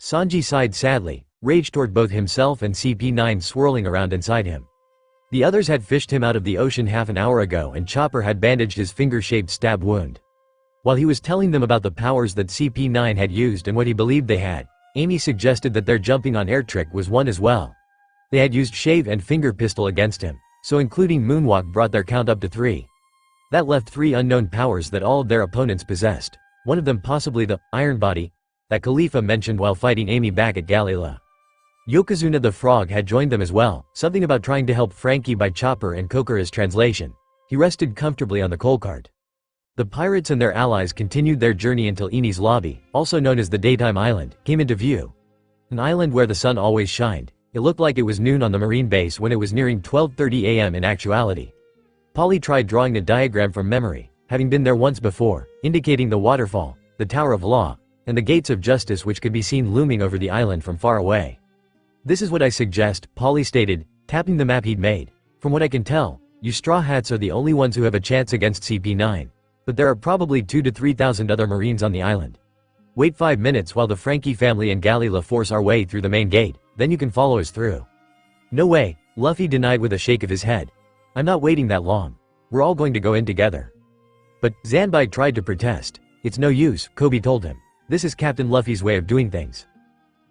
Sanji sighed sadly, rage toward both himself and CP9 swirling around inside him. The others had fished him out of the ocean half an hour ago and Chopper had bandaged his finger-shaped stab wound. While he was telling them about the powers that CP9 had used and what he believed they had, Amy suggested that their jumping on air trick was one as well. They had used shave and finger pistol against him, so including moonwalk brought their count up to 3. That left 3 unknown powers that all of their opponents possessed, one of them possibly the Iron Body that Khalifa mentioned while fighting Amy back at Galila. Yokozuna the Frog had joined them as well, something about trying to help Frankie by Chopper and Kokura's translation. He rested comfortably on the coal cart. The pirates and their allies continued their journey until Eni's lobby, also known as the Daytime Island, came into view. An island where the sun always shined. It looked like it was noon on the marine base when it was nearing 12:30 a.m. in actuality. Polly tried drawing a diagram from memory, having been there once before, indicating the waterfall, the Tower of Law, and the Gates of Justice which could be seen looming over the island from far away. "This is what I suggest," Polly stated, tapping the map he'd made. "From what I can tell, you Straw Hats are the only ones who have a chance against CP9. But there are probably 2,000 to 3,000 other Marines on the island. Wait 5 minutes while the Frankie family and Galila force our way through the main gate, then you can follow us through." "No way," Luffy denied with a shake of his head. "I'm not waiting that long. We're all going to go in together." But Zanbai tried to protest. "It's no use," Coby told him. "This is Captain Luffy's way of doing things."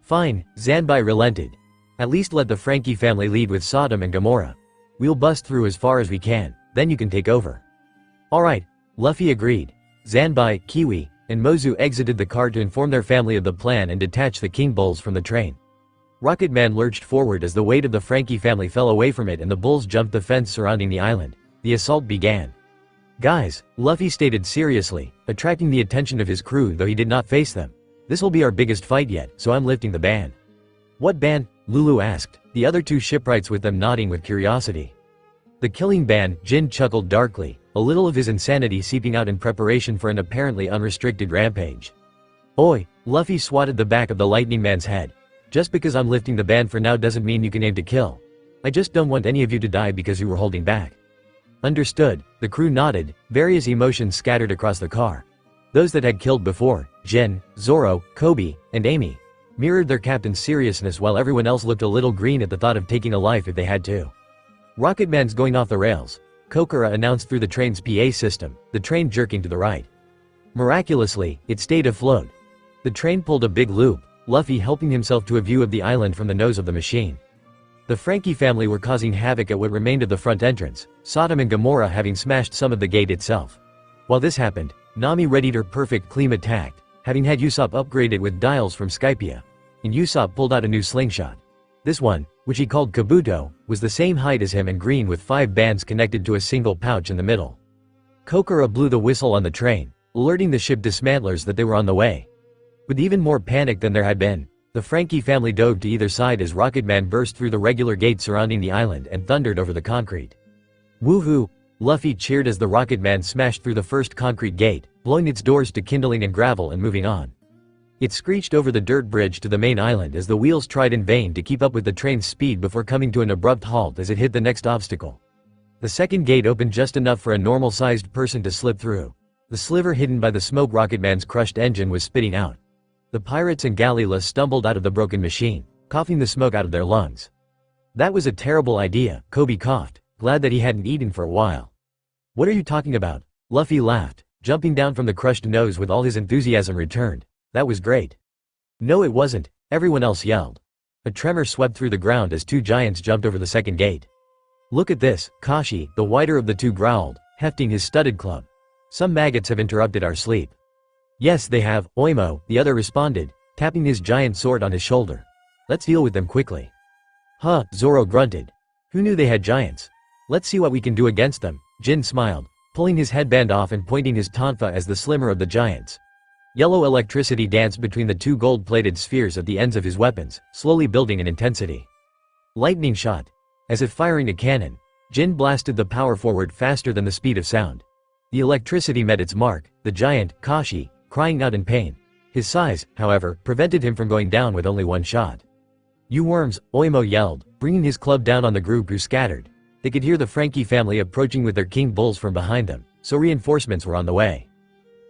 "Fine," Zanbai relented. "At least let the Frankie family lead with Sodom and Gomorrah. We'll bust through as far as we can, then you can take over." "Alright," Luffy agreed. Zanbai, Kiwi, and Mozu exited the car to inform their family of the plan and detach the king bulls from the train. Rocketman lurched forward as the weight of the Frankie family fell away from it and the bulls jumped the fence surrounding the island. The assault began. "Guys," Luffy stated seriously, attracting the attention of his crew though he did not face them. "This'll be our biggest fight yet, so I'm lifting the ban." "What ban?" Lulu asked, the other 2 shipwrights with them nodding with curiosity. "The killing ban," Jin chuckled darkly, a little of his insanity seeping out in preparation for an apparently unrestricted rampage. "Oi," Luffy swatted the back of the Lightning Man's head. "Just because I'm lifting the ban for now doesn't mean you can aim to kill. I just don't want any of you to die because you were holding back." "Understood," the crew nodded, various emotions scattered across the car. Those that had killed before, Jin, Zoro, Coby, and Amy, mirrored their captain's seriousness while everyone else looked a little green at the thought of taking a life if they had to. "Rocketman's going off the rails," Kokura announced through the train's PA system, the train jerking to the right. Miraculously, it stayed afloat. The train pulled a big loop, Luffy helping himself to a view of the island from the nose of the machine. The Frankie family were causing havoc at what remained of the front entrance, Sodom and Gomorrah having smashed some of the gate itself. While this happened, Nami readied her perfect Cleam attack, having had Usopp upgraded with dials from Skypia. And Usopp pulled out a new slingshot. This one, which he called Kabuto, was the same height as him and green with 5 bands connected to a single pouch in the middle. Kokura blew the whistle on the train, alerting the ship dismantlers that they were on the way. With even more panic than there had been, the Frankie family dove to either side as Rocketman burst through the regular gate surrounding the island and thundered over the concrete. "Woohoo!" Luffy cheered as the Rocketman smashed through the first concrete gate, blowing its doors to kindling and gravel and moving on. It screeched over the dirt bridge to the main island as the wheels tried in vain to keep up with the train's speed before coming to an abrupt halt as it hit the next obstacle. The second gate opened just enough for a normal-sized person to slip through. The sliver hidden by the smoke Rocketman's crushed engine was spitting out. The pirates and Galila stumbled out of the broken machine, coughing the smoke out of their lungs. "That was a terrible idea," Coby coughed, glad that he hadn't eaten for a while. "What are you talking about?" Luffy laughed, jumping down from the crushed nose with all his enthusiasm returned. "That was great." "No it wasn't," everyone else yelled. A tremor swept through the ground as 2 giants jumped over the second gate. "Look at this," Kashi, the whiter of the 2 growled, hefting his studded club. "Some maggots have interrupted our sleep." "Yes they have, Oimo," the other responded, tapping his giant sword on his shoulder. "Let's deal with them quickly." "Huh," Zoro grunted. "Who knew they had giants? Let's see what we can do against them." Jin smiled, pulling his headband off and pointing his tonfa as the slimmer of the giants. Yellow electricity danced between the 2 gold-plated spheres at the ends of his weapons, slowly building in intensity. Lightning shot. As if firing a cannon, Jin blasted the power forward faster than the speed of sound. The electricity met its mark, the giant, Kashi, crying out in pain. His size, however, prevented him from going down with only 1 shot. "You worms," Oimo yelled, bringing his club down on the group who scattered. They could hear the Frankie family approaching with their king bulls from behind them, so reinforcements were on the way.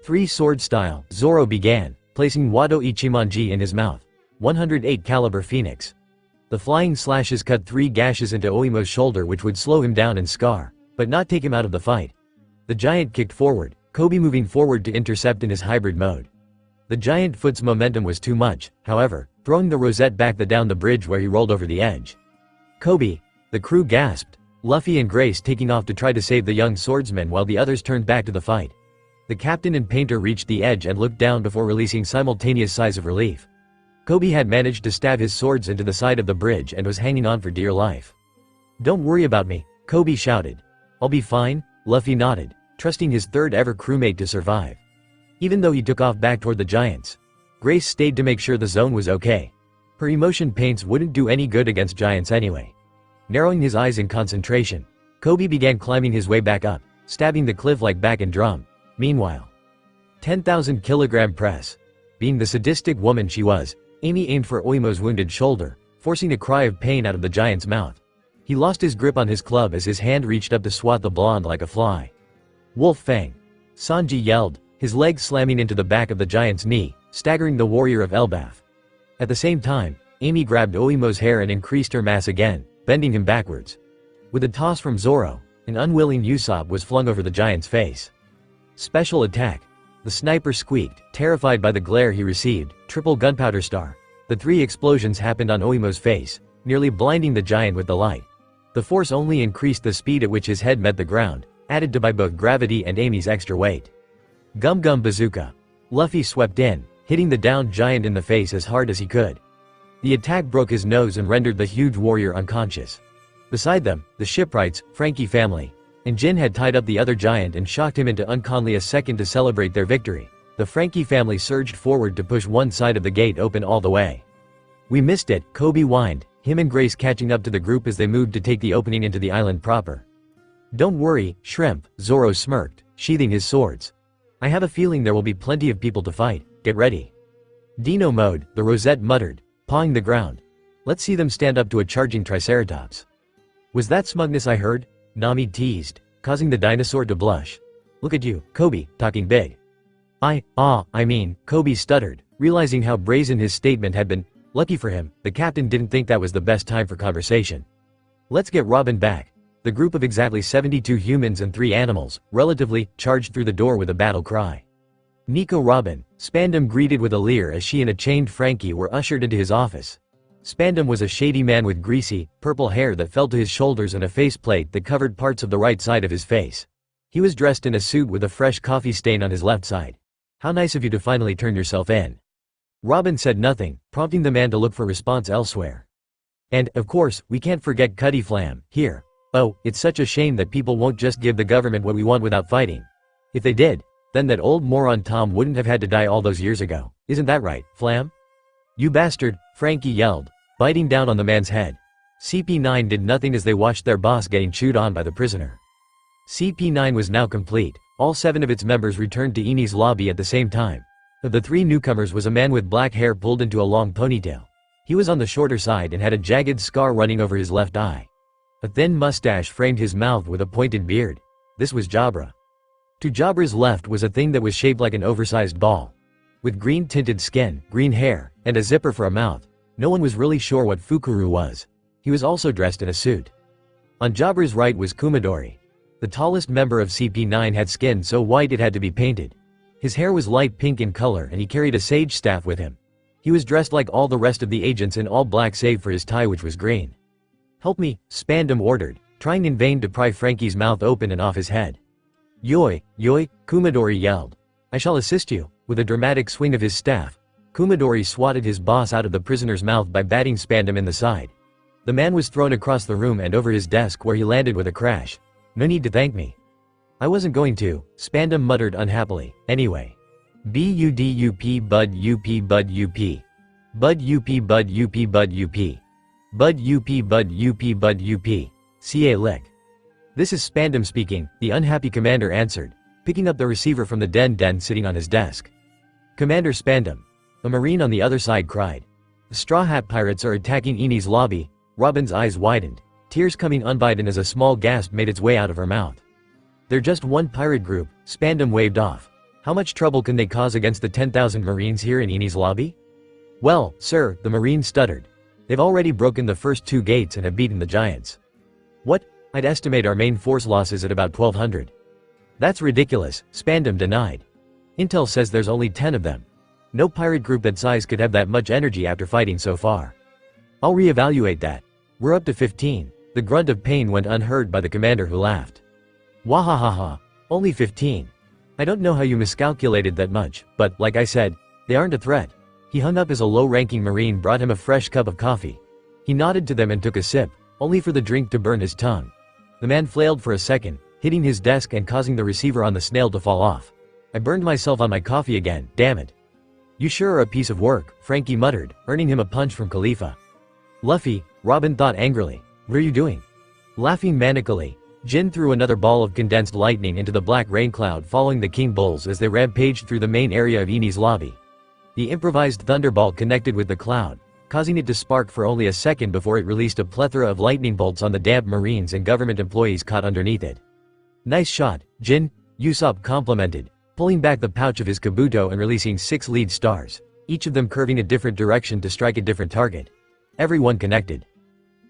3 sword style, Zoro began, placing Wado Ichimonji in his mouth. 108 caliber Phoenix. The flying slashes cut 3 gashes into Oimo's shoulder which would slow him down and scar, but not take him out of the fight. The giant kicked forward, Coby moving forward to intercept in his hybrid mode. The giant foot's momentum was too much, however, throwing the rosette back down the bridge where he rolled over the edge. Coby! The crew gasped, Luffy and Grace taking off to try to save the young swordsman while the others turned back to the fight. The captain and painter reached the edge and looked down before releasing simultaneous sighs of relief. Coby had managed to stab his swords into the side of the bridge and was hanging on for dear life. "Don't worry about me," Coby shouted. "I'll be fine," Luffy nodded, trusting his third-ever crewmate to survive. Even though he took off back toward the giants, Grace stayed to make sure the zone was okay. Her emotion paints wouldn't do any good against giants anyway. Narrowing his eyes in concentration, Coby began climbing his way back up, stabbing the cliff like back and drum. Meanwhile, 10,000 kilogram press. Being the sadistic woman she was, Amy aimed for Oimo's wounded shoulder, forcing a cry of pain out of the giant's mouth. He lost his grip on his club as his hand reached up to swat the blonde like a fly. "Wolf Fang!" Sanji yelled, his leg slamming into the back of the giant's knee, staggering the warrior of Elbaf. At the same time, Amy grabbed Oimo's hair and increased her mass again, bending him backwards. With a toss from Zoro, an unwilling Usopp was flung over the giant's face. Special attack. The sniper squeaked, terrified by the glare he received. Triple gunpowder star. The 3 explosions happened on Oimo's face, nearly blinding the giant with the light. The force only increased the speed at which his head met the ground, added to by both gravity and Amy's extra weight. Gum Gum Bazooka. Luffy swept in, hitting the downed giant in the face as hard as he could. The attack broke his nose and rendered the huge warrior unconscious. Beside them, the shipwrights, Frankie family, and Jin had tied up the other giant and shocked him into unconsciously a second to celebrate their victory. The Frankie family surged forward to push one side of the gate open all the way. "We missed it," Coby whined, him and Grace catching up to the group as they moved to take the opening into the island proper. "Don't worry, Shrimp," Zoro smirked, sheathing his swords. "I have a feeling there will be plenty of people to fight. Get ready." "Dino mode," the Rosette muttered, pawing the ground. "Let's see them stand up to a charging Triceratops." "Was that smugness I heard?" Nami teased, causing the dinosaur to blush. "Look at you, Coby, talking big." I mean, Coby stuttered, realizing how brazen his statement had been. Lucky for him, the captain didn't think that was the best time for conversation. "Let's get Robin back." The group of exactly 72 humans and 3 animals, relatively, charged through the door with a battle cry. Nico Robin, Spandam greeted with a leer as she and a chained Frankie were ushered into his office. Spandam was a shady man with greasy, purple hair that fell to his shoulders and a faceplate that covered parts of the right side of his face. He was dressed in a suit with a fresh coffee stain on his left side. "How nice of you to finally turn yourself in." Robin said nothing, prompting the man to look for response elsewhere. "And, of course, we can't forget Cutty Flam, here. Oh, it's such a shame that people won't just give the government what we want without fighting. If they did, then that old moron Tom wouldn't have had to die all those years ago. Isn't that right, Flam?" "You bastard," Frankie yelled, biting down on the man's head. CP9 did nothing as they watched their boss getting chewed on by the prisoner. CP9 was now complete. All 7 of its members returned to Eni's lobby at the same time. Of the 3 newcomers was a man with black hair pulled into a long ponytail. He was on the shorter side and had a jagged scar running over his left eye. A thin mustache framed his mouth with a pointed beard. This was Jabra. To Jabra's left was a thing that was shaped like an oversized ball. With green-tinted skin, green hair, and a zipper for a mouth, no one was really sure what Fukuru was. He was also dressed in a suit. On Jabra's right was Kumadori. The tallest member of CP9 had skin so white it had to be painted. His hair was light pink in color and he carried a sage staff with him. He was dressed like all the rest of the agents in all black save for his tie which was green. "Help me," Spandam ordered, trying in vain to pry Frankie's mouth open and off his head. "Yoi, yoi," Kumadori yelled. "I shall assist you." With a dramatic swing of his staff, Kumadori swatted his boss out of the prisoner's mouth by batting Spandam in the side. The man was thrown across the room and over his desk where he landed with a crash. "No need to thank me." "I wasn't going to," Spandam muttered unhappily. "Anyway. B-U-D-U-P bud U-P bud U-P. Bud U-P bud U-P bud U-P. Bud U-P bud U-P bud U-P. C.A. Lick." "This is Spandam speaking," the unhappy commander answered, picking up the receiver from the den sitting on his desk. "Commander Spandam," a marine on the other side cried. "The Straw Hat Pirates are attacking Eni's lobby." Robin's eyes widened, tears coming unbidden as a small gasp made its way out of her mouth. "They're just one pirate group," Spandam waved off. "How much trouble can they cause against the 10,000 marines here in Eni's lobby?" Well, sir, the Marine stuttered. They've already broken the first 2 gates and have beaten the giants. What? I'd estimate our main force losses at about 1,200. That's ridiculous, Spandam denied. Intel says there's only 10 of them. No pirate group that size could have that much energy after fighting so far. I'll reevaluate that. We're up to 15. The grunt of pain went unheard by the commander, who laughed. Wahahaha. Only 15. I don't know how you miscalculated that much, but, like I said, they aren't a threat. He hung up as a low-ranking Marine brought him a fresh cup of coffee. He nodded to them and took a sip, only for the drink to burn his tongue. The man flailed for a second, hitting his desk and causing the receiver on the snail to fall off. I burned myself on my coffee again, damn it. You sure are a piece of work, Frankie muttered, earning him a punch from Khalifa. Luffy, Robin thought angrily. What are you doing? Laughing manically, Jin threw another ball of condensed lightning into the black rain cloud following the King Bulls as they rampaged through the main area of Eni's lobby. The improvised thunderball connected with the cloud, causing it to spark for only a second before it released a plethora of lightning bolts on the damned Marines and government employees caught underneath it. Nice shot, Jin, Usopp complimented, pulling back the pouch of his kabuto and releasing 6 lead stars, each of them curving a different direction to strike a different target. Everyone connected.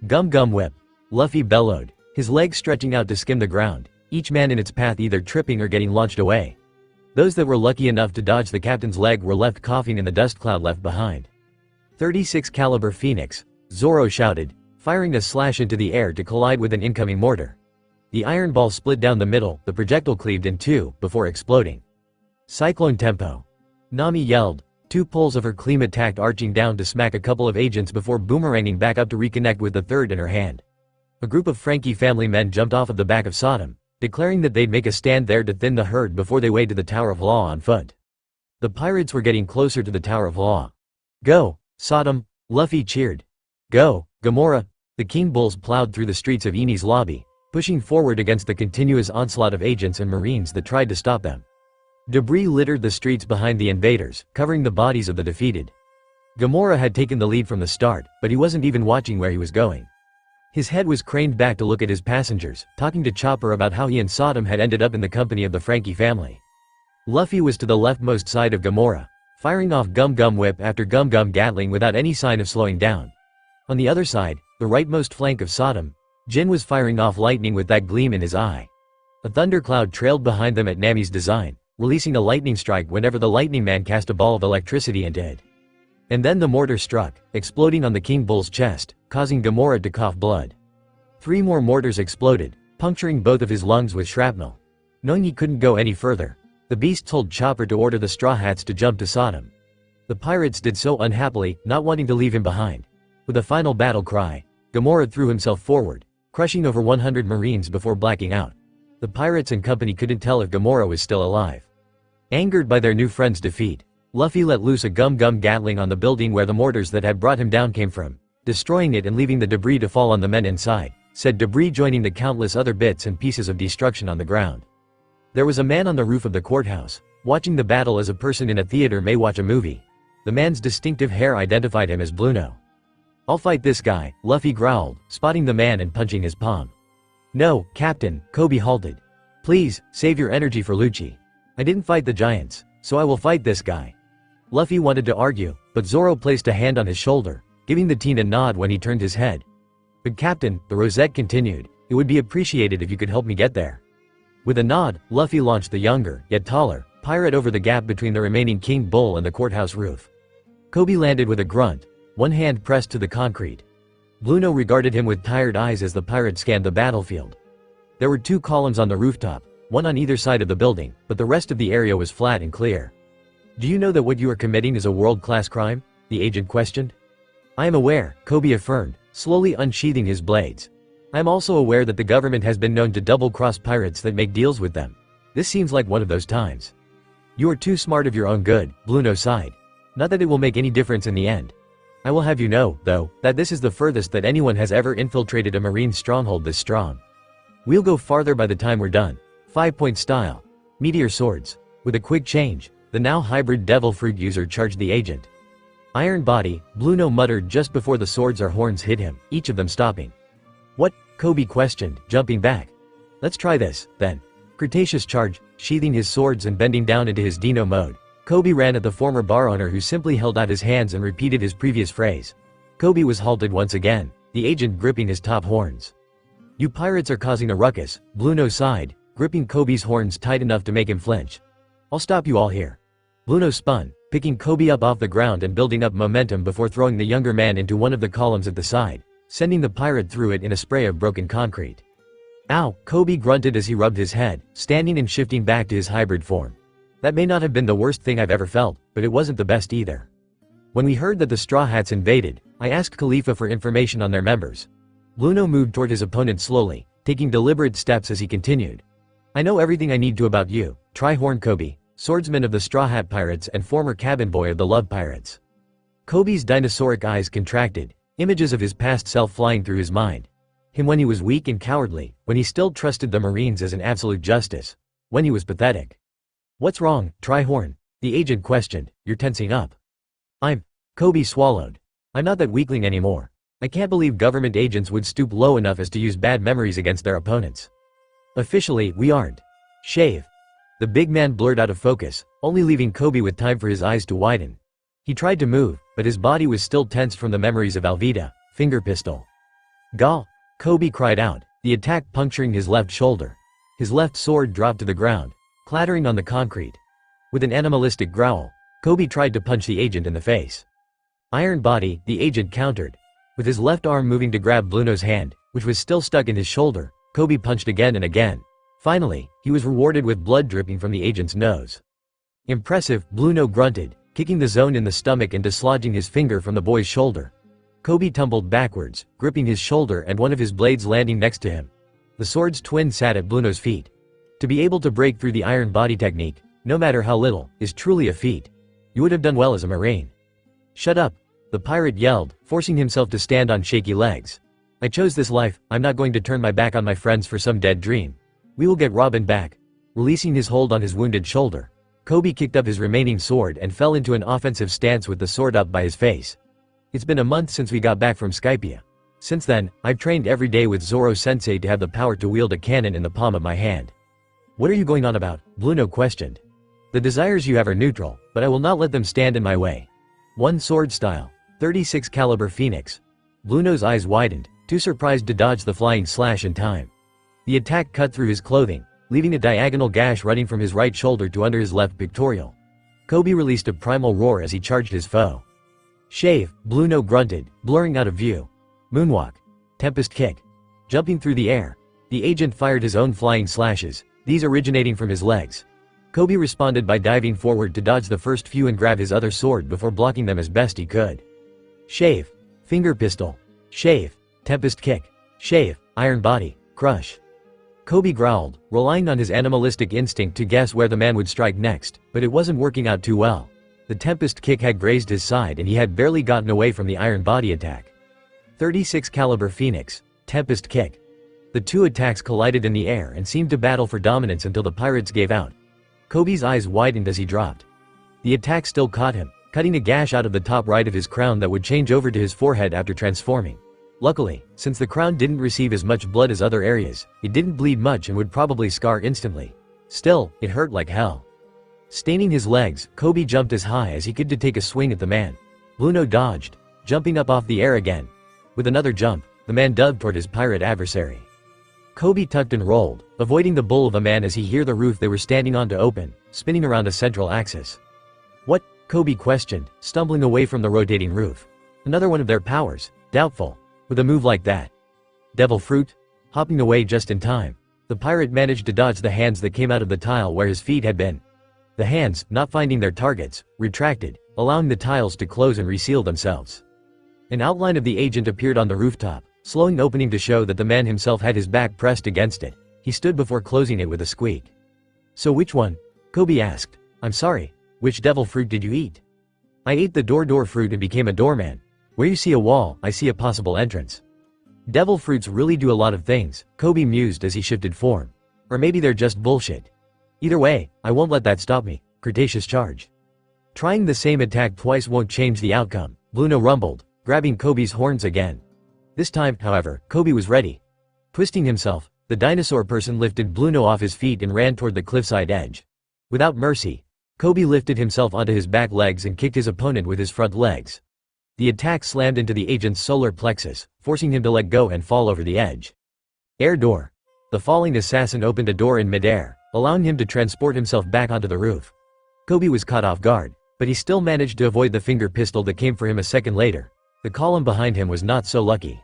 Gum gum whip. Luffy bellowed, his legs stretching out to skim the ground, each man in its path either tripping or getting launched away. Those that were lucky enough to dodge the captain's leg were left coughing in the dust cloud left behind. 36 caliber Phoenix, Zoro shouted, firing a slash into the air to collide with an incoming mortar. The iron ball split down the middle, the projectile cleaved in 2, before exploding. Cyclone tempo. Nami yelled, 2 pulls of her cleam attacked arching down to smack a couple of agents before boomeranging back up to reconnect with the third in her hand. A group of Frankie family men jumped off of the back of Sodom, declaring that they'd make a stand there to thin the herd before they wade to the Tower of Law on foot. The pirates were getting closer to the Tower of Law. Go, Sodom, Luffy cheered. Go, Gamora. The King Bulls plowed through the streets of Eni's lobby, pushing forward against the continuous onslaught of agents and Marines that tried to stop them. Debris littered the streets behind the invaders, covering the bodies of the defeated. Gamora had taken the lead from the start, but he wasn't even watching where he was going. His head was craned back to look at his passengers, talking to Chopper about how he and Sodom had ended up in the company of the Frankie family. Luffy was to the leftmost side of Gamora, firing off Gum Gum Whip after Gum Gum Gatling without any sign of slowing down. On the other side, the rightmost flank of Sodom, Jin was firing off lightning with that gleam in his eye. A thundercloud trailed behind them at Nami's design, releasing a lightning strike whenever the lightning man cast a ball of electricity into it. And then the mortar struck, exploding on the King Bull's chest, causing Gamora to cough blood. 3 more mortars exploded, puncturing both of his lungs with shrapnel. Knowing he couldn't go any further, the beast told Chopper to order the Straw Hats to jump to Sodom. The pirates did so unhappily, not wanting to leave him behind. With a final battle cry, Gamora threw himself forward, crushing over 100 Marines before blacking out. The pirates and company couldn't tell if Gamora was still alive. Angered by their new friend's defeat, Luffy let loose a Gum Gum Gatling on the building where the mortars that had brought him down came from, destroying it and leaving the debris to fall on the men inside, said debris joining the countless other bits and pieces of destruction on the ground. There was a man on the roof of the courthouse, watching the battle as a person in a theater may watch a movie. The man's distinctive hair identified him as Bluno. I'll fight this guy, Luffy growled, spotting the man and punching his palm. No, Captain, Coby halted. Please, save your energy for Lucci. I didn't fight the giants, so I will fight this guy. Luffy wanted to argue, but Zoro placed a hand on his shoulder, giving the teen a nod when he turned his head. But Captain, the Rosette continued, it would be appreciated if you could help me get there. With a nod, Luffy launched the younger, yet taller, pirate over the gap between the remaining King Bull and the courthouse roof. Coby landed with a grunt, one hand pressed to the concrete. Bluno regarded him with tired eyes as the pirate scanned the battlefield. There were 2 columns on the rooftop, one on either side of the building, but the rest of the area was flat and clear. Do you know that what you are committing is a world-class crime? The agent questioned. I am aware, Coby affirmed, slowly unsheathing his blades. I am also aware that the government has been known to double-cross pirates that make deals with them. This seems like one of those times. You are too smart of your own good, Bluno sighed. Not that it will make any difference in the end. I will have you know, though, that this is the furthest that anyone has ever infiltrated a marine stronghold this strong. We'll go farther by the time we're done. 5-point style. Meteor swords. With a quick change, the now hybrid devil fruit user charged the agent. Iron body, Bluno muttered just before the swords or horns hit him, each of them stopping. What? Coby questioned, jumping back. Let's try this, then. Cretaceous charge, sheathing his swords and bending down into his Dino mode. Coby ran at the former bar owner, who simply held out his hands and repeated his previous phrase. Coby was halted once again, the agent gripping his top horns. "You pirates are causing a ruckus," Blueno sighed, gripping Coby's horns tight enough to make him flinch. "I'll stop you all here." Blueno spun, picking Coby up off the ground and building up momentum before throwing the younger man into one of the columns at the side, sending the pirate through it in a spray of broken concrete. "Ow!" Coby grunted as he rubbed his head, standing and shifting back to his hybrid form. "That may not have been the worst thing I've ever felt, but it wasn't the best either." When we heard that the Straw Hats invaded, I asked Khalifa for information on their members. Blueno moved toward his opponent slowly, taking deliberate steps as he continued. "I know everything I need to about you, Tri-Horn Coby, swordsman of the Straw Hat Pirates and former cabin boy of the Love Pirates." Coby's dinosauric eyes contracted, images of his past self flying through his mind. Him when he was weak and cowardly, when he still trusted the Marines as an absolute justice, when he was pathetic. "What's wrong, Tri-Horn?" the agent questioned. "You're tensing up." Coby swallowed. "I'm not that weakling anymore. I can't believe government agents would stoop low enough as to use bad memories against their opponents." "Officially, we aren't. Shave." The big man blurred out of focus, only leaving Coby with time for his eyes to widen. He tried to move, but his body was still tensed from the memories of Alvida, finger pistol. "Gah!" Coby cried out, the attack puncturing his left shoulder. His left sword dropped to the ground, clattering on the concrete. With an animalistic growl, Coby tried to punch the agent in the face. "Iron body," the agent countered. With his left arm moving to grab Blueno's hand, which was still stuck in his shoulder, Coby punched again and again. Finally, he was rewarded with blood dripping from the agent's nose. "Impressive," Blueno grunted, kicking the zone in the stomach and dislodging his finger from the boy's shoulder. Coby tumbled backwards, gripping his shoulder and one of his blades landing next to him. The sword's twin sat at Blueno's feet. To be able to break through the iron body technique, no matter how little, is truly a feat. You would have done well as a Marine. "Shut up," the pirate yelled, forcing himself to stand on shaky legs. "I chose this life, I'm not going to turn my back on my friends for some dead dream. We will get Robin back." Releasing his hold on his wounded shoulder, Coby kicked up his remaining sword and fell into an offensive stance with the sword up by his face. "It's been a month since we got back from Skypia. Since then, I've trained every day with Zoro-sensei to have the power to wield a cannon in the palm of my hand." "What are you going on about?" Blueno questioned. "The desires you have are neutral, but I will not let them stand in my way. One sword style, 36 caliber Phoenix." Blueno's eyes widened, too surprised to dodge the flying slash in time. The attack cut through his clothing, leaving a diagonal gash running from his right shoulder to under his left pectoral. Coby released a primal roar as he charged his foe. "Shave," Blueno grunted, blurring out of view. "Moonwalk." "Tempest kick." Jumping through the air, the agent fired his own flying slashes, these originating from his legs. Coby responded by diving forward to dodge the first few and grab his other sword before blocking them as best he could. "Shave." Finger pistol. "Shave." Tempest kick. "Shave." Iron body. Crush. Coby growled, relying on his animalistic instinct to guess where the man would strike next, but it wasn't working out too well. The Tempest kick had grazed his side and he had barely gotten away from the iron body attack. 36 caliber Phoenix. Tempest kick. The two attacks collided in the air and seemed to battle for dominance until the pirates gave out. Coby's eyes widened as he dropped. The attack still caught him, cutting a gash out of the top right of his crown that would change over to his forehead after transforming. Luckily, since the crown didn't receive as much blood as other areas, it didn't bleed much and would probably scar instantly. Still, it hurt like hell. Staining his legs, Coby jumped as high as he could to take a swing at the man. Blueno dodged, jumping up off the air again. With another jump, the man dove toward his pirate adversary. Coby tucked and rolled, avoiding the bull of a man as he heard the roof they were standing on to open, spinning around a central axis. "What?" Coby questioned, stumbling away from the rotating roof. "Another one of their powers, doubtful. With a move like that. Devil fruit?" Hopping away just in time, the pirate managed to dodge the hands that came out of the tile where his feet had been. The hands, not finding their targets, retracted, allowing the tiles to close and reseal themselves. An outline of the agent appeared on the rooftop, slowing opening to show that the man himself had his back pressed against it. He stood before closing it with a squeak. "So which one?" Coby asked. "I'm sorry, which devil fruit did you eat?" "I ate the door fruit and became a doorman. Where you see a wall, I see a possible entrance." Devil fruits really do a lot of things, Coby mused as he shifted form. Or maybe they're just bullshit. Either way, I won't let that stop me. Cretaceous charge. Trying the same attack twice won't change the outcome, Blueno rumbled, grabbing Coby's horns again. This time, however, Coby was ready. Twisting himself, the dinosaur person lifted Blueno off his feet and ran toward the cliffside edge. Without mercy, Coby lifted himself onto his back legs and kicked his opponent with his front legs. The attack slammed into the agent's solar plexus, forcing him to let go and fall over the edge. Air door. The falling assassin opened a door in midair, allowing him to transport himself back onto the roof. Coby was caught off guard, but he still managed to avoid the finger pistol that came for him a second later. The column behind him was not so lucky.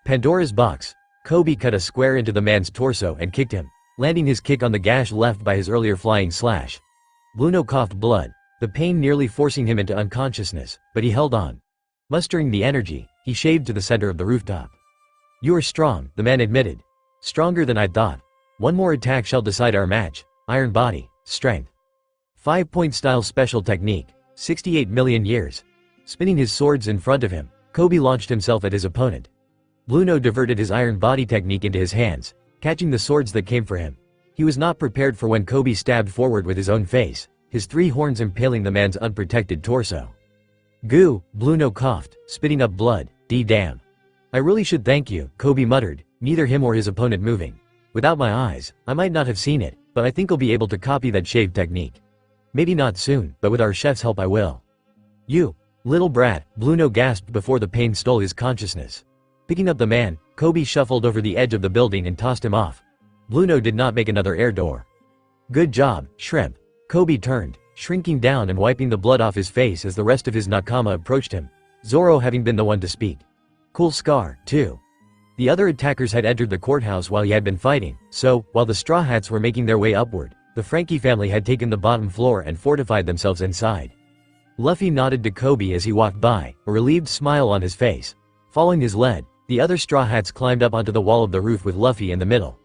Pandora's box. Coby cut a square into the man's torso and kicked him, landing his kick on the gash left by his earlier flying slash. Bluno coughed blood, the pain nearly forcing him into unconsciousness, but he held on. Mustering the energy, he shaved to the center of the rooftop. "You are strong," the man admitted. "Stronger than I'd thought. One more attack shall decide our match. Iron body, strength. 5-point style special technique, 68 million years." Spinning his swords in front of him, Coby launched himself at his opponent. Bluno diverted his iron body technique into his hands, catching the swords that came for him. He was not prepared for when Coby stabbed forward with his own face, his 3 horns impaling the man's unprotected torso. "Goo," Bluno coughed, spitting up blood. "D-damn. I really should thank you," Coby muttered, neither him or his opponent moving. "Without my eyes, I might not have seen it, but I think I'll be able to copy that shave technique. Maybe not soon, but with our chef's help I will." "You little brat," Bluno gasped before the pain stole his consciousness. Picking up the man, Coby shuffled over the edge of the building and tossed him off. Bluno did not make another air door. "Good job, shrimp." Coby turned, shrinking down and wiping the blood off his face as the rest of his nakama approached him, Zoro having been the one to speak. "Cool scar, too." The other attackers had entered the courthouse while he had been fighting, so, while the Straw Hats were making their way upward, the Frankie family had taken the bottom floor and fortified themselves inside. Luffy nodded to Coby as he walked by, a relieved smile on his face. Following his lead, the other Straw Hats climbed up onto the wall of the roof with Luffy in the middle.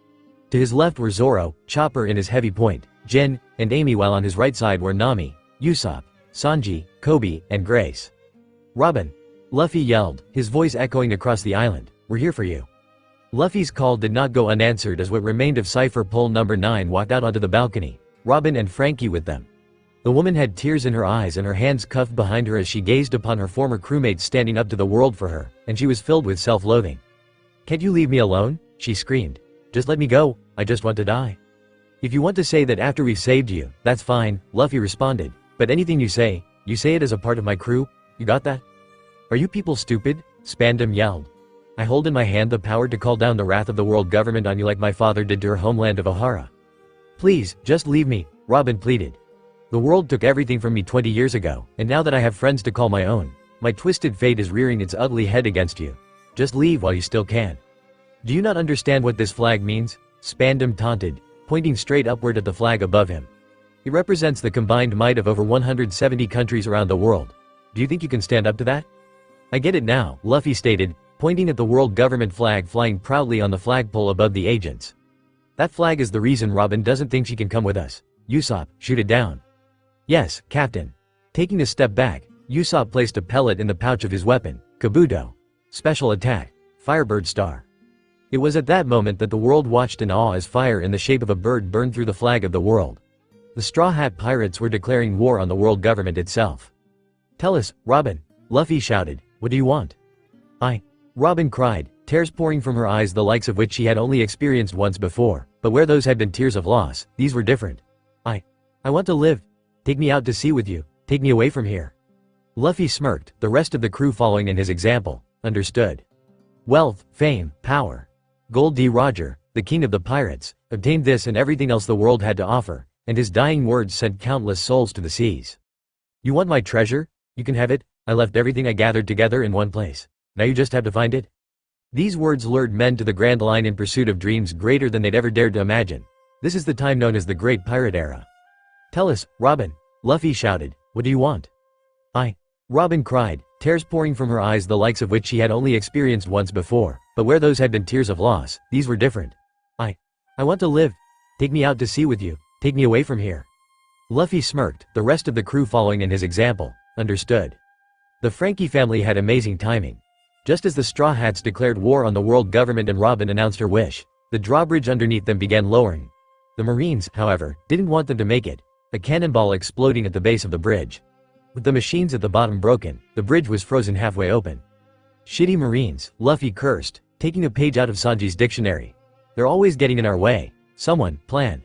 To his left were Zoro, Chopper in his heavy point, Jin, and Amy, while on his right side were Nami, Usopp, Sanji, Coby, and Grace. "Robin!" Luffy yelled, his voice echoing across the island. "We're here for you." Luffy's call did not go unanswered as what remained of Cypher Pole number 9 walked out onto the balcony, Robin and Frankie with them. The woman had tears in her eyes and her hands cuffed behind her as she gazed upon her former crewmates standing up to the world for her, and she was filled with self-loathing. "Can't you leave me alone?" she screamed. "Just let me go, I just want to die." "If you want to say that after we've saved you, that's fine," Luffy responded, "but anything you say it as a part of my crew, you got that?" "Are you people stupid?" Spandam yelled. "I hold in my hand the power to call down the wrath of the world government on you like my father did to her homeland of Ohara. Please, just leave me," Robin pleaded. "The world took everything from me 20 years ago, and now that I have friends to call my own, my twisted fate is rearing its ugly head against you. Just leave while you still can." "Do you not understand what this flag means?" Spandam taunted, pointing straight upward at the flag above him. "It represents the combined might of over 170 countries around the world. Do you think you can stand up to that?" "I get it now," Luffy stated, pointing at the world government flag flying proudly on the flagpole above the agents. "That flag is the reason Robin doesn't think she can come with us. Usopp, shoot it down." "Yes, Captain." Taking a step back, Usopp placed a pellet in the pouch of his weapon, Kabuto. Special attack, Firebird Star. It was at that moment that the world watched in awe as fire in the shape of a bird burned through the flag of the world. The Straw Hat Pirates were declaring war on the world government itself. "Tell us, Robin," Luffy shouted, "what do you want?" Robin cried, tears pouring from her eyes the likes of which she had only experienced once before, but where those had been tears of loss, these were different. I want to live. Take me out to sea with you, take me away from here." Luffy smirked, the rest of the crew following in his example. Understood. Wealth, fame, power. Gold D. Roger, the king of the pirates, obtained this and everything else the world had to offer, and his dying words sent countless souls to the seas. "You want my treasure? You can have it. I left everything I gathered together in one place. Now you just have to find it." These words lured men to the Grand Line in pursuit of dreams greater than they'd ever dared to imagine. This is the time known as the Great Pirate Era. "Tell us, Robin," Luffy shouted, "what do you want?" Robin cried, tears pouring from her eyes the likes of which she had only experienced once before, but where those had been tears of loss, these were different. I want to live. Take me out to sea with you, take me away from here." Luffy smirked, the rest of the crew following in his example. Understood. The Frankie family had amazing timing. Just as the Straw Hats declared war on the world government and Robin announced her wish, the drawbridge underneath them began lowering. The Marines, however, didn't want them to make it, a cannonball exploding at the base of the bridge. With the machines at the bottom broken, the bridge was frozen halfway open. "Shitty Marines," Luffy cursed, taking a page out of Sanji's dictionary. "They're always getting in our way. Someone, plan."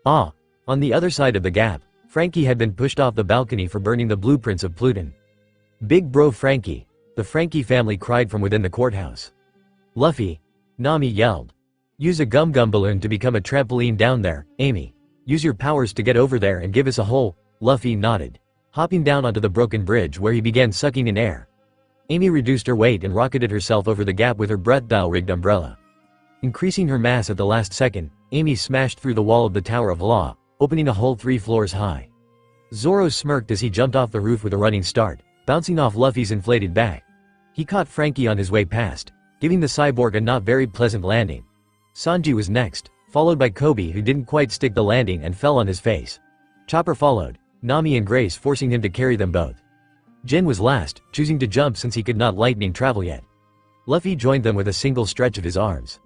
On the other side of the gap, Frankie had been pushed off the balcony for burning the blueprints of Pluton. Big bro Frankie. The Frankie family cried from within the courthouse. Luffy. Nami yelled. Use a gum-gum balloon to become a trampoline down there, Amy. Use your powers to get over there and give us a hole. Luffy nodded, hopping down onto the broken bridge where he began sucking in air. Amy reduced her weight and rocketed herself over the gap with her breath-dial-rigged umbrella. Increasing her mass at the last second, Amy smashed through the wall of the Tower of Law, opening a hole 3 floors high. Zoro smirked as he jumped off the roof with a running start, bouncing off Luffy's inflated back. He caught Frankie on his way past, giving the cyborg a not very pleasant landing. Sanji was next, followed by Coby, who didn't quite stick the landing and fell on his face. Chopper followed, Nami and Grace forcing him to carry them both. Jin was last, choosing to jump since he could not lightning travel yet. Luffy joined them with a single stretch of his arms.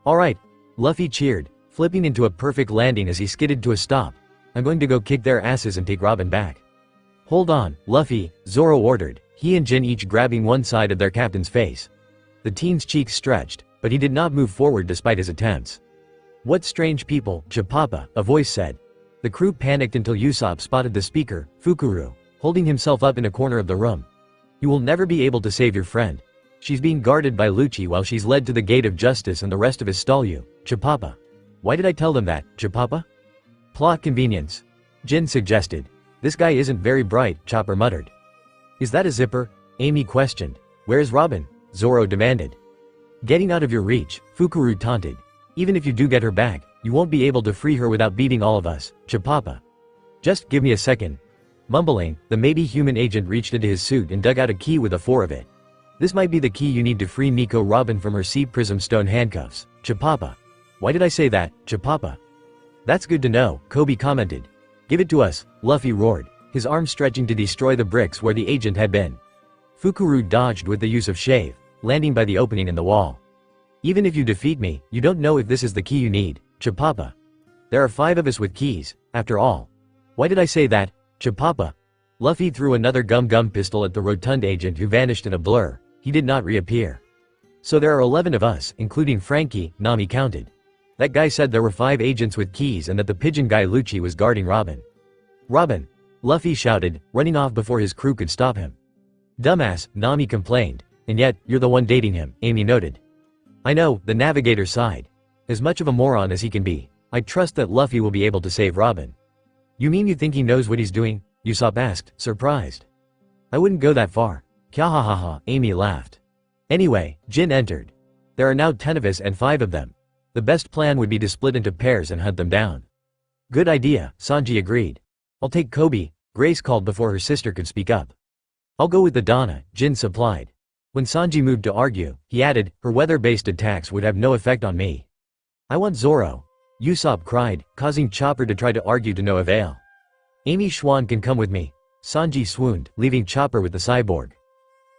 Alright, Luffy cheered, flipping into a perfect landing as he skidded to a stop. I'm going to go kick their asses and take Robin back. Hold on, Luffy, Zoro ordered, he and Jin each grabbing one side of their captain's face. The teen's cheeks stretched, but he did not move forward despite his attempts. What strange people, Chapapa, a voice said. The crew panicked until Usopp spotted the speaker, Fukuru, holding himself up in a corner of the room. You will never be able to save your friend. She's being guarded by Lucci while she's led to the gate of justice and the rest of us stall you, Chapapa. Why did I tell them that, Chapapa? Plot convenience. Jin suggested. This guy isn't very bright, Chopper muttered. Is that a zipper? Amy questioned. Where's Robin? Zoro demanded. Getting out of your reach, Fukuru taunted. Even if you do get her back, you won't be able to free her without beating all of us, Chapapa. Just give me a second. Mumbling, the maybe human agent reached into his suit and dug out a key with a 4 of it. This might be the key you need to free Nico Robin from her sea prism stone handcuffs, Chapapa. Why did I say that, Chapapa? That's good to know, Coby commented. Give it to us, Luffy roared, his arm stretching to destroy the bricks where the agent had been. Fukuru dodged with the use of shave, landing by the opening in the wall. Even if you defeat me, you don't know if this is the key you need, Chapapa. There are 5 of us with keys, after all. Why did I say that, Chapapa? Luffy threw another gum-gum pistol at the rotund agent who vanished in a blur. He did not reappear. So there are 11 of us, including Frankie, Nami counted. That guy said there were 5 agents with keys and that the pigeon guy Lucci was guarding Robin. Robin! Luffy shouted, running off before his crew could stop him. Dumbass, Nami complained. And yet, you're the one dating him, Amy noted. I know, the navigator sighed. As much of a moron as he can be, I trust that Luffy will be able to save Robin. You mean you think he knows what he's doing? Usopp asked, surprised. I wouldn't go that far. Kyahahaha, Amy laughed. Anyway, Jin entered. There are now 10 of us and 5 of them. The best plan would be to split into pairs and hunt them down. Good idea, Sanji agreed. I'll take Coby, Grace called before her sister could speak up. I'll go with the Donna, Jin supplied. When Sanji moved to argue, he added, her weather-based attacks would have no effect on me. I want Zoro. Usopp cried, causing Chopper to try to argue to no avail. Amy Schwan can come with me. Sanji swooned, leaving Chopper with the cyborg.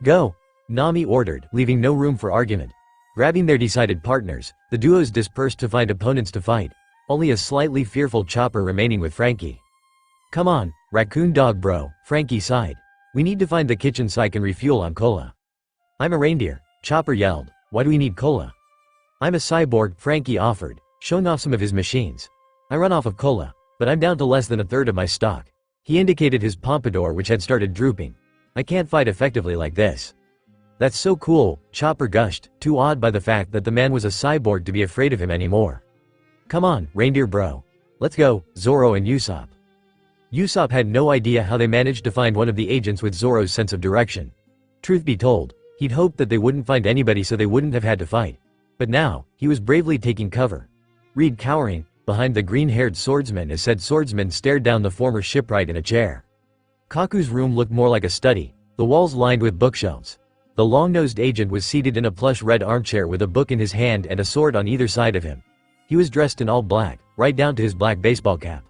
Go! Nami ordered, leaving no room for argument. Grabbing their decided partners, the duos dispersed to find opponents to fight, only a slightly fearful Chopper remaining with Frankie. Come on, raccoon dog bro, Frankie sighed. We need to find the kitchen so I can refuel on cola. I'm a reindeer, Chopper yelled. Why do we need cola? I'm a cyborg, Frankie offered, showing off some of his machines. I run off of cola, but I'm down to less than a third of my stock. He indicated his pompadour which had started drooping. I can't fight effectively like this. That's so cool, Chopper gushed, too awed by the fact that the man was a cyborg to be afraid of him anymore. Come on, reindeer bro. Let's go, Zoro and Usopp. Usopp had no idea how they managed to find one of the agents with Zoro's sense of direction. Truth be told, he'd hoped that they wouldn't find anybody so they wouldn't have had to fight. But now, he was bravely taking cover. Reed cowering behind the green-haired swordsman as said swordsman stared down the former shipwright in a chair. Kaku's room looked more like a study, the walls lined with bookshelves. The long-nosed agent was seated in a plush red armchair with a book in his hand and a sword on either side of him. He was dressed in all black, right down to his black baseball cap.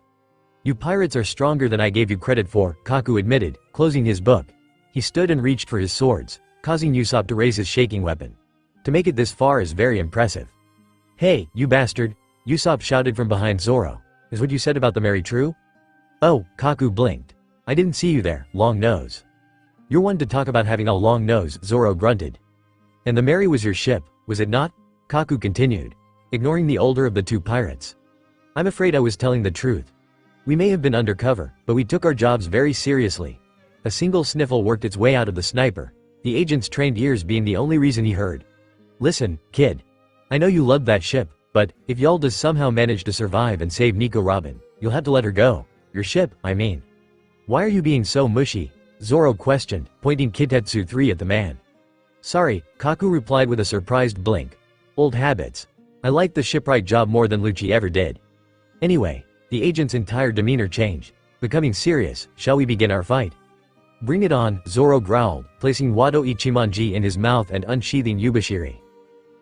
You pirates are stronger than I gave you credit for, Kaku admitted, closing his book. He stood and reached for his swords, causing Usopp to raise his shaking weapon. To make it this far is very impressive. Hey, you bastard! Usopp shouted from behind Zoro. Is what you said about the Mary true? Oh, Kaku blinked. I didn't see you there, long nose. You're one to talk about having a long nose, Zoro grunted. And the Mary was your ship, was it not? Kaku continued, ignoring the older of the 2 pirates. I'm afraid I was telling the truth. We may have been undercover, but we took our jobs very seriously. A single sniffle worked its way out of the sniper, the agent's trained ears being the only reason he heard. Listen, kid. I know you loved that ship, but if y'all does somehow manage to survive and save Nico Robin, you'll have to let her go. Your ship, I mean. Why are you being so mushy? Zoro questioned, pointing Kitetsu 3 at the man. Sorry, Kaku replied with a surprised blink. Old habits. I liked the shipwright job more than Lucci ever did. Anyway, the agent's entire demeanor changed. Becoming serious, shall we begin our fight? Bring it on, Zoro growled, placing Wado Ichimonji in his mouth and unsheathing Yubashiri.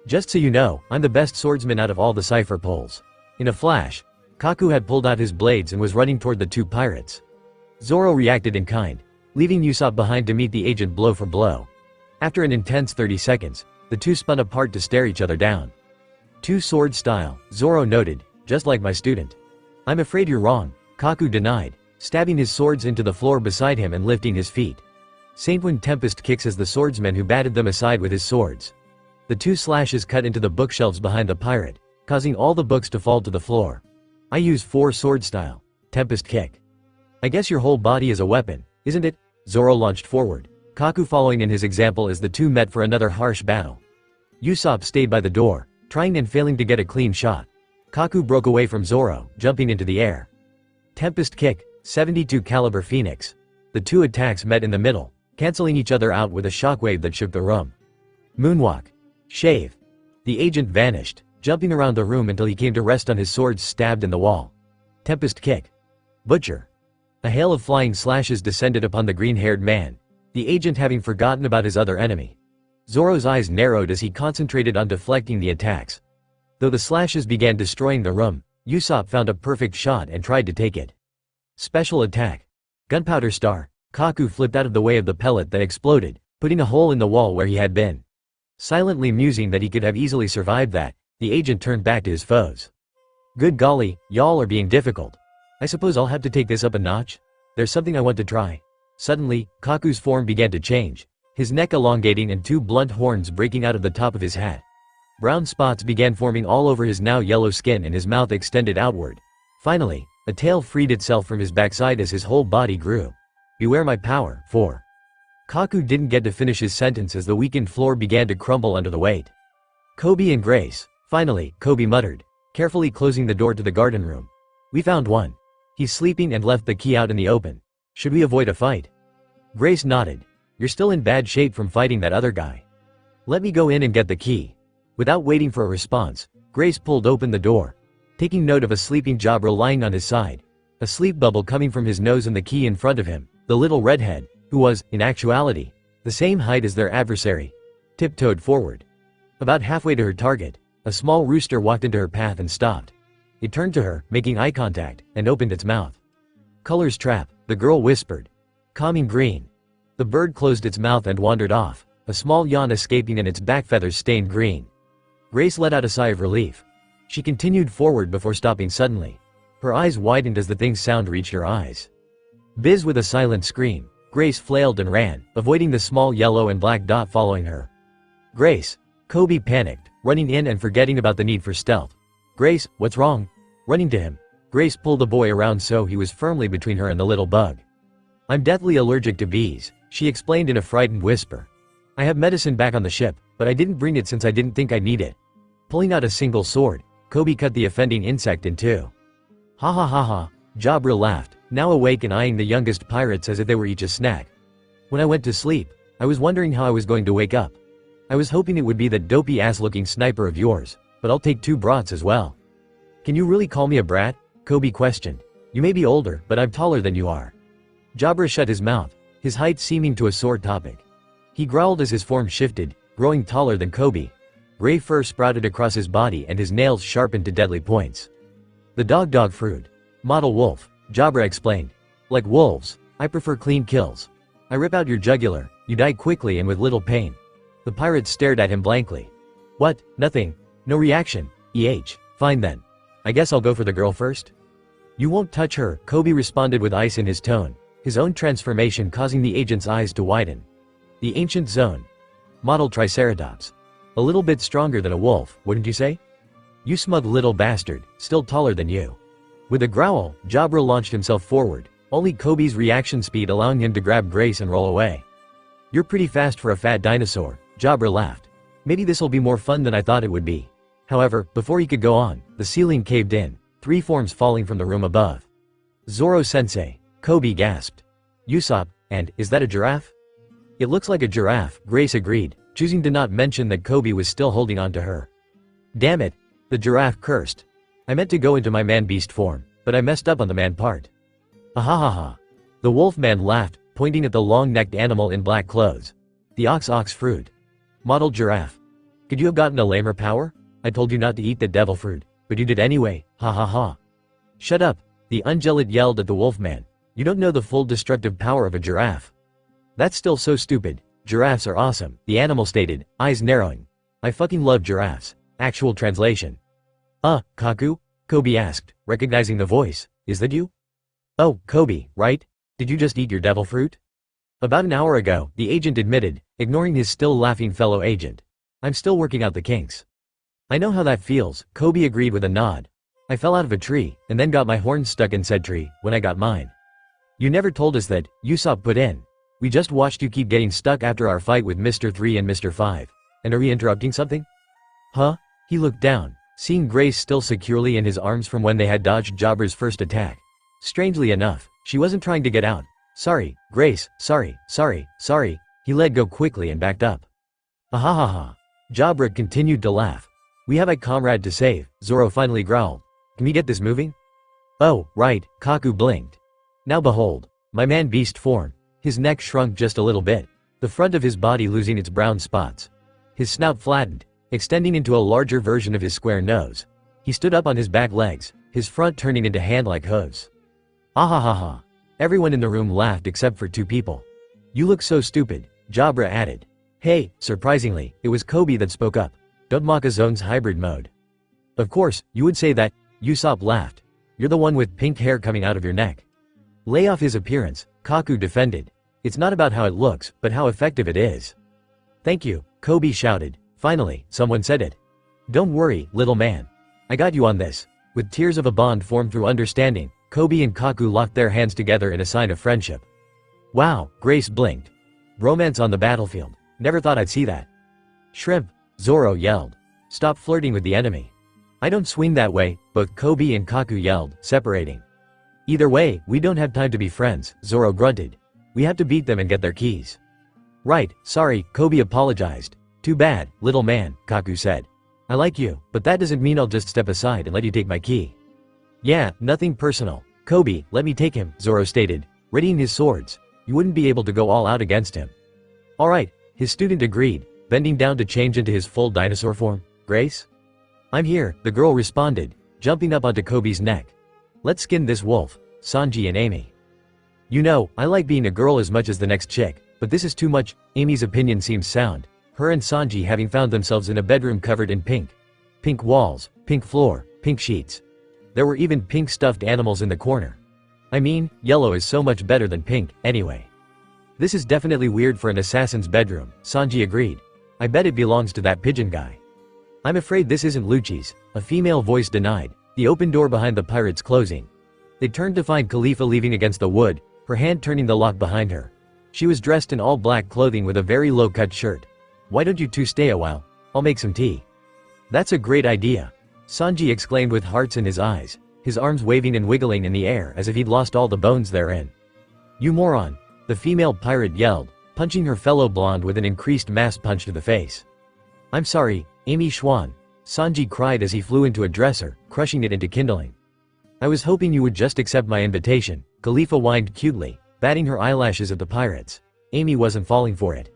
Just so you know, I'm the best swordsman out of all the cipher poles. In a flash, Kaku had pulled out his blades and was running toward the two pirates. Zoro reacted in kind, leaving Usopp behind to meet the agent blow for blow. After an intense 30 seconds, the two spun apart to stare each other down. Two sword style, Zoro noted, just like my student. I'm afraid you're wrong, Kaku denied, stabbing his swords into the floor beside him and lifting his feet. Saint Wind Tempest kicks as the swordsman who batted them aside with his swords. The two slashes cut into the bookshelves behind the pirate, causing all the books to fall to the floor. I use fore sword style, Tempest kick. I guess your whole body is a weapon, isn't it? Zoro launched forward, Kaku following in his example as the two met for another harsh battle. Usopp stayed by the door, trying and failing to get a clean shot. Kaku broke away from Zoro, jumping into the air. Tempest kick, 72 caliber Phoenix. The two attacks met in the middle, canceling each other out with a shockwave that shook the room. Moonwalk. Shave. The agent vanished, jumping around the room until he came to rest on his swords stabbed in the wall. Tempest kick. Butcher. A hail of flying slashes descended upon the green-haired man, the agent having forgotten about his other enemy. Zoro's eyes narrowed as he concentrated on deflecting the attacks. Though the slashes began destroying the room, Usopp found a perfect shot and tried to take it. Special attack. Gunpowder star. Kaku flipped out of the way of the pellet that exploded, putting a hole in the wall where he had been. Silently musing that he could have easily survived that, the agent turned back to his foes. Good golly, y'all are being difficult. I suppose I'll have to take this up a notch? There's something I want to try. Suddenly, Kaku's form began to change, his neck elongating and two blunt horns breaking out of the top of his hat. Brown spots began forming all over his now yellow skin and his mouth extended outward. Finally, a tail freed itself from his backside as his whole body grew. Beware my power, fore. Kaku didn't get to finish his sentence as the weakened floor began to crumble under the weight. Coby and Grace. Finally, Coby muttered, carefully closing the door to the garden room. We found one. He's sleeping and left the key out in the open. Should we avoid a fight? Grace nodded. You're still in bad shape from fighting that other guy. Let me go in and get the key. Without waiting for a response, Grace pulled open the door, taking note of a sleeping Jabra lying on his side, a sleep bubble coming from his nose and the key in front of him. The little redhead, who was, in actuality, the same height as their adversary, tiptoed forward. About halfway to her target, a small rooster walked into her path and stopped. It turned to her, making eye contact, and opened its mouth. Color's trap, the girl whispered. Calming green. The bird closed its mouth and wandered off, a small yawn escaping and its back feathers stained green. Grace let out a sigh of relief. She continued forward before stopping suddenly. Her eyes widened as the thing's sound reached her eyes. Biz with a silent scream, Grace flailed and ran, avoiding the small yellow and black dot following her. Grace. Coby panicked, running in and forgetting about the need for stealth. Grace, what's wrong? Running to him, Grace pulled the boy around so he was firmly between her and the little bug. I'm deathly allergic to bees, she explained in a frightened whisper. I have medicine back on the ship, but I didn't bring it since I didn't think I'd need it. Pulling out a single sword, Coby cut the offending insect in two. Ha ha ha ha, Jabra laughed, now awake and eyeing the youngest pirates as if they were each a snack. When I went to sleep, I was wondering how I was going to wake up. I was hoping it would be that dopey-ass looking sniper of yours, but I'll take 2 brats as well. Can you really call me a brat? Coby questioned. You may be older, but I'm taller than you are. Jabra shut his mouth, his height seeming to a sore topic. He growled as his form shifted, growing taller than Coby. Gray fur sprouted across his body and his nails sharpened to deadly points. The dog fruit. Model wolf, Jabra explained. Like wolves, I prefer clean kills. I rip out your jugular, you die quickly and with little pain. The pirate stared at him blankly. What? Nothing. No reaction. Fine then. I guess I'll go for the girl first? You won't touch her, Coby responded with ice in his tone, his own transformation causing the agent's eyes to widen. The ancient zone. Model Triceratops. A little bit stronger than a wolf, wouldn't you say? You smug little bastard, still taller than you. With a growl, Jabra launched himself forward, only Koby's reaction speed allowing him to grab Grace and roll away. "You're pretty fast for a fat dinosaur," Jabra laughed. "Maybe this'll be more fun than I thought it would be." However, before he could go on, the ceiling caved in, 3 forms falling from the room above. "Zoro-sensei," Koby gasped. "Usopp, and, is that a giraffe?" "It looks like a giraffe," Grace agreed, choosing to not mention that Koby was still holding on to her. "Damn it," the giraffe cursed. "I meant to go into my man-beast form, but I messed up on the man part." "Ahahaha." The wolf-man laughed, pointing at the long-necked animal in black clothes. "The ox fruit. Model giraffe. Could you have gotten a lamer power? I told you not to eat the devil fruit, but you did anyway, ha ha ha." "Shut up," the ungulate yelled at the wolfman. "You don't know the full destructive power of a giraffe." "That's still so stupid. Giraffes are awesome," the animal stated, eyes narrowing. "I fucking love giraffes." Actual translation. Kaku?" Koby asked, recognizing the voice. "Is that you?" "Oh, Koby, right? Did you just eat your devil fruit?" "About an hour ago," the agent admitted, ignoring his still laughing fellow agent. "I'm still working out the kinks." "I know how that feels," Koby agreed with a nod. "I fell out of a tree, and then got my horns stuck in said tree, when I got mine." "You never told us that," Usopp put in. "We just watched you keep getting stuck after our fight with Mr. 3 and Mr. 5. And are we interrupting something?" "Huh?" He looked down, seeing Grace still securely in his arms from when they had dodged Jabra's first attack. Strangely enough, she wasn't trying to get out. "Sorry, Grace, sorry. He let go quickly and backed up. "Ahahaha." Jabra continued to laugh. "We have a comrade to save," Zoro finally growled. "Can we get this moving?" "Oh, right," Kaku blinked. "Now behold, my man-beast form." His neck shrunk just a little bit, the front of his body losing its brown spots. His snout flattened, extending into a larger version of his square nose. He stood up on his back legs, his front turning into hand-like hooves. "Ahahaha." Everyone in the room laughed except for 2 people. "You look so stupid," Jabra added. Hey, surprisingly, it was Koby that spoke up. "Don't mock a zone's hybrid mode." "Of course, you would say that," Usopp laughed. "You're the one with pink hair coming out of your neck." "Lay off his appearance," Kaku defended. "It's not about how it looks, but how effective it is." "Thank you," Koby shouted. Finally, someone said it. "Don't worry, little man. I got you on this." With tears of a bond formed through understanding, Koby and Kaku locked their hands together in a sign of friendship. "Wow," Grace blinked. "Romance on the battlefield. Never thought I'd see that." "Shrimp," Zoro yelled. "Stop flirting with the enemy." "I don't swing that way," both Koby and Kaku yelled, separating. "Either way, we don't have time to be friends," Zoro grunted. "We have to beat them and get their keys." "Right, sorry," Koby apologized. "Too bad, little man," Kaku said. "I like you, but that doesn't mean I'll just step aside and let you take my key." "Yeah, nothing personal. Koby, let me take him," Zoro stated, readying his swords. "You wouldn't be able to go all out against him." "All right," his student agreed, bending down to change into his full dinosaur form. "Grace?" "I'm here," the girl responded, jumping up onto Koby's neck. "Let's skin this wolf, Sanji and Amy." "You know, I like being a girl as much as the next chick, but this is too much." Amy's opinion seems sound, her and Sanji having found themselves in a bedroom covered in pink. Pink walls, pink floor, pink sheets. There were even pink stuffed animals in the corner. I mean, yellow is so much better than pink, anyway. "This is definitely weird for an assassin's bedroom," Sanji agreed. "I bet it belongs to that pigeon guy." "I'm afraid this isn't Lucci's," a female voice denied, the open door behind the pirates closing. They turned to find Khalifa leaving against the wood, her hand turning the lock behind her. She was dressed in all black clothing with a very low-cut shirt. "Why don't you two stay a while? I'll make some tea." "That's a great idea," Sanji exclaimed with hearts in his eyes, his arms waving and wiggling in the air as if he'd lost all the bones therein. "You moron," the female pirate yelled, punching her fellow blonde with an increased mass punch to the face. "I'm sorry, Amy Schwan," Sanji cried as he flew into a dresser, crushing it into kindling. "I was hoping you would just accept my invitation," Khalifa whined cutely, batting her eyelashes at the pirates. Amy wasn't falling for it.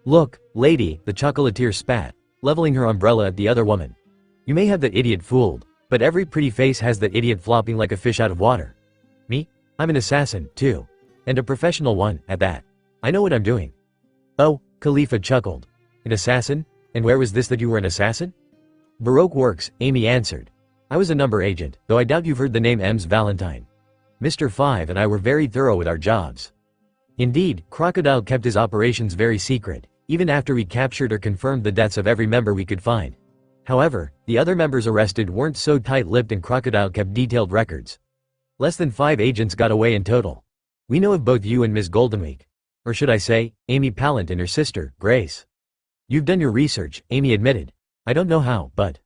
"Look, lady," the chocolatier spat, leveling her umbrella at the other woman. "You may have that idiot fooled, but every pretty face has that idiot flopping like a fish out of water. Me? I'm an assassin, too. And a professional one, at that. I know what I'm doing." "Oh," Khalifa chuckled. "An assassin? And where was this that you were an assassin?" "Baroque Works," Amy answered. "I was a number agent, though I doubt you've heard the name M's Valentine. Mr. 5 and I were very thorough with our jobs." Indeed, Crocodile kept his operations very secret, even after we captured or confirmed the deaths of every member we could find. However, the other members arrested weren't so tight-lipped and Crocodile kept detailed records. Less than 5 agents got away in total. We know of both you and Ms. Goldenweek. Or should I say, Amy Pallant and her sister, Grace. You've done your research, Amy admitted. I don't know how, but…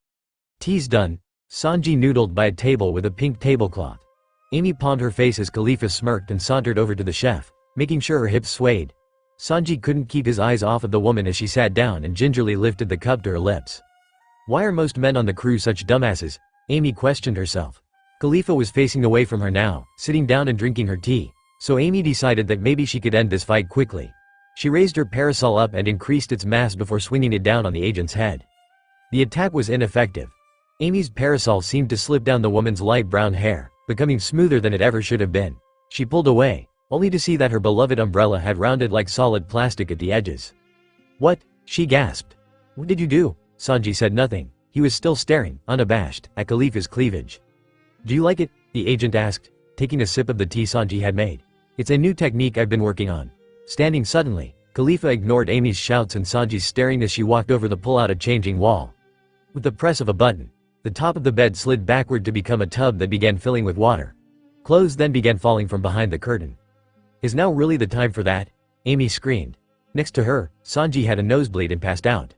Tea's done. Sanji noodled by a table with a pink tablecloth. Amy pawned her face as Khalifa smirked and sauntered over to the chef, making sure her hips swayed. Sanji couldn't keep his eyes off of the woman as she sat down and gingerly lifted the cup to her lips. Why are most men on the crew such dumbasses? Amy questioned herself. Khalifa was facing away from her now, sitting down and drinking her tea, so Amy decided that maybe she could end this fight quickly. She raised her parasol up and increased its mass before swinging it down on the agent's head. The attack was ineffective. Amy's parasol seemed to slip down the woman's light brown hair, becoming smoother than it ever should have been. She pulled away, only to see that her beloved umbrella had rounded like solid plastic at the edges. What? She gasped. What did you do? Sanji said nothing. He was still staring, unabashed, at Khalifa's cleavage. Do you like it? The agent asked, taking a sip of the tea Sanji had made. It's a new technique I've been working on. Standing suddenly, Khalifa ignored Amy's shouts and Sanji's staring as she walked over the pull-out changing wall. With the press of a button, the top of the bed slid backward to become a tub that began filling with water. Clothes then began falling from behind the curtain. Is now really the time for that? Amy screamed. Next to her, Sanji had a nosebleed and passed out.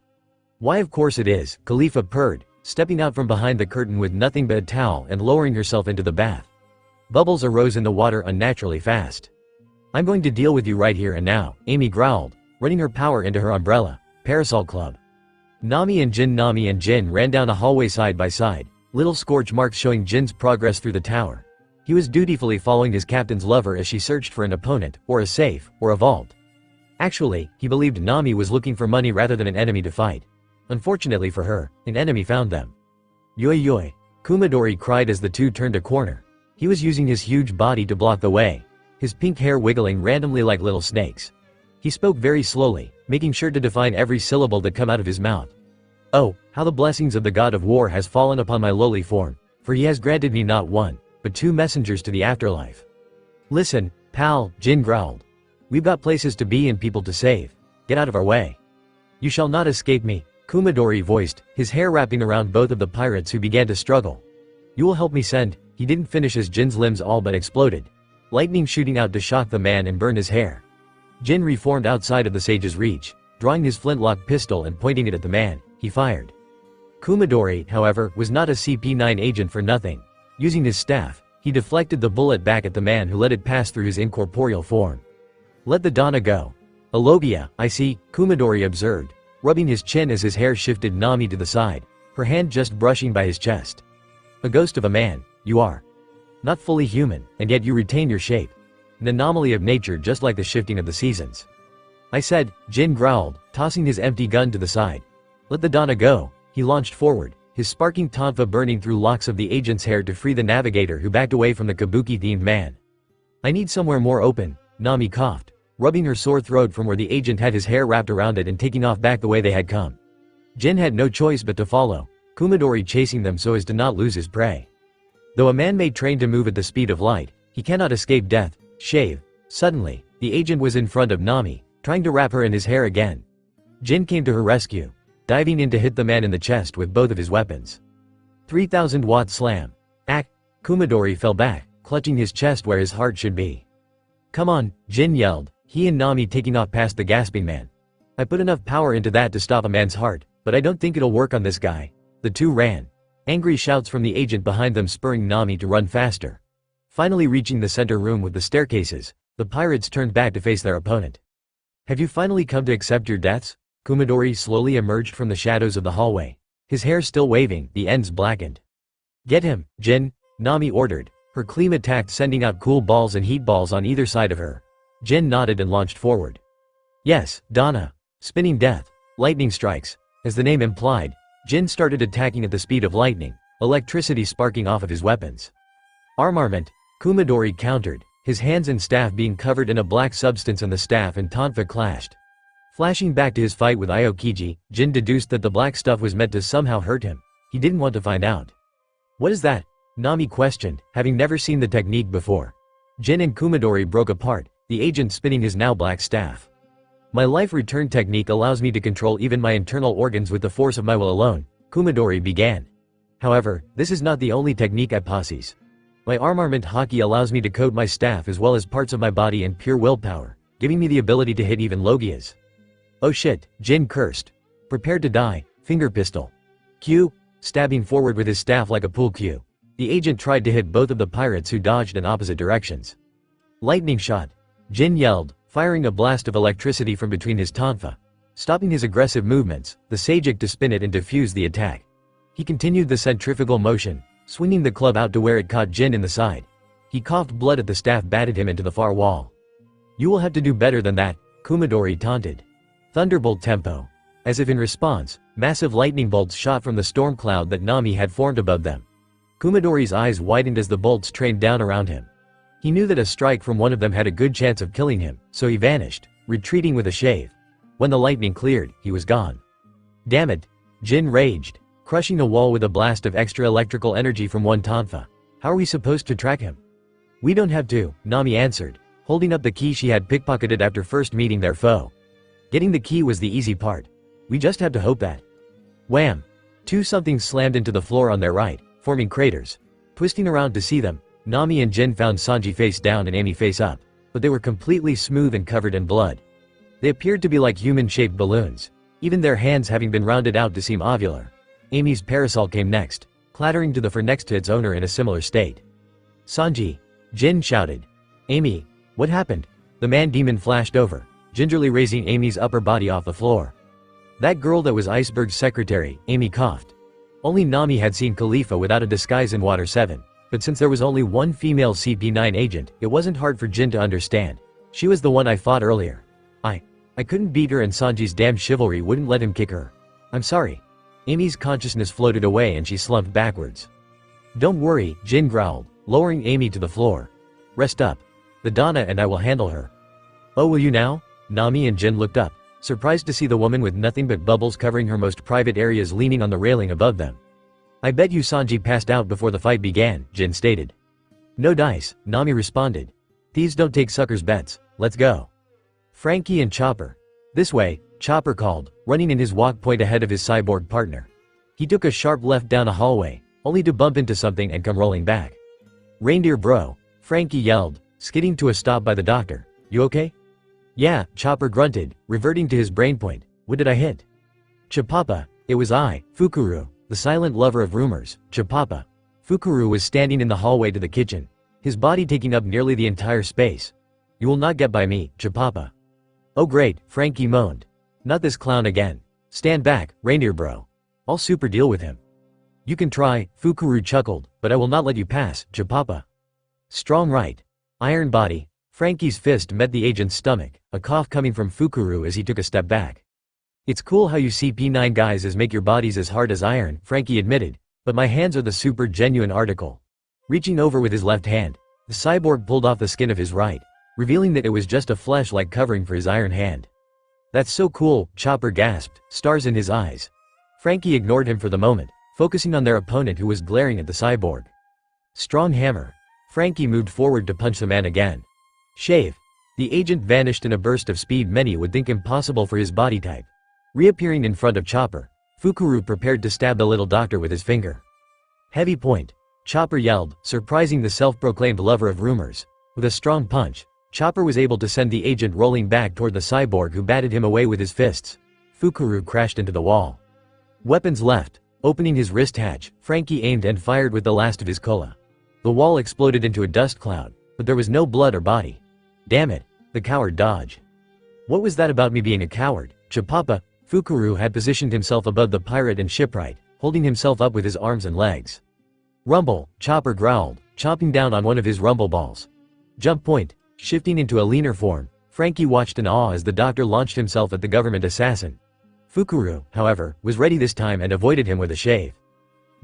Why of course it is, Khalifa purred, stepping out from behind the curtain with nothing but a towel and lowering herself into the bath. Bubbles arose in the water unnaturally fast. I'm going to deal with you right here and now, Amy growled, running her power into her umbrella, parasol club. Nami and Jin ran down a hallway side by side, little scorch marks showing Jin's progress through the tower. He was dutifully following his captain's lover as she searched for an opponent, or a safe, or a vault. Actually, he believed Nami was looking for money rather than an enemy to fight. Unfortunately for her, an enemy found them. Yoi yoi, Kumadori cried as the two turned a corner. He was using his huge body to block the way, his pink hair wiggling randomly like little snakes. He spoke very slowly, making sure to define every syllable that came out of his mouth. Oh, how the blessings of the god of war has fallen upon my lowly form, for he has granted me not one, but 2 messengers to the afterlife. Listen, pal, Jin growled. We've got places to be and people to save. Get out of our way. You shall not escape me, Kumadori voiced, his hair wrapping around both of the pirates who began to struggle. You will help me send… He didn't finish as Jin's limbs all but exploded, lightning shooting out to shock the man and burn his hair. Jin reformed outside of the sage's reach, drawing his flintlock pistol and pointing it at the man. He fired. Kumadori, however, was not a CP9 agent for nothing. Using his staff, he deflected the bullet back at the man who let it pass through his incorporeal form. Let the Donna go. A logia, I see, Kumadori observed, rubbing his chin as his hair shifted Nami to the side, her hand just brushing by his chest. A ghost of a man, you are. Not fully human, and yet you retain your shape. An anomaly of nature just like the shifting of the seasons. I said, Jin growled, tossing his empty gun to the side. Let the Donna go. He launched forward, his sparking tonfa burning through locks of the agent's hair to free the navigator who backed away from the kabuki-themed man. I need somewhere more open, Nami coughed, rubbing her sore throat from where the agent had his hair wrapped around it and taking off back the way they had come. Jin had no choice but to follow, Kumadori chasing them so as to not lose his prey. Though a man may train to move at the speed of light, he cannot escape death. Shave. Suddenly, the agent was in front of Nami, trying to wrap her in his hair again. Jin came to her rescue, diving in to hit the man in the chest with both of his weapons. 3000-watt slam. Ack! Kumadori fell back, clutching his chest where his heart should be. Come on, Jin yelled, he and Nami taking off past the gasping man. I put enough power into that to stop a man's heart, but I don't think it'll work on this guy. The two ran. Angry shouts from the agent behind them spurring Nami to run faster. Finally reaching the center room with the staircases, the pirates turned back to face their opponent. Have you finally come to accept your deaths? Kumadori slowly emerged from the shadows of the hallway, his hair still waving, the ends blackened. Get him, Jin, Nami ordered, her cleam attacked sending out cool balls and heat balls on either side of her. Jin nodded and launched forward. Yes, Donna. Spinning death. Lightning strikes. As the name implied, Jin started attacking at the speed of lightning, electricity sparking off of his weapons. Armament, Kumadori countered, his hands and staff being covered in a black substance and the staff and tonfa clashed. Flashing back to his fight with Aokiji, Jin deduced that the black stuff was meant to somehow hurt him. He didn't want to find out. What is that? Nami questioned, having never seen the technique before. Jin and Kumadori broke apart, the agent spinning his now black staff. My life return technique allows me to control even my internal organs with the force of my will alone, Kumadori began. However, this is not the only technique I possess. My armament hockey allows me to coat my staff as well as parts of my body in pure willpower, giving me the ability to hit even logias. Oh shit, Jin cursed. Prepared to die, finger pistol. Q, stabbing forward with his staff like a pool cue. The agent tried to hit both of the pirates who dodged in opposite directions. Lightning shot. Jin yelled, firing a blast of electricity from between his tonfa. Stopping his aggressive movements, the Sajik to spin it and defuse the attack. He continued the centrifugal motion, swinging the club out to where it caught Jin in the side. He coughed blood at the staff, batted him into the far wall. You will have to do better than that, Kumadori taunted. Thunderbolt tempo. As if in response, massive lightning bolts shot from the storm cloud that Nami had formed above them. Kumadori's eyes widened as the bolts trained down around him. He knew that a strike from one of them had a good chance of killing him, so he vanished, retreating with a shave. When the lightning cleared, he was gone. Damn it, Jin raged, crushing the wall with a blast of extra electrical energy from one tonfa. How are we supposed to track him? We don't have to, Nami answered, holding up the key she had pickpocketed after first meeting their foe. Getting the key was the easy part. We just had to hope that. Wham! Two somethings slammed into the floor on their right, forming craters. Twisting around to see them, Nami and Jin found Sanji face down and Amy face up, but they were completely smooth and covered in blood. They appeared to be like human-shaped balloons, even their hands having been rounded out to seem ovular. Amy's parasol came next, clattering to the floor next to its owner in a similar state. Sanji! Jin shouted. Amy! What happened? The man-demon flashed over, gingerly raising Amy's upper body off the floor. That girl that was Iceberg's secretary, Amy coughed. Only Nami had seen Khalifa without a disguise in Water 7, but since there was only one female CP9 agent, it wasn't hard for Jin to understand. She was the one I fought earlier. I couldn't beat her and Sanji's damn chivalry wouldn't let him kick her. I'm sorry. Amy's consciousness floated away and she slumped backwards. Don't worry, Jin growled, lowering Amy to the floor. Rest up. The Donna and I will handle her. Oh, will you now? Nami and Jin looked up, surprised to see the woman with nothing but bubbles covering her most private areas leaning on the railing above them. I bet you Sanji passed out before the fight began, Jin stated. No dice, Nami responded. Thieves don't take suckers' bets, let's go. Frankie and Chopper. This way, Chopper called, running in his walk point ahead of his cyborg partner. He took a sharp left down a hallway, only to bump into something and come rolling back. Reindeer bro, Frankie yelled, skidding to a stop by the doctor. You okay? Yeah, Chopper grunted, reverting to his brain point. What did I hit? Chapapa, it was I, Fukuru, the silent lover of rumors, Chapapa. Fukuru was standing in the hallway to the kitchen, his body taking up nearly the entire space. You will not get by me, Chapapa. Oh great, Frankie moaned. Not this clown again. Stand back, reindeer bro. I'll super deal with him. You can try, Fukuru chuckled, but I will not let you pass, Chapapa. Strong right. Iron body. Frankie's fist met the agent's stomach, a cough coming from Fukuru as he took a step back. It's cool how you CP9 guys as make your bodies as hard as iron, Frankie admitted, but my hands are the super genuine article. Reaching over with his left hand, the cyborg pulled off the skin of his right, revealing that it was just a flesh-like covering for his iron hand. That's so cool, Chopper gasped, stars in his eyes. Frankie ignored him for the moment, focusing on their opponent who was glaring at the cyborg. Strong hammer. Frankie moved forward to punch the man again. Shave. The agent vanished in a burst of speed many would think impossible for his body type. Reappearing in front of Chopper, Fukuru prepared to stab the little doctor with his finger. Heavy point. Chopper yelled, surprising the self-proclaimed lover of rumors. With a strong punch, Chopper was able to send the agent rolling back toward the cyborg who batted him away with his fists. Fukuru crashed into the wall. Weapons left. Opening his wrist hatch, Frankie aimed and fired with the last of his cola. The wall exploded into a dust cloud, but there was no blood or body. Damn it, the coward dodge. What was that about me being a coward, Chapapa? Fukuru had positioned himself above the pirate and shipwright, holding himself up with his arms and legs. Rumble, Chopper growled, chomping down on one of his rumble balls. Jump point. Shifting into a leaner form, Frankie watched in awe as the doctor launched himself at the government assassin. Fukuru, however, was ready this time and avoided him with a shave.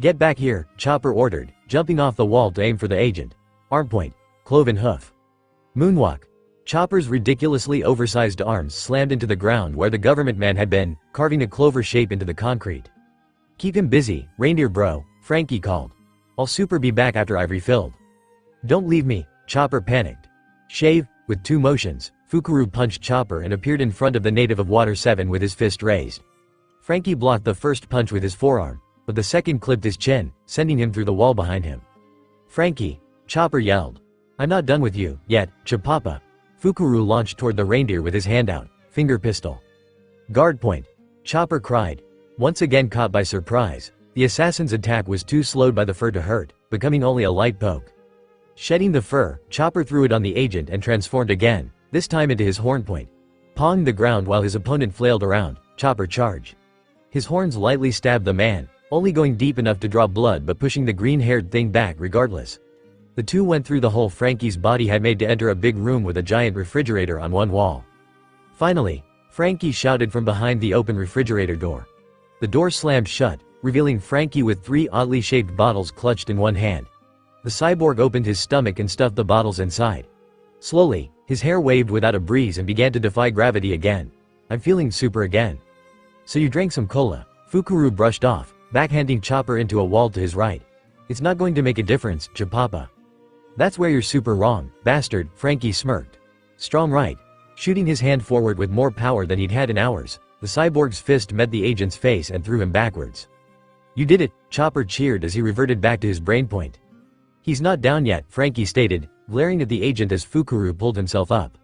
Get back here, Chopper ordered, jumping off the wall to aim for the agent. Arm point. Cloven hoof. Moonwalk. Chopper's ridiculously oversized arms slammed into the ground where the government man had been, carving a clover shape into the concrete. Keep him busy, reindeer bro, Frankie called. I'll super be back after I've refilled. Don't leave me, Chopper panicked. Shave. With two motions, Fukuru punched Chopper and appeared in front of the native of Water 7 with his fist raised. Frankie blocked the first punch with his forearm, but the second clipped his chin, sending him through the wall behind him. Frankie. Chopper yelled. I'm not done with you, yet, Chapapa. Fukuru launched toward the reindeer with his hand out, finger pistol. Guard point. Chopper cried. Once again caught by surprise, the assassin's attack was too slowed by the fur to hurt, becoming only a light poke. Shedding the fur, Chopper threw it on the agent and transformed again, this time into his horn point. Pawing the ground while his opponent flailed around, Chopper charged. His horns lightly stabbed the man, only going deep enough to draw blood but pushing the green-haired thing back regardless. The two went through the hole Frankie's body had made to enter a big room with a giant refrigerator on one wall. Finally, Frankie shouted from behind the open refrigerator door. The door slammed shut, revealing Frankie with 3 oddly shaped bottles clutched in one hand. The cyborg opened his stomach and stuffed the bottles inside. Slowly, his hair waved without a breeze and began to defy gravity again. I'm feeling super again. So you drank some cola. Fukuru brushed off, backhanding Chopper into a wall to his right. It's not going to make a difference, Chapapa. That's where you're super wrong, bastard, Frankie smirked. Strong right. Shooting his hand forward with more power than he'd had in hours, the cyborg's fist met the agent's face and threw him backwards. You did it, Chopper cheered as he reverted back to his brain point. He's not down yet, Frankie stated, glaring at the agent as Fukuru pulled himself up.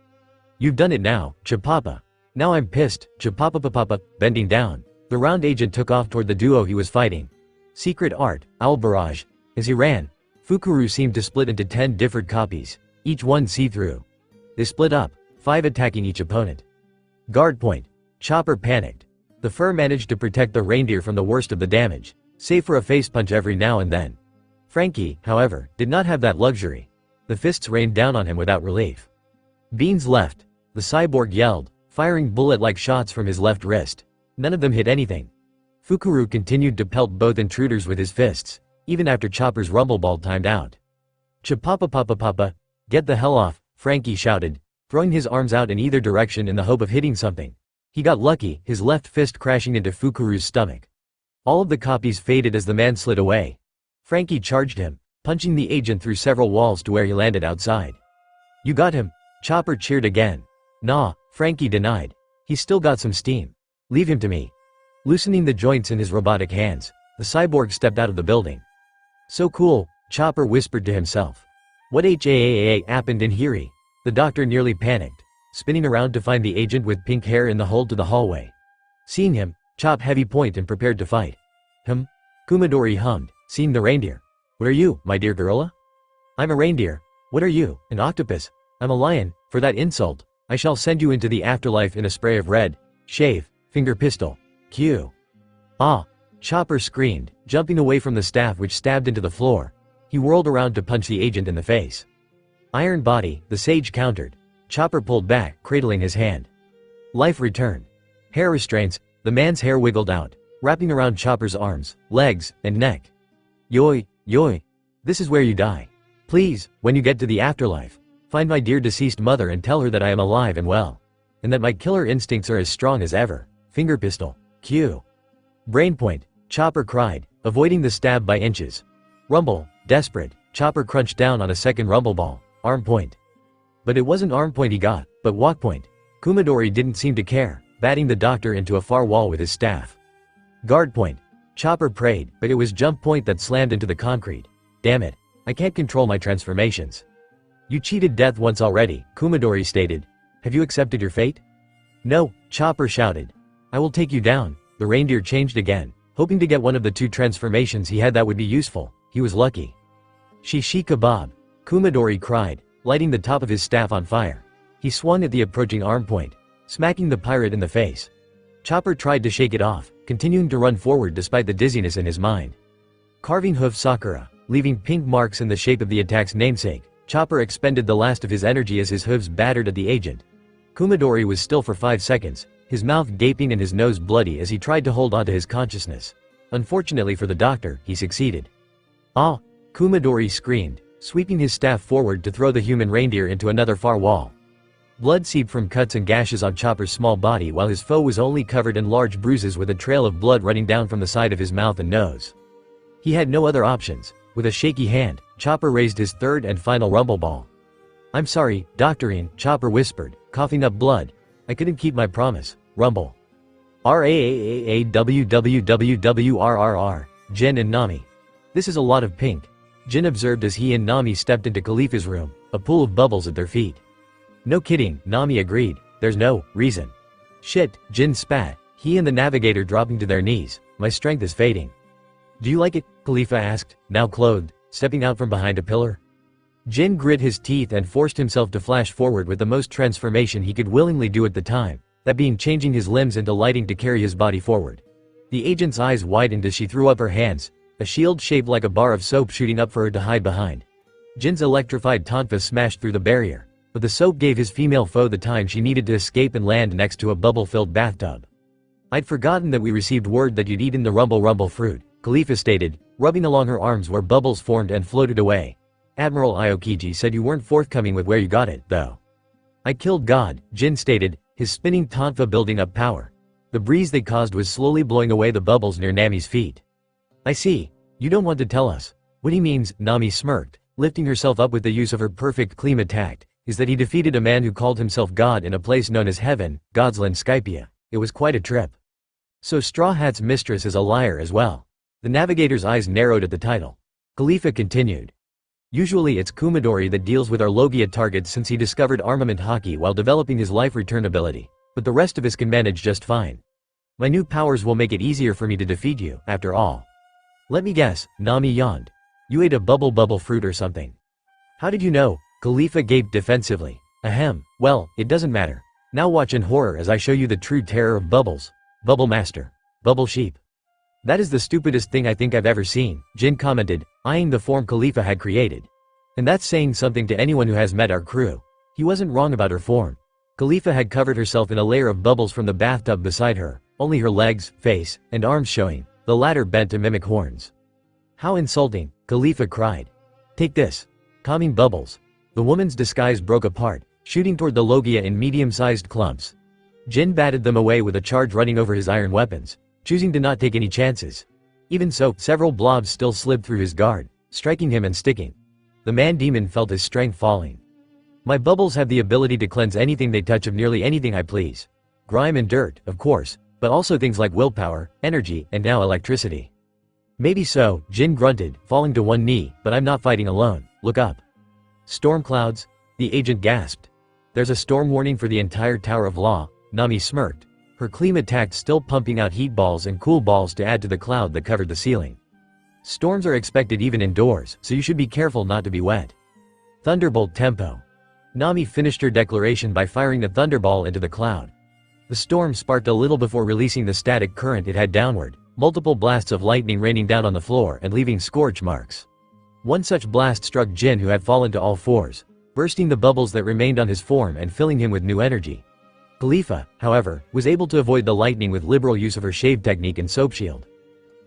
You've done it now, Chapapa. Now I'm pissed, Chapapa. Bending down, the round agent took off toward the duo he was fighting. Secret art, owl barrage. As he ran, Fukuru seemed to split into 10 different copies, each one see-through. They split up, 5 attacking each opponent. Guard point. Chopper panicked. The fur managed to protect the reindeer from the worst of the damage, save for a face punch every now and then. Frankie, however, did not have that luxury. The fists rained down on him without relief. Beans left. The cyborg yelled, firing bullet-like shots from his left wrist. None of them hit anything. Fukuru continued to pelt both intruders with his fists, even after Chopper's rumble ball timed out. Chapapa, get the hell off, Frankie shouted, throwing his arms out in either direction in the hope of hitting something. He got lucky, his left fist crashing into Fukuru's stomach. All of the copies faded as the man slid away. Frankie charged him, punching the agent through several walls to where he landed outside. You got him, Chopper cheered again. Nah, Frankie denied. He's still got some steam. Leave him to me. Loosening the joints in his robotic hands, the cyborg stepped out of the building. So cool, Chopper whispered to himself. What happened in here? The doctor nearly panicked, spinning around to find the agent with pink hair in the hole to the hallway. Seeing him, Chop heavy point and prepared to fight. Kumadori hummed, seeing the reindeer. What are you, my dear gorilla? I'm a reindeer. What are you, an octopus? I'm a lion. For that insult, I shall send you into the afterlife in a spray of red. Shave, finger pistol. Q. Ah! Chopper screamed, jumping away from the staff which stabbed into the floor. He whirled around to punch the agent in the face. Iron body, the sage countered. Chopper pulled back, cradling his hand. Life returned. Hair restraints, the man's hair wiggled out, wrapping around Chopper's arms, legs, and neck. Yoi. This is where you die. Please, when you get to the afterlife, find my dear deceased mother and tell her that I am alive and well. And that my killer instincts are as strong as ever. Finger pistol. Q. Brain point, Chopper cried, avoiding the stab by inches. Rumble, desperate, Chopper crunched down on a second rumble ball. Arm point. But it wasn't arm point he got, but walk point. Kumadori didn't seem to care, batting the doctor into a far wall with his staff. Guard point. Chopper prayed, but it was jump point that slammed into the concrete. Damn it, I can't control my transformations. You cheated death once already, Kumadori stated. Have you accepted your fate? No, Chopper shouted. I will take you down. The reindeer changed again, hoping to get one of the 2 transformations he had that would be useful. He was lucky. Shishi kebab, Kumadori cried, lighting the top of his staff on fire. He swung at the approaching arm point, smacking the pirate in the face. Chopper tried to shake it off, continuing to run forward despite the dizziness in his mind. Carving hoof Sakura, leaving pink marks in the shape of the attack's namesake, Chopper expended the last of his energy as his hooves battered at the agent. Kumadori was still for 5 seconds, his mouth gaping and his nose bloody as he tried to hold onto his consciousness. Unfortunately for the doctor, he succeeded. Ah! Kumadori screamed, sweeping his staff forward to throw the human reindeer into another far wall. Blood seeped from cuts and gashes on Chopper's small body while his foe was only covered in large bruises with a trail of blood running down from the side of his mouth and nose. He had no other options. With a shaky hand, Chopper raised his third and final rumble ball. I'm sorry, Doctorine, Chopper whispered, coughing up blood. I couldn't keep my promise. Rumble. RAAAAWWWWRRR, Jin and Nami. This is a lot of pink. Jin observed as he and Nami stepped into Khalifa's room, a pool of bubbles at their feet. No kidding, Nami agreed, there's no reason. Shit, Jin spat, he and the navigator dropping to their knees, my strength is fading. Do you like it? Khalifa asked, now clothed, stepping out from behind a pillar. Jin grit his teeth and forced himself to flash forward with the most transformation he could willingly do at the time, that being changing his limbs into lighting to carry his body forward. The agent's eyes widened as she threw up her hands, a shield shaped like a bar of soap shooting up for her to hide behind. Jin's electrified tonfa smashed through the barrier, but the soap gave his female foe the time she needed to escape and land next to a bubble-filled bathtub. I'd forgotten that we received word that you'd eaten the rumble fruit, Khalifa stated, rubbing along her arms where bubbles formed and floated away. Admiral Aokiji said you weren't forthcoming with where you got it, though. I killed God, Jin stated, his spinning tonfa building up power. The breeze they caused was slowly blowing away the bubbles near Nami's feet. I see. You don't want to tell us. What he means, Nami smirked, lifting herself up with the use of her perfect klima tact, is that he defeated a man who called himself God in a place known as Heaven, Godsland Skypia. It was quite a trip. So Straw Hat's mistress is a liar as well. The navigator's eyes narrowed at the title. Khalifa continued. Usually it's Kumadori that deals with our logia targets since he discovered armament hockey while developing his life return ability, but the rest of us can manage just fine. My new powers will make it easier for me to defeat you, after all. Let me guess, Nami yawned. You ate a bubble fruit or something. How did you know? Khalifa gaped defensively. Ahem, well, it doesn't matter. Now watch in horror as I show you the true terror of bubbles. Bubble master. Bubble sheep. That is the stupidest thing I think I've ever seen, Jin commented, eyeing the form Khalifa had created. And that's saying something to anyone who has met our crew. He wasn't wrong about her form. Khalifa had covered herself in a layer of bubbles from the bathtub beside her, only her legs, face, and arms showing, the latter bent to mimic horns. How insulting, Khalifa cried. Take this. Calming bubbles. The woman's disguise broke apart, shooting toward the logia in medium-sized clumps. Jin batted them away with a charge running over his iron weapons, choosing to not take any chances. Even so, several blobs still slid through his guard, striking him and sticking. The man-demon felt his strength falling. My bubbles have the ability to cleanse anything they touch of nearly anything I please. Grime and dirt, of course, but also things like willpower, energy, and now electricity. Maybe so, Jin grunted, falling to one knee, but I'm not fighting alone, look up. Storm clouds? The agent gasped. There's a storm warning for the entire Tower of Law, Nami smirked, her klima tact still pumping out heat balls and cool balls to add to the cloud that covered the ceiling. Storms are expected even indoors, so you should be careful not to be wet. Thunderbolt tempo. Nami finished her declaration by firing the thunderball into the cloud. The storm sparked a little before releasing the static current it had downward, multiple blasts of lightning raining down on the floor and leaving scorch marks. One such blast struck Jin, who had fallen to all fours, bursting the bubbles that remained on his form and filling him with new energy. Khalifa, however, was able to avoid the lightning with liberal use of her shave technique and soap shield.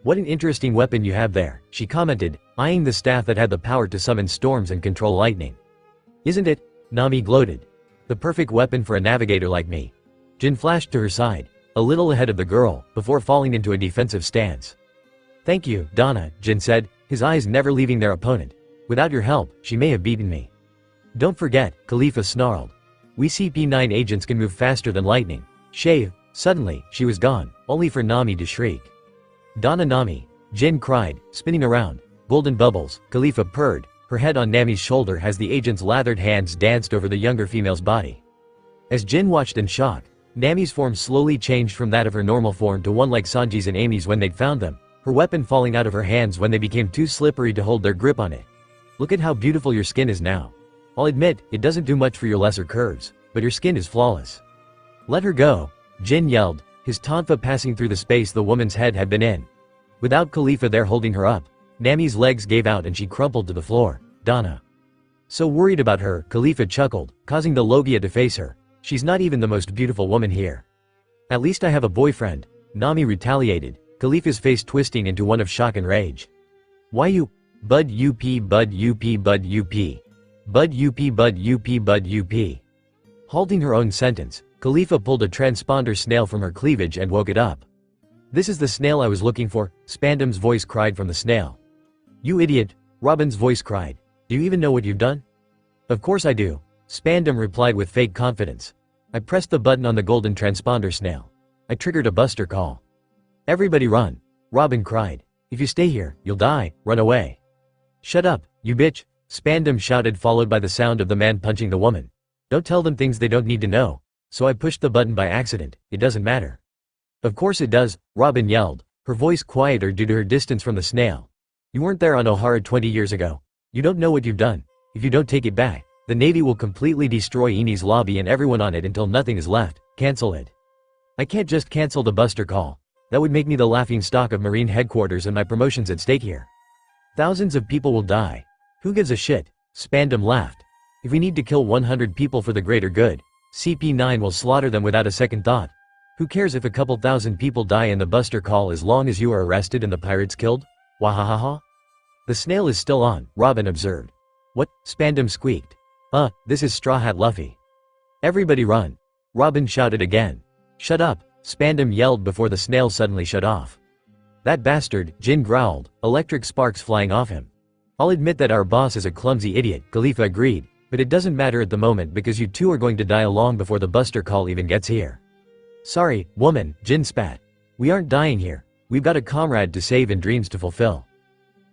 What an interesting weapon you have there, she commented, eyeing the staff that had the power to summon storms and control lightning. Isn't it? Nami gloated. The perfect weapon for a navigator like me. Jin flashed to her side, a little ahead of the girl, before falling into a defensive stance. Thank you, Donna, Jin said, his eyes never leaving their opponent. Without your help, she may have beaten me. Don't forget, Khalifa snarled. We CP9 agents can move faster than lightning. Shave. Suddenly, she was gone, only for Nami to shriek. Donna Nami, Jin cried, spinning around. Golden bubbles, Khalifa purred, her head on Nami's shoulder as the agent's lathered hands danced over the younger female's body. As Jin watched in shock, Nami's form slowly changed from that of her normal form to one like Sanji's and Amy's when they'd found them, her weapon falling out of her hands when they became too slippery to hold their grip on it. Look at how beautiful your skin is now. I'll admit, it doesn't do much for your lesser curves, but your skin is flawless. Let her go, Jin yelled, his tonfa passing through the space the woman's head had been in. Without Khalifa there holding her up, Nami's legs gave out and she crumpled to the floor. Donna. So worried about her, Khalifa chuckled, causing the logia to face her. She's not even the most beautiful woman here. At least I have a boyfriend, Nami retaliated, Khalifa's face twisting into one of shock and rage. Why you? Bud up, bud up, bud up. Bud up, bud up, bud up. Halting her own sentence, Khalifa pulled a transponder snail from her cleavage and woke it up. This is the snail I was looking for, Spandam's voice cried from the snail. You idiot, Robin's voice cried. Do you even know what you've done? Of course I do, Spandam replied with fake confidence. I pressed the button on the golden transponder snail. I triggered a buster call. Everybody run, Robin cried. If you stay here, you'll die, run away. Shut up, You bitch, Spandam shouted, followed by the sound of the man punching the woman. Don't tell them things they don't need to know. So I pushed the button by accident, it doesn't matter. Of course it does, Robin yelled, her voice quieter due to her distance from the snail. You weren't there on Ohara 20 years ago. You don't know what you've done. If you don't take it back, the Navy will completely destroy Eni's lobby and everyone on it until nothing is left. Cancel it. I can't just cancel the buster call. That would make me the laughing stock of Marine headquarters and my promotion's at stake here. Thousands of people will die. Who gives a shit? Spandam laughed. If we need to kill 100 people for the greater good, CP9 will slaughter them without a second thought. Who cares if a couple thousand people die in the buster call as long as you are arrested and the pirates killed? Wahahaha. The snail is still on, Robin observed. What? Spandam squeaked. This is Straw Hat Luffy. Everybody run. Robin shouted again. Shut up, Spandam yelled before the snail suddenly shut off. That bastard, Jin growled, electric sparks flying off him. I'll admit that our boss is a clumsy idiot, Khalifa agreed, but it doesn't matter at the moment because you two are going to die long before the buster call even gets here. Sorry, woman, Jin spat. We aren't dying here. We've got a comrade to save and dreams to fulfill.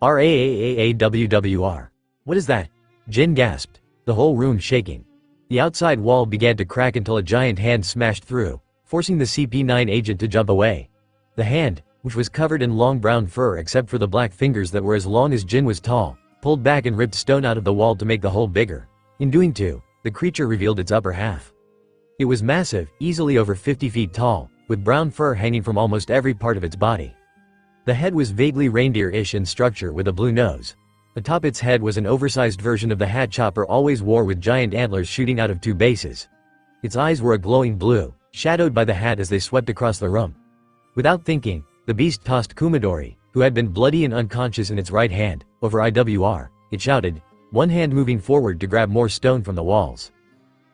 RAAAAWWR. What is that? Jin gasped, the whole room shaking. The outside wall began to crack until a giant hand smashed through, forcing the CP9 agent to jump away. The hand, which was covered in long brown fur except for the black fingers that were as long as Jin was tall, pulled back and ripped stone out of the wall to make the hole bigger. In doing so, the creature revealed its upper half. It was massive, easily over 50 feet tall, with brown fur hanging from almost every part of its body. The head was vaguely reindeer-ish in structure with a blue nose. Atop its head was an oversized version of the hat Chopper always wore with giant antlers shooting out of two bases. Its eyes were a glowing blue, shadowed by the hat as they swept across the room. Without thinking, the beast tossed Kumadori, who had been bloody and unconscious in its right hand, over IWR. It shouted, one hand moving forward to grab more stone from the walls.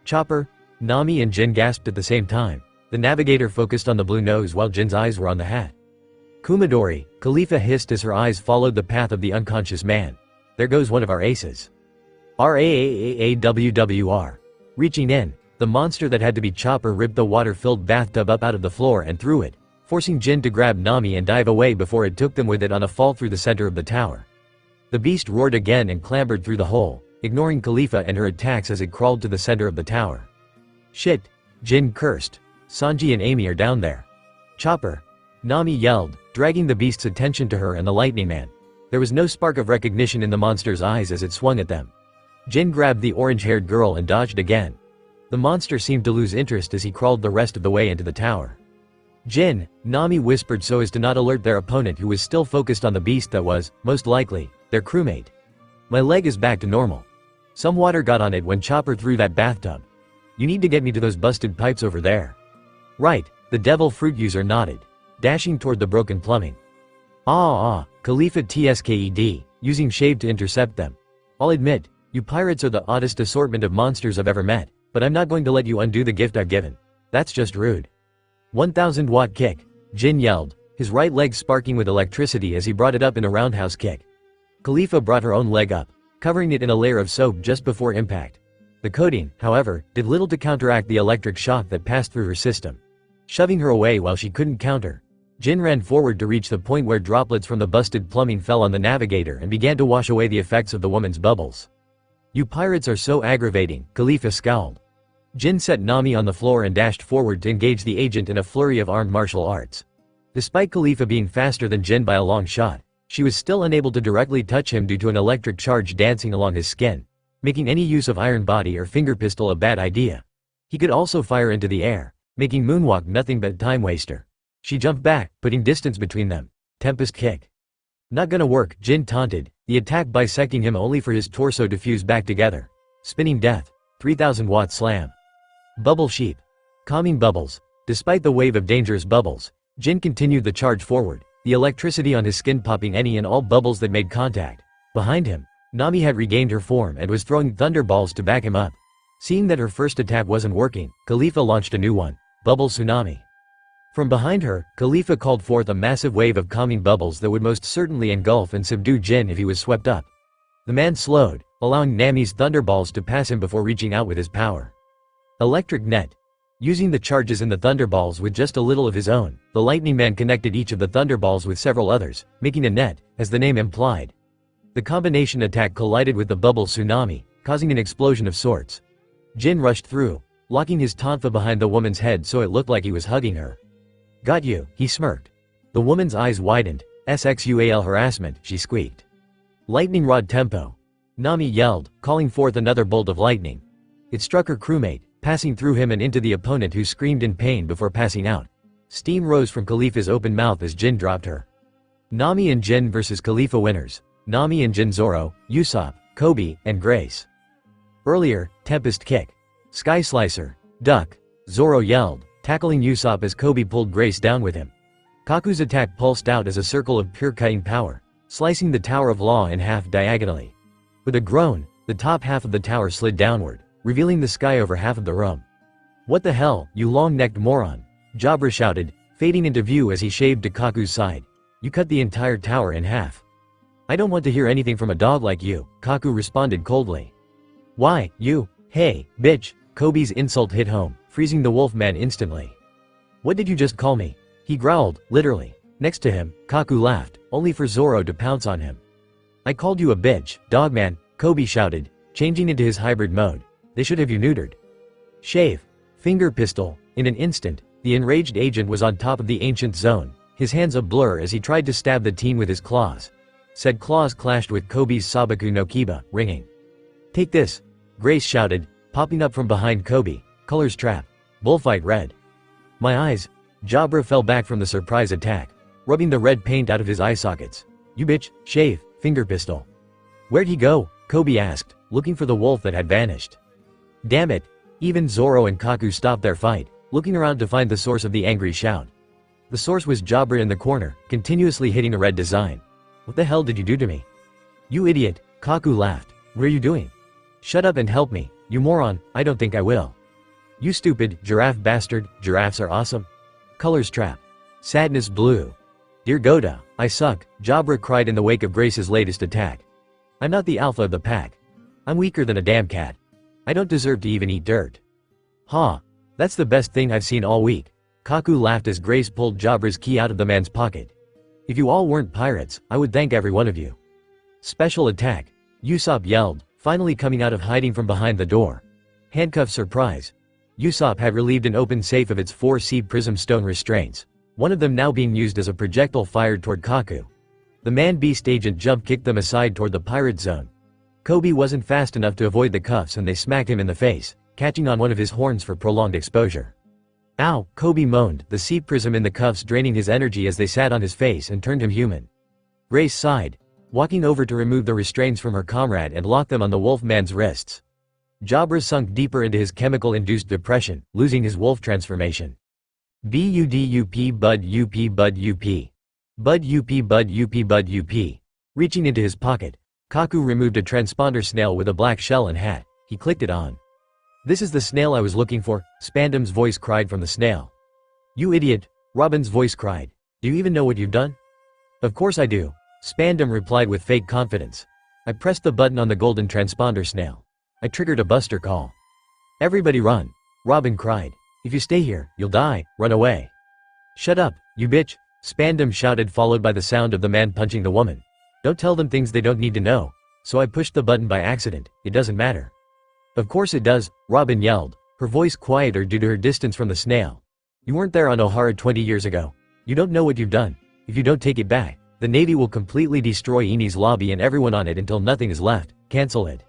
Chopper, Nami and Jin gasped at the same time. The navigator focused on the blue nose while Jin's eyes were on the hat. Kumadori, Khalifa hissed as her eyes followed the path of the unconscious man. There goes one of our aces. RAAAAWWR. Reaching in, the monster that had to be Chopper ripped the water-filled bathtub up out of the floor and threw it, forcing Jin to grab Nami and dive away before it took them with it on a fall through the center of the tower. The beast roared again and clambered through the hole, ignoring Khalifa and her attacks as it crawled to the center of the tower. Shit, Jin cursed. Sanji and Amy are down there. Chopper, Nami yelled, dragging the beast's attention to her and the lightning man. There was no spark of recognition in the monster's eyes as it swung at them. Jin grabbed the orange-haired girl and dodged again. The monster seemed to lose interest as he crawled the rest of the way into the tower. Jin, Nami whispered so as to not alert their opponent who was still focused on the beast that was, most likely, their crewmate. My leg is back to normal. Some water got on it when Chopper threw that bathtub. You need to get me to those busted pipes over there. Right, the devil fruit user nodded, dashing toward the broken plumbing. Khalifa TSKED, using shade to intercept them. I'll admit, you pirates are the oddest assortment of monsters I've ever met, but I'm not going to let you undo the gift I've given. That's just rude. 1000-watt kick, Jin yelled, his right leg sparking with electricity as he brought it up in a roundhouse kick. Khalifa brought her own leg up, covering it in a layer of soap just before impact. The coating, however, did little to counteract the electric shock that passed through her system. Shoving her away while she couldn't counter, Jin ran forward to reach the point where droplets from the busted plumbing fell on the navigator and began to wash away the effects of the woman's bubbles. You pirates are so aggravating, Khalifa scowled. Jin set Nami on the floor and dashed forward to engage the agent in a flurry of armed martial arts. Despite Khalifa being faster than Jin by a long shot, she was still unable to directly touch him due to an electric charge dancing along his skin, making any use of iron body or finger pistol a bad idea. He could also fire into the air, making moonwalk nothing but time waster. She jumped back, putting distance between them. Tempest kick. Not gonna work, Jin taunted, the attack bisecting him only for his torso to fuse back together. Spinning death. 3000-watt slam. Bubble sheep. Calming bubbles. Despite the wave of dangerous bubbles, Jin continued the charge forward, the electricity on his skin popping any and all bubbles that made contact. Behind him, Nami had regained her form and was throwing thunderballs to back him up. Seeing that her first attack wasn't working, Khalifa launched a new one. Bubble tsunami. From behind her, Khalifa called forth a massive wave of calming bubbles that would most certainly engulf and subdue Jin if he was swept up. The man slowed, allowing Nami's thunderballs to pass him before reaching out with his power. Electric net. Using the charges in the thunderballs with just a little of his own, the lightning man connected each of the thunderballs with several others, making a net, as the name implied. The combination attack collided with the bubble tsunami, causing an explosion of sorts. Jin rushed through, locking his tonfa behind the woman's head so it looked like he was hugging her. "Got you," he smirked. The woman's eyes widened. "Sexual harassment," she squeaked. "Lightning rod tempo." Nami yelled, calling forth another bolt of lightning. It struck her crewmate, passing through him and into the opponent, who screamed in pain before passing out. Steam rose from Khalifa's open mouth as Jin dropped her. Nami and Jin vs Khalifa winners. Nami and Jin. Zoro, Usopp, Coby, and Grace. Earlier, Tempest Kick. Sky Slicer. Duck. Zoro yelled, tackling Usopp as Coby pulled Grace down with him. Kaku's attack pulsed out as a circle of pure cutting power, slicing the Tower of Law in half diagonally. With a groan, the top half of the tower slid downward, revealing the sky over half of the room. "What the hell, you long-necked moron?" Jabra shouted, fading into view as he shaved to Kaku's side. "You cut the entire tower in half." "I don't want to hear anything from a dog like you," Kaku responded coldly. "Why, you? Hey, bitch!" Koby's insult hit home, freezing the wolfman instantly. "What did you just call me?" he growled, literally. Next to him, Kaku laughed, only for Zoro to pounce on him. "I called you a bitch, dogman," Coby shouted, changing into his hybrid mode. "They should have you neutered." Shave. Finger pistol. In an instant, the enraged agent was on top of the ancient zone, his hands a blur as he tried to stab the teen with his claws. Said claws clashed with Koby's Sabaku no Kiba, ringing. "Take this," Grace shouted, popping up from behind Coby. "Colors trap. Bullfight red." "My eyes." Jabra fell back from the surprise attack, rubbing the red paint out of his eye sockets. "You bitch." Shave. Finger pistol. "Where'd he go?" Coby asked, looking for the wolf that had vanished. "Damn it." Even Zoro and Kaku stopped their fight, looking around to find the source of the angry shout. The source was Jabra in the corner, continuously hitting a red design. "What the hell did you do to me?" "You idiot." Kaku laughed. "What are you doing?" "Shut up and help me, you moron." "I don't think I will." "You stupid giraffe bastard, giraffes are awesome." Colors trap. Sadness blue. "Dear Goda, I suck," Jabra cried in the wake of Grace's latest attack. "I'm not the alpha of the pack. I'm weaker than a damn cat. I don't deserve to even eat dirt." "Ha. That's the best thing I've seen all week." Kaku laughed as Grace pulled Jabra's key out of the man's pocket. "If you all weren't pirates, I would thank every one of you." Special attack. Usopp yelled, finally coming out of hiding from behind the door. Handcuff surprise. Usopp had relieved an open safe of its 4C prism stone restraints, one of them now being used as a projectile fired toward Kaku. The man-beast agent jump-kicked them aside toward the pirate zone. Coby wasn't fast enough to avoid the cuffs and they smacked him in the face, catching on one of his horns for prolonged exposure. "Ow," Coby moaned, the sea prism in the cuffs draining his energy as they sat on his face and turned him human. Grace sighed, walking over to remove the restraints from her comrade and lock them on the wolfman's wrists. Jabra sunk deeper into his chemical-induced depression, losing his wolf transformation. "Budup bud up bud up. Bud up bud up bud up." Reaching into his pocket, Kaku removed a transponder snail with a black shell and hat. He clicked it on. "This is the snail I was looking for," Spandam's voice cried from the snail. "You idiot," Robin's voice cried. "Do you even know what you've done?" "Of course I do," Spandam replied with fake confidence. "I pressed the button on the golden transponder snail. I triggered a buster call." "Everybody run," Robin cried. "If you stay here, you'll die. Run away." "Shut up, you bitch," Spandam shouted, followed by the sound of the man punching the woman. "Don't tell them things they don't need to know." "So I pushed the button by accident, it doesn't matter." "Of course it does," Robin yelled, her voice quieter due to her distance from the snail. "You weren't there on Ohara 20 years ago. You don't know what you've done. If you don't take it back, the Navy will completely destroy Eni's lobby and everyone on it until nothing is left. Cancel it."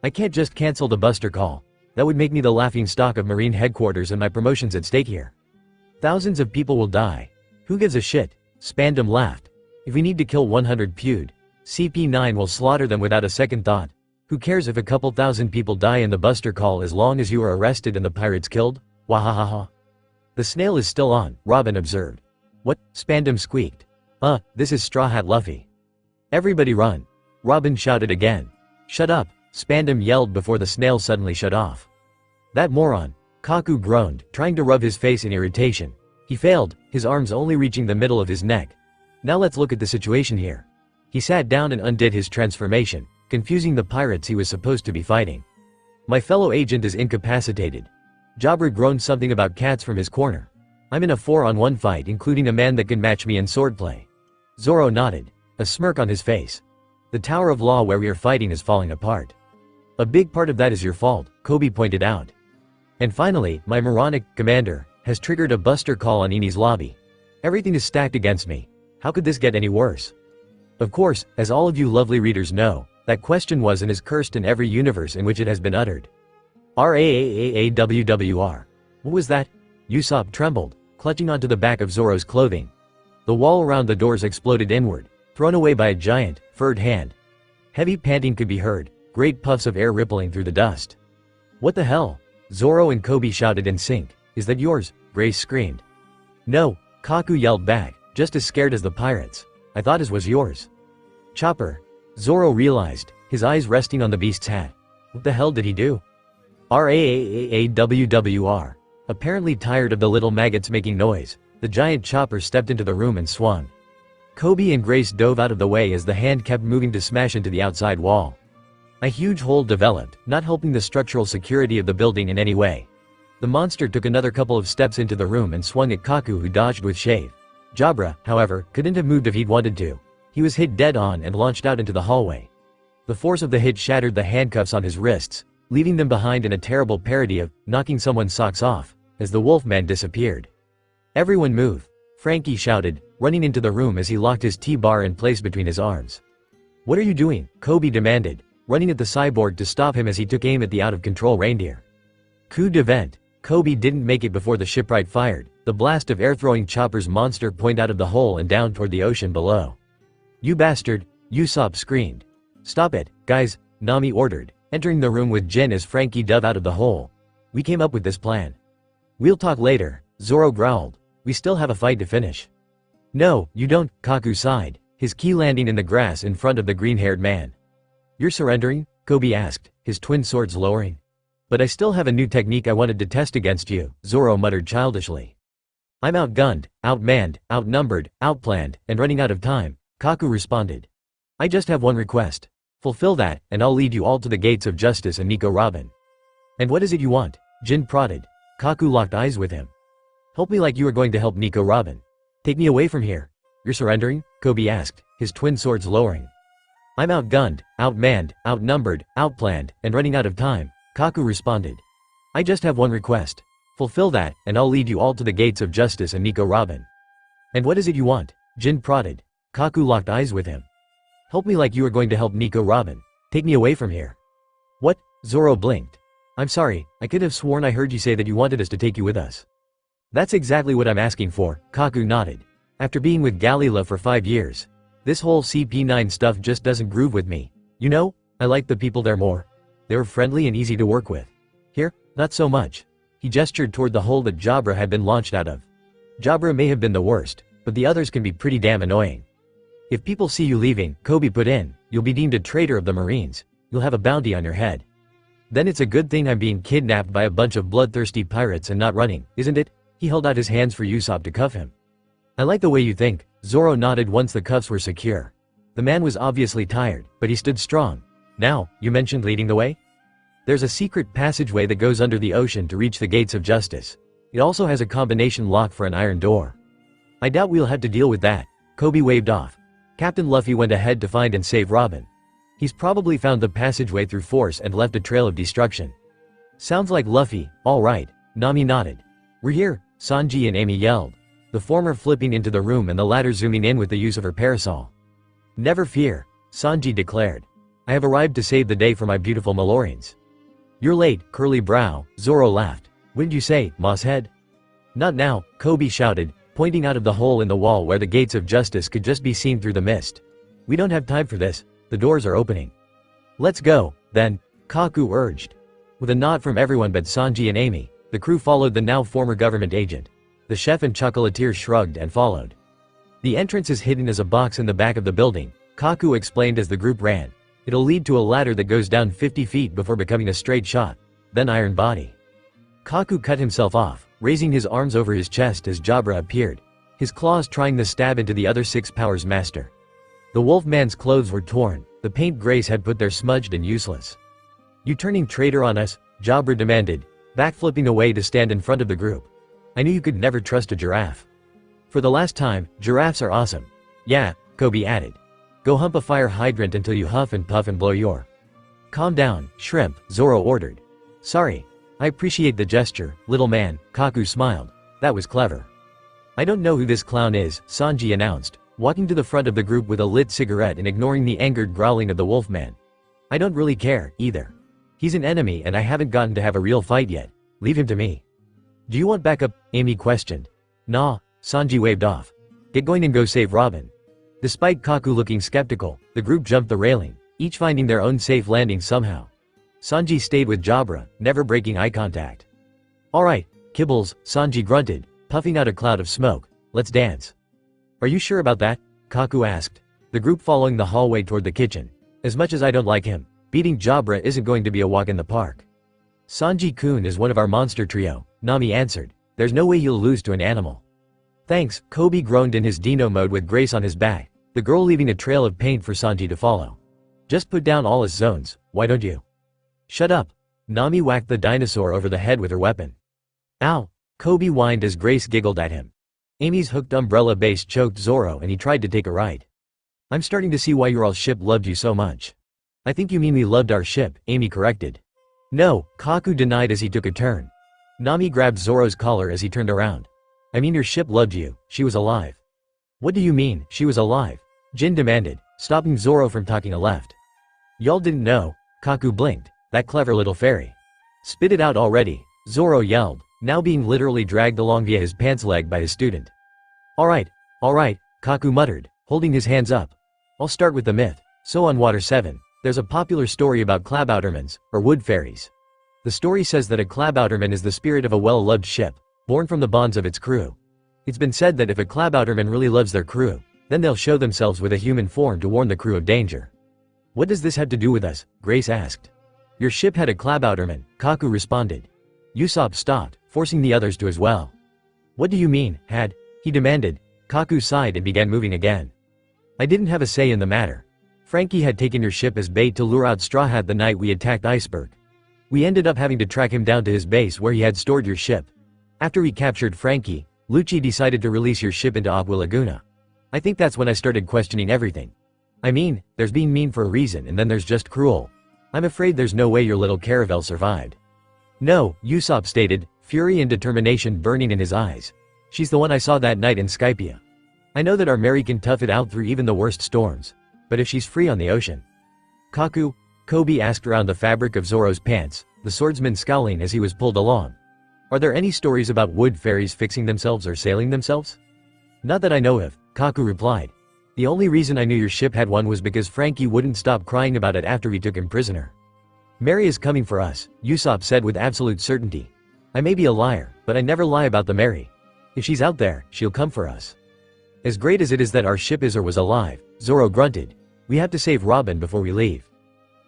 "I can't just cancel the buster call. That would make me the laughingstock of Marine headquarters and my promotion's at stake here. Thousands of people will die. Who gives a shit?" Spandam laughed. "If we need to kill 100 Pewd, CP9 will slaughter them without a second thought. Who cares if a couple thousand people die in the buster call as long as you are arrested and the pirates killed? Wahahaha." "The snail is still on," Robin observed. "What?" Spandam squeaked. This is Straw Hat Luffy." "Everybody run," Robin shouted again. "Shut up," Spandam yelled before the snail suddenly shut off. "That moron," Kaku groaned, trying to rub his face in irritation. He failed, his arms only reaching the middle of his neck. "Now let's look at the situation here." He sat down and undid his transformation, confusing the pirates he was supposed to be fighting. "My fellow agent is incapacitated." Jabra groaned something about cats from his corner. "I'm in a 4-on-1 fight including a man that can match me in swordplay." Zoro nodded, a smirk on his face. The Tower of Law where we are fighting is falling apart. A big part of that is your fault, Coby pointed out. And finally, my moronic commander has triggered a buster call on Eni's lobby. Everything is stacked against me. How could this get any worse? Of course, as all of you lovely readers know, that question was and is cursed in every universe in which it has been uttered. RAAAAWWR. What was that? Usopp trembled, clutching onto the back of Zoro's clothing. The wall around the doors exploded inward, thrown away by a giant, furred hand. Heavy panting could be heard, great puffs of air rippling through the dust. What the hell? Zoro and Coby shouted in sync. Is that yours? Grace screamed. No, Kaku yelled back, just as scared as the pirates. I thought his was yours. Chopper. Zoro realized, his eyes resting on the beast's hat. What the hell did he do? RAAAAWWR. Apparently tired of the little maggots making noise, the giant chopper stepped into the room and swung. Coby and Grace dove out of the way as the hand kept moving to smash into the outside wall. A huge hole developed, not helping the structural security of the building in any way. The monster took another couple of steps into the room and swung at Kaku, who dodged with shave. Jabra, however, couldn't have moved if he'd wanted to. He was hit dead on and launched out into the hallway. The force of the hit shattered the handcuffs on his wrists, leaving them behind in a terrible parody of knocking someone's socks off, as the Wolfman disappeared. Everyone move, Frankie shouted, running into the room as he locked his T-bar in place between his arms. What are you doing? Coby demanded, running at the cyborg to stop him as he took aim at the out-of-control reindeer. Coup de vent. Coby didn't make it before the shipwright fired. The blast of air-throwing Chopper's monster pointed out of the hole and down toward the ocean below. You bastard, Usopp screamed. Stop it, guys, Nami ordered, entering the room with Jin as Frankie dove out of the hole. We came up with this plan. We'll talk later, Zoro growled. We still have a fight to finish. No, you don't, Kaku sighed, his key landing in the grass in front of the green-haired man. You're surrendering? Coby asked, his twin swords lowering. But I still have a new technique I wanted to test against you, Zoro muttered childishly. I'm outgunned, outmanned, outnumbered, outplanned, and running out of time, Kaku responded. I just have one request. Fulfill that, and I'll lead you all to the gates of justice and Nico Robin. And what is it you want? Jin prodded. Kaku locked eyes with him. Help me like you are going to help Nico Robin. Take me away from here. You're surrendering? Coby asked, his twin swords lowering. I'm outgunned, outmanned, outnumbered, outplanned, and running out of time, Kaku responded. I just have one request. Fulfill that, and I'll lead you all to the gates of justice and Nico Robin. And what is it you want? Jin prodded. Kaku locked eyes with him. Help me like you are going to help Nico Robin. Take me away from here. What? Zoro blinked. I'm sorry, I could have sworn I heard you say that you wanted us to take you with us. That's exactly what I'm asking for, Kaku nodded. After being with Galila for 5 years, this whole CP9 stuff just doesn't groove with me. You know, I like the people there more. They were friendly and easy to work with. Here, not so much. He gestured toward the hole that Jabra had been launched out of. Jabra may have been the worst, but the others can be pretty damn annoying. If people see you leaving, Coby put in, you'll be deemed a traitor of the Marines. You'll have a bounty on your head. Then it's a good thing I'm being kidnapped by a bunch of bloodthirsty pirates and not running, isn't it? He held out his hands for Usopp to cuff him. I like the way you think, Zoro nodded once the cuffs were secure. The man was obviously tired, but he stood strong. Now, you mentioned leading the way? There's a secret passageway that goes under the ocean to reach the gates of justice. It also has a combination lock for an iron door. I doubt we'll have to deal with that. Coby waved off. Captain Luffy went ahead to find and save Robin. He's probably found the passageway through force and left a trail of destruction. Sounds like Luffy, all right, Nami nodded. We're here, Sanji and Amy yelled, the former flipping into the room and the latter zooming in with the use of her parasol. Never fear, Sanji declared. I have arrived to save the day for my beautiful Malorians. You're late, curly brow, Zoro laughed. What did you say, Mosshead? Not now, Coby shouted, pointing out of the hole in the wall where the gates of justice could just be seen through the mist. We don't have time for this, the doors are opening. Let's go, then, Kaku urged. With a nod from everyone but Sanji and Amy, the crew followed the now former government agent. The chef and chocolatier shrugged and followed. The entrance is hidden as a box in the back of the building, Kaku explained as the group ran. It'll lead to a ladder that goes down 50 feet before becoming a straight shot, then iron body. Kaku cut himself off, raising his arms over his chest as Jabra appeared, his claws trying to stab into the other 6 powers master. The Wolfman's clothes were torn, the paint Grace had put there smudged and useless. You turning traitor on us? Jabra demanded, backflipping away to stand in front of the group. I knew you could never trust a giraffe. For the last time, giraffes are awesome. Yeah, Coby added. Go hump a fire hydrant until you huff and puff and blow your. Calm down, shrimp, Zoro ordered. Sorry. I appreciate the gesture, little man, Kaku smiled. That was clever. I don't know who this clown is, Sanji announced, walking to the front of the group with a lit cigarette and ignoring the angered growling of the wolfman. I don't really care, either. He's an enemy and I haven't gotten to have a real fight yet. Leave him to me. Do you want backup? Amy questioned. Nah, Sanji waved off. Get going and go save Robin. Despite Kaku looking skeptical, the group jumped the railing, each finding their own safe landing somehow. Sanji stayed with Jabra, never breaking eye contact. Alright, Kibbles, Sanji grunted, puffing out a cloud of smoke. Let's dance. Are you sure about that? Kaku asked, the group following the hallway toward the kitchen. As much as I don't like him, beating Jabra isn't going to be a walk in the park. Sanji-kun is one of our monster trio, Nami answered. There's no way he'll lose to an animal. Thanks, Coby groaned in his Dino mode with Grace on his back, the girl leaving a trail of paint for Sanji to follow. Just put down all his zones, why don't you? Shut up. Nami whacked the dinosaur over the head with her weapon. Ow! Coby whined as Grace giggled at him. Amy's hooked umbrella base choked Zoro and he tried to take a right. I'm starting to see why your all ship loved you so much. I think you mean we loved our ship, Amy corrected. No, Kaku denied as he took a turn. Nami grabbed Zoro's collar as he turned around. I mean your ship loved you, she was alive. What do you mean, she was alive? Jin demanded, stopping Zoro from talking a left. Y'all didn't know, Kaku blinked, that clever little fairy. Spit it out already, Zoro yelled, now being literally dragged along via his pants leg by his student. Alright, Kaku muttered, holding his hands up. I'll start with the myth. So on Water 7, there's a popular story about claboutermans, or wood fairies. The story says that a clabouterman is the spirit of a well-loved ship, born from the bonds of its crew. It's been said that if a clabouterman really loves their crew, then they'll show themselves with a human form to warn the crew of danger. What does this have to do with us? Grace asked. Your ship had a clabouterman, Kaku responded. Usopp stopped, forcing the others to as well. What do you mean, had? He demanded. Kaku sighed and began moving again. I didn't have a say in the matter. Frankie had taken your ship as bait to lure out Straw Hat the night we attacked Iceberg. We ended up having to track him down to his base where he had stored your ship. After we captured Frankie, Lucci decided to release your ship into Aqua Laguna. I think that's when I started questioning everything. I mean, there's being mean for a reason and then there's just cruel. I'm afraid there's no way your little caravel survived. No, Usopp stated, fury and determination burning in his eyes. She's the one I saw that night in Skypia. I know that our Mary can tough it out through even the worst storms. But if she's free on the ocean. Kaku? Coby asked around the fabric of Zoro's pants, the swordsman scowling as he was pulled along. Are there any stories about wood fairies fixing themselves or sailing themselves? Not that I know of, Kaku replied. The only reason I knew your ship had one was because Frankie wouldn't stop crying about it after we took him prisoner. Mary is coming for us, Usopp said with absolute certainty. I may be a liar, but I never lie about the Mary. If she's out there, she'll come for us. As great as it is that our ship is or was alive, Zoro grunted. We have to save Robin before we leave.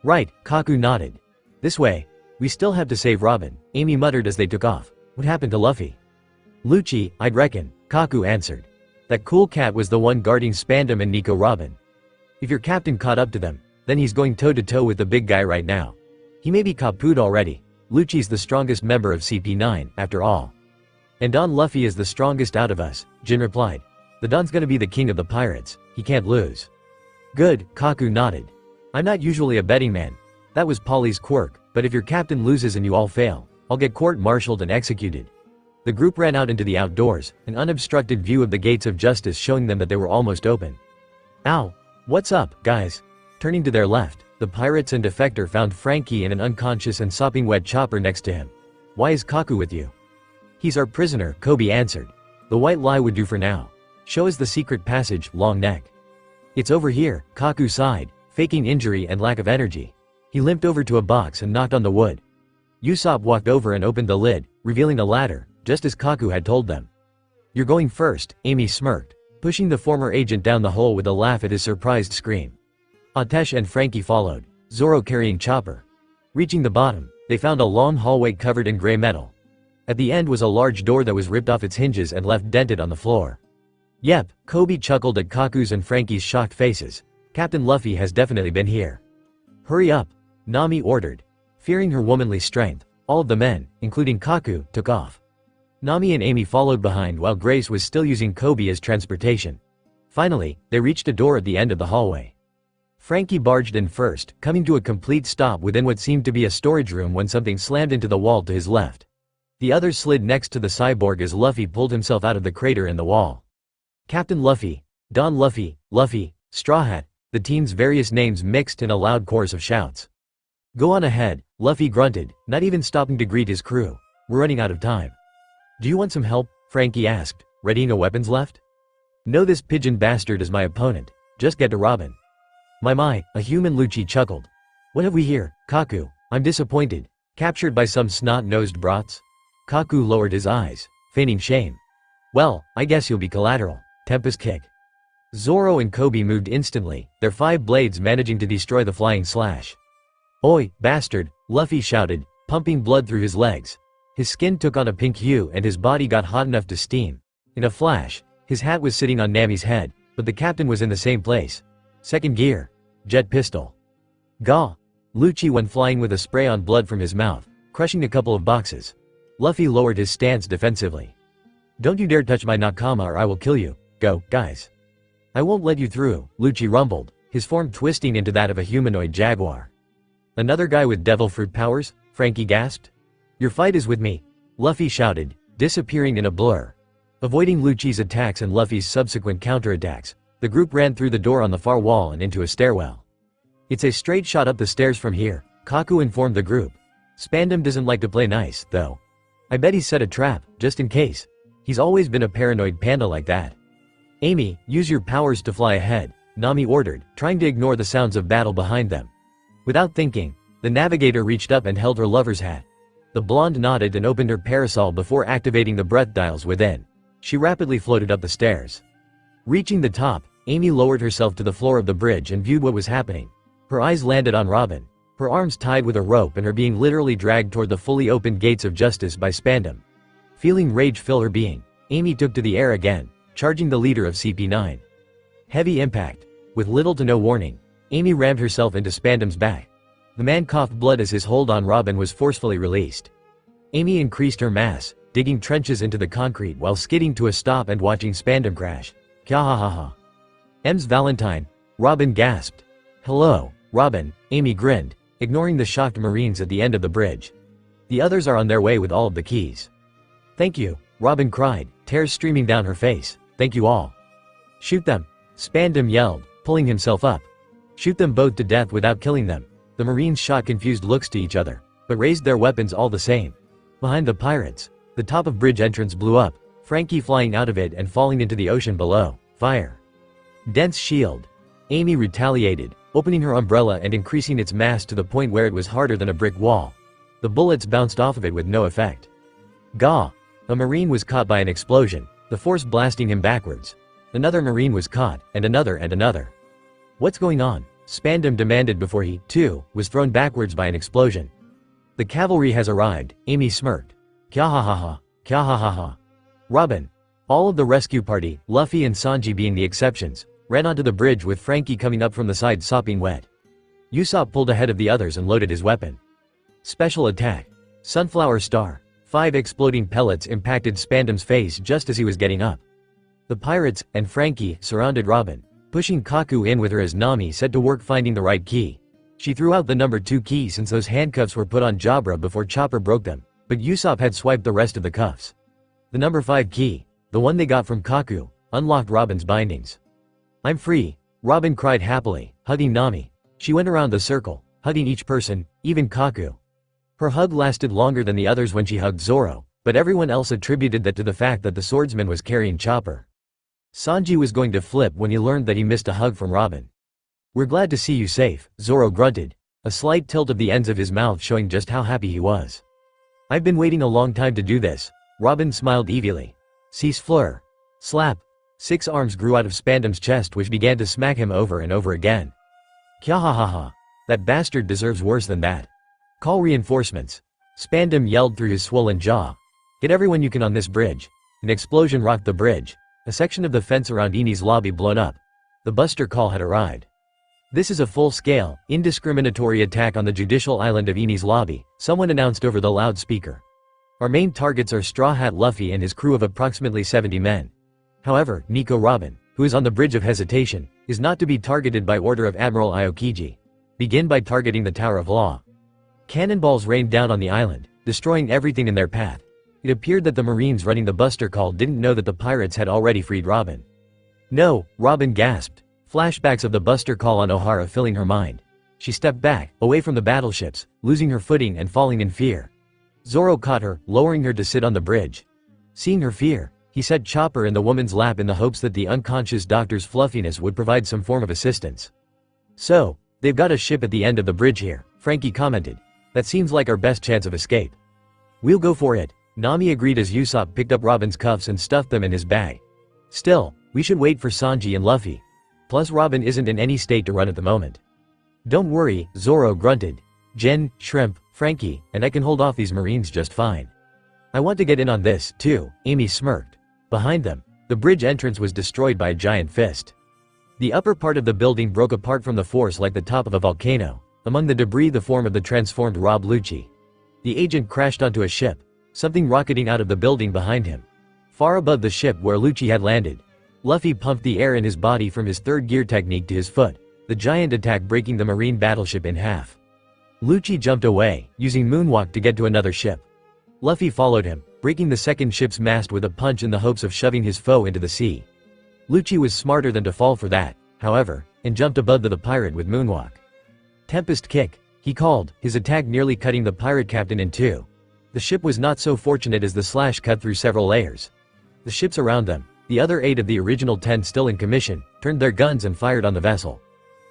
Right, Kaku nodded. This way. We still have to save Robin, Amy muttered as they took off. What happened to Luffy? Lucci, I'd reckon, Kaku answered. That cool cat was the one guarding Spandam and Nico Robin. If your captain caught up to them, then he's going toe-to-toe with the big guy right now. He may be kaput already. Lucci's the strongest member of CP9, after all. And Don Luffy is the strongest out of us, Jin replied. The Don's gonna be the king of the pirates, he can't lose. Good, Kaku nodded. I'm not usually a betting man. That was Polly's quirk, but if your captain loses and you all fail, I'll get court-martialed and executed. The group ran out into the outdoors, an unobstructed view of the gates of justice showing them that they were almost open. Ow! What's up, guys? Turning to their left, the pirates and defector found Frankie and an unconscious and sopping wet Chopper next to him. Why is Kaku with you? He's our prisoner, Coby answered. The white lie would do for now. Show us the secret passage, long neck. It's over here, Kaku sighed, faking injury and lack of energy. He limped over to a box and knocked on the wood. Usopp walked over and opened the lid, revealing a ladder, just as Kaku had told them. You're going first, Amy smirked, pushing the former agent down the hole with a laugh at his surprised scream. Atesh and Frankie followed, Zoro carrying Chopper. Reaching the bottom, they found a long hallway covered in gray metal. At the end was a large door that was ripped off its hinges and left dented on the floor. Yep, Coby chuckled at Kaku's and Frankie's shocked faces. Captain Luffy has definitely been here. Hurry up, Nami ordered. Fearing her womanly strength, all of the men, including Kaku, took off. Nami and Amy followed behind while Grace was still using Coby as transportation. Finally, they reached a door at the end of the hallway. Frankie barged in first, coming to a complete stop within what seemed to be a storage room when something slammed into the wall to his left. The others slid next to the cyborg as Luffy pulled himself out of the crater in the wall. Captain Luffy, Don Luffy, Luffy, Straw Hat, the team's various names mixed in a loud chorus of shouts. Go on ahead, Luffy grunted, not even stopping to greet his crew. We're running out of time. Do you want some help? Frankie asked, readying a weapons left. No, this pigeon bastard is my opponent. Just get to Robin. My, a human Lucci chuckled. What have we here, Kaku? I'm disappointed. Captured by some snot-nosed brats? Kaku lowered his eyes, feigning shame. Well, I guess you'll be collateral. Tempest kick. Zoro and Coby moved instantly, their 5 blades managing to destroy the flying slash. Oi, bastard, Luffy shouted, pumping blood through his legs. His skin took on a pink hue and his body got hot enough to steam. In a flash, his hat was sitting on Nami's head, but the captain was in the same place. Second gear. Jet pistol. Gah! Lucci went flying with a spray on blood from his mouth, crushing a couple of boxes. Luffy lowered his stance defensively. Don't you dare touch my nakama or I will kill you. Go, guys. I won't let you through, Lucci rumbled, his form twisting into that of a humanoid jaguar. Another guy with devil fruit powers? Frankie gasped. Your fight is with me, Luffy shouted, disappearing in a blur. Avoiding Lucci's attacks and Luffy's subsequent counterattacks, the group ran through the door on the far wall and into a stairwell. It's a straight shot up the stairs from here, Kaku informed the group. Spandam doesn't like to play nice, though. I bet he set a trap, just in case. He's always been a paranoid panda like that. Amy, use your powers to fly ahead, Nami ordered, trying to ignore the sounds of battle behind them. Without thinking, the navigator reached up and held her lover's hat. The blonde nodded and opened her parasol before activating the breath dials within. She rapidly floated up the stairs. Reaching the top, Amy lowered herself to the floor of the bridge and viewed what was happening. Her eyes landed on Robin, her arms tied with a rope and her being literally dragged toward the fully opened gates of justice by Spandam. Feeling rage fill her being, Amy took to the air again, charging the leader of CP9. Heavy impact. With little to no warning, Amy rammed herself into Spandam's back. The man coughed blood as his hold on Robin was forcefully released. Amy increased her mass, digging trenches into the concrete while skidding to a stop and watching Spandam crash. Kyahahaha. M's Valentine, Robin gasped. Hello, Robin, Amy grinned, ignoring the shocked Marines at the end of the bridge. The others are on their way with all of the keys. Thank you, Robin cried, tears streaming down her face. Thank you all. Shoot them, Spandam yelled, pulling himself up. Shoot them both to death without killing them. The Marines shot confused looks to each other, but raised their weapons all the same. Behind the pirates, the top of bridge entrance blew up, Frankie flying out of it and falling into the ocean below. Fire. Dense shield. Amy retaliated, opening her umbrella and increasing its mass to the point where it was harder than a brick wall. The bullets bounced off of it with no effect. Gah! A Marine was caught by an explosion, the force blasting him backwards. Another Marine was caught, and another and another. What's going on? Spandam demanded before he, too, was thrown backwards by an explosion. The cavalry has arrived, Amy smirked. Kyahahaha, kyahahaha. Robin. All of the rescue party, Luffy and Sanji being the exceptions, ran onto the bridge with Frankie coming up from the side sopping wet. Usopp pulled ahead of the others and loaded his weapon. Special attack. Sunflower Star. 5 exploding pellets impacted Spandam's face just as he was getting up. The pirates, and Frankie, surrounded Robin, pushing Kaku in with her as Nami set to work finding the right key. She threw out the number 2 key since those handcuffs were put on Jabra before Chopper broke them, but Usopp had swiped the rest of the cuffs. The number 5 key, the one they got from Kaku, unlocked Robin's bindings. I'm free, Robin cried happily, hugging Nami. She went around the circle, hugging each person, even Kaku. Her hug lasted longer than the others when she hugged Zoro, but everyone else attributed that to the fact that the swordsman was carrying Chopper. Sanji was going to flip when he learned that he missed a hug from Robin. We're glad to see you safe, Zoro grunted, a slight tilt of the ends of his mouth showing just how happy he was. I've been waiting a long time to do this, Robin smiled evilly. Cease fleur. Slap. 6 arms grew out of Spandam's chest which began to smack him over and over again. Kyahahaha. That bastard deserves worse than that. Call reinforcements. Spandam yelled through his swollen jaw. Get everyone you can on this bridge. An explosion rocked the bridge. A section of the fence around Eni's lobby blown up. The Buster call had arrived. This is a full-scale, indiscriminatory attack on the judicial island of Eni's lobby, someone announced over the loudspeaker. Our main targets are Straw Hat Luffy and his crew of approximately 70 men. However, Nico Robin, who is on the Bridge of Hesitation, is not to be targeted by order of Admiral Aokiji. Begin by targeting the Tower of Law. Cannonballs rained down on the island, destroying everything in their path. It appeared that the Marines running the Buster Call didn't know that the pirates had already freed Robin. No, Robin gasped. Flashbacks of the Buster Call on Ohara filling her mind. She stepped back, away from the battleships, losing her footing and falling in fear. Zoro caught her, lowering her to sit on the bridge. Seeing her fear, he set Chopper in the woman's lap in the hopes that the unconscious doctor's fluffiness would provide some form of assistance. So, they've got a ship at the end of the bridge here, Frankie commented. That seems like our best chance of escape. We'll go for it, Nami agreed as Usopp picked up Robin's cuffs and stuffed them in his bag. Still, we should wait for Sanji and Luffy. Plus Robin isn't in any state to run at the moment. Don't worry, Zoro grunted. Jen, Shrimp, Frankie, and I can hold off these Marines just fine. I want to get in on this, too, Amy smirked. Behind them, the bridge entrance was destroyed by a giant fist. The upper part of the building broke apart from the force like the top of a volcano, among the debris the form of the transformed Rob Lucci. The agent crashed onto a ship, something rocketing out of the building behind him. Far above the ship where Lucci had landed, Luffy pumped the air in his body from his third gear technique to his foot, the giant attack breaking the marine battleship in half. Lucci jumped away, using moonwalk to get to another ship. Luffy followed him, breaking the second ship's mast with a punch in the hopes of shoving his foe into the sea. Lucci was smarter than to fall for that, however, and jumped above the pirate with moonwalk. Tempest kick, he called, his attack nearly cutting the pirate captain in two. The ship was not so fortunate as the slash cut through several layers. The ships around them, the other 8 of the original 10 still in commission, turned their guns and fired on the vessel.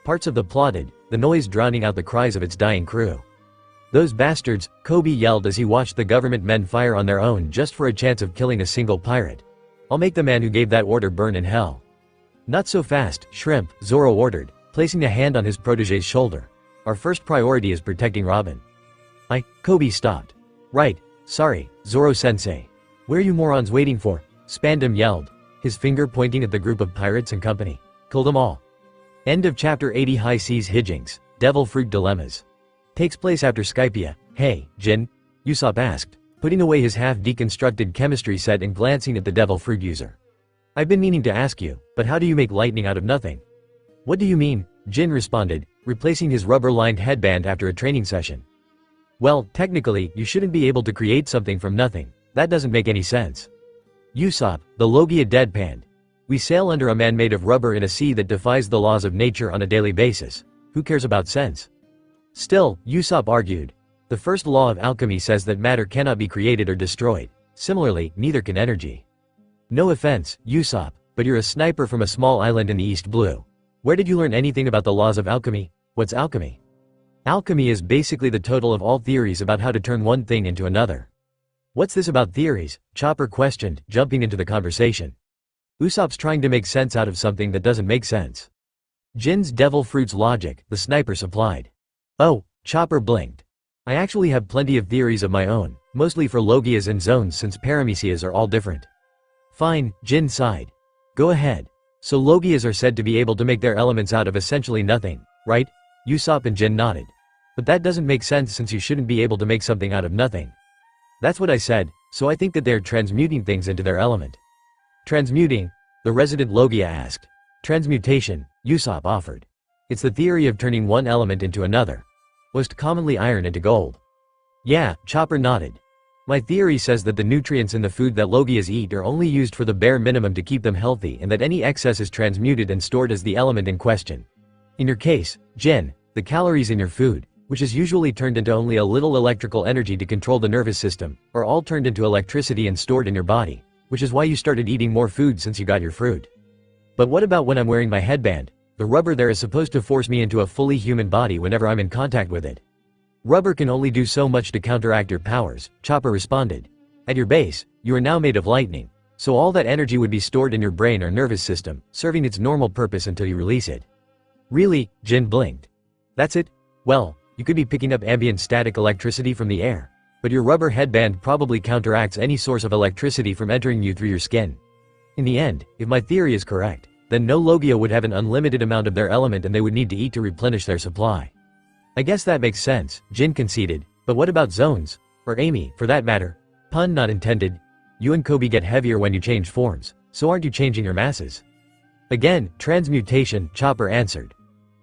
Parts of the plotted, the noise drowning out the cries of its dying crew. Those bastards, Coby yelled as he watched the government men fire on their own just for a chance of killing a single pirate. I'll make the man who gave that order burn in hell. Not so fast, Shrimp, Zoro ordered, placing a hand on his protege's shoulder. Our first priority is protecting Robin. Coby stopped. Right, sorry, Zoro-sensei. Where are you morons waiting for? Spandam yelled, his finger pointing at the group of pirates and company. Kill them all. End of chapter 80. High Seas Hijinks, Devil Fruit Dilemmas. Takes place after Skypia. Hey, Jin? Usopp asked, putting away his half-deconstructed chemistry set and glancing at the devil fruit user. I've been meaning to ask you, but how do you make lightning out of nothing? What do you mean? Jin responded, replacing his rubber-lined headband after a training session. Well, technically, you shouldn't be able to create something from nothing. That doesn't make any sense. Usopp, the Logia deadpanned. We sail under a man made of rubber in a sea that defies the laws of nature on a daily basis. Who cares about sense? Still, Usopp argued. The first law of alchemy says that matter cannot be created or destroyed. Similarly, neither can energy. No offense, Usopp, but you're a sniper from a small island in the East Blue. Where did you learn anything about the laws of alchemy? What's alchemy? Alchemy is basically the total of all theories about how to turn one thing into another. What's this about theories? Chopper questioned, jumping into the conversation. Usopp's trying to make sense out of something that doesn't make sense. Jin's devil fruit's logic, the sniper supplied. Oh, Chopper blinked. I actually have plenty of theories of my own, mostly for logias and zones since paramecias are all different. Fine, Jin sighed. Go ahead. So logias are said to be able to make their elements out of essentially nothing, right? Usopp and Jin nodded. But that doesn't make sense since you shouldn't be able to make something out of nothing. That's what I said, so I think that they're transmuting things into their element. Transmuting? The resident Logia asked. Transmutation, Usopp offered. It's the theory of turning one element into another. Most commonly iron into gold. Yeah, Chopper nodded. My theory says that the nutrients in the food that Logias eat are only used for the bare minimum to keep them healthy and that any excess is transmuted and stored as the element in question. In your case, Jin, the calories in your food, which is usually turned into only a little electrical energy to control the nervous system, are all turned into electricity and stored in your body, which is why you started eating more food since you got your fruit. But what about when I'm wearing my headband? The rubber there is supposed to force me into a fully human body whenever I'm in contact with it. Rubber can only do so much to counteract your powers, Chopper responded. At your base, you are now made of lightning, so all that energy would be stored in your brain or nervous system, serving its normal purpose until you release it. Really? Jin blinked. That's it? Well, you could be picking up ambient static electricity from the air, but your rubber headband probably counteracts any source of electricity from entering you through your skin. In the end, if my theory is correct, then no Logia would have an unlimited amount of their element and they would need to eat to replenish their supply. I guess that makes sense, Jin conceded, but what about zones? Or Amy, for that matter? Pun not intended. You and Coby get heavier when you change forms, so aren't you changing your masses? Again, transmutation, Chopper answered.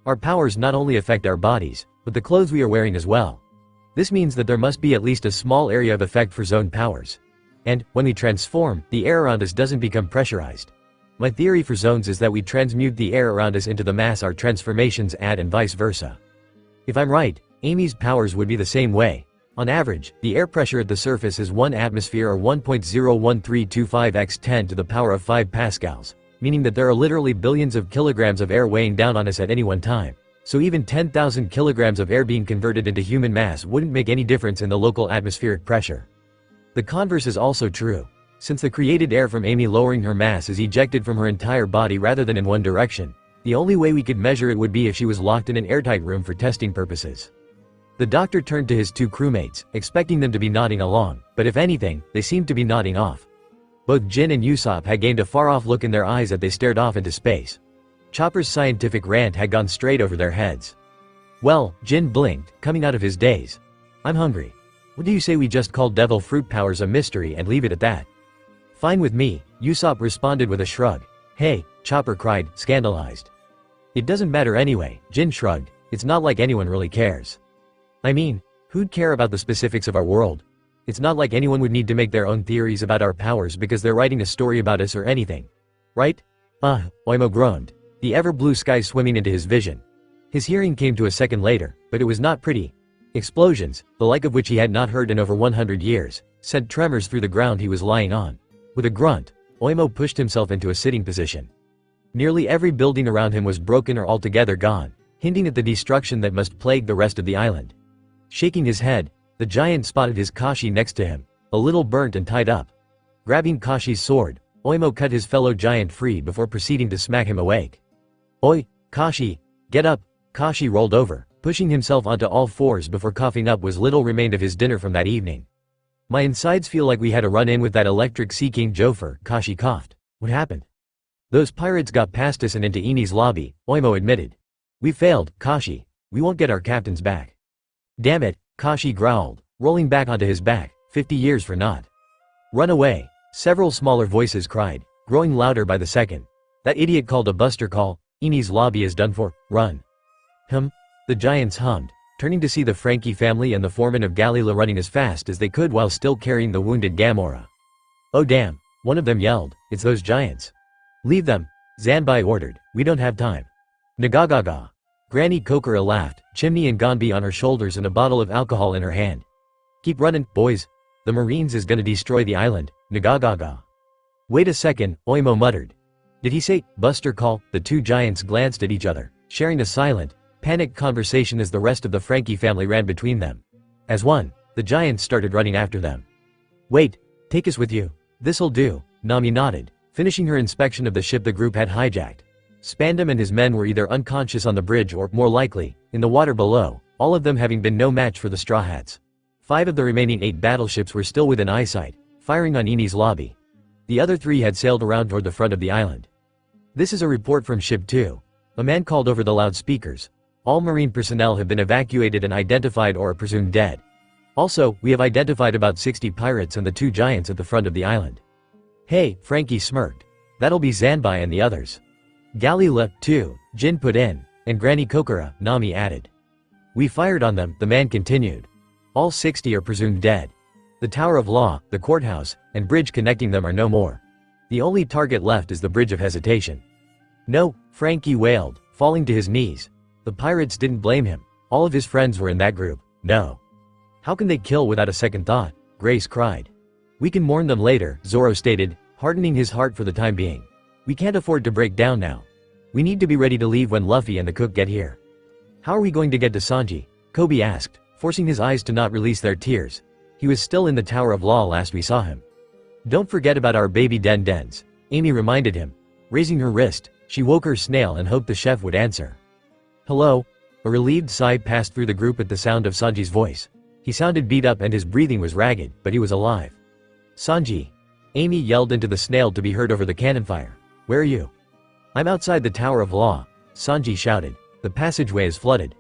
Our powers not only affect our bodies, but the clothes we are wearing as well. This means that there must be at least a small area of effect for zone powers. And, when we transform, the air around us doesn't become pressurized. My theory for zones is that we transmute the air around us into the mass our transformations add and vice versa. If I'm right, Amy's powers would be the same way. On average, the air pressure at the surface is 1 atmosphere or 1.01325 x 10 to the power of 5 pascals, meaning that there are literally billions of kilograms of air weighing down on us at any one time. So even 10,000 kilograms of air being converted into human mass wouldn't make any difference in the local atmospheric pressure. The converse is also true. Since the created air from Amy lowering her mass is ejected from her entire body rather than in one direction, the only way we could measure it would be if she was locked in an airtight room for testing purposes. The doctor turned to his 2 crewmates, expecting them to be nodding along, but if anything, they seemed to be nodding off. Both Jin and Usopp had gained a far-off look in their eyes as they stared off into space. Chopper's scientific rant had gone straight over their heads. Well, Jin blinked, coming out of his daze. I'm hungry. What do you say we just call devil fruit powers a mystery and leave it at that? Fine with me, Usopp responded with a shrug. Hey, Chopper cried, scandalized. It doesn't matter anyway, Jin shrugged. It's not like anyone really cares. I mean, who'd care about the specifics of our world? It's not like anyone would need to make their own theories about our powers because they're writing a story about us or anything. Right? Oimo groaned, the ever-blue sky swimming into his vision. His hearing came to a second later, but it was not pretty. Explosions, the like of which he had not heard in over 100 years, sent tremors through the ground he was lying on. With a grunt, Oimo pushed himself into a sitting position. Nearly every building around him was broken or altogether gone, hinting at the destruction that must plague the rest of the island. Shaking his head, the giant spotted his Kashi next to him, a little burnt and tied up. Grabbing Kashi's sword, Oimo cut his fellow giant free before proceeding to smack him awake. Oi, Kashi, get up! Kashi rolled over, pushing himself onto all fours before coughing up what little remained of his dinner from that evening. My insides feel like we had a run-in with that electric Sea King Jofer, Kashi coughed. What happened? Those pirates got past us and into Eni's lobby, Oimo admitted. We failed, Kashi. We won't get our captains back. Damn it, Kashi growled, rolling back onto his back, 50 years for naught. Run away, several smaller voices cried, growing louder by the second. That idiot called a buster call, Eni's lobby is done for, run. The giants hummed, turning to see the Frankie family and the foreman of Galila running as fast as they could while still carrying the wounded Gamora. Oh damn, one of them yelled, it's those giants. Leave them, Zanbai ordered, we don't have time. Nagagaga. Granny Kokura laughed, Chimney and Gonbi on her shoulders and a bottle of alcohol in her hand. Keep running, boys. The Marines is gonna destroy the island, Nagagaga. Wait a second, Oimo muttered. Did he say, Buster call? The 2 giants glanced at each other, sharing a silent, panicked conversation as the rest of the Frankie family ran between them. As one, the giants started running after them. Wait, take us with you. This'll do, Nami nodded, finishing her inspection of the ship the group had hijacked. Spandam and his men were either unconscious on the bridge or, more likely, in the water below, all of them having been no match for the Straw Hats. 5 of the remaining 8 battleships were still within eyesight, firing on Eni's lobby. The other 3 had sailed around toward the front of the island. This is a report from Ship 2. A man called over the loudspeakers. All Marine personnel have been evacuated and identified or are presumed dead. Also, we have identified about 60 pirates and the 2 giants at the front of the island. Hey, Frankie smirked. That'll be Zanbai and the others. Galila, too, Jin put in, and Granny Kokura, Nami added. We fired on them, the man continued. All 60 are presumed dead. The Tower of Law, the courthouse, and bridge connecting them are no more. The only target left is the Bridge of Hesitation. No, Frankie wailed, falling to his knees. The pirates didn't blame him. All of his friends were in that group. No. How can they kill without a second thought? Grace cried. We can mourn them later, Zoro stated, hardening his heart for the time being. We can't afford to break down now. We need to be ready to leave when Luffy and the cook get here. How are we going to get to Sanji? Coby asked, forcing his eyes to not release their tears. He was still in the Tower of Law last we saw him. Don't forget about our baby Den-Dens, Amy reminded him. Raising her wrist, she woke her snail and hoped the chef would answer. Hello? A relieved sigh passed through the group at the sound of Sanji's voice. He sounded beat up and his breathing was ragged, but he was alive. Sanji. Amy yelled into the snail to be heard over the cannon fire. Where are you? I'm outside the Tower of Law, Sanji shouted. The passageway is flooded.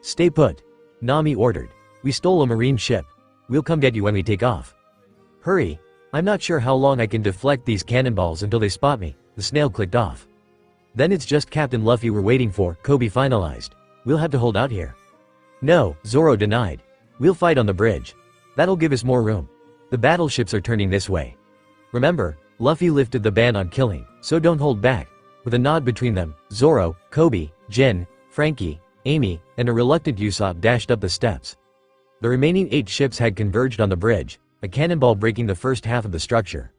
Stay put. Nami ordered. We stole a marine ship. We'll come get you when we take off. Hurry. I'm not sure how long I can deflect these cannonballs until they spot me. The snail clicked off. Then it's just Captain Luffy we're waiting for, Coby finalized. We'll have to hold out here. No, Zoro denied. We'll fight on the bridge. That'll give us more room. The battleships are turning this way. Remember, Luffy lifted the ban on killing, so don't hold back. With a nod between them, Zoro, Coby, Jin, Franky, Amy, and a reluctant Usopp dashed up the steps. The remaining 8 ships had converged on the bridge, a cannonball breaking the first half of the structure.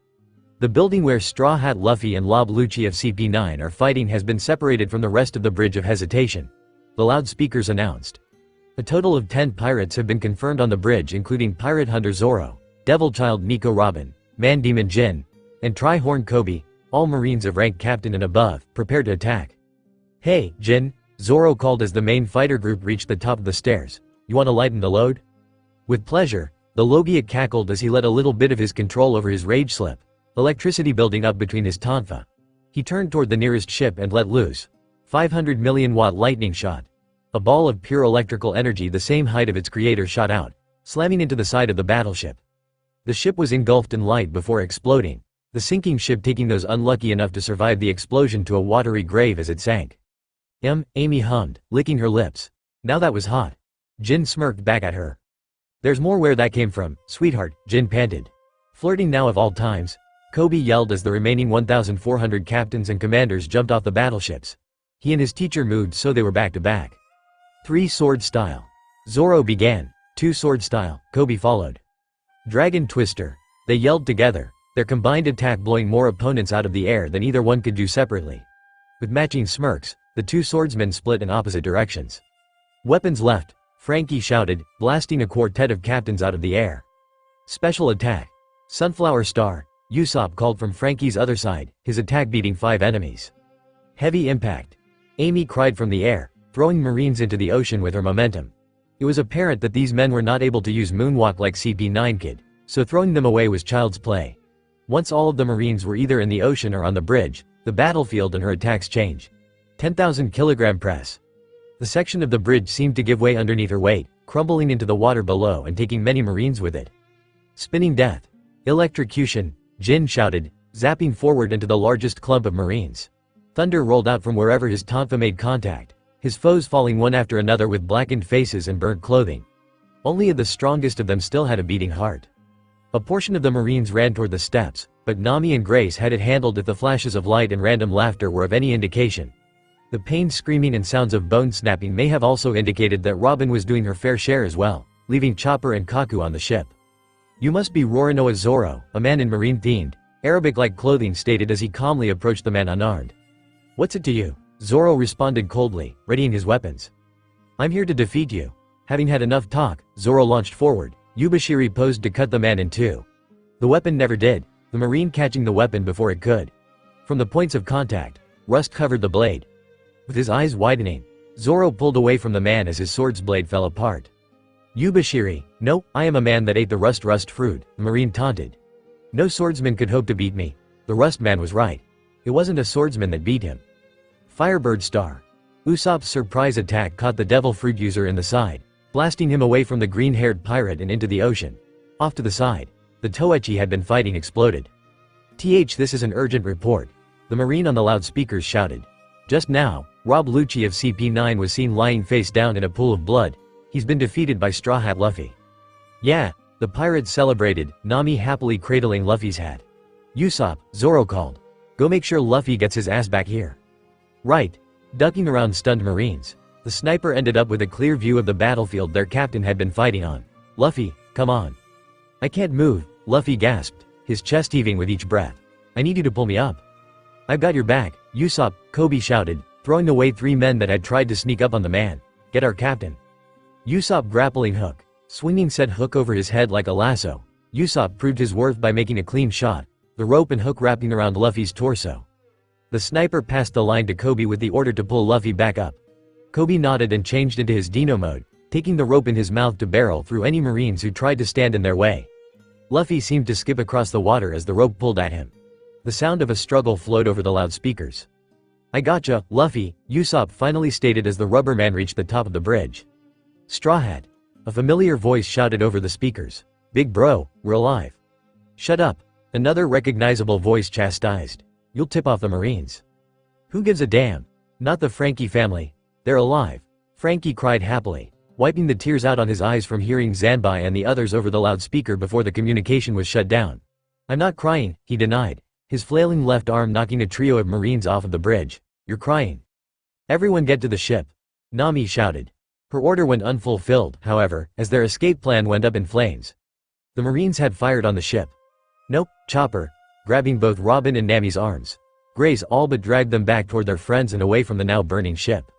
The building where Straw Hat Luffy and Lob Lucci of CP9 are fighting has been separated from the rest of the Bridge of Hesitation. The loudspeakers announced. A total of 10 pirates have been confirmed on the bridge, including Pirate Hunter Zoro, Devil Child Nico Robin, Man Demon Jin, and Tri-Horn Coby, all Marines of rank Captain and above, prepared to attack. Hey, Jin, Zoro called as the main fighter group reached the top of the stairs. You want to lighten the load? With pleasure, the logia cackled as he let a little bit of his control over his rage slip, electricity building up between his tonfa. He turned toward the nearest ship and let loose. 500 million watt lightning shot. A ball of pure electrical energy the same height of its creator shot out, slamming into the side of the battleship. The ship was engulfed in light before exploding, the sinking ship taking those unlucky enough to survive the explosion to a watery grave as it sank. Amy hummed, licking her lips. Now that was hot. Jin smirked back at her. There's more where that came from, sweetheart, Jin panted. Flirting now of all times, Coby yelled as the remaining 1,400 captains and commanders jumped off the battleships. He and his teacher moved so they were back to back. 3 sword style. Zoro began. 2 sword style, Coby followed. Dragon Twister. They yelled together, their combined attack blowing more opponents out of the air than either one could do separately. With matching smirks, the 2 swordsmen split in opposite directions. Weapons left, Franky shouted, blasting a quartet of captains out of the air. Special attack. Sunflower Star, Usopp called from Franky's other side, his attack beating 5 enemies. Heavy impact. Amy cried from the air, throwing Marines into the ocean with her momentum. It was apparent that these men were not able to use moonwalk like CP9 could, so throwing them away was child's play. Once all of the Marines were either in the ocean or on the bridge, the battlefield and her attacks change. 10,000 kilogram press. The section of the bridge seemed to give way underneath her weight, crumbling into the water below and taking many Marines with it. Spinning death. Electrocution, Jin shouted, zapping forward into the largest clump of Marines. Thunder rolled out from wherever his tonfa made contact, his foes falling one after another with blackened faces and burnt clothing. Only the strongest of them still had a beating heart. A portion of the Marines ran toward the steps, but Nami and Grace had it handled if the flashes of light and random laughter were of any indication. The pained screaming and sounds of bone snapping may have also indicated that Robin was doing her fair share as well, leaving Chopper and Kaku on the ship. You must be Roronoa Zoro, a man in marine-themed, Arabic-like clothing stated as he calmly approached the man unarmed. What's it to you? Zoro responded coldly, readying his weapons. I'm here to defeat you. Having had enough talk, Zoro launched forward. Yubashiri posed to cut the man in 2. The weapon never did, the Marine catching the weapon before it could. From the points of contact, rust covered the blade. With his eyes widening, Zoro pulled away from the man as his sword's blade fell apart. Yubashiri, no, I am a man that ate the rust fruit, the Marine taunted. No swordsman could hope to beat me. The rust man was right. It wasn't a swordsman that beat him. Firebird Star. Usopp's surprise attack caught the devil fruit user in the side, blasting him away from the green-haired pirate and into the ocean. Off to the side, the Toechi had been fighting exploded. This is an urgent report. The Marine on the loudspeakers shouted. Just now, Rob Lucci of CP9 was seen lying face down in a pool of blood. He's been defeated by Straw Hat Luffy. Yeah, the pirates celebrated, Nami happily cradling Luffy's hat. Usopp, Zoro called. Go make sure Luffy gets his ass back here. Right. Ducking around stunned Marines, the sniper ended up with a clear view of the battlefield their captain had been fighting on. Luffy, come on. I can't move, Luffy gasped, his chest heaving with each breath. I need you to pull me up. I've got your back, Usopp, Coby shouted, throwing away 3 men that had tried to sneak up on the man. Get our captain. Usopp grappling hook, swinging said hook over his head like a lasso. Usopp proved his worth by making a clean shot, the rope and hook wrapping around Luffy's torso. The sniper passed the line to Coby with the order to pull Luffy back up. Coby nodded and changed into his Dino mode, taking the rope in his mouth to barrel through any Marines who tried to stand in their way. Luffy seemed to skip across the water as the rope pulled at him. The sound of a struggle flowed over the loudspeakers. I gotcha, Luffy, Usopp finally stated as the rubber man reached the top of the bridge. Straw Hat. A familiar voice shouted over the speakers. Big bro, we're alive. Shut up. Another recognizable voice chastised. You'll tip off the Marines. Who gives a damn? Not the Frankie family. They're alive. Frankie cried happily, wiping the tears out on his eyes from hearing Zanbai and the others over the loudspeaker before the communication was shut down. I'm not crying, he denied, his flailing left arm knocking a trio of Marines off of the bridge. You're crying. Everyone get to the ship. Nami shouted. Her order went unfulfilled, however, as their escape plan went up in flames. The Marines had fired on the ship. Nope, Chopper, grabbing both Robin and Nami's arms. Grace all but dragged them back toward their friends and away from the now burning ship.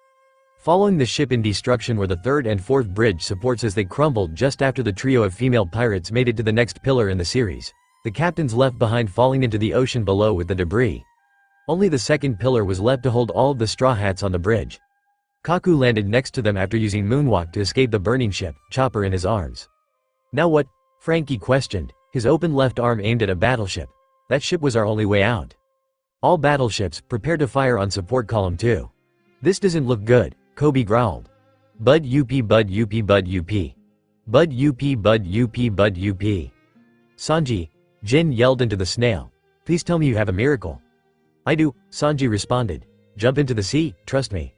Following the ship in destruction were the third and fourth bridge supports as they crumbled just after the trio of female pirates made it to the next pillar in the series. The captains left behind falling into the ocean below with the debris. Only the second pillar was left to hold all of the Straw Hats on the bridge. Kaku landed next to them after using moonwalk to escape the burning ship, Chopper in his arms. Now what? Frankie questioned, his open left arm aimed at a battleship. That ship was our only way out. All battleships, prepare to fire on support column 2. This doesn't look good, Coby growled. Bud up bud up bud up. Bud up bud up bud up. Sanji, Jin yelled into the snail. Please tell me you have a miracle. I do, Sanji responded. Jump into the sea, trust me.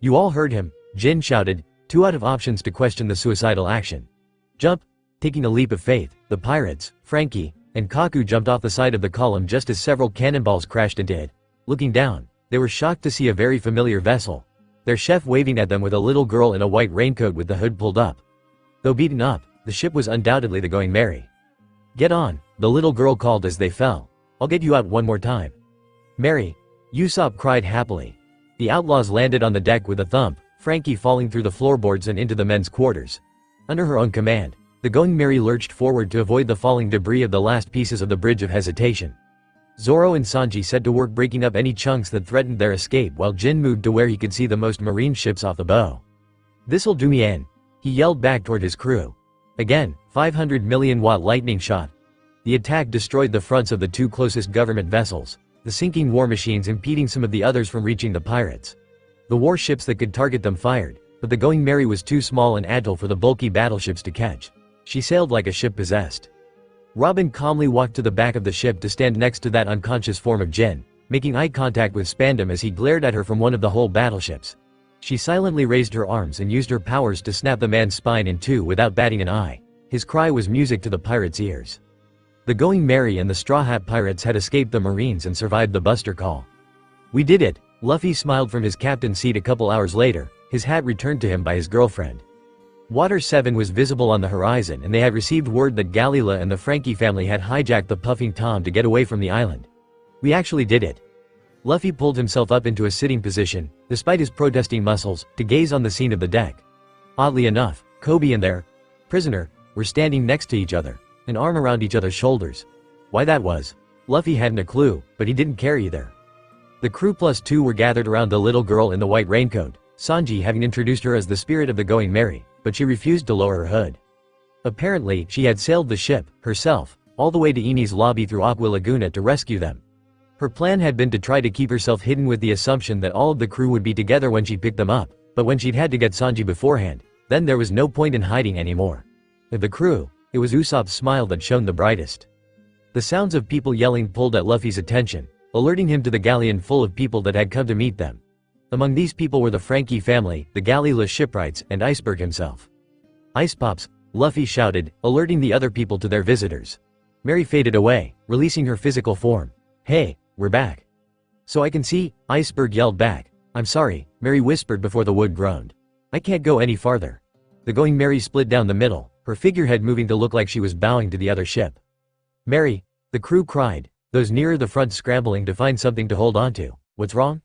You all heard him, Jin shouted, 2 out of options to question the suicidal action. Jump. Taking a leap of faith, the pirates, Frankie, and Kaku jumped off the side of the column just as several cannonballs crashed into it. Looking down, they were shocked to see a very familiar vessel. Their chef waving at them with a little girl in a white raincoat with the hood pulled up. Though beaten up, the ship was undoubtedly the Going Merry. Get on, the little girl called as they fell. I'll get you out one more time. Mary, Usopp cried happily. The outlaws landed on the deck with a thump, Frankie falling through the floorboards and into the men's quarters. Under her own command, the Going Merry lurched forward to avoid the falling debris of the last pieces of the Bridge of Hesitation. Zoro and Sanji set to work breaking up any chunks that threatened their escape while Jin moved to where he could see the most marine ships off the bow. This'll do me in, he yelled back toward his crew. Again, 500 million watt lightning shot. The attack destroyed the fronts of the 2 closest government vessels, the sinking war machines impeding some of the others from reaching the pirates. The warships that could target them fired, but the Going Merry was too small and agile for the bulky battleships to catch. She sailed like a ship possessed. Robin calmly walked to the back of the ship to stand next to that unconscious form of Jin, making eye contact with Spandam as he glared at her from one of the whole battleships. She silently raised her arms and used her powers to snap the man's spine in 2 without batting an eye. His cry was music to the pirates' ears. The Going Merry and the Straw Hat Pirates had escaped the Marines and survived the Buster Call. We did it, Luffy smiled from his captain's seat a couple hours later, his hat returned to him by his girlfriend. Water 7 was visible on the horizon and they had received word that Galila and the Frankie family had hijacked the Puffing Tom to get away from the island. We actually did it. Luffy pulled himself up into a sitting position, despite his protesting muscles, to gaze on the scene of the deck. Oddly enough, Coby and their prisoner were standing next to each other, an arm around each other's shoulders. Why that was, Luffy hadn't a clue, but he didn't care either. The crew plus 2 were gathered around the little girl in the white raincoat, Sanji having introduced her as the spirit of the Going Merry, but she refused to lower her hood. Apparently, she had sailed the ship, herself, all the way to Eni's lobby through Aqua Laguna to rescue them. Her plan had been to try to keep herself hidden with the assumption that all of the crew would be together when she picked them up, but when she'd had to get Sanji beforehand, then there was no point in hiding anymore. Of the crew, it was Usopp's smile that shone the brightest. The sounds of people yelling pulled at Luffy's attention, alerting him to the galleon full of people that had come to meet them. Among these people were the Frankie family, the Galila shipwrights, and Iceberg himself. Ice Pops, Luffy shouted, alerting the other people to their visitors. Mary faded away, releasing her physical form. Hey, we're back. So I can see, Iceberg yelled back. I'm sorry, Mary whispered before the wood groaned. I can't go any farther. The Going Merry split down the middle, her figurehead moving to look like she was bowing to the other ship. Mary, the crew cried, those nearer the front scrambling to find something to hold onto. What's wrong?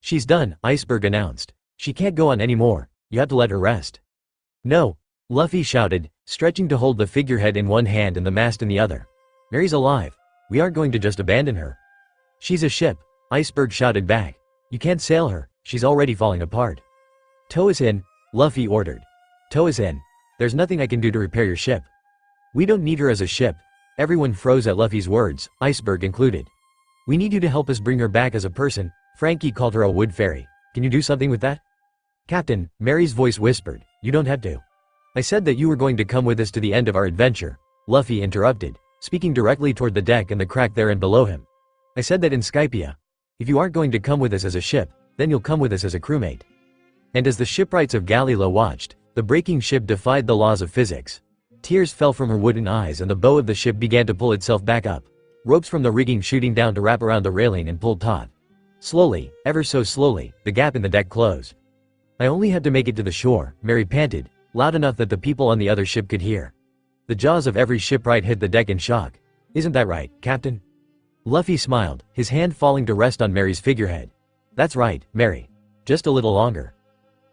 She's done, Iceberg announced. She can't go on anymore, you have to let her rest. No, Luffy shouted, stretching to hold the figurehead in one hand and the mast in the other. Mary's alive. We aren't going to just abandon her. She's a ship, Iceberg shouted back. You can't sail her, she's already falling apart. Tow us in, Luffy ordered. Tow us in. There's nothing I can do to repair your ship. We don't need her as a ship. Everyone froze at Luffy's words, Iceberg included. We need you to help us bring her back as a person. Frankie called her a wood fairy. Can you do something with that? Captain, Mary's voice whispered, you don't have to. I said that you were going to come with us to the end of our adventure, Luffy interrupted, speaking directly toward the deck and the crack therein below him. I said that in Skypia. If you aren't going to come with us as a ship, then you'll come with us as a crewmate." And as the shipwrights of Galila watched, the breaking ship defied the laws of physics. Tears fell from her wooden eyes and the bow of the ship began to pull itself back up. Ropes from the rigging shooting down to wrap around the railing and pulled taut. Slowly, ever so slowly, the gap in the deck closed. "I only had to make it to the shore," Mary panted, loud enough that the people on the other ship could hear. The jaws of every shipwright hit the deck in shock. "Isn't that right, Captain?" Luffy smiled, his hand falling to rest on Mary's figurehead. "That's right, Mary. Just a little longer."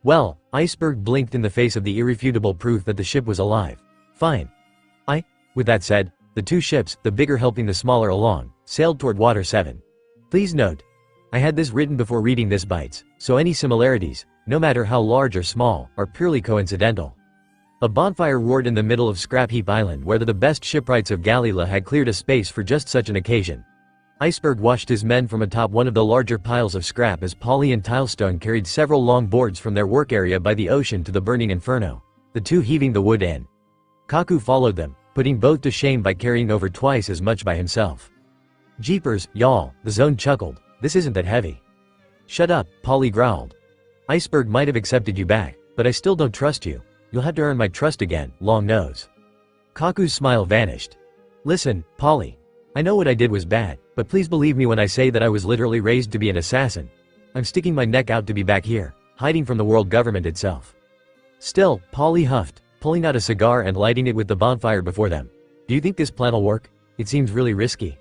Well, Iceberg blinked in the face of the irrefutable proof that the ship was alive. "Fine. With that said, the two ships, the bigger helping the smaller along, sailed toward Water 7. Please note, I had this written before reading this bites, so any similarities, no matter how large or small, are purely coincidental. A bonfire roared in the middle of Scrap Heap Island where the best shipwrights of Galila had cleared a space for just such an occasion. Iceberg watched his men from atop one of the larger piles of scrap as Polly and Tilestone carried several long boards from their work area by the ocean to the burning inferno, the two heaving the wood in. Kaku followed them, putting both to shame by carrying over twice as much by himself. "Jeepers, y'all," the zone chuckled, "this isn't that heavy." "Shut up," Polly growled. "Iceberg might have accepted you back, but I still don't trust you. You'll have to earn my trust again, long nose." Kaku's smile vanished. "Listen, Polly. I know what I did was bad, but please believe me when I say that I was literally raised to be an assassin. I'm sticking my neck out to be back here, hiding from the world government itself." Still, Polly huffed, pulling out a cigar and lighting it with the bonfire before them. "Do you think this plan'll work? It seems really risky."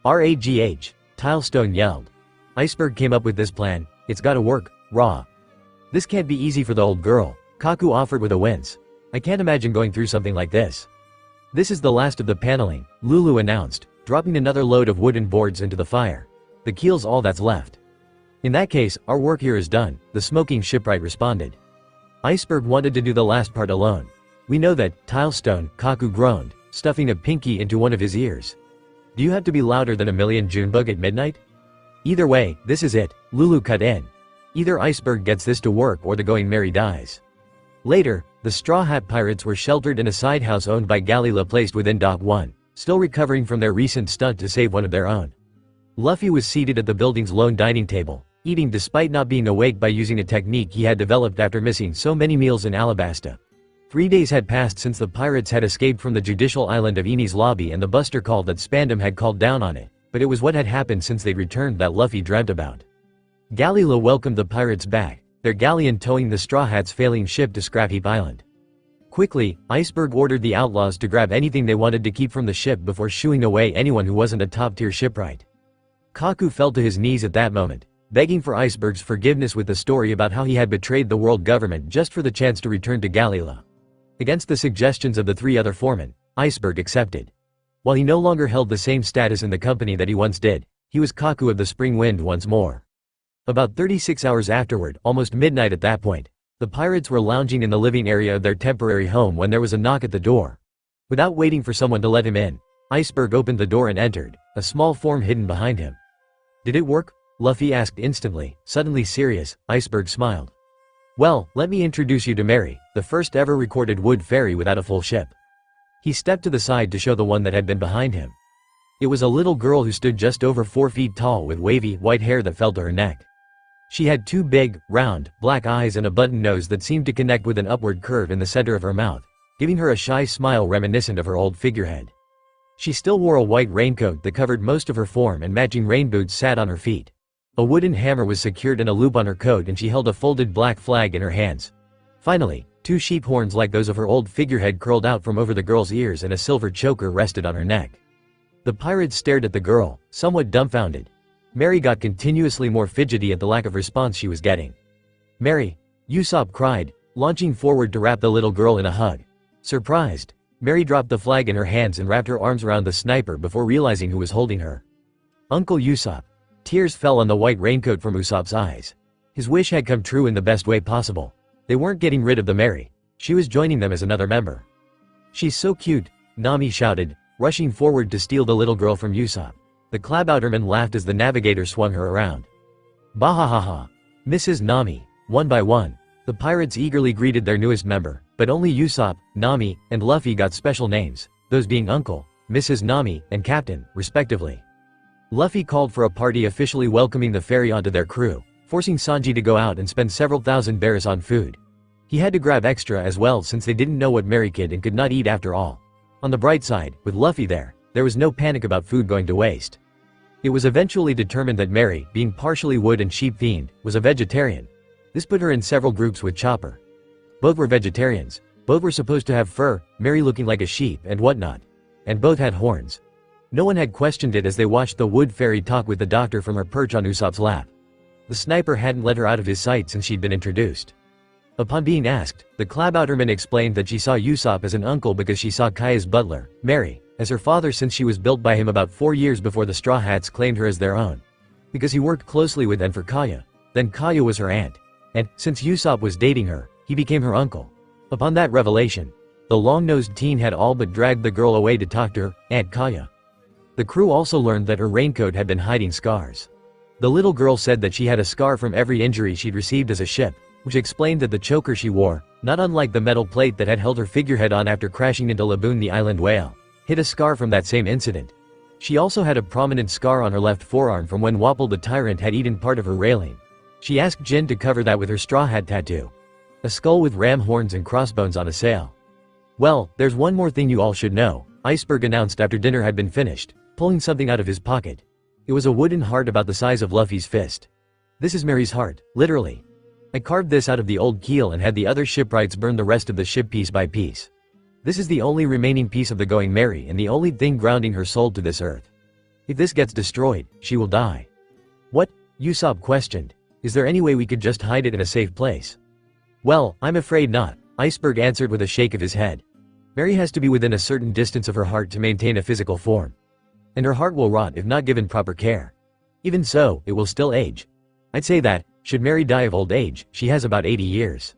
"Ragh," Tilestone yelled. "Iceberg came up with this plan, it's gotta work, raw." "This can't be easy for the old girl," Kaku offered with a wince. "I can't imagine going through something like this." "This is the last of the paneling," Lulu announced, dropping another load of wooden boards into the fire. "The keel's all that's left." "In that case, our work here is done," the smoking shipwright responded. Iceberg wanted to do the last part alone. "We know that, Tilestone," Kaku groaned, stuffing a pinky into one of his ears. "Do you have to be louder than a million Junebug at midnight?" "Either way, this is it," Lulu cut in. "Either Iceberg gets this to work or the Going Merry dies." Later, the Straw Hat Pirates were sheltered in a side house owned by Galila placed within Dock 1, still recovering from their recent stunt to save one of their own. Luffy was seated at the building's lone dining table, eating despite not being awake by using a technique he had developed after missing so many meals in Alabasta. 3 days had passed since the pirates had escaped from the judicial island of Eni's lobby and the buster call that Spandam had called down on it, but it was what had happened since they'd returned that Luffy dreamt about. Galila welcomed the pirates back, their galleon towing the Straw Hats' failing ship to Scrap Heap Island. Quickly, Iceberg ordered the outlaws to grab anything they wanted to keep from the ship before shooing away anyone who wasn't a top-tier shipwright. Kaku fell to his knees at that moment, begging for Iceberg's forgiveness with the story about how he had betrayed the world government just for the chance to return to Galila. Against the suggestions of the 3 other foremen, Iceberg accepted. While he no longer held the same status in the company that he once did, he was Kaku of the Spring Wind once more. About 36 hours afterward, almost midnight at that point, the pirates were lounging in the living area of their temporary home when there was a knock at the door. Without waiting for someone to let him in, Iceberg opened the door and entered, a small form hidden behind him. "Did it work?" Luffy asked instantly, suddenly serious. Iceberg smiled. "Well, let me introduce you to Mary, the first ever recorded wood fairy without a full ship." He stepped to the side to show the one that had been behind him. It was a little girl who stood just over 4 feet tall with wavy, white hair that fell to her neck. She had 2 big, round, black eyes and a button nose that seemed to connect with an upward curve in the center of her mouth, giving her a shy smile reminiscent of her old figurehead. She still wore a white raincoat that covered most of her form and matching rain boots sat on her feet. A wooden hammer was secured in a loop on her coat and she held a folded black flag in her hands. Finally, 2 sheep horns like those of her old figurehead curled out from over the girl's ears and a silver choker rested on her neck. The pirates stared at the girl, somewhat dumbfounded. Mary got continuously more fidgety at the lack of response she was getting. "Mary!" Usopp cried, launching forward to wrap the little girl in a hug. Surprised, Mary dropped the flag in her hands and wrapped her arms around the sniper before realizing who was holding her. "Uncle Usopp." Tears fell on the white raincoat from Usopp's eyes. His wish had come true in the best way possible. They weren't getting rid of the Mary. She was joining them as another member. "She's so cute," Nami shouted, rushing forward to steal the little girl from Usopp. The Klabouterman laughed as the navigator swung her around. "Bahahaha. Mrs. Nami." One by one, the pirates eagerly greeted their newest member, but only Usopp, Nami, and Luffy got special names, those being Uncle, Mrs. Nami, and Captain, respectively. Luffy called for a party officially welcoming the ferry onto their crew, forcing Sanji to go out and spend several thousand bears on food. He had to grab extra as well since they didn't know what Mary Kid and could not eat after all. On the bright side, with Luffy there was no panic about food going to waste. It was eventually determined that Mary, being partially wood and sheep fiend, was a vegetarian. This put her in several groups with Chopper. Both were vegetarians, both were supposed to have fur, Mary looking like a sheep and whatnot. And both had horns. No one had questioned it as they watched the wood fairy talk with the doctor from her perch on Usopp's lap. The sniper hadn't let her out of his sight since she'd been introduced. Upon being asked, the Clabouterman explained that she saw Usopp as an uncle because she saw Kaya's butler, Mary, as her father since she was built by him about 4 years before the Straw Hats claimed her as their own. Because he worked closely with and for Kaya, then Kaya was her aunt. And, since Usopp was dating her, he became her uncle. Upon that revelation, the long-nosed teen had all but dragged the girl away to talk to her, Aunt Kaya. The crew also learned that her raincoat had been hiding scars. The little girl said that she had a scar from every injury she'd received as a ship, which explained that the choker she wore, not unlike the metal plate that had held her figurehead on after crashing into Laboon the island whale, hid a scar from that same incident. She also had a prominent scar on her left forearm from when Wapol the tyrant had eaten part of her railing. She asked Jin to cover that with her straw hat tattoo. A skull with ram horns and crossbones on a sail. Well, there's one more thing you all should know, Iceberg announced after dinner had been finished, pulling something out of his pocket. It was a wooden heart about the size of Luffy's fist. This is Mary's heart, literally. I carved this out of the old keel and had the other shipwrights burn the rest of the ship piece by piece. This is the only remaining piece of the Going Mary and the only thing grounding her soul to this earth. If this gets destroyed, she will die. What? Usopp questioned. Is there any way we could just hide it in a safe place? Well, I'm afraid not, Iceberg answered with a shake of his head. Mary has to be within a certain distance of her heart to maintain a physical form. And her heart will rot if not given proper care. Even so, it will still age. I'd say that, should Mary die of old age, she has about 80 years.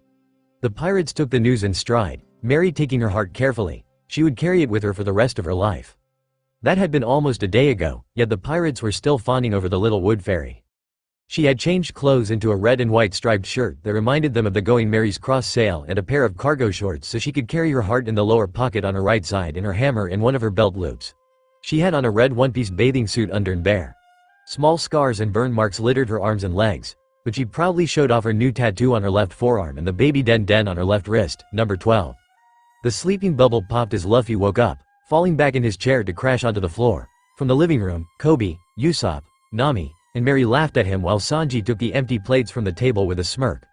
The pirates took the news in stride, Mary taking her heart carefully. She would carry it with her for the rest of her life. That had been almost a day ago, yet the pirates were still fawning over the little wood fairy. She had changed clothes into a red and white striped shirt that reminded them of the Going Mary's cross sail and a pair of cargo shorts so she could carry her heart in the lower pocket on her right side and her hammer in one of her belt loops. She had on a red one-piece bathing suit under and bare. Small scars and burn marks littered her arms and legs, but she proudly showed off her new tattoo on her left forearm and the baby den on her left wrist, number 12. The sleeping bubble popped as Luffy woke up, falling back in his chair to crash onto the floor. From the living room, Coby, Usopp, Nami, and Mary laughed at him while Sanji took the empty plates from the table with a smirk.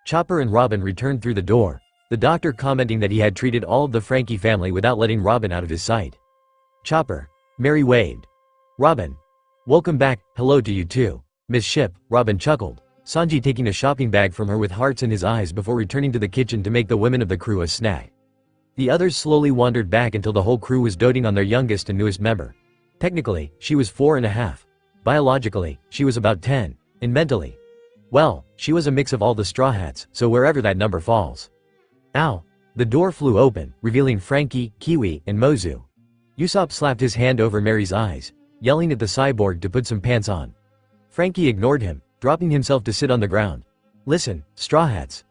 Chopper and Robin returned through the door, the doctor commenting that he had treated all of the Frankie family without letting Robin out of his sight. Chopper. Mary waved. Robin. Welcome back, hello to you too, Miss Ship, Robin chuckled, Sanji taking a shopping bag from her with hearts in his eyes before returning to the kitchen to make the women of the crew a snack. The others slowly wandered back until the whole crew was doting on their youngest and newest member. Technically, she was 4.5. Biologically, she was about 10, and mentally, well, she was a mix of all the Straw Hats, so wherever that number falls. Ow! The door flew open, revealing Frankie, Kiwi, and Mozu. Usopp slapped his hand over Mary's eyes, yelling at the cyborg to put some pants on. Frankie ignored him, dropping himself to sit on the ground. Listen, Straw Hats.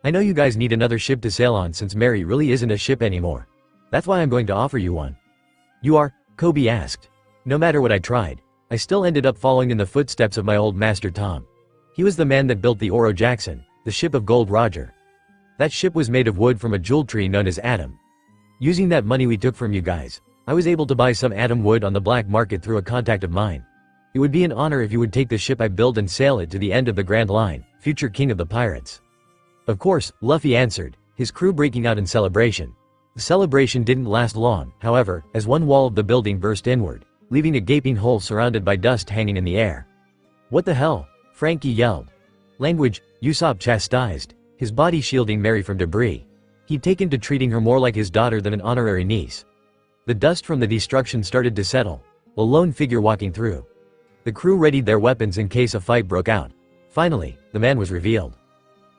I know you guys need another ship to sail on since Mary really isn't a ship anymore. That's why I'm going to offer you one. You are? Coby asked. No matter what I tried, I still ended up following in the footsteps of my old master Tom. He was the man that built the Oro Jackson, the ship of Gold Roger. That ship was made of wood from a jewel tree known as Adam. Using that money we took from you guys, I was able to buy some Adam wood on the black market through a contact of mine. It would be an honor if you would take the ship I build and sail it to the end of the Grand Line, future king of the pirates. Of course, Luffy answered, his crew breaking out in celebration. The celebration didn't last long, however, as one wall of the building burst inward, leaving a gaping hole surrounded by dust hanging in the air. What the hell? Frankie yelled. Language, Usopp chastised, his body shielding Mary from debris. He'd taken to treating her more like his daughter than an honorary niece. The dust from the destruction started to settle, a lone figure walking through. The crew readied their weapons in case a fight broke out. Finally, the man was revealed.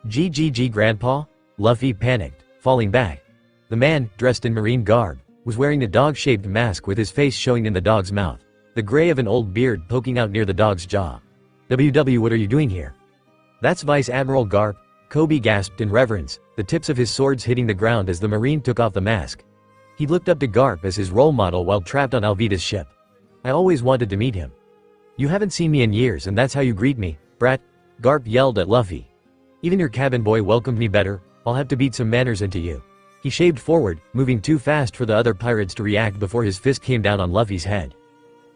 GGG Grandpa? Luffy panicked, falling back. The man, dressed in marine garb, was wearing a dog-shaped mask with his face showing in the dog's mouth, the gray of an old beard poking out near the dog's jaw. WW, what are you doing here? That's Vice Admiral Garp, Coby gasped in reverence, the tips of his swords hitting the ground as the marine took off the mask. He looked up to Garp as his role model while trapped on Alvida's ship. I always wanted to meet him. You haven't seen me in years and that's how you greet me, brat? Garp yelled at Luffy. Even your cabin boy welcomed me better, I'll have to beat some manners into you. He shaved forward, moving too fast for the other pirates to react before his fist came down on Luffy's head.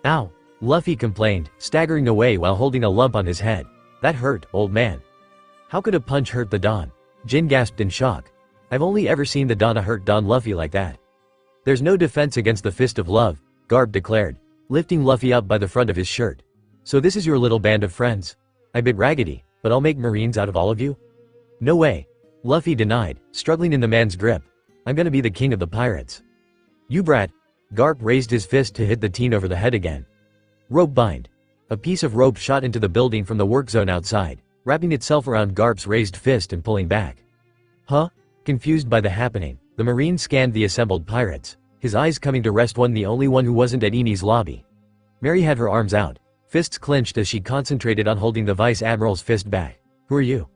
Ow! Luffy complained, staggering away while holding a lump on his head. That hurt, old man. How could a punch hurt the Don? Jin gasped in shock. I've only ever seen the Donna hurt Don Luffy like that. There's no defense against the fist of love, Garp declared, lifting Luffy up by the front of his shirt. So this is your little band of friends? I bit raggedy, but I'll make Marines out of all of you? No way. Luffy denied, struggling in the man's grip. I'm gonna be the king of the pirates. You brat. Garp raised his fist to hit the teen over the head again. Rope bind. A piece of rope shot into the building from the work zone outside, wrapping itself around Garp's raised fist and pulling back. Huh? Confused by the happening, the Marine scanned the assembled pirates, his eyes coming to rest on the only one who wasn't at Eni's lobby. Mary had her arms out, fists clenched as she concentrated on holding the Vice Admiral's fist back. Who are you?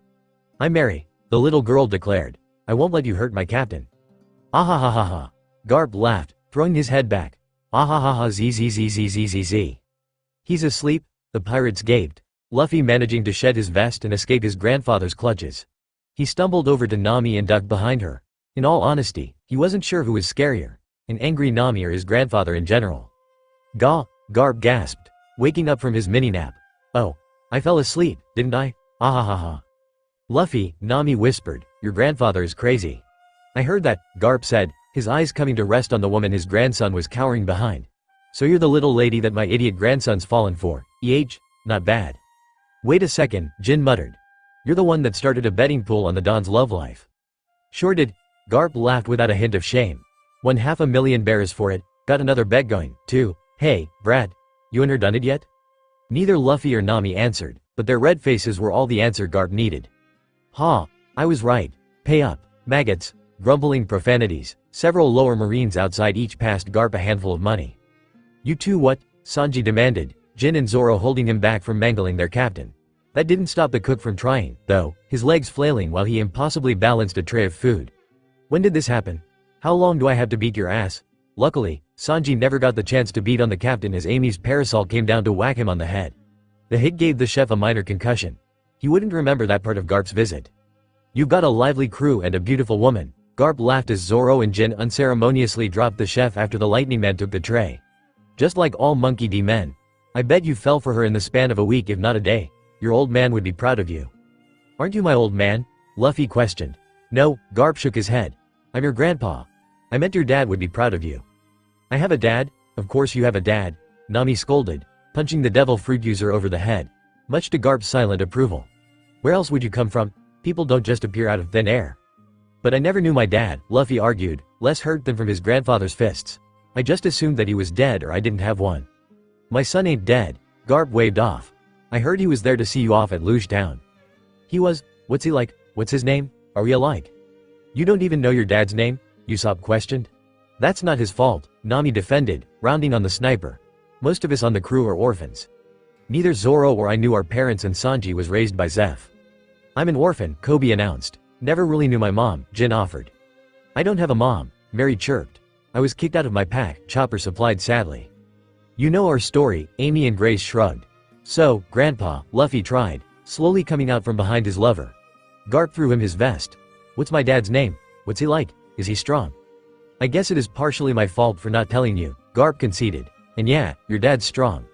I'm Mary, the little girl declared. I won't let you hurt my captain. Ah. Garp laughed, throwing his head back. Ah zzz. He's asleep, the pirates gaped, Luffy managing to shed his vest and escape his grandfather's clutches. He stumbled over to Nami and ducked behind her. In all honesty, he wasn't sure who was scarier, an angry Nami or his grandfather in general. Gah, Garp gasped, waking up from his mini-nap. Oh, I fell asleep, didn't I? Ah. Luffy, Nami whispered, your grandfather is crazy. I heard that, Garp said, his eyes coming to rest on the woman his grandson was cowering behind. So you're the little lady that my idiot grandson's fallen for, not bad. Wait a second, Jin muttered. You're the one that started a betting pool on the Don's love life. Sure did, Garp laughed without a hint of shame. Won $500,000 bears for it, got another bet going, too. Hey, Brad, you and her done it yet? Neither Luffy or Nami answered, but their red faces were all the answer Garp needed. I was right. Pay up, maggots, grumbling profanities, several lower Marines outside each passed Garp a handful of money. You two what? Sanji demanded, Jin and Zoro holding him back from mangling their captain. That didn't stop the cook from trying, though, his legs flailing while he impossibly balanced a tray of food. When did this happen? How long do I have to beat your ass? Luckily, Sanji never got the chance to beat on the captain as Amy's parasol came down to whack him on the head. The hit gave the chef a minor concussion. He wouldn't remember that part of Garp's visit. You've got a lively crew and a beautiful woman, Garp laughed as Zoro and Jin unceremoniously dropped the chef after the lightning man took the tray. Just like all Monkey D men. I bet you fell for her in the span of a week if not a day. Your old man would be proud of you. Aren't you my old man? Luffy questioned. No, Garp shook his head. I'm your grandpa. I meant your dad would be proud of you. I have a dad? Of course you have a dad, Nami scolded, punching the devil fruit user over the head, much to Garp's silent approval. Where else would you come from? People don't just appear out of thin air. But I never knew my dad, Luffy argued, less hurt than from his grandfather's fists. I just assumed that he was dead or I didn't have one. My son ain't dead, Garp waved off. I heard he was there to see you off at Luge Town. He was? What's he like? What's his name? Are we alike? You don't even know your dad's name? Usopp questioned. That's not his fault, Nami defended, rounding on the sniper. Most of us on the crew are orphans. Neither Zoro or I knew our parents and Sanji was raised by Zeph. I'm an orphan, Coby announced. Never really knew my mom, Jin offered. I don't have a mom, Mary chirped. I was kicked out of my pack, Chopper supplied sadly. You know our story, Amy and Grace shrugged. So, Grandpa, Luffy tried, slowly coming out from behind his lover. Garp threw him his vest. What's my dad's name? What's he like? Is he strong? I guess it is partially my fault for not telling you, Garp conceded. And yeah, your dad's strong.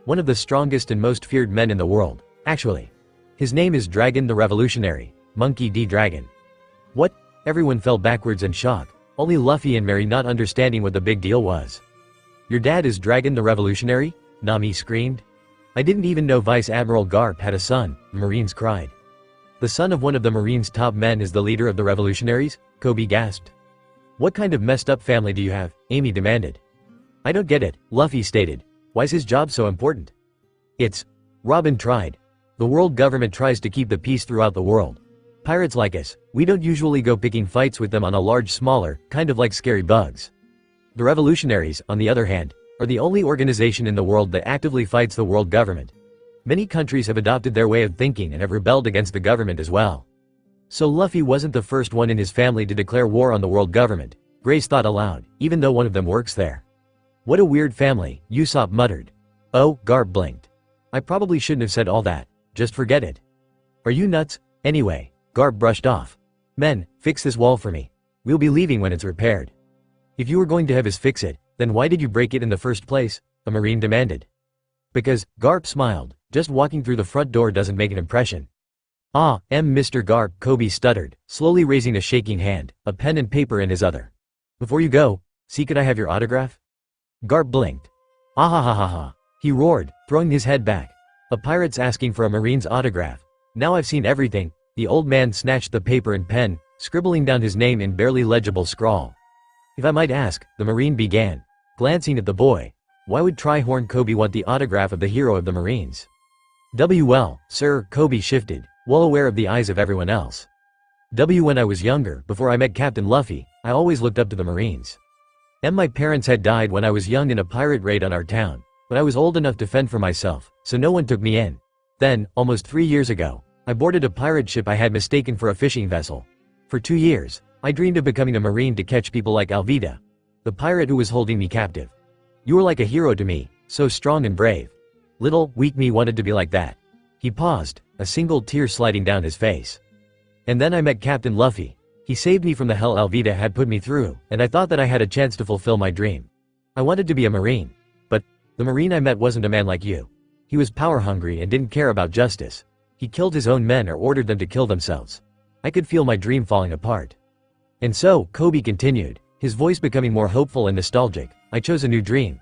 One of the strongest and most feared men in the world, actually. His name is Dragon the Revolutionary, Monkey D. Dragon. What? Everyone fell backwards in shock, only Luffy and Mary not understanding what the big deal was. Your dad is Dragon the Revolutionary? Nami screamed. I didn't even know Vice Admiral Garp had a son, the Marines cried. The son of one of the Marines' top men is the leader of the revolutionaries? Coby gasped. What kind of messed up family do you have? Amy demanded. I don't get it, Luffy stated. Why's his job so important? It's... Robin tried. The world government tries to keep the peace throughout the world. Pirates like us, we don't usually go picking fights with them on a large smaller, kind of like scary bugs. The revolutionaries, on the other hand, are the only organization in the world that actively fights the world government. Many countries have adopted their way of thinking and have rebelled against the government as well. So Luffy wasn't the first one in his family to declare war on the world government, Grace thought aloud, even though one of them works there. What a weird family, Usopp muttered. Oh, Garp blinked. I probably shouldn't have said all that. Just forget it. Are you nuts? Anyway, Garp brushed off. Men, fix this wall for me. We'll be leaving when it's repaired. If you were going to have us fix it, then why did you break it in the first place? A Marine demanded. Because, Garp smiled, just walking through the front door doesn't make an impression. Ah, Mr. Garp, Coby stuttered, slowly raising a shaking hand, a pen and paper in his other. Before you go, see, could I have your autograph? Garp blinked. Ah ha ha ha ha. He roared, throwing his head back. A pirate's asking for a Marine's autograph. Now I've seen everything. The old man snatched the paper and pen, scribbling down his name in barely legible scrawl. If I might ask, the Marine began, glancing at the boy. Why would Tryhorn Coby want the autograph of the hero of the Marines? Well, sir, Coby shifted, well aware of the eyes of everyone else. When I was younger, before I met Captain Luffy, I always looked up to the Marines. My parents had died when I was young in a pirate raid on our town, but I was old enough to fend for myself, so no one took me in. Then, almost 3 years ago, I boarded a pirate ship I had mistaken for a fishing vessel. For 2 years, I dreamed of becoming a Marine to catch people like Alvida, the pirate who was holding me captive. You were like a hero to me, so strong and brave. Little, weak me wanted to be like that. He paused, a single tear sliding down his face. And then I met Captain Luffy. He saved me from the hell Alvida had put me through, and I thought that I had a chance to fulfill my dream. I wanted to be a Marine. But, the Marine I met wasn't a man like you. He was power hungry and didn't care about justice. He killed his own men or ordered them to kill themselves. I could feel my dream falling apart. And so, Coby continued, his voice becoming more hopeful and nostalgic, I chose a new dream.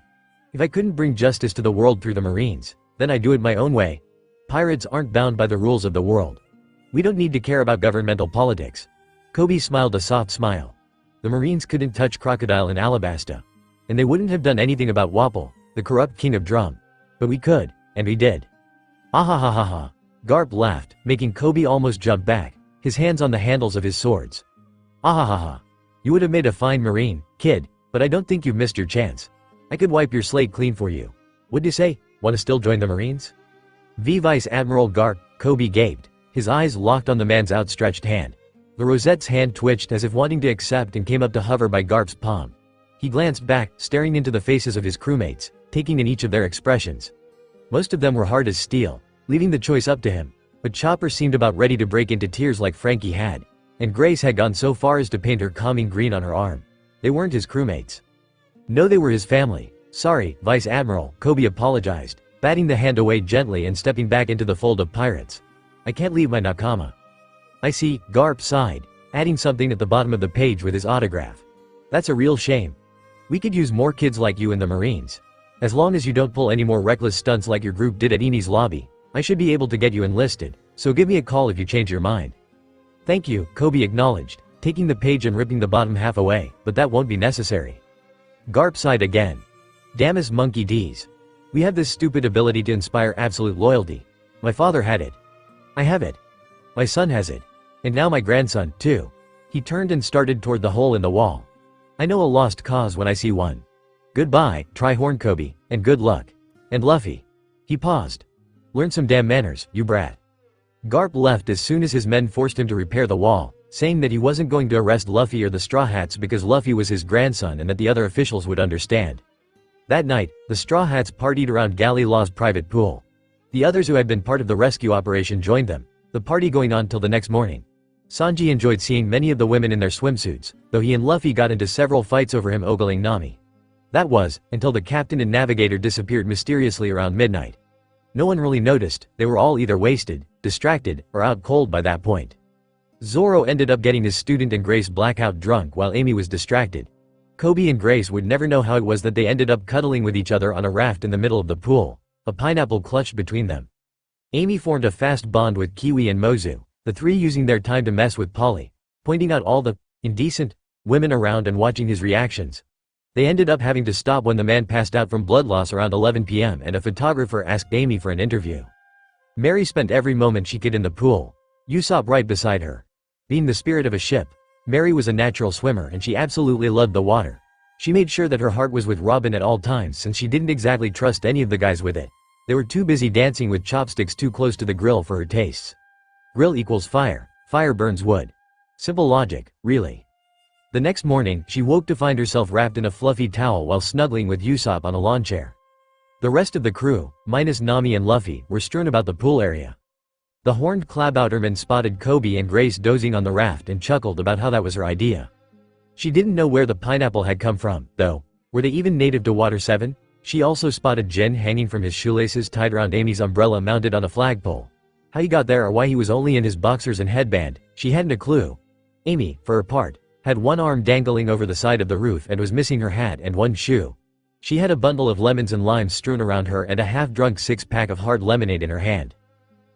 If I couldn't bring justice to the world through the Marines, then I'd do it my own way. Pirates aren't bound by the rules of the world. We don't need to care about governmental politics. Coby smiled a soft smile. The Marines couldn't touch Crocodile in Alabasta. And they wouldn't have done anything about Wapol, the corrupt king of Drum. But we could, and we did. Ah ha ha ha ha. Garp laughed, making Coby almost jump back, his hands on the handles of his swords. Ah ha ha ha. You would have made a fine Marine, kid, but I don't think you've missed your chance. I could wipe your slate clean for you. What'd you say? Want to still join the Marines? Vice Admiral Garp, Coby gaped, his eyes locked on the man's outstretched hand. The rosette's hand twitched as if wanting to accept and came up to hover by Garp's palm. He glanced back, staring into the faces of his crewmates, taking in each of their expressions. Most of them were hard as steel, leaving the choice up to him, but Chopper seemed about ready to break into tears like Frankie had, and Grace had gone so far as to paint her calming green on her arm. They weren't his crewmates. No, they were his family. Sorry, Vice Admiral, Coby apologized, batting the hand away gently and stepping back into the fold of pirates. I can't leave my nakama. I see, Garp sighed, adding something at the bottom of the page with his autograph. That's a real shame. We could use more kids like you in the Marines. As long as you don't pull any more reckless stunts like your group did at Eni's lobby, I should be able to get you enlisted, so give me a call if you change your mind. Thank you, Coby acknowledged, taking the page and ripping the bottom half away, but that won't be necessary. Garp sighed again. Damn us monkey D's. We have this stupid ability to inspire absolute loyalty. My father had it. I have it. My son has it. And now my grandson, too. He turned and started toward the hole in the wall. I know a lost cause when I see one. Goodbye, Tryhorn Coby, and good luck. And Luffy. He paused. Learn some damn manners, you brat. Garp left as soon as his men forced him to repair the wall, saying that he wasn't going to arrest Luffy or the Straw Hats because Luffy was his grandson and that the other officials would understand. That night, the Straw Hats partied around Galley Law's private pool. The others who had been part of the rescue operation joined them, the party going on till the next morning. Sanji enjoyed seeing many of the women in their swimsuits, though he and Luffy got into several fights over him ogling Nami. That was, until the captain and navigator disappeared mysteriously around midnight. No one really noticed, they were all either wasted, distracted, or out cold by that point. Zoro ended up getting his student and Grace blackout drunk while Amy was distracted. Coby and Grace would never know how it was that they ended up cuddling with each other on a raft in the middle of the pool, a pineapple clutched between them. Amy formed a fast bond with Kiwi and Mozu, the three using their time to mess with Polly, pointing out all the indecent women around and watching his reactions. They ended up having to stop when the man passed out from blood loss around 11 p.m. and a photographer asked Amy for an interview. Mary spent every moment she could in the pool, Usopp right beside her. Being the spirit of a ship, Mary was a natural swimmer and she absolutely loved the water. She made sure that her heart was with Robin at all times since she didn't exactly trust any of the guys with it. They were too busy dancing with chopsticks too close to the grill for her tastes. Grill equals fire, fire burns wood. Simple logic, really. The next morning, she woke to find herself wrapped in a fluffy towel while snuggling with Usopp on a lawn chair. The rest of the crew, minus Nami and Luffy, were strewn about the pool area. The horned Klabouterman spotted Coby and Grace dozing on the raft and chuckled about how that was her idea. She didn't know where the pineapple had come from, though. Were they even native to Water 7? She also spotted Jin hanging from his shoelaces tied around Amy's umbrella mounted on a flagpole. How he got there or why he was only in his boxers and headband, she hadn't a clue. Amy, for her part, had one arm dangling over the side of the roof and was missing her hat and one shoe. She had a bundle of lemons and limes strewn around her and a half-drunk six-pack of hard lemonade in her hand.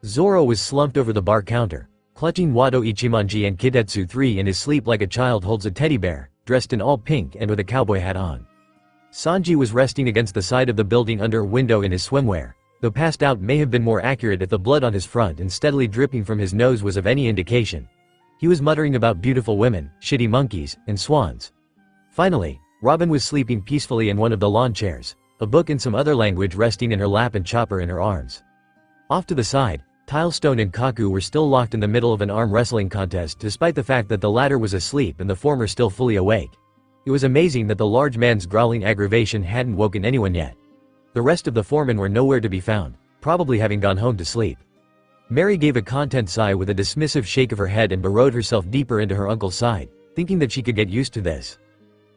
Zoro was slumped over the bar counter, clutching Wado Ichimonji and Kidetsu 3 in his sleep like a child holds a teddy bear, dressed in all pink and with a cowboy hat on. Sanji was resting against the side of the building under a window in his swimwear, though passed out may have been more accurate if the blood on his front and steadily dripping from his nose was of any indication. He was muttering about beautiful women, shitty monkeys, and swans. Finally, Robin was sleeping peacefully in one of the lawn chairs, a book in some other language resting in her lap and Chopper in her arms. Off to the side, Tilestone and Kaku were still locked in the middle of an arm wrestling contest despite the fact that the latter was asleep and the former still fully awake. It was amazing that the large man's growling aggravation hadn't woken anyone yet. The rest of the foremen were nowhere to be found, probably having gone home to sleep. Mary gave a content sigh with a dismissive shake of her head and burrowed herself deeper into her uncle's side, thinking that she could get used to this.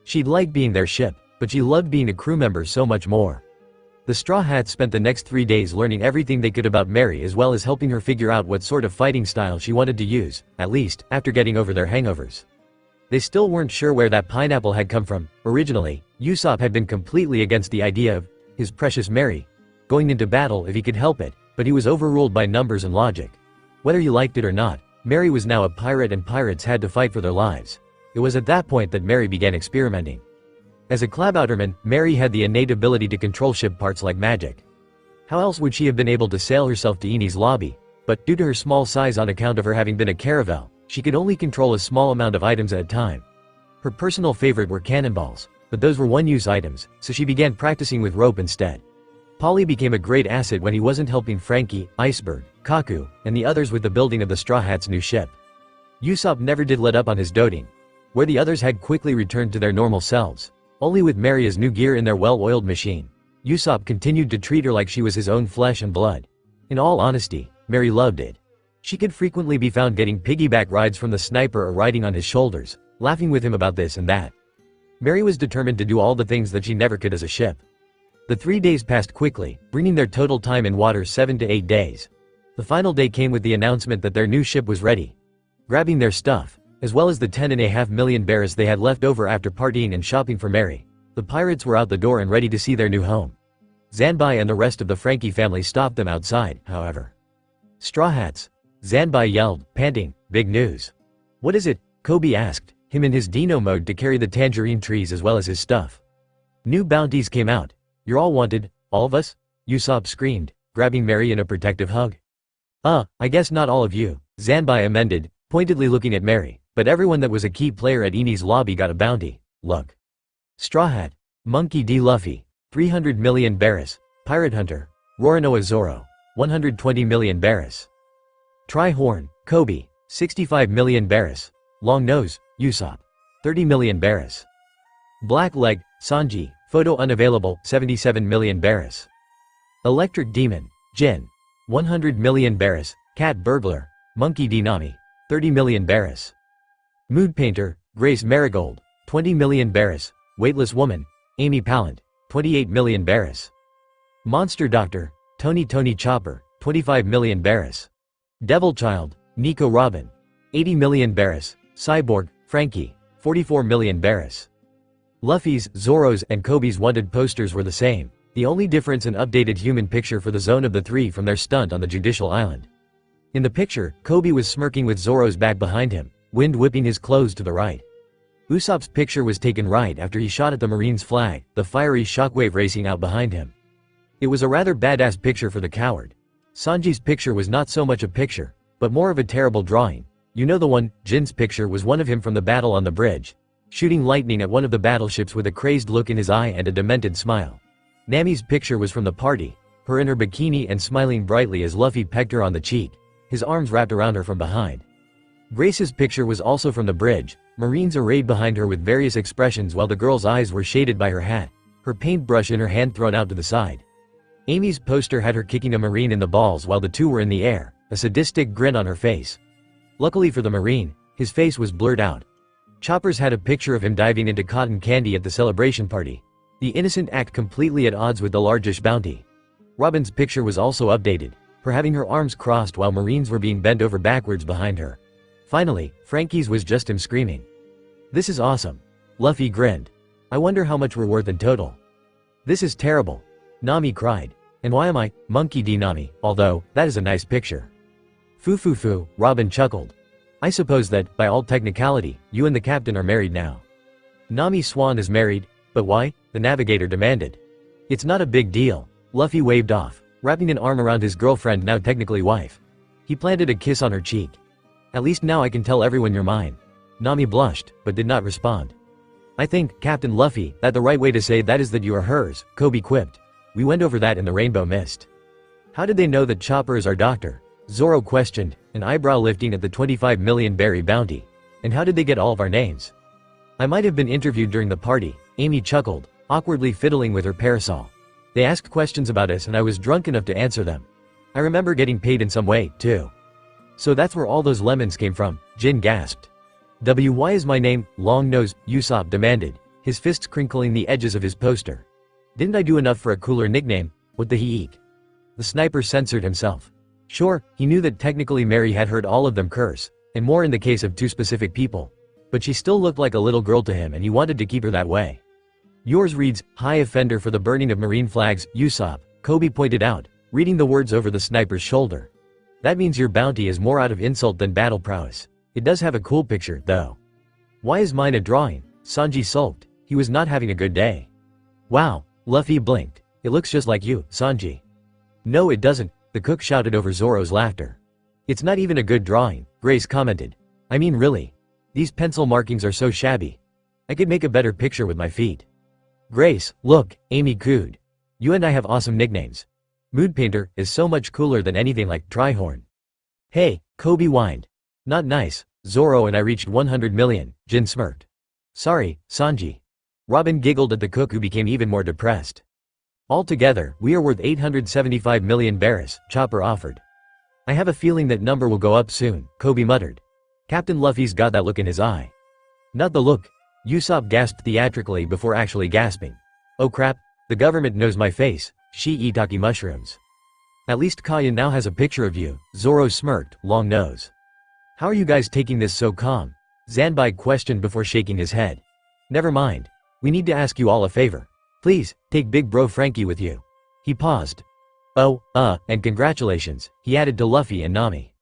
She'd liked being their ship, but she loved being a crew member so much more. The Straw Hats spent the next 3 days learning everything they could about Mary as well as helping her figure out what sort of fighting style she wanted to use, at least, after getting over their hangovers. They still weren't sure where that pineapple had come from. Originally, Usopp had been completely against the idea of his precious Mary going into battle if he could help it, but he was overruled by numbers and logic. Whether he liked it or not, Mary was now a pirate and pirates had to fight for their lives. It was at that point that Mary began experimenting. As a Klabouterman, Mary had the innate ability to control ship parts like magic. How else would she have been able to sail herself to Eni's lobby? But due to her small size on account of her having been a caravel, she could only control a small amount of items at a time. Her personal favorite were cannonballs, but those were one-use items, so she began practicing with rope instead. Polly became a great asset when he wasn't helping Frankie, Iceberg, Kaku, and the others with the building of the Straw Hats' new ship. Usopp never did let up on his doting, where the others had quickly returned to their normal selves. Only with Mary as new gear in their well-oiled machine, Usopp continued to treat her like she was his own flesh and blood. In all honesty, Mary loved it. She could frequently be found getting piggyback rides from the sniper or riding on his shoulders, laughing with him about this and that. Mary was determined to do all the things that she never could as a ship. The 3 days passed quickly, bringing their total time in water 7 to 8 days. The final day came with the announcement that their new ship was ready. Grabbing their stuff, as well as the 10.5 million berries they had left over after partying and shopping for Mary, the pirates were out the door and ready to see their new home. Zanbai and the rest of the Frankie family stopped them outside, however. Straw Hats, Zanbai yelled, panting, big news. What is it? Coby asked, him in his Dino mode to carry the tangerine trees as well as his stuff. New bounties came out. You're all wanted, all of us? Usopp screamed, grabbing Mary in a protective hug. I guess not all of you, Zanbai amended, pointedly looking at Mary, but everyone that was a key player at Eni's lobby got a bounty. Look. Straw Hat, Monkey D. Luffy, 300 million berries, Pirate Hunter, Roronoa Zoro, 120 million berries. Tri-Horn, Coby, 65 million berries, Long Nose, Usopp, 30 million berries. Black Leg, Sanji, photo unavailable, 77 million berries. Electric Demon, Jin, 100 million berries, Cat Burglar, Monkey D. Nami, 30 million berries. Mood Painter, Grace Marigold, 20 million berries, Weightless Woman, Amy Pallant, 28 million berries. Monster Doctor, Tony Chopper, 25 million berries. Devil Child, Nico Robin, 80 million berries, Cyborg, Frankie, 44 million berries. Luffy's, Zoro's, and Coby's wanted posters were the same, the only difference an updated human picture for the zone of the three from their stunt on the Judicial Island. In the picture, Coby was smirking with Zoro's back behind him, wind whipping his clothes to the right. Usopp's picture was taken right after he shot at the Marine's flag, the fiery shockwave racing out behind him. It was a rather badass picture for the coward. Sanji's picture was not so much a picture, but more of a terrible drawing. You know the one. Jin's picture was one of him from the battle on the bridge, shooting lightning at one of the battleships with a crazed look in his eye and a demented smile. Nami's picture was from the party, her in her bikini and smiling brightly as Luffy pecked her on the cheek, his arms wrapped around her from behind. Grace's picture was also from the bridge, Marines arrayed behind her with various expressions while the girl's eyes were shaded by her hat, her paintbrush in her hand thrown out to the side. Amy's poster had her kicking a Marine in the balls while the two were in the air, a sadistic grin on her face. Luckily for the Marine, his face was blurred out. Chopper's had a picture of him diving into cotton candy at the celebration party. The innocent act completely at odds with the largish bounty. Robin's picture was also updated, her having her arms crossed while Marines were being bent over backwards behind her. Finally, Frankie's was just him screaming. "This is awesome." Luffy grinned. "I wonder how much we're worth in total." "This is terrible." Nami cried. "And why am I, Monkey D. Nami, although, that is a nice picture." Foo, Robin chuckled. "I suppose that, by all technicality, you and the captain are married now." Nami Swan is married, but why? The navigator demanded. "It's not a big deal." Luffy waved off, wrapping an arm around his girlfriend, now technically wife. He planted a kiss on her cheek. "At least now I can tell everyone you're mine." Nami blushed, but did not respond. "I think, Captain Luffy, that the right way to say that is that you are hers," Coby quipped. "We went over that in the rainbow mist." "How did they know that Chopper is our doctor?" Zoro questioned, an eyebrow lifting at the 25 million berry bounty. "And how did they get all of our names?" "I might have been interviewed during the party," Amy chuckled, awkwardly fiddling with her parasol. "They asked questions about us and I was drunk enough to answer them. I remember getting paid in some way, too." "So that's where all those lemons came from," Jin gasped. "Why is my name, Long Nose?" Usopp demanded, his fists crinkling the edges of his poster. "Didn't I do enough for a cooler nickname? What the heek?" The sniper censored himself. Sure, he knew that technically Mary had heard all of them curse, and more in the case of two specific people. But she still looked like a little girl to him and he wanted to keep her that way. "Yours reads, High Offender for the Burning of Marine Flags, Usopp," Coby pointed out, reading the words over the sniper's shoulder. "That means your bounty is more out of insult than battle prowess. It does have a cool picture, though." "Why is mine a drawing?" Sanji sulked. He was not having a good day. "Wow," Luffy blinked. "It looks just like you, Sanji." "No it doesn't," the cook shouted over Zoro's laughter. "It's not even a good drawing," Grace commented. "I mean really. These pencil markings are so shabby. I could make a better picture with my feet." "Grace, look," Amy cooed. "You and I have awesome nicknames. Mood Painter is so much cooler than anything like Trihorn." "Hey," Coby whined. "Not nice. Zoro and I reached 100 million, Jin smirked. "Sorry, Sanji." Robin giggled at the cook who became even more depressed. "Altogether, we are worth 875 million berries," Chopper offered. "I have a feeling that number will go up soon," Coby muttered. Captain Luffy's got that look in his eye. "Not the look." Usopp gasped theatrically before actually gasping. "Oh crap, the government knows my face, shiitake mushrooms." "At least Kaya now has a picture of you," Zoro smirked, long nose. "How are you guys taking this so calm?" Zanbai questioned before shaking his head. "Never mind. We need to ask you all a favor. Please, take big bro Frankie with you." He paused. "Oh, and congratulations," he added to Luffy and Nami.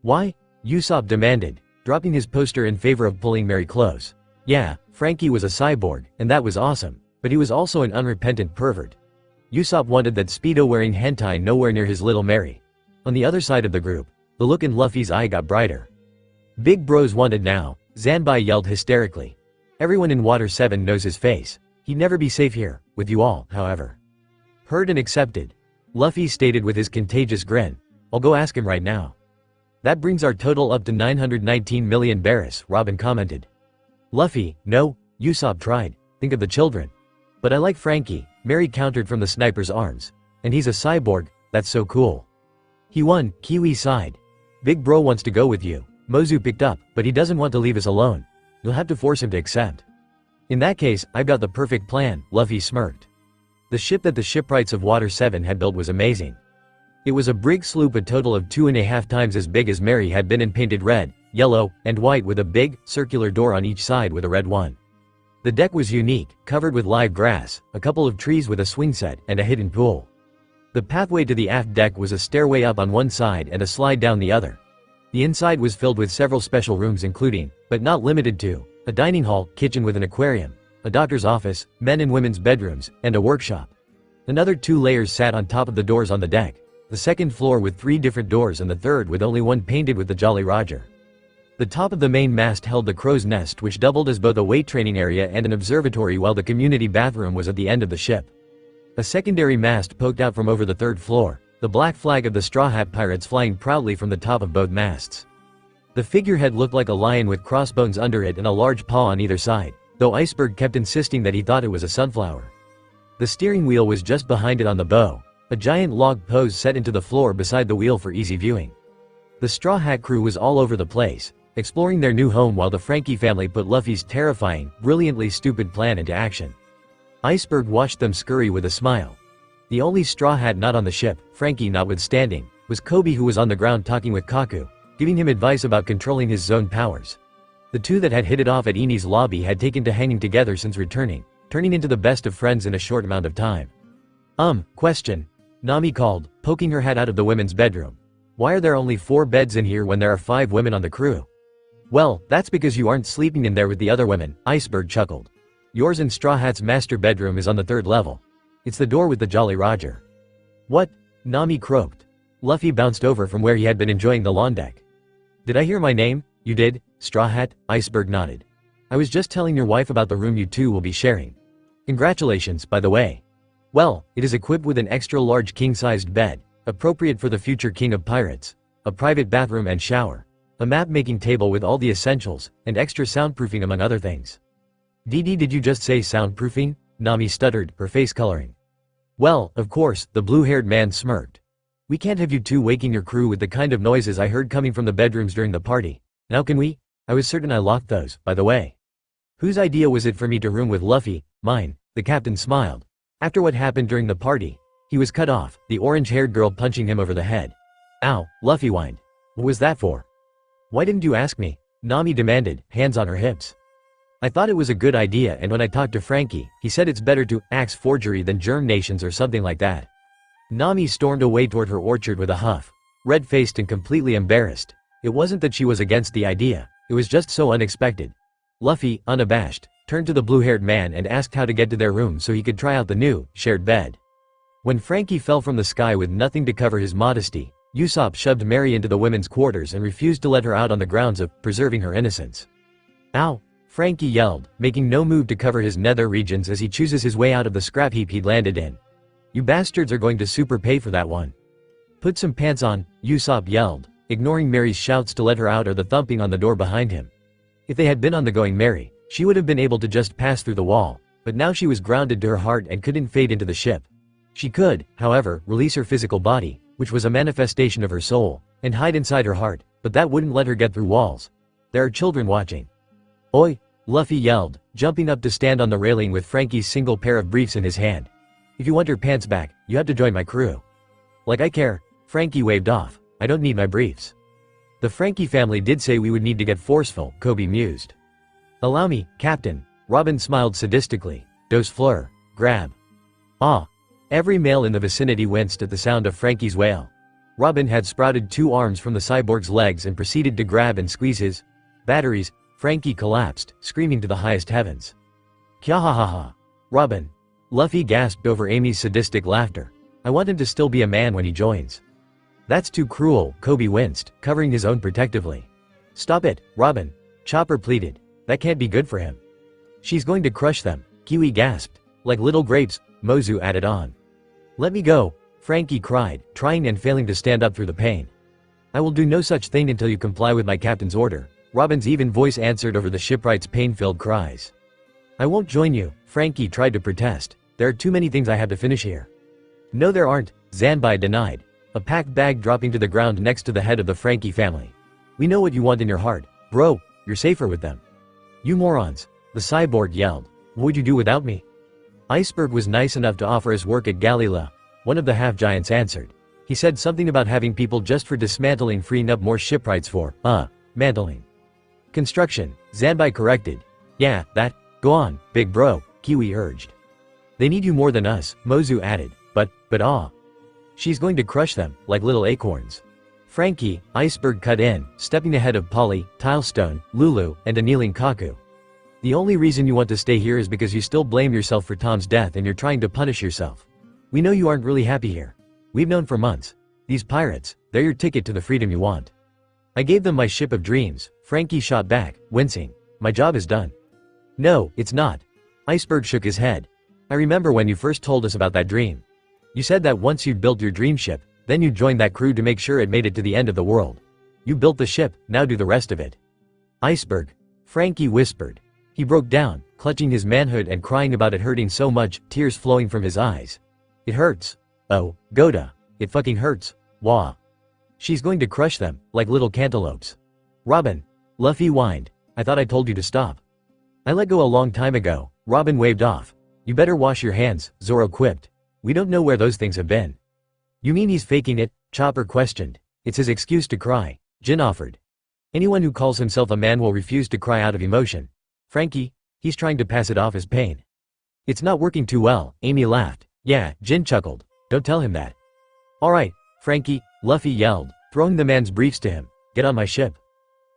"Why?" Usopp demanded, dropping his poster in favor of pulling Mary close. "Yeah, Frankie was a cyborg, and that was awesome, but he was also an unrepentant pervert." Usopp wanted that Speedo-wearing hentai nowhere near his little Mary. On the other side of the group, the look in Luffy's eye got brighter. "Big bros wanted now," Zanbai yelled hysterically. "Everyone in Water 7 knows his face. He'd never be safe here, with you all, however." "Heard and accepted," Luffy stated with his contagious grin. "I'll go ask him right now." "That brings our total up to 919 million berries," Robin commented. "Luffy, no," Usopp tried. "Think of the children." "But I like Frankie," Mary countered from the sniper's arms. "And he's a cyborg, that's so cool." "He won," Kiwi sighed. "Big bro wants to go with you," Mozu picked up, "but he doesn't want to leave us alone. You'll have to force him to accept." "In that case, I've got the perfect plan," Luffy smirked. The ship that the shipwrights of Water 7 had built was amazing. It was a brig sloop a total of 2.5 times as big as Mary had been and painted red, yellow, and white with a big, circular door on each side with a red one. The deck was unique, covered with live grass, a couple of trees with a swing set, and a hidden pool. The pathway to the aft deck was a stairway up on one side and a slide down the other. The inside was filled with several special rooms including, but not limited to, a dining hall, kitchen with an aquarium, a doctor's office, men and women's bedrooms, and a workshop. Another 2 layers sat on top of the doors on the deck, the second floor with 3 different doors and the third with only one painted with the Jolly Roger. The top of the main mast held the crow's nest which doubled as both a weight training area and an observatory while the community bathroom was at the end of the ship. A secondary mast poked out from over the 3rd floor, the black flag of the Straw Hat Pirates flying proudly from the top of both masts. The figurehead looked like a lion with crossbones under it and a large paw on either side, though Iceberg kept insisting that he thought it was a sunflower. The steering wheel was just behind it on the bow. A giant log pose set into the floor beside the wheel for easy viewing. The Straw Hat crew was all over the place, exploring their new home while the Frankie family put Luffy's terrifying, brilliantly stupid plan into action. Iceberg watched them scurry with a smile. The only Straw Hat not on the ship, Frankie notwithstanding, was Coby, who was on the ground talking with Kaku, giving him advice about controlling his zone powers. The two that had hit it off at Eni's lobby had taken to hanging together since returning, turning into the best of friends in a short amount of time. Question. Nami called, poking her head out of the women's bedroom. Why are there only 4 beds in here when there are 5 women on the crew? Well, that's because you aren't sleeping in there with the other women, Iceberg chuckled. Yours and Straw Hat's master bedroom is on the 3rd level. It's the door with the Jolly Roger. What? Nami croaked. Luffy bounced over from where he had been enjoying the lawn deck. Did I hear my name? You did, Straw Hat? Iceberg nodded. I was just telling your wife about the room you two will be sharing. Congratulations, by the way. Well, it is equipped with an extra-large king-sized bed, appropriate for the future king of pirates, a private bathroom and shower, a map-making table with all the essentials, and extra soundproofing among other things. Did you just say soundproofing? Nami stuttered, her face coloring. Well, of course, the blue-haired man smirked. We can't have you two waking your crew with the kind of noises I heard coming from the bedrooms during the party. Now can we? I was certain I locked those, by the way. Whose idea was it for me to room with Luffy? Mine, the captain smiled. After what happened during the party, he was cut off, the orange-haired girl punching him over the head. Ow, Luffy whined. What was that for? Why didn't you ask me? Nami demanded, hands on her hips. I thought it was a good idea, and when I talked to Frankie, he said it's better to axe forgery than germ nations or something like that. Nami stormed away toward her orchard with a huff, red-faced and completely embarrassed. It wasn't that she was against the idea, it was just so unexpected. Luffy, unabashed, turned to the blue-haired man and asked how to get to their room so he could try out the new, shared bed. When Frankie fell from the sky with nothing to cover his modesty, Usopp shoved Mary into the women's quarters and refused to let her out on the grounds of preserving her innocence. Ow! Frankie yelled, making no move to cover his nether regions as he chooses his way out of the scrap heap he'd landed in. You bastards are going to super pay for that one. Put some pants on, Usopp yelled, ignoring Mary's shouts to let her out or the thumping on the door behind him. If they had been on the going merry, she would have been able to just pass through the wall, but now she was grounded to her heart and couldn't fade into the ship. She could, however, release her physical body, which was a manifestation of her soul, and hide inside her heart, but that wouldn't let her get through walls. There are children watching. Oi! Luffy yelled, jumping up to stand on the railing with Frankie's single pair of briefs in his hand. If you want your pants back, you have to join my crew. Like I care, Frankie waved off. I don't need my briefs. The Frankie family did say we would need to get forceful, Coby mused. Allow me, Captain. Robin smiled sadistically. Dos fleur. Grab. Ah. Every male in the vicinity winced at the sound of Frankie's wail. Robin had sprouted 2 arms from the cyborg's legs and proceeded to grab and squeeze his batteries. Frankie collapsed, screaming to the highest heavens. Kya ha ha ha. Robin. Luffy gasped over Amy's sadistic laughter. I want him to still be a man when he joins. That's too cruel, Coby winced, covering his own protectively. Stop it, Robin. Chopper pleaded. That can't be good for him. She's going to crush them, Kiwi gasped. Like little grapes, Mozu added on. Let me go, Frankie cried, trying and failing to stand up through the pain. I will do no such thing until you comply with my captain's order, Robin's even voice answered over the shipwright's pain-filled cries. I won't join you, Frankie tried to protest. There are too many things I have to finish here. No there aren't, Zanbai denied, a packed bag dropping to the ground next to the head of the Frankie family. We know what you want in your heart, bro, you're safer with them. You morons, the cyborg yelled. What would you do without me? Iceberg was nice enough to offer us work at Galila, one of the half-giants answered. He said something about having people just for dismantling, freeing up more shipwrights for, mantling. Construction, Zanbai corrected. Yeah, that, go on, big bro, Kiwi urged. They need you more than us, Mozu added, but she's going to crush them, like little acorns. Frankie, Iceberg cut in, stepping ahead of Polly, Tilestone, Lulu, and a kneeling Kaku. The only reason you want to stay here is because you still blame yourself for Tom's death and you're trying to punish yourself. We know you aren't really happy here. We've known for months. These pirates, they're your ticket to the freedom you want. I gave them my ship of dreams, Frankie shot back, wincing. My job is done. No, it's not. Iceberg shook his head. I remember when you first told us about that dream. You said that once you'd built your dream ship, then you'd join that crew to make sure it made it to the end of the world. You built the ship, now do the rest of it. Iceberg. Frankie whispered. He broke down, clutching his manhood and crying about it hurting so much, tears flowing from his eyes. It hurts. Oh, Goda. It fucking hurts. Wah. She's going to crush them, like little cantaloupes. Robin. Luffy whined. I thought I told you to stop. I let go a long time ago. Robin waved off. You better wash your hands, Zoro quipped. We don't know where those things have been. You mean he's faking it? Chopper questioned. It's his excuse to cry, Jin offered. Anyone who calls himself a man will refuse to cry out of emotion. Frankie, he's trying to pass it off as pain. It's not working too well, Amy laughed. Yeah, Jin chuckled. Don't tell him that. Alright, Frankie, Luffy yelled, throwing the man's briefs to him. Get on my ship.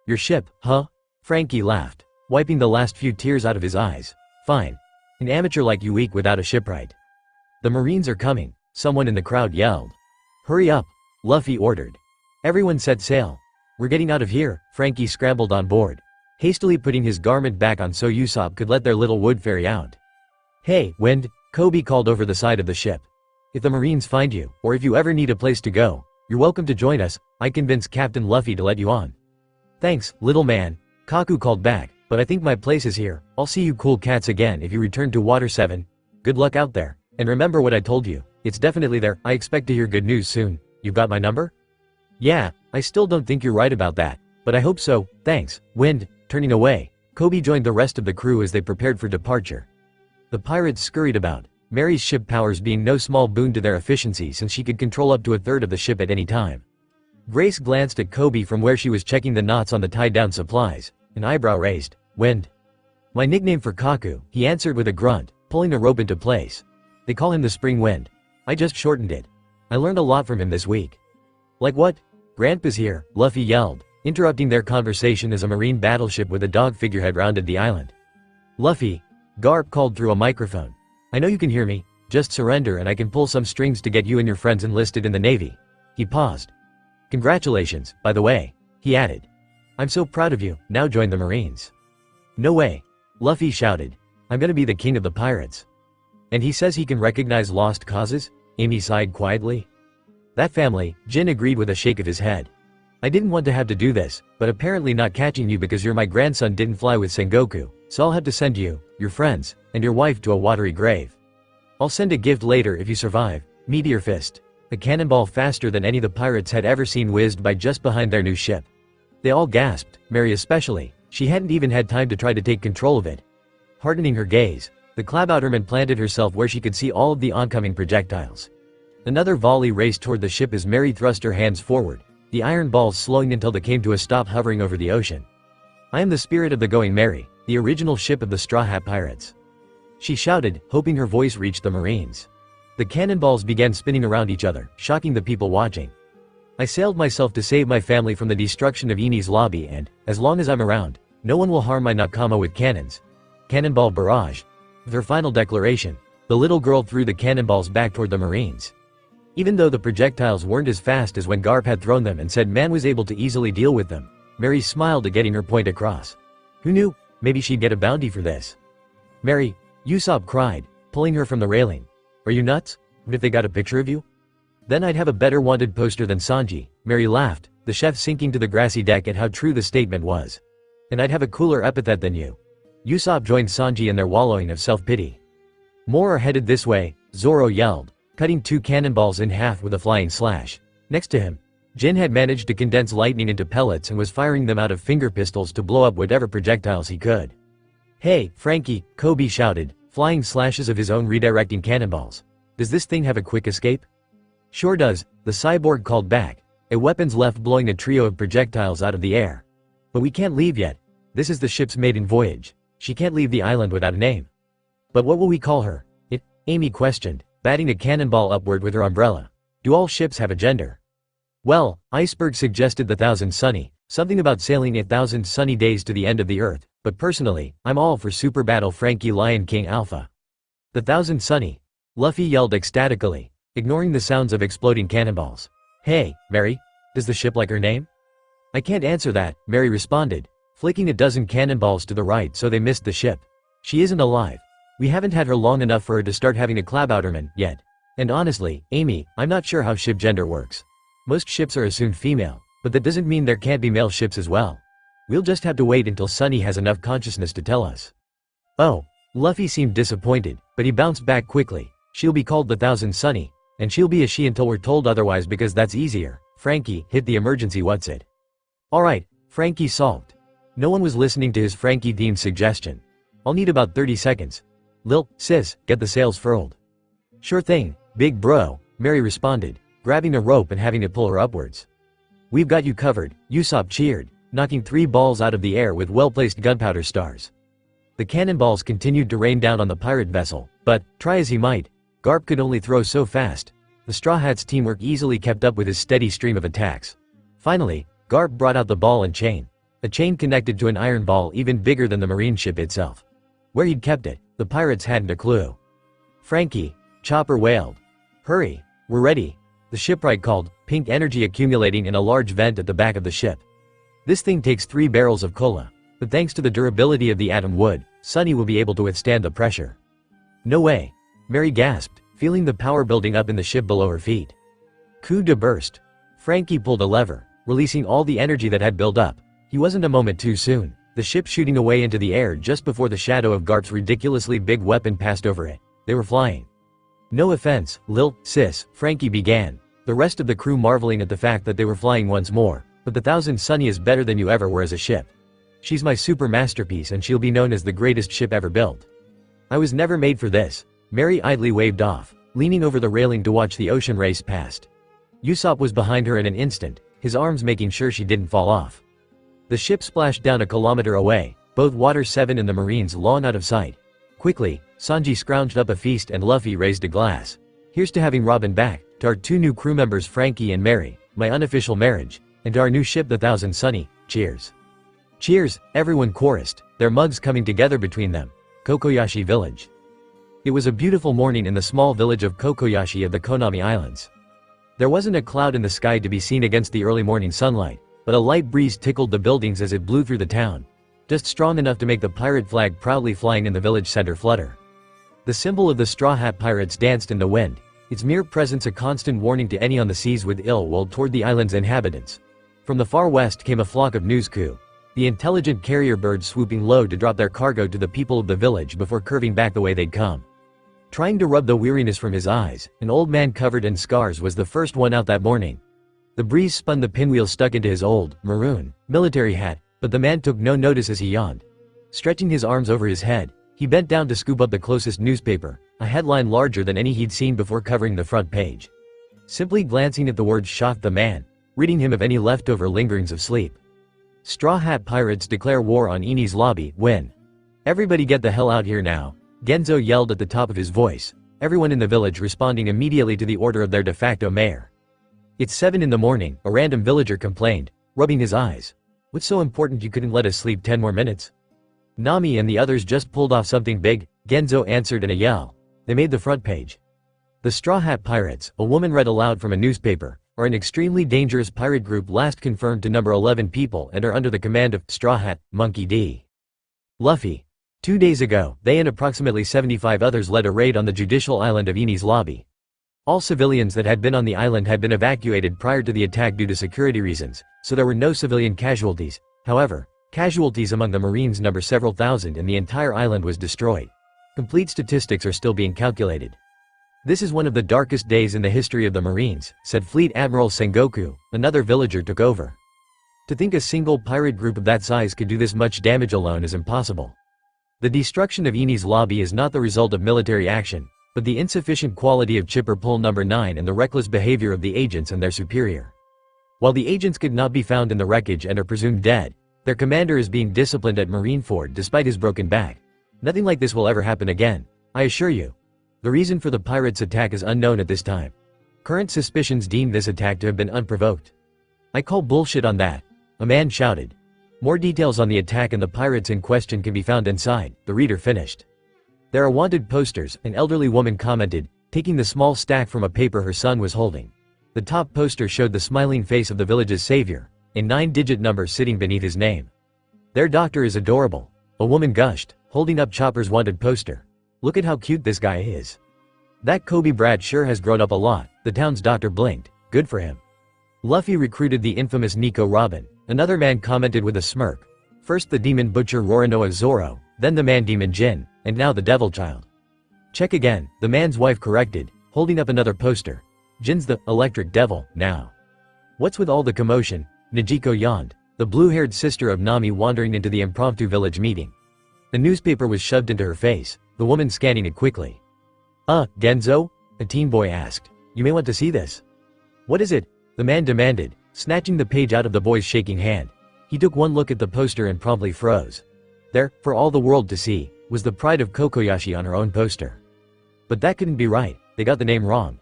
Your ship, huh? Frankie laughed, wiping the last few tears out of his eyes. Fine. An amateur like you weak without a shipwright. The Marines are coming, someone in the crowd yelled. Hurry up, Luffy ordered. Everyone set sail. We're getting out of here, Frankie scrambled on board, hastily putting his garment back on so Usopp could let their little wood ferry out. Hey, Wind, Coby called over the side of the ship. If the Marines find you, or if you ever need a place to go, you're welcome to join us. I convinced Captain Luffy to let you on. Thanks, little man, Kaku called back, but I think my place is here. I'll see you cool cats again if you return to Water 7. Good luck out there, and remember what I told you, it's definitely there. I expect to hear good news soon. You've got my number? Yeah, I still don't think you're right about that, but I hope so, thanks, Wind. Turning away, Coby joined the rest of the crew as they prepared for departure. The pirates scurried about, Mary's ship powers being no small boon to their efficiency since she could control up to a third of the ship at any time. Grace glanced at Coby from where she was checking the knots on the tied-down supplies, an eyebrow raised. Wind. My nickname for Kaku, he answered with a grunt, pulling the rope into place. They call him the Spring Wind. I just shortened it. I learned a lot from him this week. Like what? Grandpa's here, Luffy yelled, interrupting their conversation as a marine battleship with a dog figurehead rounded the island. Luffy, Garp called through a microphone. I know you can hear me, just surrender and I can pull some strings to get you and your friends enlisted in the Navy. He paused. Congratulations, by the way, he added. I'm so proud of you, now join the Marines. No way. Luffy shouted. I'm gonna be the king of the pirates. And he says he can recognize lost causes? Amy sighed quietly. That family, Jin agreed with a shake of his head. I didn't want to have to do this, but apparently not catching you because you're my grandson didn't fly with Sengoku, so I'll have to send you, your friends, and your wife to a watery grave. I'll send a gift later if you survive, Meteor Fist. A cannonball faster than any the pirates had ever seen whizzed by just behind their new ship. They all gasped, Mary especially. She hadn't even had time to try to take control of it. Hardening her gaze, the Klabouterman planted herself where she could see all of the oncoming projectiles. Another volley raced toward the ship as Mary thrust her hands forward, the iron balls slowing until they came to a stop hovering over the ocean. I am the spirit of the Going Merry, the original ship of the Straw Hat Pirates. She shouted, hoping her voice reached the Marines. The cannonballs began spinning around each other, shocking the people watching. I sailed myself to save my family from the destruction of Eni's lobby and, as long as I'm around, no one will harm my Nakama with cannons. Cannonball barrage. With her final declaration, the little girl threw the cannonballs back toward the Marines. Even though the projectiles weren't as fast as when Garp had thrown them and said man was able to easily deal with them, Mary smiled at getting her point across. Who knew? Maybe she'd get a bounty for this. Mary, Usopp cried, pulling her from the railing. Are you nuts? What if they got a picture of you? Then I'd have a better wanted poster than Sanji, Mary laughed, the chef sinking to the grassy deck at how true the statement was. And I'd have a cooler epithet than you. Usopp joined Sanji in their wallowing of self-pity. More are headed this way, Zoro yelled, cutting two cannonballs in half with a flying slash. Next to him, Jin had managed to condense lightning into pellets and was firing them out of finger pistols to blow up whatever projectiles he could. Hey, Frankie, Coby shouted, flying slashes of his own redirecting cannonballs. Does this thing have a quick escape? Sure does, the cyborg called back, a weapons left blowing a trio of projectiles out of the air. But we can't leave yet. This is the ship's maiden voyage. She can't leave the island without a name. But what will we call her? Amy questioned, batting a cannonball upward with her umbrella. Do all ships have a gender? Well, Iceberg suggested the 1,000 sunny, something about sailing 1,000 sunny days to the end of the earth, but personally, I'm all for Super Battle Frankie Lion King Alpha. The 1,000 sunny, Luffy yelled ecstatically, ignoring the sounds of exploding cannonballs. Hey, Mary, does the ship like her name? I can't answer that, Mary responded, flicking a dozen cannonballs to the right so they missed the ship. She isn't alive. We haven't had her long enough for her to start having a Klabouterman yet. And honestly, Amy, I'm not sure how ship gender works. Most ships are assumed female, but that doesn't mean there can't be male ships as well. We'll just have to wait until Sunny has enough consciousness to tell us. Oh, Luffy seemed disappointed, but he bounced back quickly. She'll be called the 1,000 Sunny, And she'll be a she until we're told otherwise because that's easier. Frankie, hit the emergency what's it. Alright, Frankie sulked. No one was listening to his Frankie themed suggestion. I'll need about 30 seconds. Lil, sis, get the sails furled. Sure thing, big bro, Mary responded, grabbing a rope and having to pull her upwards. We've got you covered, Usopp cheered, knocking 3 balls out of the air with well-placed gunpowder stars. The cannonballs continued to rain down on the pirate vessel, but, try as he might, Garp could only throw so fast. The Straw Hats' teamwork easily kept up with his steady stream of attacks. Finally, Garp brought out the ball and chain. A chain connected to an iron ball even bigger than the marine ship itself. Where he'd kept it, the pirates hadn't a clue. Frankie, Chopper wailed. Hurry, we're ready. The shipwright called, pink energy accumulating in a large vent at the back of the ship. This thing takes 3 barrels of cola, but thanks to the durability of the atom wood, Sunny will be able to withstand the pressure. No way, Mary gasped, feeling the power building up in the ship below her feet. Coup de burst. Frankie pulled a lever, releasing all the energy that had built up. He wasn't a moment too soon, the ship shooting away into the air just before the shadow of Garp's ridiculously big weapon passed over it. They were flying. No offense, Lil, sis, Frankie began, the rest of the crew marveling at the fact that they were flying once more, but the Thousand Sunny is better than you ever were as a ship. She's my super masterpiece and she'll be known as the greatest ship ever built. I was never made for this, Mary idly waved off, leaning over the railing to watch the ocean race past. Usopp was behind her in an instant, his arms making sure she didn't fall off. The ship splashed down a kilometer away, both Water 7 and the Marines long out of sight. Quickly, Sanji scrounged up a feast and Luffy raised a glass. Here's to having Robin back, to our 2 new crew members Frankie and Mary, my unofficial marriage, and to our new ship the Thousand Sunny, cheers. Cheers, everyone chorused, their mugs coming together between them. Kokoyashi Village. It was a beautiful morning in the small village of Kokoyashi of the Konami Islands. There wasn't a cloud in the sky to be seen against the early morning sunlight, but a light breeze tickled the buildings as it blew through the town, just strong enough to make the pirate flag proudly flying in the village center flutter. The symbol of the Straw Hat Pirates danced in the wind, its mere presence a constant warning to any on the seas with ill will toward the island's inhabitants. From the far west came a flock of newsku, the intelligent carrier birds swooping low to drop their cargo to the people of the village before curving back the way they'd come. Trying to rub the weariness from his eyes, an old man covered in scars was the first one out that morning. The breeze spun the pinwheel stuck into his old, maroon, military hat, but the man took no notice as he yawned. Stretching his arms over his head, he bent down to scoop up the closest newspaper, a headline larger than any he'd seen before covering the front page. Simply glancing at the words shocked the man, ridding him of any leftover lingerings of sleep. Straw Hat Pirates declare war on Enies Lobby, win. Everybody get the hell out here now, Genzo yelled at the top of his voice, everyone in the village responding immediately to the order of their de facto mayor. It's 7 in the morning, a random villager complained, rubbing his eyes. What's so important you couldn't let us sleep 10 more minutes? Nami and the others just pulled off something big, Genzo answered in a yell. They made the front page. The Straw Hat Pirates, a woman read aloud from a newspaper, are an extremely dangerous pirate group last confirmed to number 11 people and are under the command of Straw Hat, Monkey D. Luffy. 2 days ago, they and approximately 75 others led a raid on the judicial island of Enies Lobby. All civilians that had been on the island had been evacuated prior to the attack due to security reasons, so there were no civilian casualties. However, casualties among the Marines number several thousand and the entire island was destroyed. Complete statistics are still being calculated. This is one of the darkest days in the history of the Marines, said Fleet Admiral Sengoku, another villager took over. To think a single pirate group of that size could do this much damage alone is impossible. The destruction of Enies Lobby is not the result of military action, but the insufficient quality of Chipper Pull number 9 and the reckless behavior of the agents and their superior. While the agents could not be found in the wreckage and are presumed dead, their commander is being disciplined at Marineford despite his broken back. Nothing like this will ever happen again, I assure you. The reason for the pirates' attack is unknown at this time. Current suspicions deem this attack to have been unprovoked. I call bullshit on that, a man shouted. More details on the attack and the pirates in question can be found inside, the reader finished. There are wanted posters, an elderly woman commented, taking the small stack from a paper her son was holding. The top poster showed the smiling face of the village's savior, a 9-digit number sitting beneath his name. Their doctor is adorable, a woman gushed, holding up Chopper's wanted poster. Look at how cute this guy is. That Coby brat sure has grown up a lot, the town's doctor blinked, good for him. Luffy recruited the infamous Nico Robin, another man commented with a smirk. First the demon butcher Roronoa Zoro, then the man demon Jin, and now the devil child. Check again, the man's wife corrected, holding up another poster. Jin's the electric devil, now. What's with all the commotion? Nijiko yawned, the blue-haired sister of Nami wandering into the impromptu village meeting. The newspaper was shoved into her face, the woman scanning it quickly. Genzo? A teen boy asked. You may want to see this. What is it? The man demanded, snatching the page out of the boy's shaking hand. He took one look at the poster and promptly froze. There, for all the world to see, was the pride of Kokoyashi on her own poster. But that couldn't be right, they got the name wrong.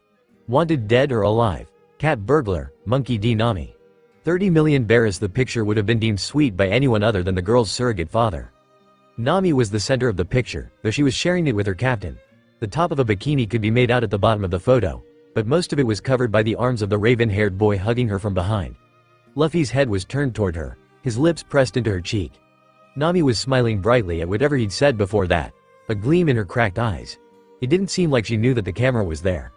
Wanted dead or alive, cat burglar, monkey D. Nami. 30 million Barris. The picture would have been deemed sweet by anyone other than the girl's surrogate father. Nami was the center of the picture, though she was sharing it with her captain. The top of a bikini could be made out at the bottom of the photo, but most of it was covered by the arms of the raven-haired boy hugging her from behind. Luffy's head was turned toward her, his lips pressed into her cheek. Nami was smiling brightly at whatever he'd said before that, a gleam in her cracked eyes. It didn't seem like she knew that the camera was there.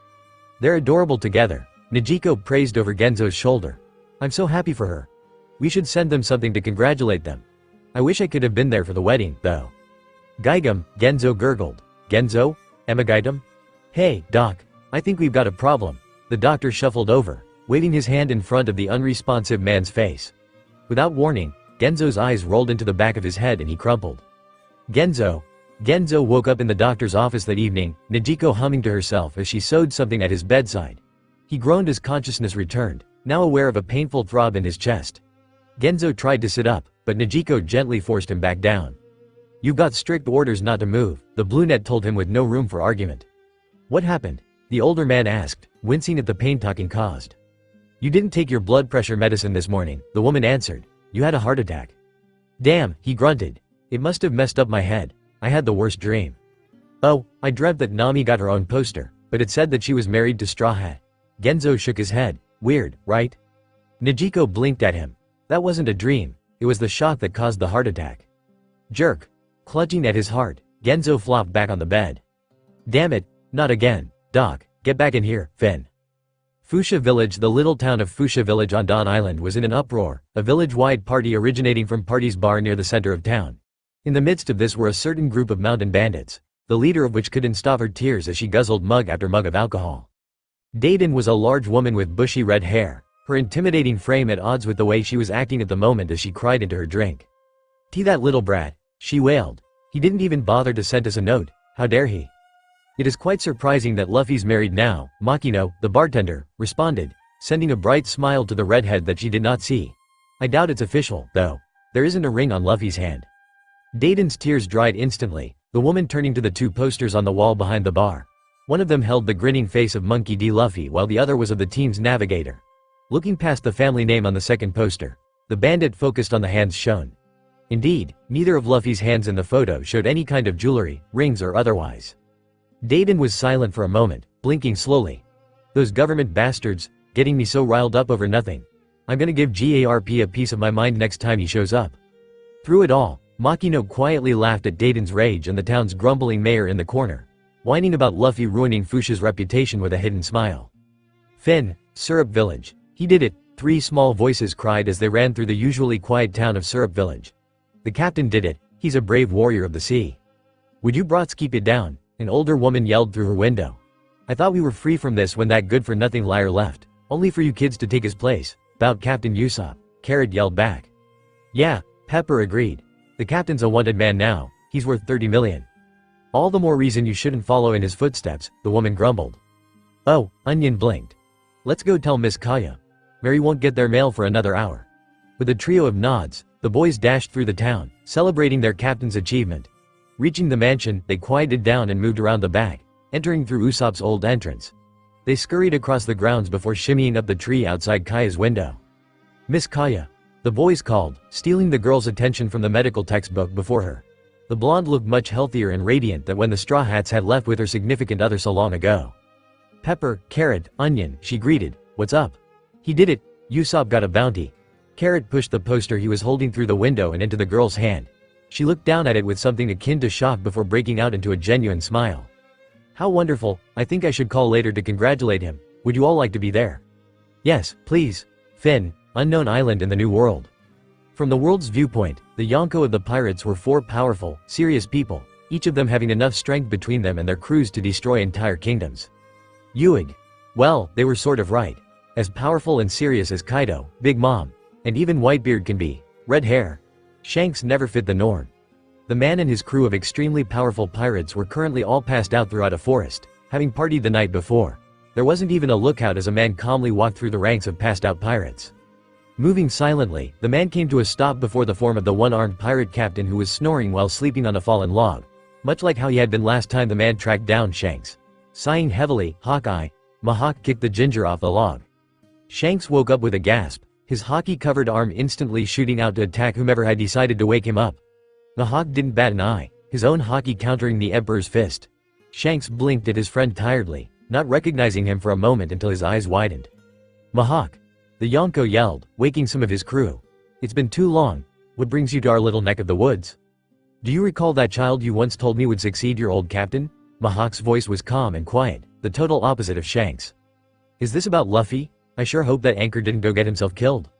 They're adorable together, Nijiko praised over Genzo's shoulder. I'm so happy for her. We should send them something to congratulate them. I wish I could have been there for the wedding, though. Gaigum, Genzo gurgled. Genzo? Emagaitum? Hey, Doc, I think we've got a problem. The doctor shuffled over, waving his hand in front of the unresponsive man's face. Without warning, Genzo's eyes rolled into the back of his head and he crumpled. Genzo. Genzo woke up in the doctor's office that evening, Nijiko humming to herself as she sewed something at his bedside. He groaned as consciousness returned, now aware of a painful throb in his chest. Genzo tried to sit up, but Nijiko gently forced him back down. You've got strict orders not to move, the brunette told him with no room for argument. What happened? The older man asked, wincing at the pain talking caused. You didn't take your blood pressure medicine this morning, the woman answered. You had a heart attack. Damn, he grunted. It must have messed up my head. I had the worst dream. Oh, I dreamt that Nami got her own poster, but it said that she was married to Straw Hat. Genzo shook his head. Weird, right? Nijiko blinked at him. That wasn't a dream, it was the shock that caused the heart attack. Jerk. Clutching at his heart, Genzo flopped back on the bed. Damn it, not again. Doc, get back in here, Finn. Fuchsia Village. The little town of Fuchsia Village on Dawn Island was in an uproar, a village-wide party originating from Party's bar near the center of town. In the midst of this were a certain group of mountain bandits, the leader of which couldn't stop her tears as she guzzled mug after mug of alcohol. Dayton was a large woman with bushy red hair, her intimidating frame at odds with the way she was acting at the moment as she cried into her drink. "Tea that little brat," she wailed. "He didn't even bother to send us a note, how dare he?" "It is quite surprising that Luffy's married now," Makino, the bartender, responded, sending a bright smile to the redhead that she did not see. "I doubt it's official, though. There isn't a ring on Luffy's hand." Dayton's tears dried instantly, the woman turning to the two posters on the wall behind the bar. One of them held the grinning face of Monkey D. Luffy while the other was of the team's navigator. Looking past the family name on the second poster, the bandit focused on the hands shown. Indeed, neither of Luffy's hands in the photo showed any kind of jewelry, rings or otherwise. Dayton was silent for a moment, blinking slowly. "Those government bastards, getting me so riled up over nothing. I'm gonna give GARP a piece of my mind next time he shows up." Through it all, Makino quietly laughed at Dayton's rage and the town's grumbling mayor in the corner, whining about Luffy ruining Fuchsia's reputation with a hidden smile. "Finn, Syrup Village. He did it," three small voices cried as they ran through the usually quiet town of Syrup Village. "The captain did it, he's a brave warrior of the sea." "Would you brats keep it down?" an older woman yelled through her window. "I thought we were free from this when that good-for-nothing liar left, only for you kids to take his place," about Captain Usopp, Carrot yelled back. "Yeah," Pepper agreed. "The captain's a wanted man now, he's worth 30 million. All the more reason you shouldn't follow in his footsteps," the woman grumbled. "Oh," Onion blinked. "Let's go tell Miss Kaya. Mary won't get their mail for another hour." With a trio of nods, the boys dashed through the town, celebrating their captain's achievement. Reaching the mansion, they quieted down and moved around the back, entering through Usopp's old entrance. They scurried across the grounds before shimmying up the tree outside Kaya's window. "Miss Kaya," the boys called, stealing the girl's attention from the medical textbook before her. The blonde looked much healthier and radiant than when the Straw Hats had left with her significant other so long ago. "Pepper, Carrot, Onion," she greeted. "What's up?" "He did it, Usopp got a bounty." Carrot pushed the poster he was holding through the window and into the girl's hand. She looked down at it with something akin to shock before breaking out into a genuine smile. "How wonderful, I think I should call later to congratulate him. Would you all like to be there?" "Yes, please." Finn, unknown island in the New World. From the world's viewpoint, the Yonko of the pirates were four powerful, serious people, each of them having enough strength between them and their crews to destroy entire kingdoms. Uig. Well, they were sort of right. As powerful and serious as Kaido, Big Mom, and even Whitebeard can be, red hair. Shanks never fit the norm. The man and his crew of extremely powerful pirates were currently all passed out throughout a forest, having partied the night before. There wasn't even a lookout as a man calmly walked through the ranks of passed out pirates. Moving silently, the man came to a stop before the form of the one-armed pirate captain who was snoring while sleeping on a fallen log, much like how he had been last time the man tracked down Shanks. Sighing heavily, Hawkeye, Mihawk kicked the ginger off the log. Shanks woke up with a gasp, his hockey-covered arm instantly shooting out to attack whomever had decided to wake him up. Mihawk didn't bat an eye, his own hockey countering the Emperor's fist. Shanks blinked at his friend tiredly, not recognizing him for a moment until his eyes widened. Mihawk! The Yonko yelled, waking some of his crew. It's been too long. What brings you to our little neck of the woods? Do you recall that child you once told me would succeed your old captain? Mihawk's voice was calm and quiet, the total opposite of Shanks. Is this about Luffy? I sure hope that Anchor didn't go get himself killed.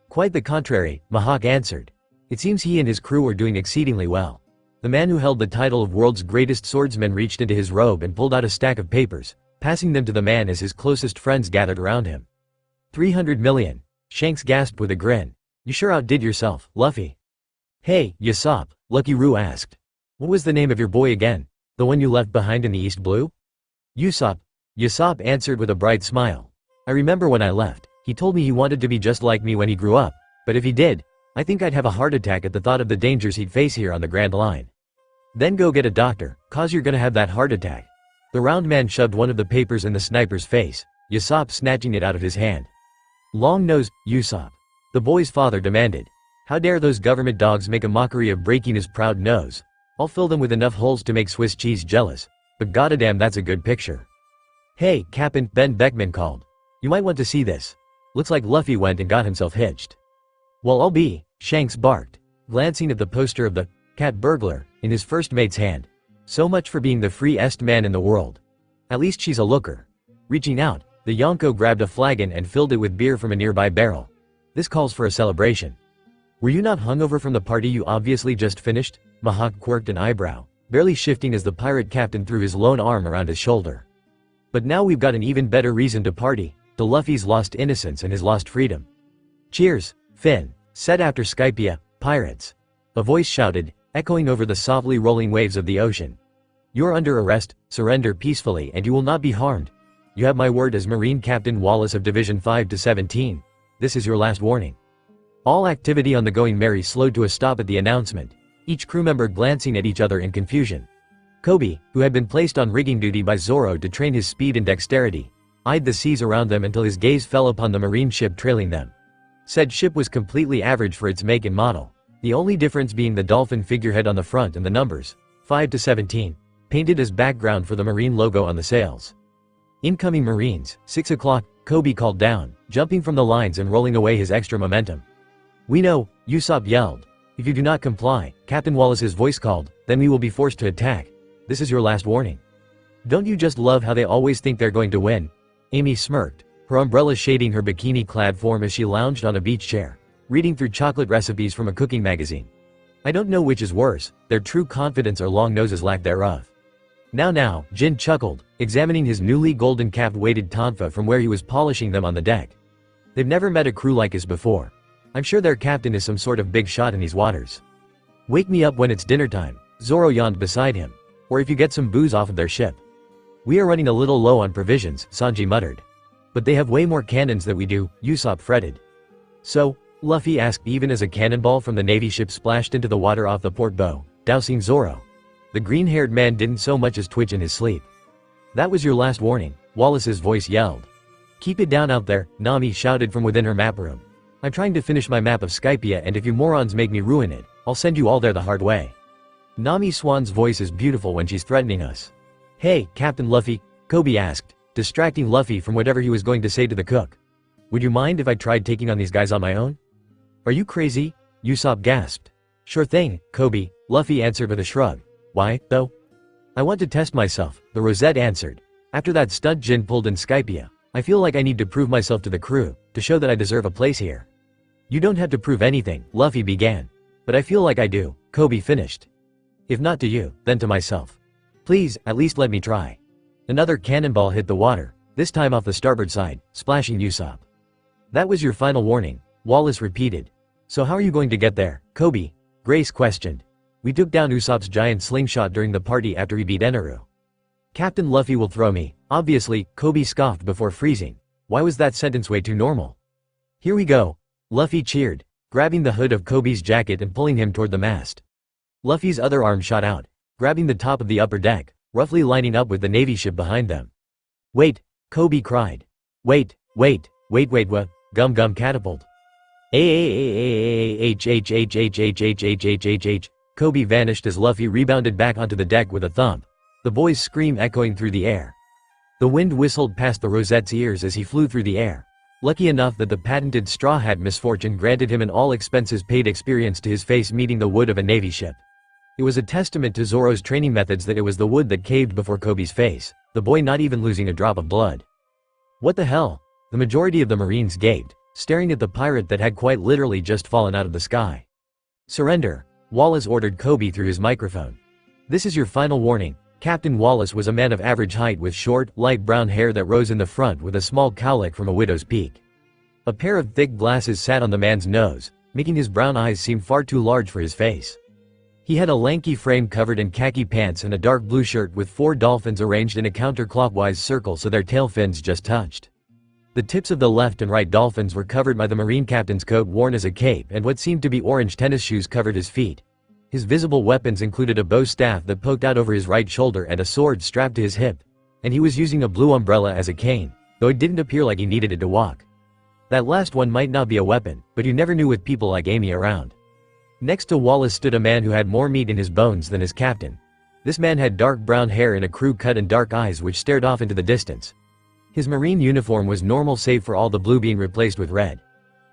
Quite the contrary, Mihawk answered. It seems he and his crew are doing exceedingly well. The man who held the title of world's greatest swordsman reached into his robe and pulled out a stack of papers, passing them to the man as his closest friends gathered around him. 300 million. Shanks gasped with a grin. You sure outdid yourself, Luffy. Hey, Usopp, Lucky Roo asked. What was the name of your boy again? The one you left behind in the East Blue? Usopp. Usopp answered with a bright smile. I remember when I left, he told me he wanted to be just like me when he grew up, but if he did, I think I'd have a heart attack at the thought of the dangers he'd face here on the Grand Line. Then go get a doctor, cause you're gonna have that heart attack. The round man shoved one of the papers in the sniper's face, Usopp snatching it out of his hand. Long nose, Usopp. The boy's father demanded. How dare those government dogs make a mockery of breaking his proud nose? I'll fill them with enough holes to make Swiss cheese jealous. But goddamn, that's a good picture. Hey, Captain, Ben Beckman called. You might want to see this. Looks like Luffy went and got himself hitched. Well, I'll be, Shanks barked, glancing at the poster of the cat burglar in his first mate's hand. So much for being the freest man in the world. At least she's a looker. Reaching out, the Yonko grabbed a flagon and filled it with beer from a nearby barrel. This calls for a celebration. Were you not hungover from the party you obviously just finished? Mihawk quirked an eyebrow, barely shifting as the pirate captain threw his lone arm around his shoulder. But now we've got an even better reason to party, to Luffy's lost innocence and his lost freedom. Cheers, Finn, said after Skypia, pirates. A voice shouted, echoing over the softly rolling waves of the ocean. You're under arrest, surrender peacefully and you will not be harmed. You have my word as Marine Captain Wallace of Division 5 to 17. This is your last warning. All activity on the Going Merry slowed to a stop at the announcement, each crew member glancing at each other in confusion. Coby, who had been placed on rigging duty by Zoro to train his speed and dexterity, eyed the seas around them until his gaze fell upon the marine ship trailing them. Said ship was completely average for its make and model, the only difference being the dolphin figurehead on the front and the numbers, 5 to 17, painted as background for the marine logo on the sails. Incoming Marines, 6 o'clock, Coby called down, jumping from the lines and rolling away his extra momentum. We know, Usopp yelled. If you do not comply, Captain Wallace's voice called, then we will be forced to attack. This is your last warning. Don't you just love how they always think they're going to win? Amy smirked, her umbrella shading her bikini-clad form as she lounged on a beach chair, reading through chocolate recipes from a cooking magazine. I don't know which is worse, their true confidence or Longnose's lack thereof. Now, Jin chuckled, examining his newly golden-capped weighted tonfa from where he was polishing them on the deck. They've never met a crew like his before. I'm sure their captain is some sort of big shot in these waters. Wake me up when it's dinner time, Zoro yawned beside him. Or if you get some booze off of their ship. We are running a little low on provisions, Sanji muttered. But they have way more cannons than we do, Usopp fretted. So, Luffy asked even as a cannonball from the Navy ship splashed into the water off the port bow, dousing Zoro. The green-haired man didn't so much as twitch in his sleep. That was your last warning, Wallace's voice yelled. Keep it down out there, Nami shouted from within her map room. I'm trying to finish my map of Skypia and if you morons make me ruin it, I'll send you all there the hard way. Nami Swan's voice is beautiful when she's threatening us. Hey, Captain Luffy, Coby asked, distracting Luffy from whatever he was going to say to the cook. Would you mind if I tried taking on these guys on my own? Are you crazy? Usopp gasped. Sure thing, Coby, Luffy answered with a shrug. Why, though? I want to test myself, the Rosette answered. After that stunt Jin pulled in Skypia, I feel like I need to prove myself to the crew, to show that I deserve a place here. You don't have to prove anything, Luffy began. But I feel like I do, Coby finished. If not to you, then to myself. Please, at least let me try. Another cannonball hit the water, this time off the starboard side, splashing Usopp. That was your final warning, Wallace repeated. So how are you going to get there, Coby? Grace questioned. We took down Usopp's giant slingshot during the party after he beat Eneru. Captain Luffy will throw me, obviously, Coby scoffed before freezing. Why was that sentence way too normal? Here we go, Luffy cheered, grabbing the hood of Coby's jacket and pulling him toward the mast. Luffy's other arm shot out, grabbing the top of the upper deck, roughly lining up with the Navy ship behind them. Wait, Coby cried. Wait, what? Gum catapult. Coby vanished as Luffy rebounded back onto the deck with a thump, the boy's scream echoing through the air. The wind whistled past the Rosette's ears as he flew through the air, lucky enough that the patented straw hat misfortune granted him an all-expenses-paid experience to his face meeting the wood of a Navy ship. It was a testament to Zoro's training methods that it was the wood that caved before Coby's face, the boy not even losing a drop of blood. What the hell? The majority of the Marines gaped, staring at the pirate that had quite literally just fallen out of the sky. Surrender, Wallace ordered Coby through his microphone. This is your final warning. Captain Wallace was a man of average height with short, light brown hair that rose in the front with a small cowlick from a widow's peak. A pair of thick glasses sat on the man's nose, making his brown eyes seem far too large for his face. He had a lanky frame covered in khaki pants and a dark blue shirt with 4 dolphins arranged in a counterclockwise circle so their tail fins just touched. The tips of the left and right dolphins were covered by the Marine captain's coat worn as a cape, and what seemed to be orange tennis shoes covered his feet. His visible weapons included a bow staff that poked out over his right shoulder and a sword strapped to his hip, and he was using a blue umbrella as a cane, though it didn't appear like he needed it to walk. That last one might not be a weapon, but you never knew with people like Amy around. Next to Wallace stood a man who had more meat in his bones than his captain. This man had dark brown hair in a crew cut and dark eyes which stared off into the distance. His Marine uniform was normal save for all the blue being replaced with red.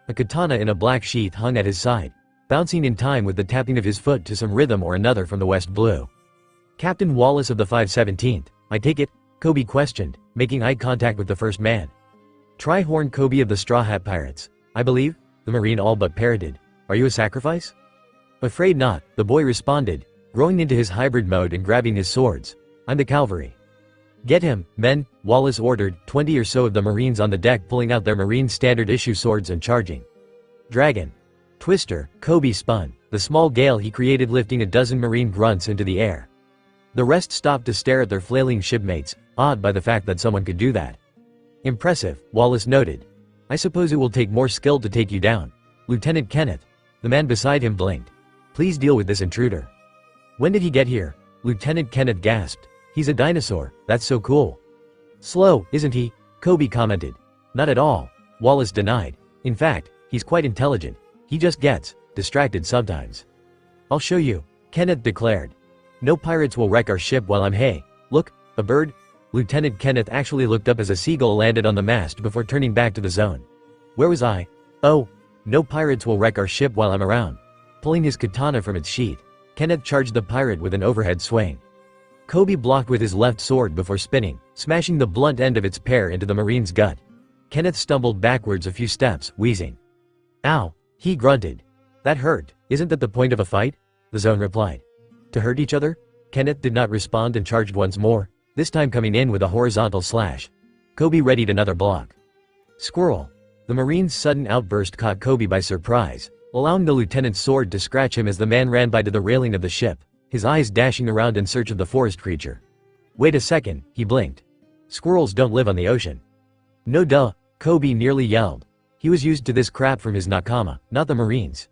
A katana in a black sheath hung at his side, bouncing in time with the tapping of his foot to some rhythm or another from the West Blue. Captain Wallace of the 517th, I take it? Coby questioned, making eye contact with the first man. Try-horn Coby of the Straw Hat Pirates, I believe, the Marine all but parroted. Are you a sacrifice? Afraid not, the boy responded, growing into his hybrid mode and grabbing his swords. I'm the cavalry. Get him, men, Wallace ordered, 20 or so of the Marines on the deck pulling out their Marine standard issue swords and charging. Dragon. Twister, Coby spun, the small gale he created lifting a dozen Marine grunts into the air. The rest stopped to stare at their flailing shipmates, awed by the fact that someone could do that. Impressive, Wallace noted. I suppose it will take more skill to take you down. Lieutenant Kenneth. The man beside him blinked. Please deal with this intruder. When did he get here? Lieutenant Kenneth gasped. He's a dinosaur, that's so cool. Slow, isn't he? Coby commented. Not at all, Wallace denied. In fact, he's quite intelligent. He just gets distracted sometimes. I'll show you, Kenneth declared. No pirates will wreck our ship while I'm hey. Look, a bird? Lieutenant Kenneth actually looked up as a seagull landed on the mast before turning back to the zone. Where was I? Oh, no pirates will wreck our ship while I'm around. Pulling his katana from its sheath, Kenneth charged the pirate with an overhead swing. Coby blocked with his left sword before spinning, smashing the blunt end of its pair into the Marine's gut. Kenneth stumbled backwards a few steps, wheezing. Ow, he grunted. That hurt, isn't that the point of a fight? The zone replied. To hurt each other? Kenneth did not respond and charged once more, this time coming in with a horizontal slash. Coby readied another block. Squirrel. The Marine's sudden outburst caught Coby by surprise, allowing the lieutenant's sword to scratch him as the man ran by to the railing of the ship, his eyes dashing around in search of the forest creature. Wait a second, he blinked. Squirrels don't live on the ocean. No duh, Coby nearly yelled. He was used to this crap from his nakama, not the Marines.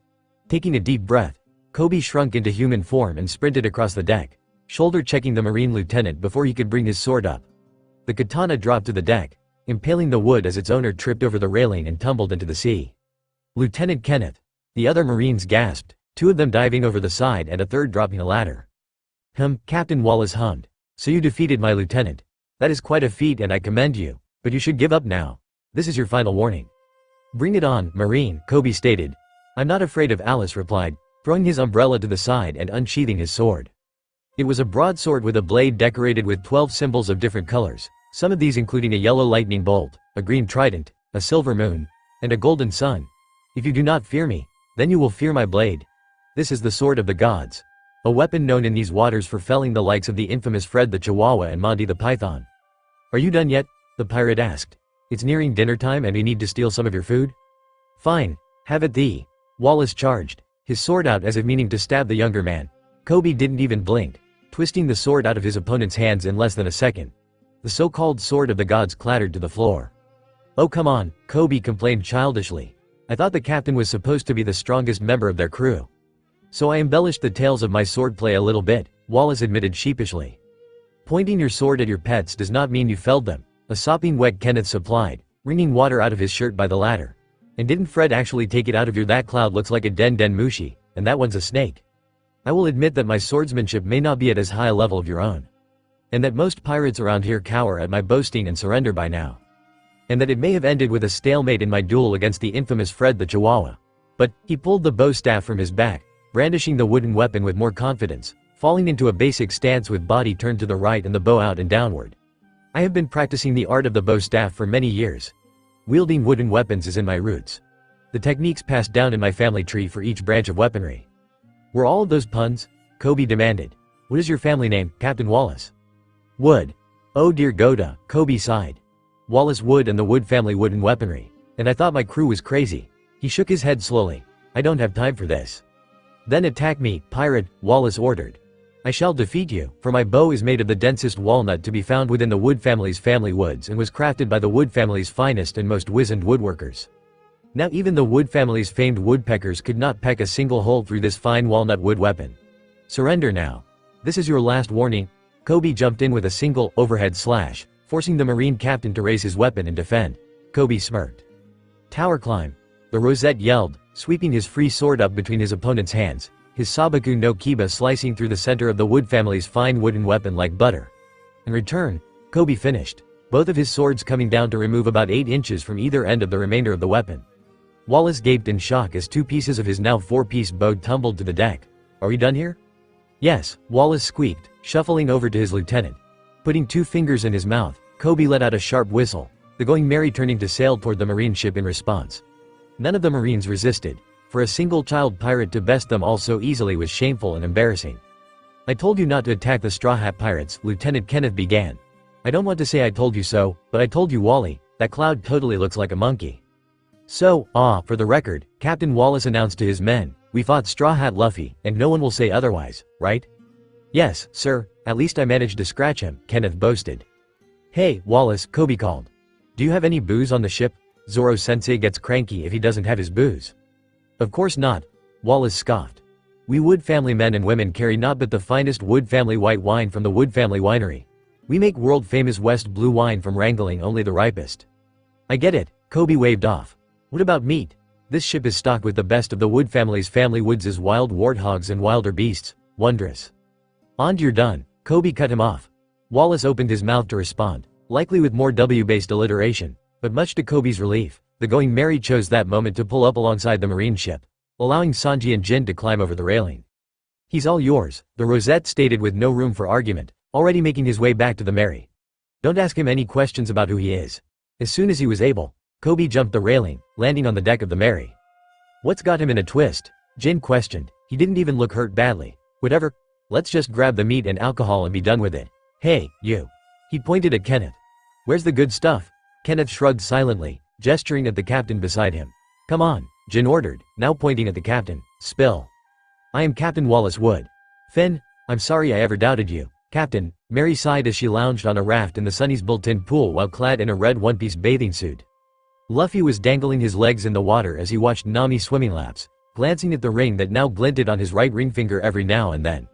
Taking a deep breath, Coby shrunk into human form and sprinted across the deck, shoulder-checking the Marine lieutenant before he could bring his sword up. The katana dropped to the deck, impaling the wood as its owner tripped over the railing and tumbled into the sea. Lieutenant Kenneth. The other Marines gasped, 2 of them diving over the side and a third dropping a ladder. Captain Wallace hummed. So you defeated my lieutenant. That is quite a feat and I commend you, but you should give up now. This is your final warning. Bring it on, Marine, Coby stated. I'm not afraid of Alice replied, throwing his umbrella to the side and unsheathing his sword. It was a broadsword with a blade decorated with 12 symbols of different colors, some of these including a yellow lightning bolt, a green trident, a silver moon, and a golden sun. If you do not fear me, then you will fear my blade. This is the Sword of the Gods, a weapon known in these waters for felling the likes of the infamous Fred the Chihuahua and Monty the Python. Are you done yet? the pirate asked. It's nearing dinner time and we need to steal some of your food? Fine, have at thee. Wallace charged, his sword out as if meaning to stab the younger man. Coby didn't even blink, twisting the sword out of his opponent's hands in less than a second. The so-called Sword of the Gods clattered to the floor. Oh come on, Coby complained childishly. I thought the captain was supposed to be the strongest member of their crew. So I embellished the tales of my swordplay a little bit, Wallace admitted sheepishly. Pointing your sword at your pets does not mean you felled them, a sopping wet Kenneth supplied, wringing water out of his shirt by the ladder. And didn't Fred actually take it out of you? That cloud looks like a den mushi, and that one's a snake. I will admit that my swordsmanship may not be at as high a level of your own. And that most pirates around here cower at my boasting and surrender by now. And that it may have ended with a stalemate in my duel against the infamous Fred the Chihuahua. But, he pulled the bow staff from his back, brandishing the wooden weapon with more confidence, falling into a basic stance with body turned to the right and the bow out and downward. I have been practicing the art of the bow staff for many years. Wielding wooden weapons is in my roots. The techniques passed down in my family tree for each branch of weaponry. Were all of those puns? Coby demanded. What is your family name, Captain Wallace? Wood. Oh dear Goda, Coby sighed. Wallace Wood and the Wood family wooden weaponry. And I thought my crew was crazy. He shook his head slowly. I don't have time for this. Then attack me, pirate, Wallace ordered. I shall defeat you, for my bow is made of the densest walnut to be found within the Wood family's family woods and was crafted by the Wood family's finest and most wizened woodworkers. Now even the Wood family's famed woodpeckers could not peck a single hole through this fine walnut wood weapon. Surrender now. This is your last warning. Coby jumped in with a single, overhead slash, forcing the Marine captain to raise his weapon and defend. Coby smirked. Tower climb. The Rosette yelled, sweeping his free sword up between his opponent's hands, his Sabaku no Kiba slicing through the center of the Wood family's fine wooden weapon like butter. In return, Coby finished, both of his swords coming down to remove about 8 inches from either end of the remainder of the weapon. Wallace gaped in shock as 2 pieces of his now 4-piece bow tumbled to the deck. Are we done here? Yes, Wallace squeaked, shuffling over to his lieutenant. Putting 2 fingers in his mouth, Coby let out a sharp whistle, the Going Merry turning to sail toward the Marine ship in response. None of the Marines resisted. For a single child pirate to best them all so easily was shameful and embarrassing. I told you not to attack the Straw Hat Pirates, Lieutenant Kenneth began. I don't want to say I told you so, but I told you Wally, that cloud totally looks like a monkey. So, for the record, Captain Wallace announced to his men, we fought Straw Hat Luffy, and no one will say otherwise, right? Yes, sir, at least I managed to scratch him, Kenneth boasted. Hey, Wallace, Coby called. Do you have any booze on the ship? Zoro-sensei gets cranky if he doesn't have his booze. Of course not, Wallace scoffed. We Wood family men and women carry not but the finest Wood family white wine from the Wood family winery. We make world-famous West Blue wine from wrangling only the ripest. I get it, Coby waved off. What about meat? This ship is stocked with the best of the Wood family's family woods' wild warthogs and wilder beasts, wondrous. On you're done, Coby cut him off. Wallace opened his mouth to respond, likely with more W-based alliteration, but much to Coby's relief, the Going Merry chose that moment to pull up alongside the Marine ship, allowing Sanji and Jin to climb over the railing. He's all yours, the Rosette stated with no room for argument, already making his way back to the Merry. Don't ask him any questions about who he is. As soon as he was able, Coby jumped the railing, landing on the deck of the Merry. What's got him in a twist? Jin questioned. He didn't even look hurt badly. Whatever, let's just grab the meat and alcohol and be done with it. Hey, you. He pointed at Kenneth. Where's the good stuff? Kenneth shrugged silently, gesturing at the captain beside him. Come on, Jin ordered, now pointing at the captain. Spill. I am Captain Wallace Wood. Finn, I'm sorry I ever doubted you. Captain, Mary sighed as she lounged on a raft in the Sunny's built-in pool while clad in a red one-piece bathing suit. Luffy was dangling his legs in the water as he watched Nami swimming laps, glancing at the ring that now glinted on his right ring finger every now and then.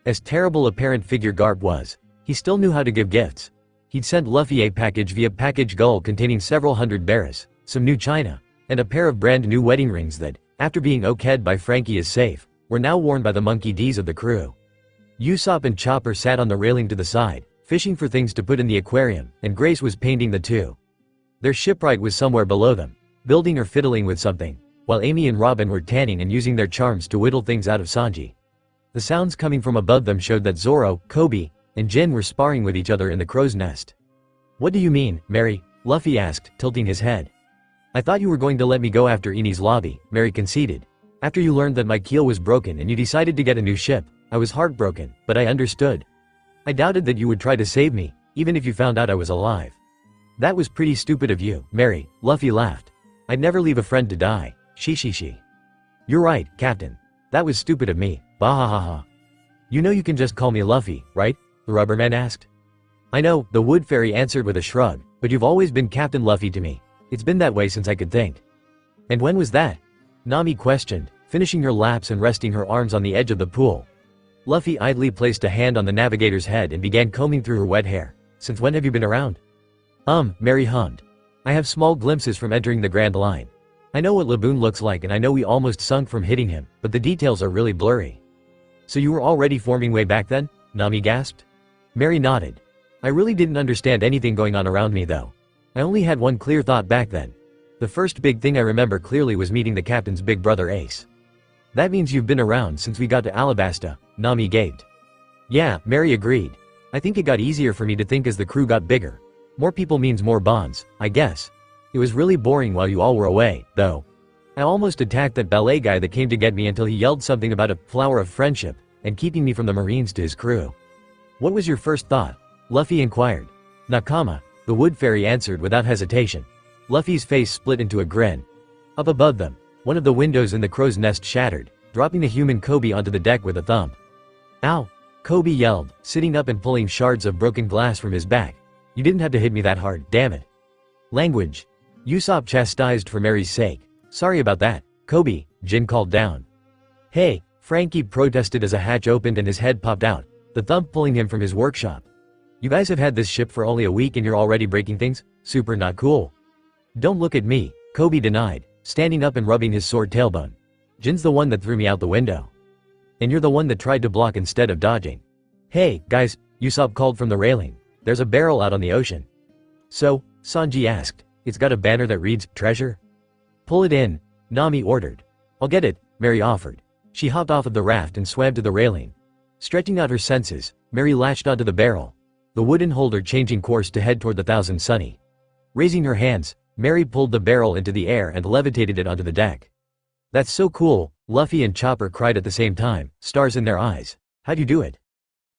As terrible a parent figure Garp was, he still knew how to give gifts. He'd sent Luffy a package via Package Gull containing several hundred bears, some new china, and a pair of brand new wedding rings that, after being okayed by Frankie as safe, were now worn by the Monkey D's of the crew. Usopp and Chopper sat on the railing to the side, fishing for things to put in the aquarium, and Grace was painting the two. Their shipwright was somewhere below them, building or fiddling with something, while Amy and Robin were tanning and using their charms to whittle things out of Sanji. The sounds coming from above them showed that Zoro, Coby, and Jin were sparring with each other in the crow's nest. What do you mean, Mary? Luffy asked, tilting his head. I thought you were going to let me go after Eni's lobby, Mary conceded. After you learned that my keel was broken and you decided to get a new ship, I was heartbroken, but I understood. I doubted that you would try to save me, even if you found out I was alive. That was pretty stupid of you, Mary, Luffy laughed. I'd never leave a friend to die. She. You're right, Captain. That was stupid of me, bahahaha. You know you can just call me Luffy, right? The rubberman asked. I know, the wood fairy answered with a shrug, but you've always been Captain Luffy to me. It's been that way since I could think. And when was that? Nami questioned, finishing her laps and resting her arms on the edge of the pool. Luffy idly placed a hand on the navigator's head and began combing through her wet hair. Since when have you been around? Mary hummed. I have small glimpses from entering the Grand Line. I know what Laboon looks like and I know we almost sunk from hitting him, but the details are really blurry. So you were already forming way back then? Nami gasped. Mary nodded. I really didn't understand anything going on around me though. I only had one clear thought back then. The first big thing I remember clearly was meeting the captain's big brother Ace. That means you've been around since we got to Alabasta, Nami gaped. Yeah, Mary agreed. I think it got easier for me to think as the crew got bigger. More people means more bonds, I guess. It was really boring while you all were away, though. I almost attacked that ballet guy that came to get me until he yelled something about a flower of friendship, and keeping me from the Marines to his crew. What was your first thought? Luffy inquired. Nakama, the wood fairy answered without hesitation. Luffy's face split into a grin. Up above them, one of the windows in the crow's nest shattered, dropping the human Coby onto the deck with a thump. Ow! Coby yelled, sitting up and pulling shards of broken glass from his back. You didn't have to hit me that hard, damn it. Language. Usopp chastised for Mary's sake. Sorry about that, Coby, Jin called down. Hey, Frankie protested as a hatch opened and his head popped out, the thump pulling him from his workshop. You guys have had this ship for only a week and you're already breaking things? Super not cool. Don't look at me, Coby denied, standing up and rubbing his sword tailbone. Jin's the one that threw me out the window. And you're the one that tried to block instead of dodging. Hey, guys, Usopp called from the railing. There's a barrel out on the ocean. So, Sanji asked, it's got a banner that reads, treasure? Pull it in, Nami ordered. I'll get it, Mary offered. She hopped off of the raft and swam to the railing. Stretching out her senses, Mary latched onto the barrel, the wooden holder changing course to head toward the Thousand Sunny. Raising her hands, Mary pulled the barrel into the air and levitated it onto the deck. That's so cool, Luffy and Chopper cried at the same time, stars in their eyes. How'd you do it?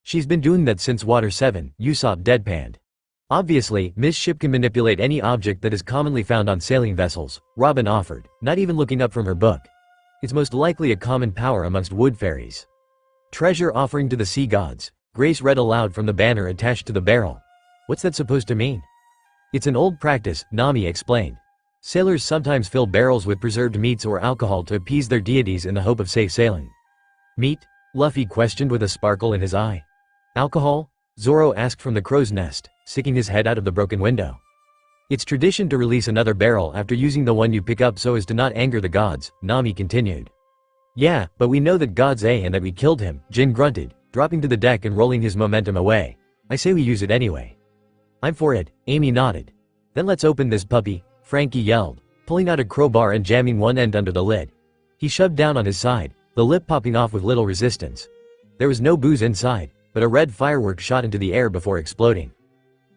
She's been doing that since Water 7, Usopp deadpanned. Obviously, Miss Ship can manipulate any object that is commonly found on sailing vessels, Robin offered, not even looking up from her book. It's most likely a common power amongst wood fairies. Treasure offering to the sea gods, Grace read aloud from the banner attached to the barrel. What's that supposed to mean? It's an old practice, Nami explained. Sailors sometimes fill barrels with preserved meats or alcohol to appease their deities in the hope of safe sailing. Meat? Luffy questioned with a sparkle in his eye. Alcohol? Zoro asked from the crow's nest, sticking his head out of the broken window. It's tradition to release another barrel after using the one you pick up so as to not anger the gods, Nami continued. Yeah, but we know that God's A and that we killed him, Jin grunted, dropping to the deck and rolling his momentum away. I say we use it anyway. I'm for it, Amy nodded. Then let's open this puppy, Frankie yelled, pulling out a crowbar and jamming one end under the lid. He shoved down on his side, the lip popping off with little resistance. There was no booze inside, but a red firework shot into the air before exploding.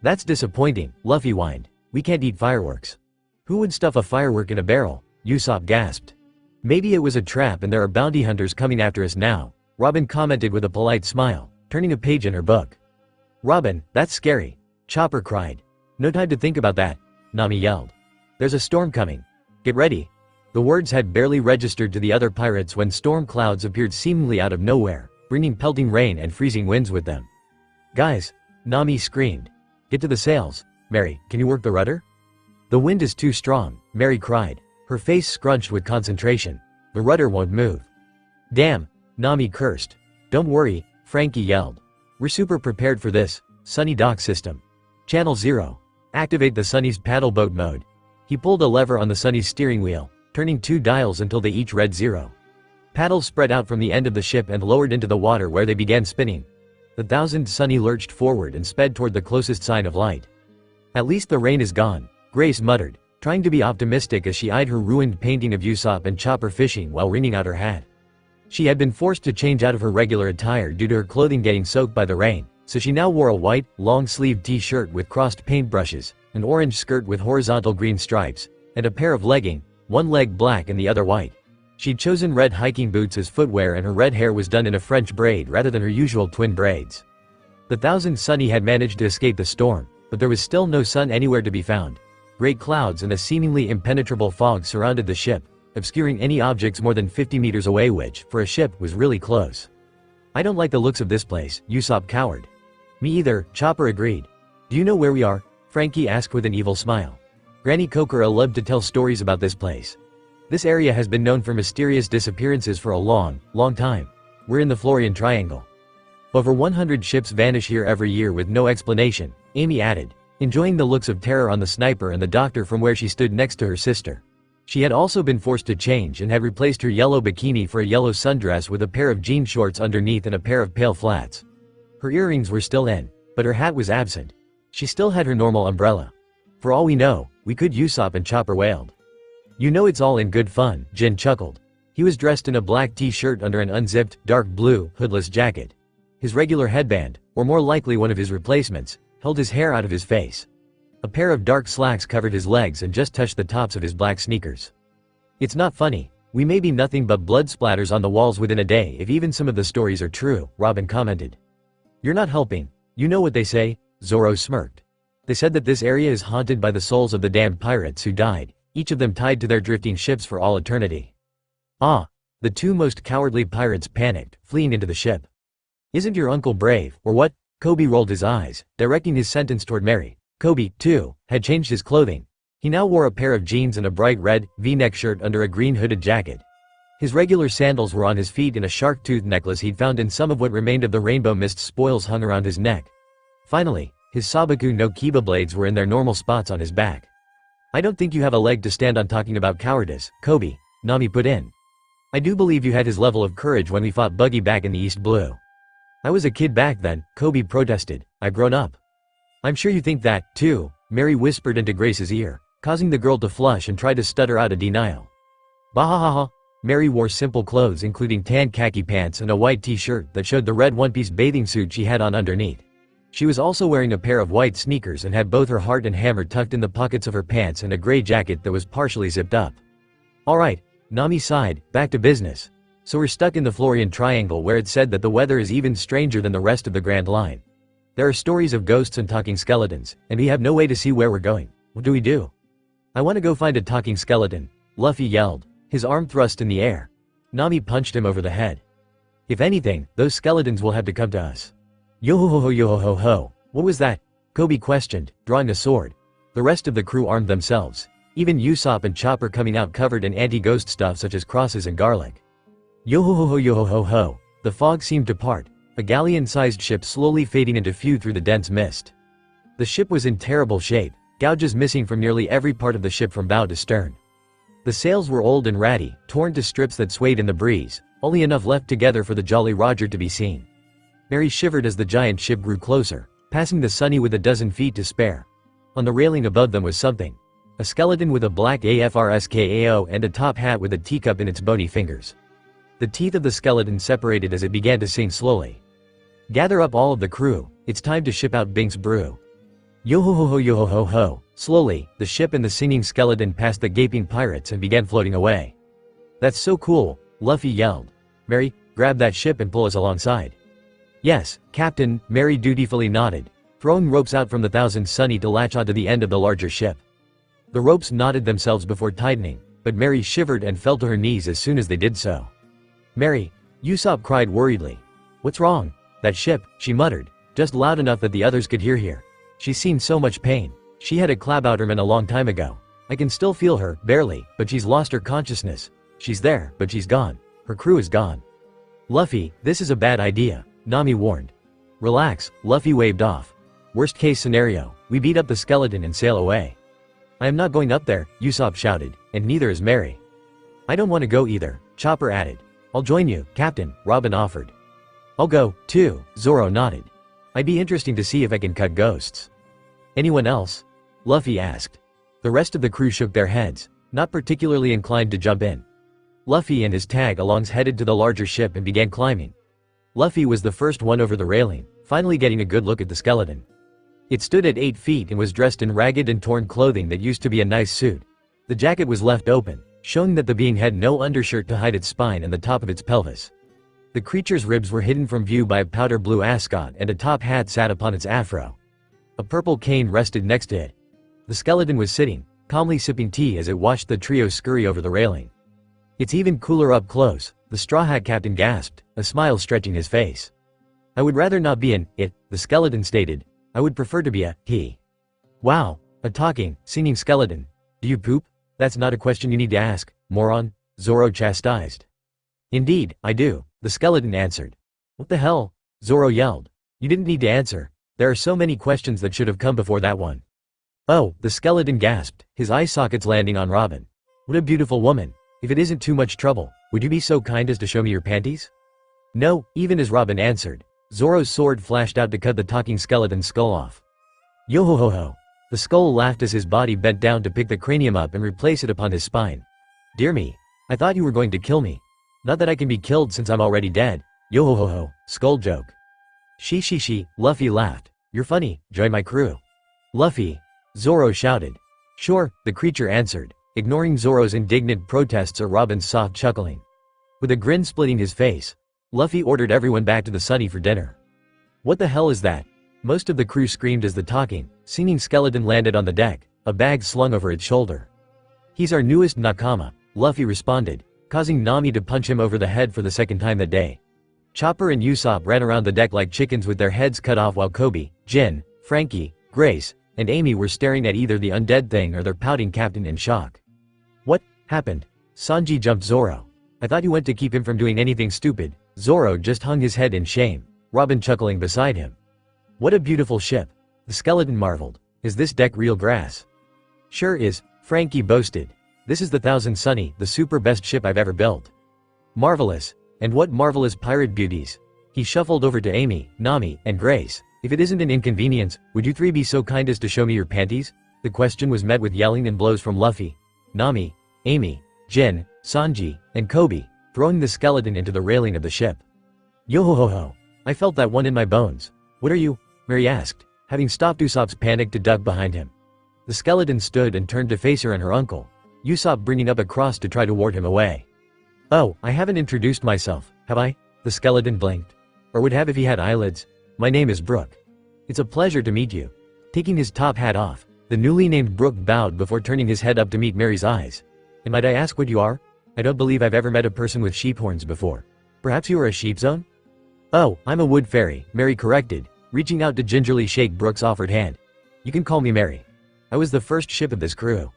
That's disappointing, Luffy whined. We can't eat fireworks. Who would stuff a firework in a barrel? Usopp gasped. Maybe it was a trap and there are bounty hunters coming after us now, Robin commented with a polite smile, turning a page in her book. Robin, that's scary, Chopper cried. No time to think about that, Nami yelled. There's a storm coming. Get ready. The words had barely registered to the other pirates when storm clouds appeared seemingly out of nowhere, bringing pelting rain and freezing winds with them. Guys, Nami screamed. Get to the sails. Mary, can you work the rudder? The wind is too strong, Mary cried, her face scrunched with concentration. The rudder won't move. Damn, Nami cursed. Don't worry, Frankie yelled. We're super prepared for this. Sunny dock system. Channel 0. Activate the Sunny's paddle boat mode. He pulled a lever on the Sunny's steering wheel, turning 2 dials until they each read 0. Paddles spread out from the end of the ship and lowered into the water where they began spinning. The Thousand Sunny lurched forward and sped toward the closest sign of light. At least the rain is gone, Grace muttered, trying to be optimistic as she eyed her ruined painting of Usopp and Chopper fishing while wringing out her hat. She had been forced to change out of her regular attire due to her clothing getting soaked by the rain, so she now wore a white, long-sleeved t-shirt with crossed paintbrushes, an orange skirt with horizontal green stripes, and a pair of leggings, one leg black and the other white. She'd chosen red hiking boots as footwear and her red hair was done in a French braid rather than her usual twin braids. The Thousand Sunny had managed to escape the storm, but there was still no sun anywhere to be found. Great clouds and a seemingly impenetrable fog surrounded the ship, obscuring any objects more than 50 meters away, which, for a ship, was really close. "I don't like the looks of this place," Usopp cowered. "Me either," Chopper agreed. "Do you know where we are?" Frankie asked with an evil smile. Granny Kokoro loved to tell stories about this place. "This area has been known for mysterious disappearances for a long, long time. We're in the Florian Triangle. Over 100 ships vanish here every year with no explanation," Amy added, enjoying the looks of terror on the sniper and the doctor from where she stood next to her sister. She had also been forced to change and had replaced her yellow bikini for a yellow sundress with a pair of jean shorts underneath and a pair of pale flats. Her earrings were still in, but her hat was absent. She still had her normal umbrella. "For all we know, we could," Usopp and Chopper wailed. "You know it's all in good fun," Jin chuckled. He was dressed in a black t-shirt under an unzipped, dark blue, hoodless jacket. His regular headband, or more likely one of his replacements, held his hair out of his face. A pair of dark slacks covered his legs and just touched the tops of his black sneakers. "It's not funny. We may be nothing but blood splatters on the walls within a day if even some of the stories are true," Robin commented. "You're not helping. You know what they say," Zoro smirked. "They said that this area is haunted by the souls of the damned pirates who died, each of them tied to their drifting ships for all eternity." "Ah." The two most cowardly pirates panicked, fleeing into the ship. "Isn't your uncle brave, or what?" Coby rolled his eyes, directing his sentence toward Mary. Coby, too, had changed his clothing. He now wore a pair of jeans and a bright red, V-neck shirt under a green hooded jacket. His regular sandals were on his feet and a shark tooth necklace he'd found in some of what remained of the rainbow mist spoils hung around his neck. Finally, his Sabaku no Kiba blades were in their normal spots on his back. "I don't think you have a leg to stand on talking about cowardice, Coby," Nami put in. "I do believe you had his level of courage when we fought Buggy back in the East Blue." "I was a kid back then," Coby protested. "I've grown up." "I'm sure you think that, too," Mary whispered into Grace's ear, causing the girl to flush and try to stutter out a denial. "Bahahaha." Mary wore simple clothes including tan khaki pants and a white t-shirt that showed the red one-piece bathing suit she had on underneath. She was also wearing a pair of white sneakers and had both her heart and hammer tucked in the pockets of her pants and a gray jacket that was partially zipped up. "All right," Nami sighed, "back to business. So we're stuck in the Florian Triangle where it's said that the weather is even stranger than the rest of the Grand Line. There are stories of ghosts and talking skeletons, and we have no way to see where we're going. What do we do?" "I want to go find a talking skeleton," Luffy yelled, his arm thrust in the air. Nami punched him over the head. "If anything, those skeletons will have to come to us." Yo-ho-ho-ho-yo-ho-ho-ho. What was that?" Coby questioned, drawing a sword. The rest of the crew armed themselves. Even Usopp and Chopper coming out covered in anti-ghost stuff such as crosses and garlic. Yo-ho-ho-ho-yo-ho-ho-ho. The fog seemed to part, a galleon-sized ship slowly fading into view through the dense mist. The ship was in terrible shape, gouges missing from nearly every part of the ship from bow to stern. The sails were old and ratty, torn to strips that swayed in the breeze, only enough left together for the Jolly Roger to be seen. Mary shivered as the giant ship grew closer, passing the Sunny with a dozen feet to spare. On the railing above them was something. A skeleton with a black AFRSKAO and a top hat with a teacup in its bony fingers. The teeth of the skeleton separated as it began to sing slowly. "Gather up all of the crew, it's time to ship out Bink's brew." Yo-ho-ho-ho-yo-ho-ho-ho. Slowly, the ship and the singing skeleton passed the gaping pirates and began floating away. "That's so cool," Luffy yelled. "Mary, grab that ship and pull us alongside." "Yes, Captain," Mary dutifully nodded, throwing ropes out from the Thousand Sunny to latch onto the end of the larger ship. The ropes knotted themselves before tightening, but Mary shivered and fell to her knees as soon as they did so. "Mary," Usopp cried worriedly. "What's wrong?" "That ship," she muttered, just loud enough that the others could hear. "She's seen so much pain. She had a Klabouterman a long time ago. I can still feel her, barely, but she's lost her consciousness. She's there, but she's gone. Her crew is gone." "Luffy, this is a bad idea," Nami warned. "Relax," Luffy waved off. "Worst case scenario, we beat up the skeleton and sail away." "I am not going up there," Usopp shouted, "and neither is Mary." "I don't want to go either," Chopper added. "I'll join you, Captain," Robin offered. "I'll go, too," Zoro nodded. "I'd be interesting to see if I can cut ghosts." "Anyone else?" Luffy asked. The rest of the crew shook their heads, not particularly inclined to jump in. Luffy and his tag-alongs headed to the larger ship and began climbing. Luffy was the first one over the railing, finally getting a good look at the skeleton. It stood at 8 feet and was dressed in ragged and torn clothing that used to be a nice suit. The jacket was left open, showing that the being had no undershirt to hide its spine and the top of its pelvis. The creature's ribs were hidden from view by a powder blue ascot and a top hat sat upon its afro. A purple cane rested next to it. The skeleton was sitting, calmly sipping tea as it watched the trio scurry over the railing. "It's even cooler up close," the Straw Hat Captain gasped, a smile stretching his face. "I would rather not be an it," the skeleton stated. "I would prefer to be a he." "Wow, a talking, singing skeleton. Do you poop? That's not a question you need to ask, moron," Zoro chastised. "Indeed, I do," the skeleton answered. "What the hell?" Zoro yelled. "You didn't need to answer. There are so many questions that should have come before that one." "Oh," the skeleton gasped, his eye sockets landing on Robin. "What a beautiful woman. If it isn't too much trouble, would you be so kind as to show me your panties?" "No," even as Robin answered. Zoro's sword flashed out to cut the talking skeleton's skull off. "Yo-ho-ho-ho." The skull laughed as his body bent down to pick the cranium up and replace it upon his spine. "Dear me. I thought you were going to kill me. Not that I can be killed since I'm already dead. Yo-ho-ho-ho, skull joke." She, Luffy laughed. "You're funny, join my crew." "Luffy," Zoro shouted. "Sure," the creature answered, ignoring Zoro's indignant protests or Robin's soft chuckling. With a grin splitting his face, Luffy ordered everyone back to the Sunny for dinner. "What the hell is that?" Most of the crew screamed as the talking, singing skeleton landed on the deck, a bag slung over its shoulder. "He's our newest nakama," Luffy responded, causing Nami to punch him over the head for the second time that day. Chopper and Usopp ran around the deck like chickens with their heads cut off while Koby, Jin, Frankie, Grace, and Amy were staring at either the undead thing or their pouting captain in shock. "What happened?" Sanji jumped Zoro. "I thought you went to keep him from doing anything stupid." Zoro just hung his head in shame, Robin chuckling beside him. "What a beautiful ship," the skeleton marveled. "Is this deck real grass?" "Sure is," Frankie boasted. "This is the Thousand Sunny, the super best ship I've ever built." "Marvelous. And what marvelous pirate beauties." He shuffled over to Amy, Nami, and Grace. "If it isn't an inconvenience, would you three be so kind as to show me your panties?" The question was met with yelling and blows from Luffy, Nami, Amy, Jin, Sanji, and Koby, throwing the skeleton into the railing of the ship. "Yo-ho-ho-ho. I felt that one in my bones." "What are you?" Mary asked, having stopped Usopp's panic to duck behind him. The skeleton stood and turned to face her and her uncle, Usopp bringing up a cross to try to ward him away. "Oh, I haven't introduced myself, have I?" The skeleton blinked. "Or would have if he had eyelids. My name is Brook. It's a pleasure to meet you." Taking his top hat off, the newly named Brook bowed before turning his head up to meet Mary's eyes. "And might I ask what you are? I don't believe I've ever met a person with sheep horns before. Perhaps you are a sheepzone?" "Oh, I'm a wood fairy," Mary corrected, reaching out to gingerly shake Brook's offered hand. "You can call me Mary. I was the first ship of this crew."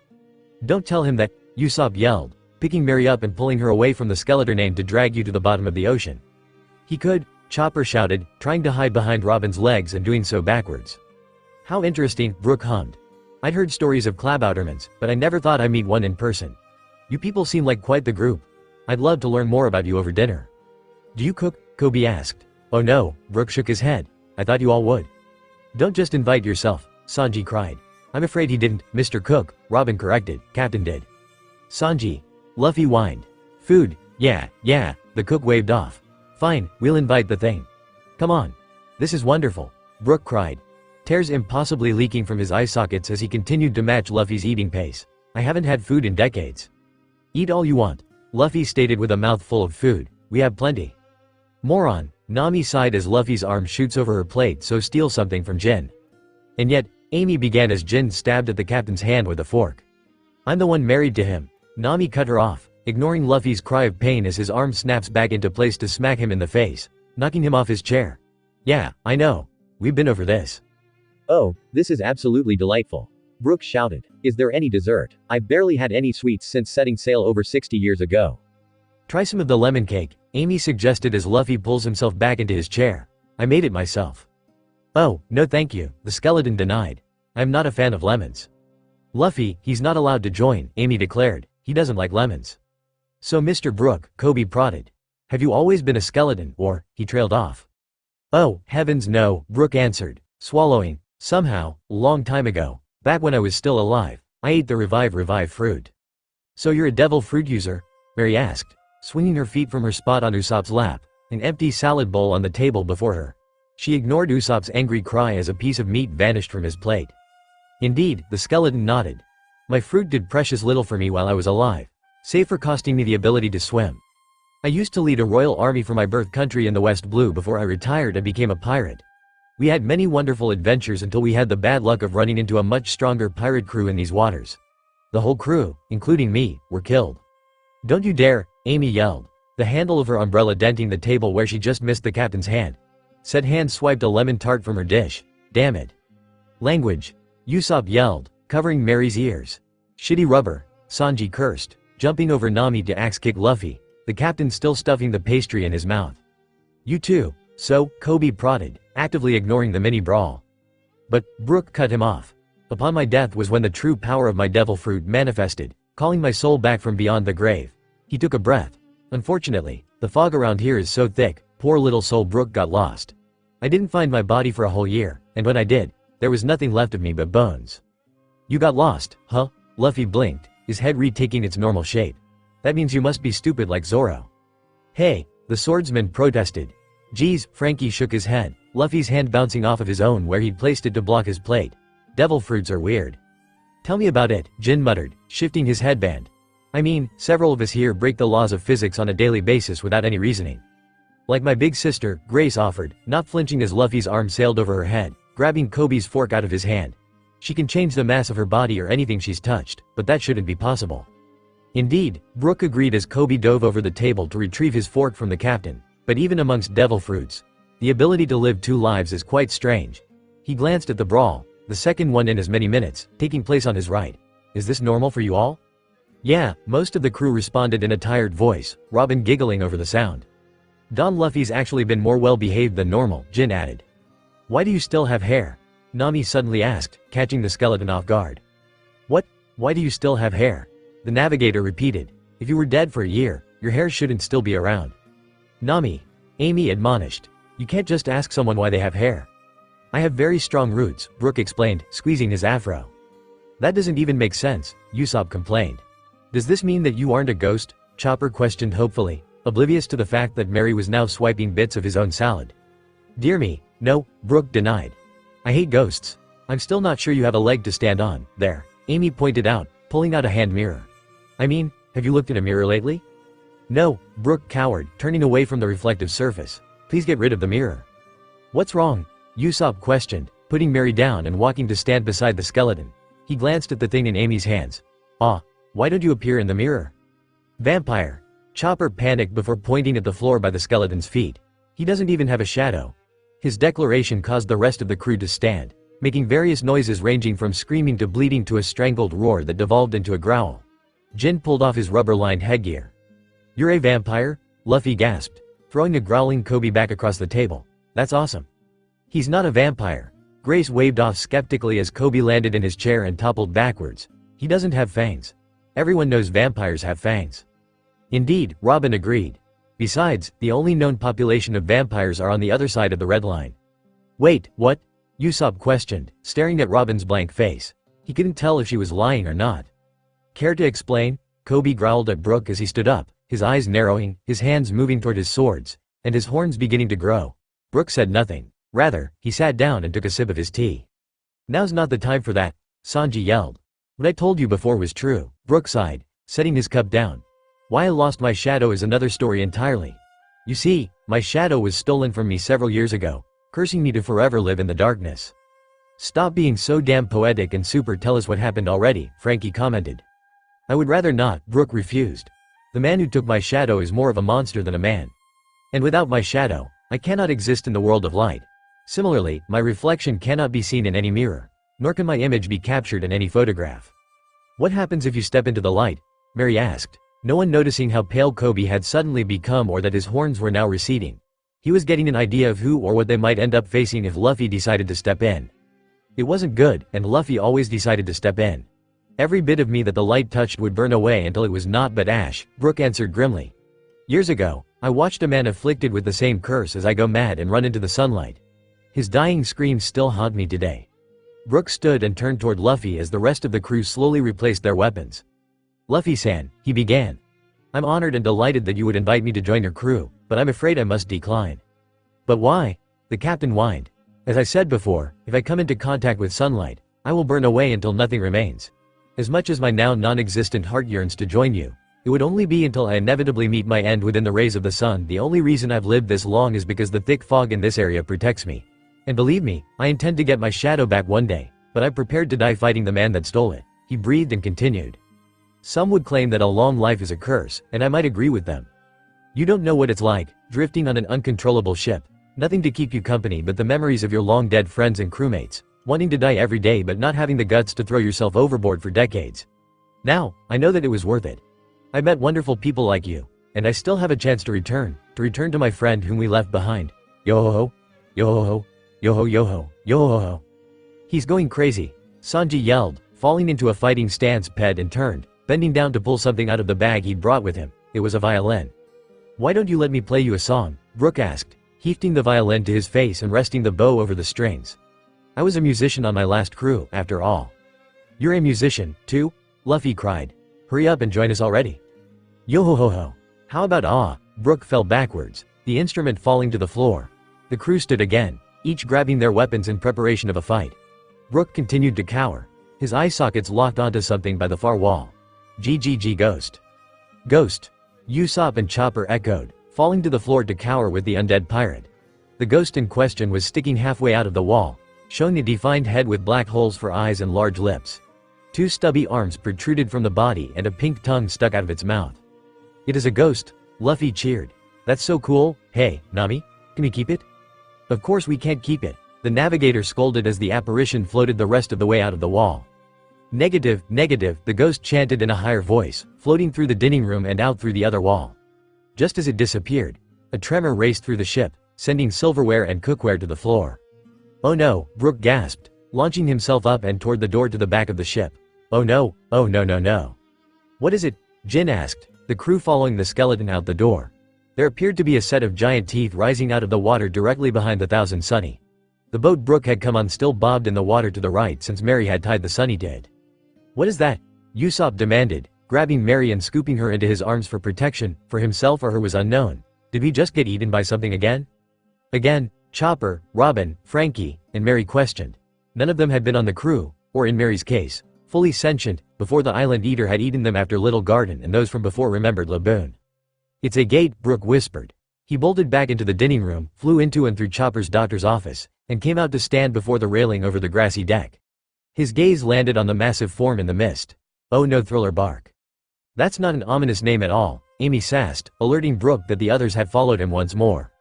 "Don't tell him that," Usopp yelled, picking Mary up and pulling her away from the skeleton name to drag you to the bottom of the ocean. "He could," Chopper shouted, trying to hide behind Robin's legs and doing so backwards. "How interesting," Brook hummed. "I'd heard stories of Klaboutermans, but I never thought I'd meet one in person. You people seem like quite the group. I'd love to learn more about you over dinner." "Do you cook?" Koby asked. "Oh no," Brook shook his head. "I thought you all would." "Don't just invite yourself," Sanji cried. "I'm afraid he didn't, Mr. Cook," Robin corrected. "Captain did." "Sanji," Luffy whined. "Food, yeah, the cook waved off. "Fine, we'll invite the thing. Come on. This is wonderful," Brook cried, tears impossibly leaking from his eye sockets as he continued to match Luffy's eating pace. "I haven't had food in decades." "Eat all you want," Luffy stated with a mouthful of food. "We have plenty." "Moron," Nami sighed as Luffy's arm shoots over her plate, "so steal something from Jin." "And yet," Amy began as Jin stabbed at the captain's hand with a fork. "I'm the one married to him." Nami cut her off, ignoring Luffy's cry of pain as his arm snaps back into place to smack him in the face, knocking him off his chair. "Yeah, I know. We've been over this." "Oh, this is absolutely delightful," Brook shouted. "Is there any dessert? I've barely had any sweets since setting sail over 60 years ago." "Try some of the lemon cake," Amy suggested as Luffy pulls himself back into his chair. "I made it myself." "Oh, no thank you," the skeleton denied. "I'm not a fan of lemons." "Luffy, he's not allowed to join," Amy declared. "He doesn't like lemons." "So Mr. Brook," Koby prodded. "Have you always been a skeleton, or," he trailed off. "Oh, heavens no," Brook answered, swallowing. "Somehow, a long time ago, back when I was still alive, I ate the revive fruit." "So you're a devil fruit user?" Mary asked, swinging her feet from her spot on Usopp's lap, an empty salad bowl on the table before her. She ignored Usopp's angry cry as a piece of meat vanished from his plate. "Indeed," the skeleton nodded. "My fruit did precious little for me while I was alive, save for costing me the ability to swim. I used to lead a royal army for my birth country in the West Blue before I retired and became a pirate." We had many wonderful adventures until we had the bad luck of running into a much stronger pirate crew in these waters. The whole crew, including me, were killed. Don't you dare, Amy yelled, the handle of her umbrella denting the table where she just missed the captain's hand. Said hand swiped a lemon tart from her dish. Damn it. Language. Usopp yelled, covering Mary's ears. Shitty rubber, Sanji cursed, jumping over Nami to axe kick Luffy, the captain still stuffing the pastry in his mouth. You too, so, Coby prodded, actively ignoring the mini-brawl. But, Brook cut him off. Upon my death was when the true power of my devil fruit manifested, calling my soul back from beyond the grave. He took a breath. Unfortunately, the fog around here is so thick, poor little soul Brook got lost. I didn't find my body for a whole year, and when I did, there was nothing left of me but bones. You got lost, huh? Luffy blinked, his head retaking its normal shape. That means you must be stupid like Zoro. Hey, the swordsman protested. Geez, Frankie shook his head, Luffy's hand bouncing off of his own where he'd placed it to block his plate. Devil fruits are weird. Tell me about it, Jin muttered, shifting his headband. I mean, several of us here break the laws of physics on a daily basis without any reasoning. Like my big sister, Grace offered, not flinching as Luffy's arm sailed over her head, grabbing Koby's fork out of his hand. She can change the mass of her body or anything she's touched, but that shouldn't be possible. Indeed, Brook agreed as Coby dove over the table to retrieve his fork from the captain. But even amongst devil fruits, the ability to live two lives is quite strange. He glanced at the brawl, the second one in as many minutes, taking place on his right. Is this normal for you all? Yeah, most of the crew responded in a tired voice, Robin giggling over the sound. Don Luffy's actually been more well-behaved than normal, Jin added. Why do you still have hair? Nami suddenly asked, catching the skeleton off guard. What? Why do you still have hair? The navigator repeated. If you were dead for a year, your hair shouldn't still be around. Nami, Amy admonished. You can't just ask someone why they have hair. I have very strong roots, Brook explained, squeezing his afro. That doesn't even make sense, Usopp complained. Does this mean that you aren't a ghost? Chopper questioned hopefully, oblivious to the fact that Mary was now swiping bits of his own salad. Dear me, no, Brook denied. I hate ghosts. I'm still not sure you have a leg to stand on, there, Amy pointed out, pulling out a hand mirror. I mean, have you looked in a mirror lately? No, Brook cowered, turning away from the reflective surface. Please get rid of the mirror. What's wrong? Usopp questioned, putting Mary down and walking to stand beside the skeleton. He glanced at the thing in Amy's hands. Ah, why don't you appear in the mirror? Vampire. Chopper panicked before pointing at the floor by the skeleton's feet. He doesn't even have a shadow. His declaration caused the rest of the crew to stand, making various noises ranging from screaming to bleating to a strangled roar that devolved into a growl. Jin pulled off his rubber-lined headgear. You're a vampire? Luffy gasped, throwing a growling Coby back across the table. That's awesome. He's not a vampire. Grace waved off skeptically as Coby landed in his chair and toppled backwards. He doesn't have fangs. Everyone knows vampires have fangs. Indeed, Robin agreed. Besides, the only known population of vampires are on the other side of the red line. Wait, what? Usopp questioned, staring at Robin's blank face. He couldn't tell if she was lying or not. Care to explain? Coby growled at Brook as he stood up, his eyes narrowing, his hands moving toward his swords, and his horns beginning to grow. Brook said nothing. Rather, he sat down and took a sip of his tea. Now's not the time for that, Sanji yelled. What I told you before was true, Brook sighed, setting his cup down. Why I lost my shadow is another story entirely. You see, my shadow was stolen from me several years ago, cursing me to forever live in the darkness. Stop being so damn poetic and super tell us what happened already, Frankie commented. I would rather not, Brook refused. The man who took my shadow is more of a monster than a man. And without my shadow, I cannot exist in the world of light. Similarly, my reflection cannot be seen in any mirror, nor can my image be captured in any photograph. What happens if you step into the light? Mary asked, no one noticing how pale Coby had suddenly become or that his horns were now receding. He was getting an idea of who or what they might end up facing if Luffy decided to step in. It wasn't good, and Luffy always decided to step in. Every bit of me that the light touched would burn away until it was naught but ash, Brook answered grimly. Years ago, I watched a man afflicted with the same curse as I go mad and run into the sunlight. His dying screams still haunt me today. Brook stood and turned toward Luffy as the rest of the crew slowly replaced their weapons. Luffy-san, he began. I'm honored and delighted that you would invite me to join your crew, but I'm afraid I must decline. But why? The captain whined. As I said before, if I come into contact with sunlight, I will burn away until nothing remains. As much as my now non-existent heart yearns to join you, it would only be until I inevitably meet my end within the rays of the sun. The only reason I've lived this long is because the thick fog in this area protects me. And believe me, I intend to get my shadow back one day, but I'm prepared to die fighting the man that stole it." He breathed and continued. "Some would claim that a long life is a curse, and I might agree with them. You don't know what it's like, drifting on an uncontrollable ship. Nothing to keep you company but the memories of your long-dead friends and crewmates, wanting to die every day but not having the guts to throw yourself overboard for decades. Now, I know that it was worth it. I met wonderful people like you, and I still have a chance to return to my friend whom we left behind. Yo-ho-ho, yo-ho-ho, yo-ho-yo-ho, yo-ho-ho." "He's going crazy," Sanji yelled, falling into a fighting stance and turned, bending down to pull something out of the bag he'd brought with him. It was a violin. "Why don't you let me play you a song?" Brook asked, hefting the violin to his face and resting the bow over the strings. "I was a musician on my last crew, after all." "You're a musician, too?" Luffy cried. "Hurry up and join us already." "Yo-ho-ho-ho. How about ah?" Brook fell backwards, the instrument falling to the floor. The crew stood again, each grabbing their weapons in preparation of a fight. Brook continued to cower, his eye sockets locked onto something by the far wall. "GGG Ghost." "Ghost." Usopp and Chopper echoed, falling to the floor to cower with the undead pirate. The ghost in question was sticking halfway out of the wall, showing a defined head with black holes for eyes and large lips. Two stubby arms protruded from the body and a pink tongue stuck out of its mouth. "It is a ghost," Luffy cheered. "That's so cool. Hey, Nami, can we keep it?" "Of course we can't keep it," the navigator scolded as the apparition floated the rest of the way out of the wall. "Negative, negative," the ghost chanted in a higher voice, floating through the dining room and out through the other wall. Just as it disappeared, a tremor raced through the ship, sending silverware and cookware to the floor. "Oh no," Brook gasped, launching himself up and toward the door to the back of the ship. "Oh no, oh no no no." "What is it?" Jin asked, the crew following the skeleton out the door. There appeared to be a set of giant teeth rising out of the water directly behind the Thousand Sunny. The boat Brook had come on still bobbed in the water to the right since Mary had tied the Sunny did. "What is that?" Usopp demanded, grabbing Mary and scooping her into his arms for protection. For himself or her was unknown. Did we just get eaten by something again? Again, Chopper, Robin, Frankie, and Mary questioned. None of them had been on the crew, or in Mary's case, fully sentient, before the island eater had eaten them after Little Garden and those from before remembered Laboon. "It's a gate," Brook whispered. He bolted back into the dining room, flew into and through Chopper's doctor's office, and came out to stand before the railing over the grassy deck. His gaze landed on the massive form in the mist. "Oh no, Thriller bark." "That's not an ominous name at all," Amy sassed, alerting Brook that the others had followed him once more.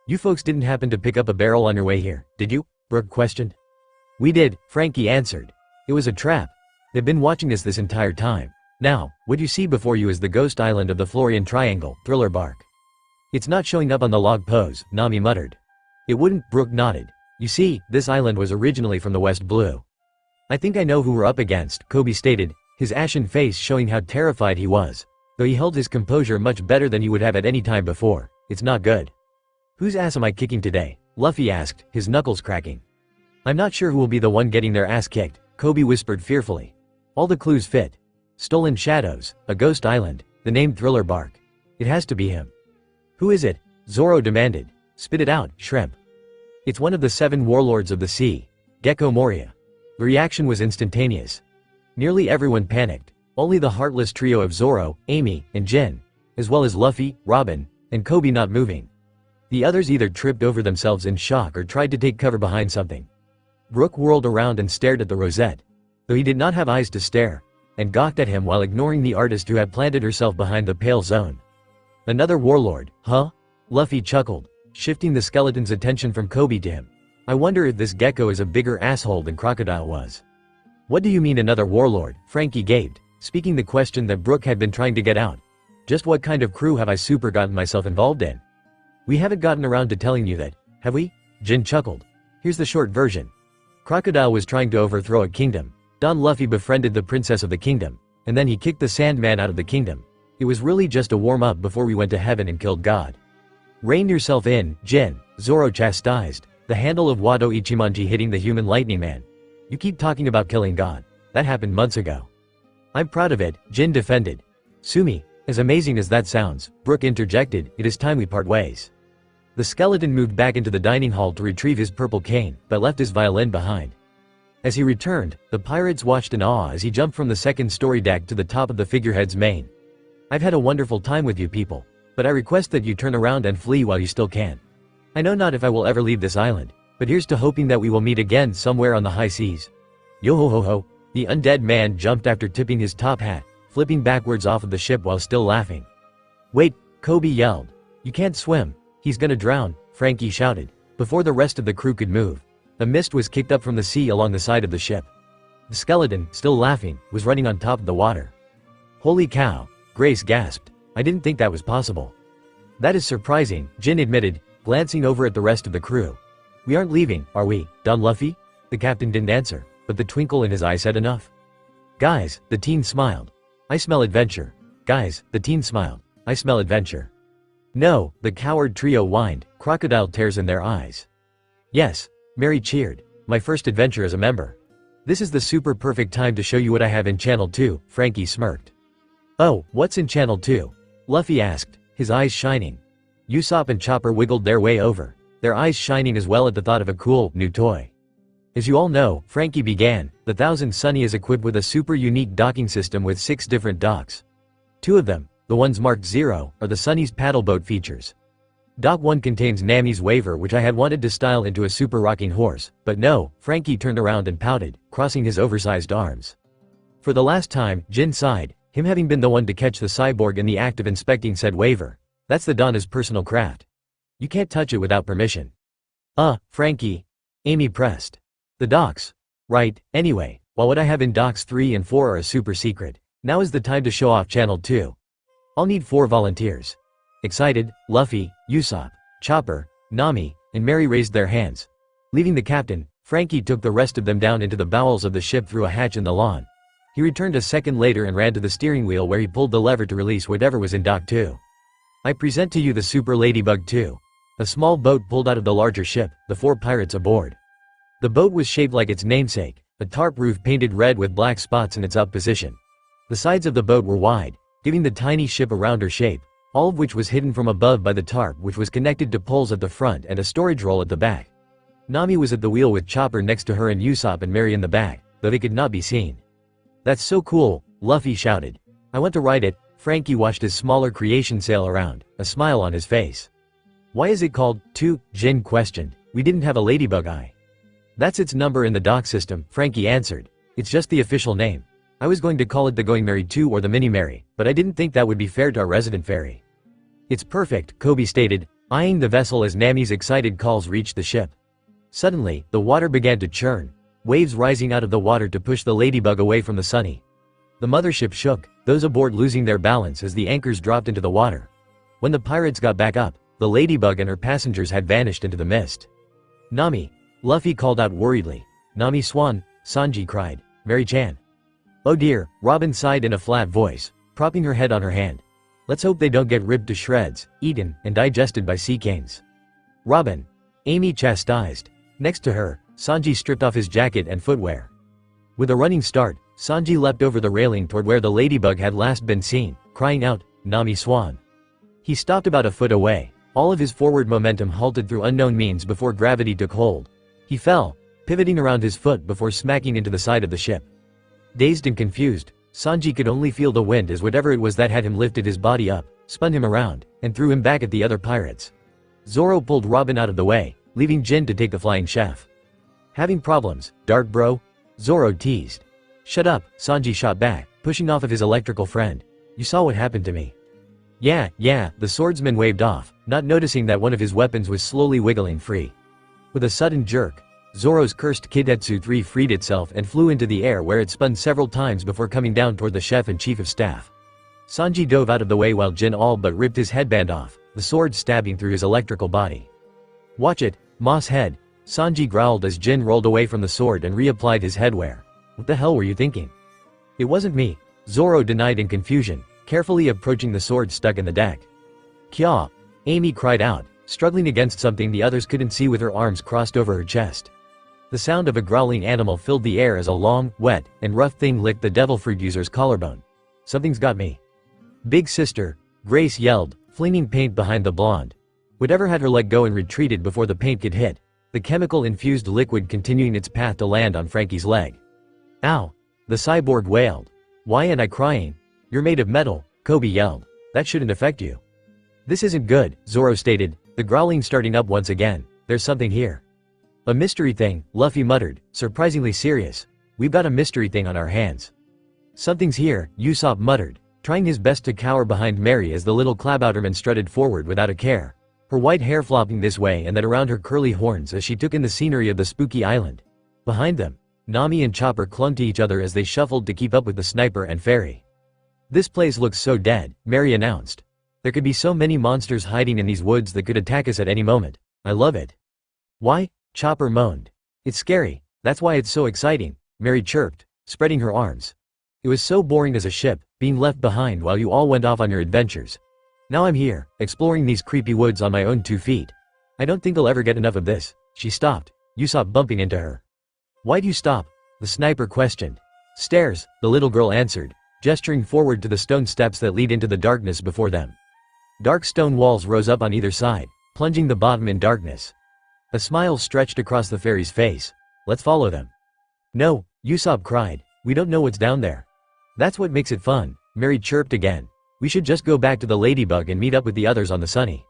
"You folks didn't happen to pick up a barrel on your way here, did you?" Brook questioned. "We did," Frankie answered. "It was a trap. They've been watching us this entire time. Now, what you see before you is the ghost island of the Florian Triangle, Thriller bark." "It's not showing up on the log pose," Nami muttered. "It wouldn't," Brook nodded. "You see, this island was originally from the West Blue." "I think I know who we're up against," Coby stated, his ashen face showing how terrified he was. Though he held his composure much better than he would have at any time before. "It's not good." "Whose ass am I kicking today?" Luffy asked, his knuckles cracking. "I'm not sure who will be the one getting their ass kicked," Coby whispered fearfully. "All the clues fit. Stolen shadows, a ghost island, the name Thriller bark. It has to be him." "Who is it?" Zoro demanded. "Spit it out, shrimp." "It's one of the 7 warlords of the sea, Gecko Moria." The reaction was instantaneous. Nearly everyone panicked, only the heartless trio of Zoro, Amy, and Jin, as well as Luffy, Robin, and Coby not moving. The others either tripped over themselves in shock or tried to take cover behind something. Brook whirled around and stared at the rosette, though he did not have eyes to stare, and gawked at him while ignoring the artist who had planted herself behind the pale zone. "Another warlord, huh?" Luffy chuckled, shifting the skeleton's attention from Coby to him. "I wonder if this gecko is a bigger asshole than Crocodile was." "What do you mean another warlord?" Frankie gaped, speaking the question that Brook had been trying to get out. "Just what kind of crew have I super gotten myself involved in?" "We haven't gotten around to telling you that, have we?" Jin chuckled. "Here's the short version. Crocodile was trying to overthrow a kingdom. Don Luffy befriended the princess of the kingdom, and then he kicked the Sandman out of the kingdom. It was really just a warm-up before we went to heaven and killed God." "Rein yourself in, Jin," Zoro chastised, the handle of Wado Ichimonji hitting the human lightning man. "You keep talking about killing God. That happened months ago." "I'm proud of it," Jin defended. "Sumi, as amazing as that sounds," Brook interjected, "it is time we part ways." The skeleton moved back into the dining hall to retrieve his purple cane, but left his violin behind. As he returned, the pirates watched in awe as he jumped from the second-story deck to the top of the figurehead's mane. "I've had a wonderful time with you people, but I request that you turn around and flee while you still can. I know not if I will ever leave this island. But here's to hoping that we will meet again somewhere on the high seas. Yo ho ho ho. The undead man jumped after tipping his top hat, flipping backwards off of the ship while still laughing. Wait, Coby yelled. You can't swim. He's gonna drown, Frankie shouted. Before the rest of the crew could move, a mist was kicked up from the sea along the side of the ship. The skeleton, still laughing, was running on top of the water. Holy cow, Grace gasped. I didn't think that was possible. That is surprising, Jin admitted, glancing over at the rest of the crew. We aren't leaving, are we, Don Luffy? The captain didn't answer, but the twinkle in his eye said enough. Guys, the teen smiled. I smell adventure. Guys, the teen smiled. I smell adventure. No, the coward trio whined, crocodile tears in their eyes. Yes, Mary cheered. My first adventure as a member. This is the super perfect time to show you what I have in Channel 2, Frankie smirked. Oh, what's in Channel 2? Luffy asked, his eyes shining. Usopp and Chopper wiggled their way over, their eyes shining as well at the thought of a cool, new toy. As you all know, Frankie began, the Thousand Sunny is equipped with a super unique docking system with 6 different docks. 2 of them, the ones marked 0, are the Sunny's paddleboat features. Dock 1 contains Nami's waver, which I had wanted to style into a super rocking horse, but no, Frankie turned around and pouted, crossing his oversized arms. For the last time, Jin sighed, him having been the one to catch the cyborg in the act of inspecting said waver. That's the Donna's personal craft. You can't touch it without permission. Frankie. Amy pressed. The docks. Right, anyway, while what I have in docks 3 and 4 are a super secret, now is the time to show off Channel 2. I'll need 4 volunteers. Excited, Luffy, Usopp, Chopper, Nami, and Mary raised their hands. Leaving the captain, Frankie took the rest of them down into the bowels of the ship through a hatch in the lawn. He returned a second later and ran to the steering wheel where he pulled the lever to release whatever was in Dock 2. I present to you the Super Ladybug 2. A small boat pulled out of the larger ship, the 4 pirates aboard. The boat was shaped like its namesake, a tarp roof painted red with black spots in its up position. The sides of the boat were wide, giving the tiny ship a rounder shape, all of which was hidden from above by the tarp, which was connected to poles at the front and a storage roll at the back. Nami was at the wheel with Chopper next to her and Usopp and Mary in the back, though they could not be seen. That's so cool, Luffy shouted. I want to ride it. Frankie watched his smaller creation sail around, a smile on his face. Why is it called 2? Jin questioned. We didn't have a ladybug eye. That's its number in the dock system, Frankie answered. It's just the official name. I was going to call it the Going Merry 2 or the Mini Merry, but I didn't think that would be fair to our resident ferry. It's perfect, Coby stated, eyeing the vessel as Nami's excited calls reached the ship. Suddenly, the water began to churn, waves rising out of the water to push the ladybug away from the Sunny. The mothership shook, those aboard losing their balance as the anchors dropped into the water. When the pirates got back up, the ladybug and her passengers had vanished into the mist. Nami, Luffy called out worriedly. Nami Swan, Sanji cried. Mary-chan. Oh dear, Robin sighed in a flat voice, propping her head on her hand. Let's hope they don't get ripped to shreds, eaten, and digested by sea canes. Robin. Amy chastised. Next to her, Sanji stripped off his jacket and footwear. With a running start, Sanji leapt over the railing toward where the ladybug had last been seen, crying out, Nami Swan. He stopped about a foot away. All of his forward momentum halted through unknown means before gravity took hold. He fell, pivoting around his foot before smacking into the side of the ship. Dazed and confused, Sanji could only feel the wind as whatever it was that had him lifted his body up, spun him around, and threw him back at the other pirates. Zoro pulled Robin out of the way, leaving Jin to take the flying chef. Having problems, dark bro? Zoro teased. Shut up, Sanji shot back, pushing off of his electrical friend. You saw what happened to me. Yeah, the swordsman waved off, not noticing that one of his weapons was slowly wiggling free. With a sudden jerk, Zoro's cursed Kidetsu 3 freed itself and flew into the air where it spun several times before coming down toward the chef and chief of staff. Sanji dove out of the way while Jin all but ripped his headband off, the sword stabbing through his electrical body. Watch it, Moss head, Sanji growled as Jin rolled away from the sword and reapplied his headwear. What the hell were you thinking? It wasn't me, Zoro denied in confusion, carefully approaching the sword stuck in the deck. Kya! Amy cried out, struggling against something the others couldn't see with her arms crossed over her chest. The sound of a growling animal filled the air as a long, wet, and rough thing licked the devil fruit user's collarbone. Something's got me. Big sister, Grace yelled, flinging paint behind the blonde. Whatever had her let go and retreated before the paint could hit, the chemical-infused liquid continuing its path to land on Frankie's leg. Ow! The cyborg wailed. Why am I crying? You're made of metal, Coby yelled. That shouldn't affect you. This isn't good, Zoro stated, the growling starting up once again. There's something here. A mystery thing, Luffy muttered, surprisingly serious. We've got a mystery thing on our hands. Something's here, Usopp muttered, trying his best to cower behind Mary as the little Klabouterman strutted forward without a care, her white hair flopping this way and that around her curly horns as she took in the scenery of the spooky island. Behind them, Nami and Chopper clung to each other as they shuffled to keep up with the sniper and fairy. This place looks so dead, Mary announced. There could be so many monsters hiding in these woods that could attack us at any moment. I love it. Why? Chopper moaned. It's scary, that's why it's so exciting, Mary chirped, spreading her arms. It was so boring as a ship, being left behind while you all went off on your adventures. Now I'm here, exploring these creepy woods on my own 2 feet. I don't think I'll ever get enough of this. She stopped, Usopp bumping into her. Why'd you stop? The sniper questioned. Stairs, the little girl answered, gesturing forward to the stone steps that lead into the darkness before them. Dark stone walls rose up on either side, plunging the bottom in darkness. A smile stretched across the fairy's face. Let's follow them. No, Usopp cried, we don't know what's down there. That's what makes it fun, Mary chirped again. We should just go back to the ladybug and meet up with the others on the sunny.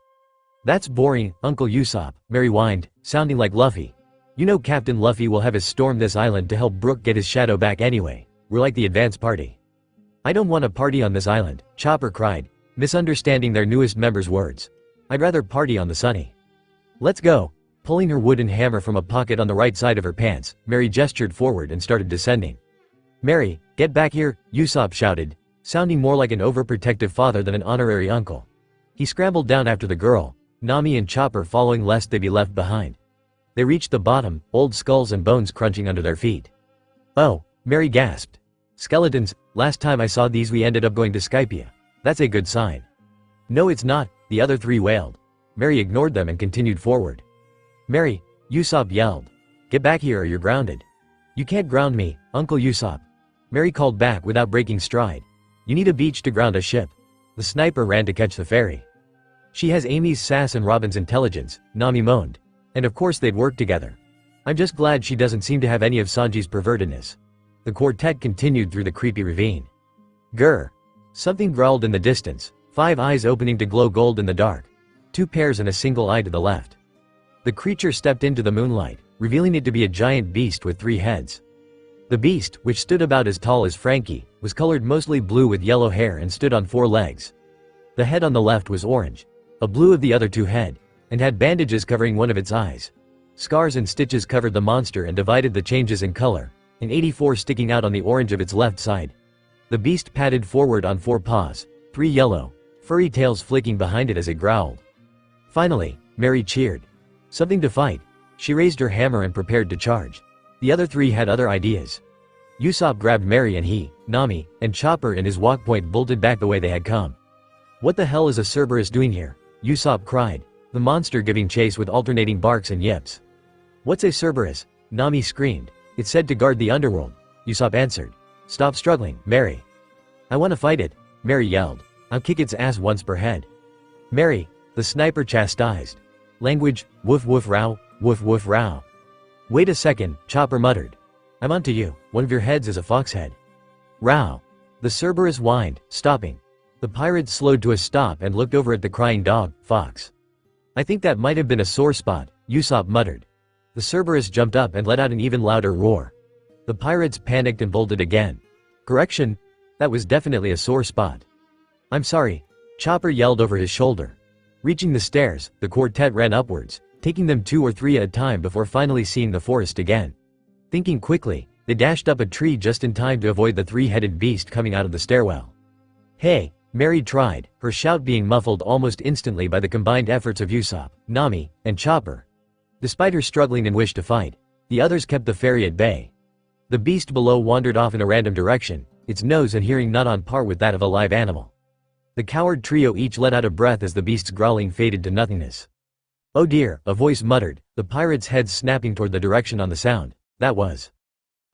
That's boring, Uncle Usopp, Mary whined, sounding like Luffy. You know Captain Luffy will have us storm this island to help Brook get his shadow back anyway. We're like the advance party. I don't want a party on this island, Chopper cried, misunderstanding their newest member's words. I'd rather party on the sunny. Let's go. Pulling her wooden hammer from a pocket on the right side of her pants, Mary gestured forward and started descending. Mary, get back here, Usopp shouted, sounding more like an overprotective father than an honorary uncle. He scrambled down after the girl, Nami and Chopper following lest they be left behind. They reached the bottom, old skulls and bones crunching under their feet. Oh, Mary gasped. Skeletons, last time I saw these we ended up going to Skypia. That's a good sign. No it's not, the other 3 wailed. Mary ignored them and continued forward. Mary, Usopp yelled. Get back here or you're grounded. You can't ground me, Uncle Usopp. Mary called back without breaking stride. You need a beach to ground a ship. The sniper ran to catch the fairy. She has Amy's sass and Robin's intelligence, Nami moaned. And of course they'd work together. I'm just glad she doesn't seem to have any of Sanji's pervertedness. The quartet continued through the creepy ravine. Grr. Something growled in the distance, 5 eyes opening to glow gold in the dark. 2 pairs and a single eye to the left. The creature stepped into the moonlight, revealing it to be a giant beast with 3 heads. The beast, which stood about as tall as Frankie, was colored mostly blue with yellow hair and stood on 4 legs. The head on the left was orange, a blue of the other 2 head, and had bandages covering one of its eyes. Scars and stitches covered the monster and divided the changes in color, an 84 sticking out on the orange of its left side. The beast padded forward on 4 paws, 3 yellow, furry tails flicking behind it as it growled. Finally, Mary cheered. Something to fight. She raised her hammer and prepared to charge. The other 3 had other ideas. Usopp grabbed Mary and he, Nami, and Chopper in his walk point bolted back the way they had come. What the hell is a Cerberus doing here? Usopp cried, the monster giving chase with alternating barks and yips. What's a Cerberus? Nami screamed. It's said to guard the underworld, Usopp answered. Stop struggling, Mary. I want to fight it, Mary yelled. I'll kick its ass once per head. Mary, the sniper chastised. Language, woof woof row, woof woof row. Wait a second, Chopper muttered. I'm onto you, one of your heads is a fox head. Row. The Cerberus whined, stopping. The pirates slowed to a stop and looked over at the crying dog, Fox. I think that might have been a sore spot, Usopp muttered. The Cerberus jumped up and let out an even louder roar. The pirates panicked and bolted again. Correction, that was definitely a sore spot. I'm sorry, Chopper yelled over his shoulder. Reaching the stairs, the quartet ran upwards, taking them 2 or 3 at a time before finally seeing the forest again. Thinking quickly, they dashed up a tree just in time to avoid the 3-headed beast coming out of the stairwell. Hey, Mary tried, her shout being muffled almost instantly by the combined efforts of Usopp, Nami, and Chopper. Despite her struggling and wish to fight, the others kept the fairy at bay. The beast below wandered off in a random direction, its nose and hearing not on par with that of a live animal. The coward trio each let out a breath as the beast's growling faded to nothingness. Oh dear, a voice muttered, the pirates' heads snapping toward the direction on the sound. That was.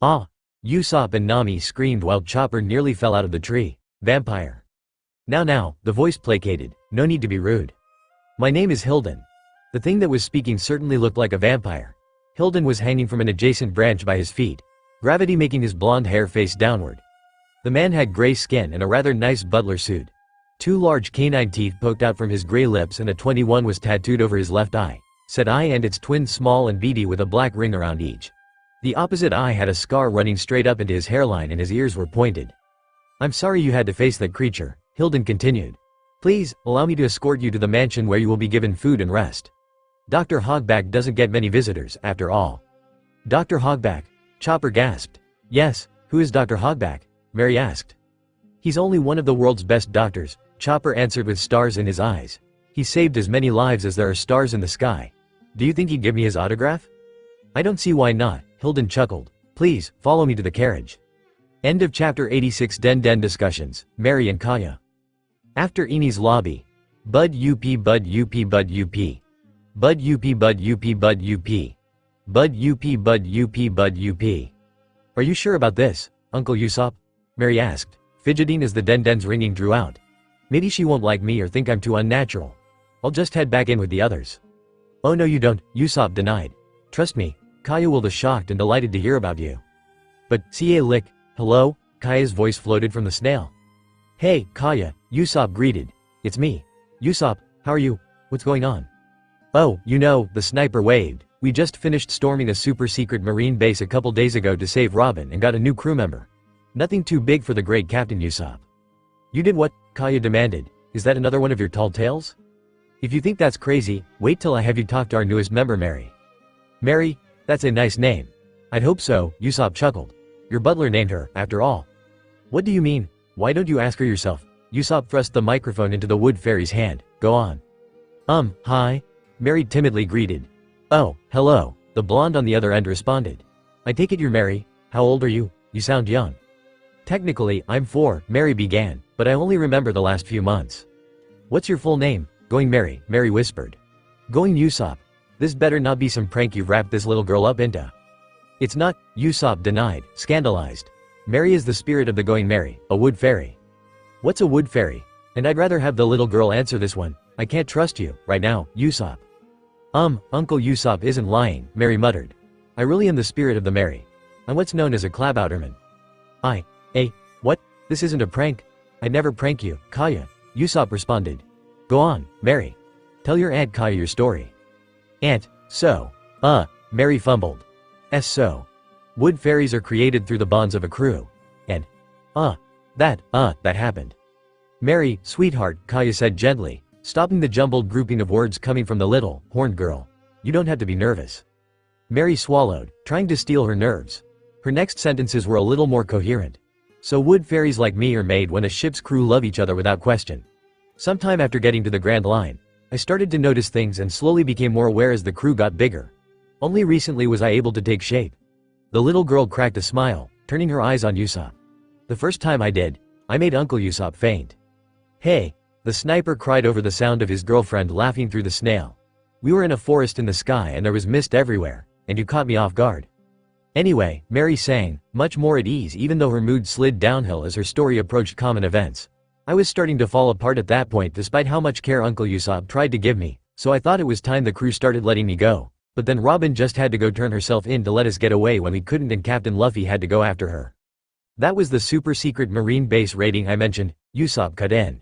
Ah! Usopp and Nami screamed while Chopper nearly fell out of the tree. Vampire. Now, the voice placated, no need to be rude. My name is Hilden. The thing that was speaking certainly looked like a vampire. Hilden was hanging from an adjacent branch by his feet, gravity making his blonde hair face downward. The man had gray skin and a rather nice butler suit. 2 large canine teeth poked out from his gray lips and a 21 was tattooed over his left eye. said eye and its twin small and beady with a black ring around each. The opposite eye had a scar running straight up into his hairline and his ears were pointed. I'm sorry you had to face that creature, Hilden continued. Please, allow me to escort you to the mansion where you will be given food and rest. Dr. Hogback doesn't get many visitors, after all. Dr. Hogback? Chopper gasped. Yes, who is Dr. Hogback? Mary asked. He's only one of the world's best doctors, Chopper answered with stars in his eyes. He saved as many lives as there are stars in the sky. Do you think he'd give me his autograph? I don't see why not, Hilden chuckled. Please, follow me to the carriage. End of chapter 86. Den discussions, Mary and Kaya. After Eni's lobby. Bud up bud up bud up. Bud up bud up bud up. Bud up bud up bud up. Are you sure about this, Uncle Usopp? Mary asked, fidgeting as the den's ringing drew out. Maybe she won't like me or think I'm too unnatural. I'll just head back in with the others. Oh no you don't, Usopp denied. Trust me, Kaya will be shocked and delighted to hear about you. But, see lick, hello? Kaya's voice floated from the snail. Hey, Kaya, Usopp greeted. It's me. Usopp, how are you? What's going on? Oh, you know, the sniper waved. We just finished storming a super-secret marine base a couple days ago to save Robin and got a new crew member. Nothing too big for the great Captain Usopp. You did what? Kaya demanded. Is that another one of your tall tales? If you think that's crazy, wait till I have you talk to our newest member Mary. Mary? That's a nice name. I'd hope so, Usopp chuckled. Your butler named her, after all. What do you mean? Why don't you ask her yourself? Usopp thrust the microphone into the wood fairy's hand. Go on. Hi? Mary timidly greeted. Oh, hello, the blonde on the other end responded. I take it you're Mary. How old are you? You sound young. Technically, I'm 4, Mary began, but I only remember the last few months. What's your full name? Going Mary, Mary whispered. Going Usopp. This better not be some prank you've wrapped this little girl up into. It's not, Usopp denied, scandalized. Mary is the spirit of the Going Mary, a wood fairy. What's a wood fairy? And I'd rather have the little girl answer this one. I can't trust you, right now, Usopp. Uncle Usopp isn't lying, Mary muttered. I really am the spirit of the Mary. I'm what's known as a Clabouterman. What? This isn't a prank? I'd never prank you, Kaya, Usopp responded. Go on, Mary. Tell your Aunt Kaya your story. Aunt, so. Mary fumbled. So. Wood fairies are created through the bonds of a crew. And. That happened. Mary, sweetheart, Kaya said gently, stopping the jumbled grouping of words coming from the little, horned girl. You don't have to be nervous. Mary swallowed, trying to steel her nerves. Her next sentences were a little more coherent. So wood fairies like me are made when a ship's crew love each other without question. Sometime after getting to the Grand Line, I started to notice things and slowly became more aware as the crew got bigger. Only recently was I able to take shape. The little girl cracked a smile, turning her eyes on Usopp. The first time I did, I made Uncle Usopp faint. Hey, the sniper cried over the sound of his girlfriend laughing through the snail. We were in a forest in the sky and there was mist everywhere, and you caught me off guard. Anyway, Mary sang, much more at ease even though her mood slid downhill as her story approached common events. I was starting to fall apart at that point despite how much care Uncle Usopp tried to give me, so I thought it was time the crew started letting me go. But then Robin just had to go turn herself in to let us get away when we couldn't and Captain Luffy had to go after her. That was the super secret marine base raiding I mentioned, Usopp cut in.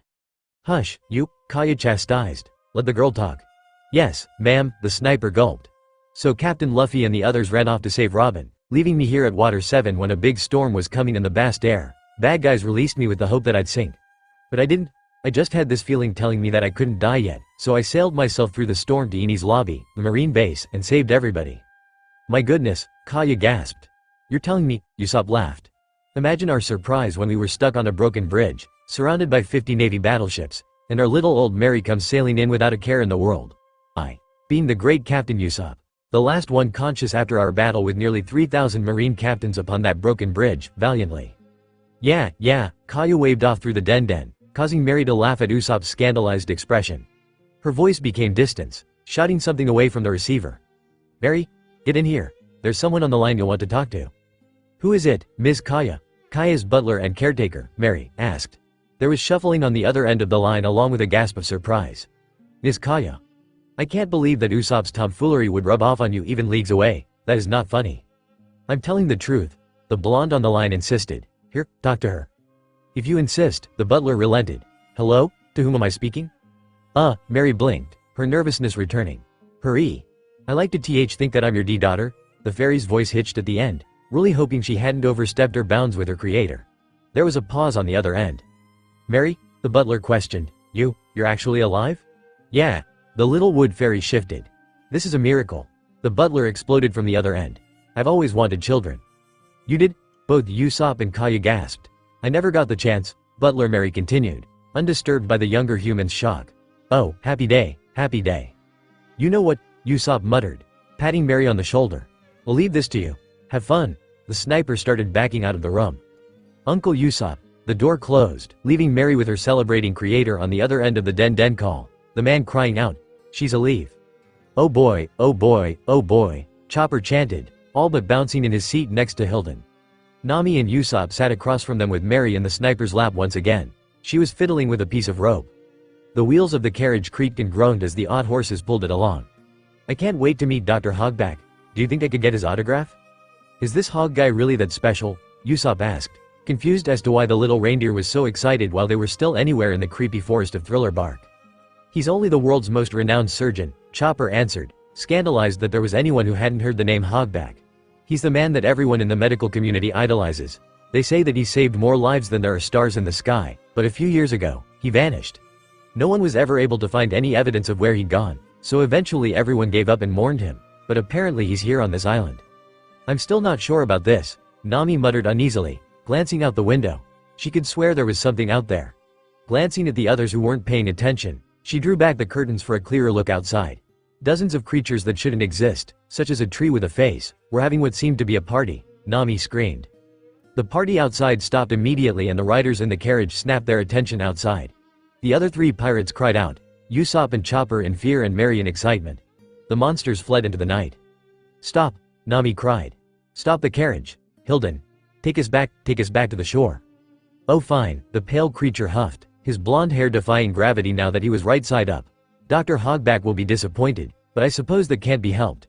Hush, you, Kaya chastised. Let the girl talk. Yes, ma'am, the sniper gulped. So Captain Luffy and the others ran off to save Robin, leaving me here at Water 7 when a big storm was coming in the vast air. Bad guys released me with the hope that I'd sink. But I didn't. I just had this feeling telling me that I couldn't die yet, so I sailed myself through the storm to Eni's lobby, the marine base, and saved everybody. My goodness, Kaya gasped. You're telling me, Usopp laughed. Imagine our surprise when we were stuck on a broken bridge, surrounded by 50 Navy battleships, and our little old Mary comes sailing in without a care in the world. Being the great Captain Usopp, the last one conscious after our battle with nearly 3,000 marine captains upon that broken bridge, valiantly. Yeah, Kaya waved off through the den, causing Mary to laugh at Usopp's scandalized expression. Her voice became distant, shouting something away from the receiver. Mary, get in here. There's someone on the line you'll want to talk to. Who is it, Ms. Kaya? Kaya's butler and caretaker, Mary, asked. There was shuffling on the other end of the line along with a gasp of surprise. Ms. Kaya. I can't believe that Usopp's tomfoolery would rub off on you even leagues away. That is not funny. I'm telling the truth, the blonde on the line insisted. Here, talk to her. If you insist, the butler relented. Hello? To whom am I speaking? Mary blinked, her nervousness returning. Her I like to think that I'm your daughter. The fairy's voice hitched at the end, really hoping she hadn't overstepped her bounds with her creator. There was a pause on the other end. Mary? The butler questioned. You're actually alive? Yeah. The little wood fairy shifted. This is a miracle. The butler exploded from the other end. I've always wanted children. You did? Both Usopp and Kaya gasped. I never got the chance, Butler Mary continued, undisturbed by the younger human's shock. Oh, happy day, happy day. You know what? Usopp muttered, patting Mary on the shoulder. We'll leave this to you. Have fun. The sniper started backing out of the room. Uncle Usopp. The door closed, leaving Mary with her celebrating creator on the other end of the den call, the man crying out, she's alive. Oh boy, oh boy, oh boy, Chopper chanted, all but bouncing in his seat next to Hilden. Nami and Usopp sat across from them with Mary in the sniper's lap once again. She was fiddling with a piece of rope. The wheels of the carriage creaked and groaned as the odd horses pulled it along. I can't wait to meet Dr. Hogback. Do you think I could get his autograph? Is this hog guy really that special? Usopp asked, confused as to why the little reindeer was so excited while they were still anywhere in the creepy forest of Thriller Bark. He's only the world's most renowned surgeon, Chopper answered, scandalized that there was anyone who hadn't heard the name Hogback. He's the man that everyone in the medical community idolizes. They say that he saved more lives than there are stars in the sky, but a few years ago, he vanished. No one was ever able to find any evidence of where he'd gone, so eventually everyone gave up and mourned him, but apparently he's here on this island. I'm still not sure about this, Nami muttered uneasily, glancing out the window. She could swear there was something out there. Glancing at the others who weren't paying attention, she drew back the curtains for a clearer look outside. Dozens of creatures that shouldn't exist, such as a tree with a face, were having what seemed to be a party, Nami screamed. The party outside stopped immediately and the riders in the carriage snapped their attention outside. The other three pirates cried out, Usopp and Chopper in fear and Mary in excitement. The monsters fled into the night. Stop, Nami cried. Stop the carriage. Hilden. Take us back to the shore. Oh fine, the pale creature huffed, his blonde hair defying gravity now that he was right side up. Dr. Hogback will be disappointed, but I suppose that can't be helped.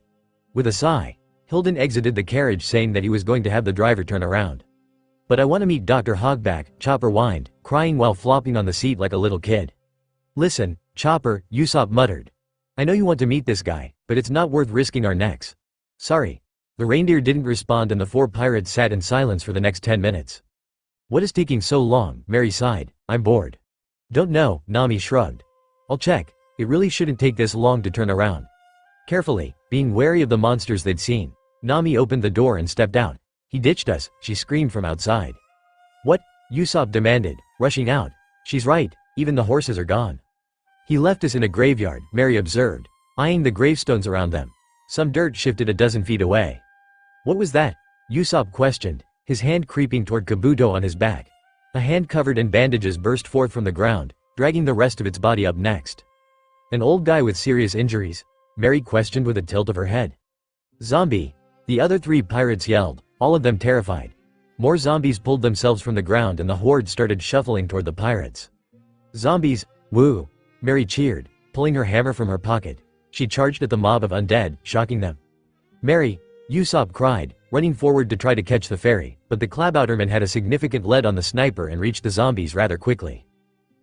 With a sigh, Hilden exited the carriage saying that he was going to have the driver turn around. But I want to meet Dr. Hogback, Chopper whined, crying while flopping on the seat like a little kid. Listen, Chopper, Usopp muttered. I know you want to meet this guy, but it's not worth risking our necks. Sorry. The reindeer didn't respond and the four pirates sat in silence for the next 10 minutes. What is taking so long? Mary sighed. I'm bored. Don't know, Nami shrugged. I'll check. It really shouldn't take this long to turn around. Carefully, being wary of the monsters they'd seen, Nami opened the door and stepped out. He ditched us, she screamed from outside. What? Usopp demanded, rushing out. She's right, even the horses are gone. He left us in a graveyard, Mary observed, eyeing the gravestones around them. Some dirt shifted a dozen feet away. What was that? Usopp questioned, his hand creeping toward Kabuto on his back. A hand covered in bandages burst forth from the ground, dragging the rest of its body up next. An old guy with serious injuries? Mary questioned with a tilt of her head. Zombie! The other three pirates yelled, all of them terrified. More zombies pulled themselves from the ground and the horde started shuffling toward the pirates. Zombies! Woo! Mary cheered, pulling her hammer from her pocket. She charged at the mob of undead, shocking them. Mary! Usopp cried, running forward to try to catch the fairy, but the Klabouterman had a significant lead on the sniper and reached the zombies rather quickly.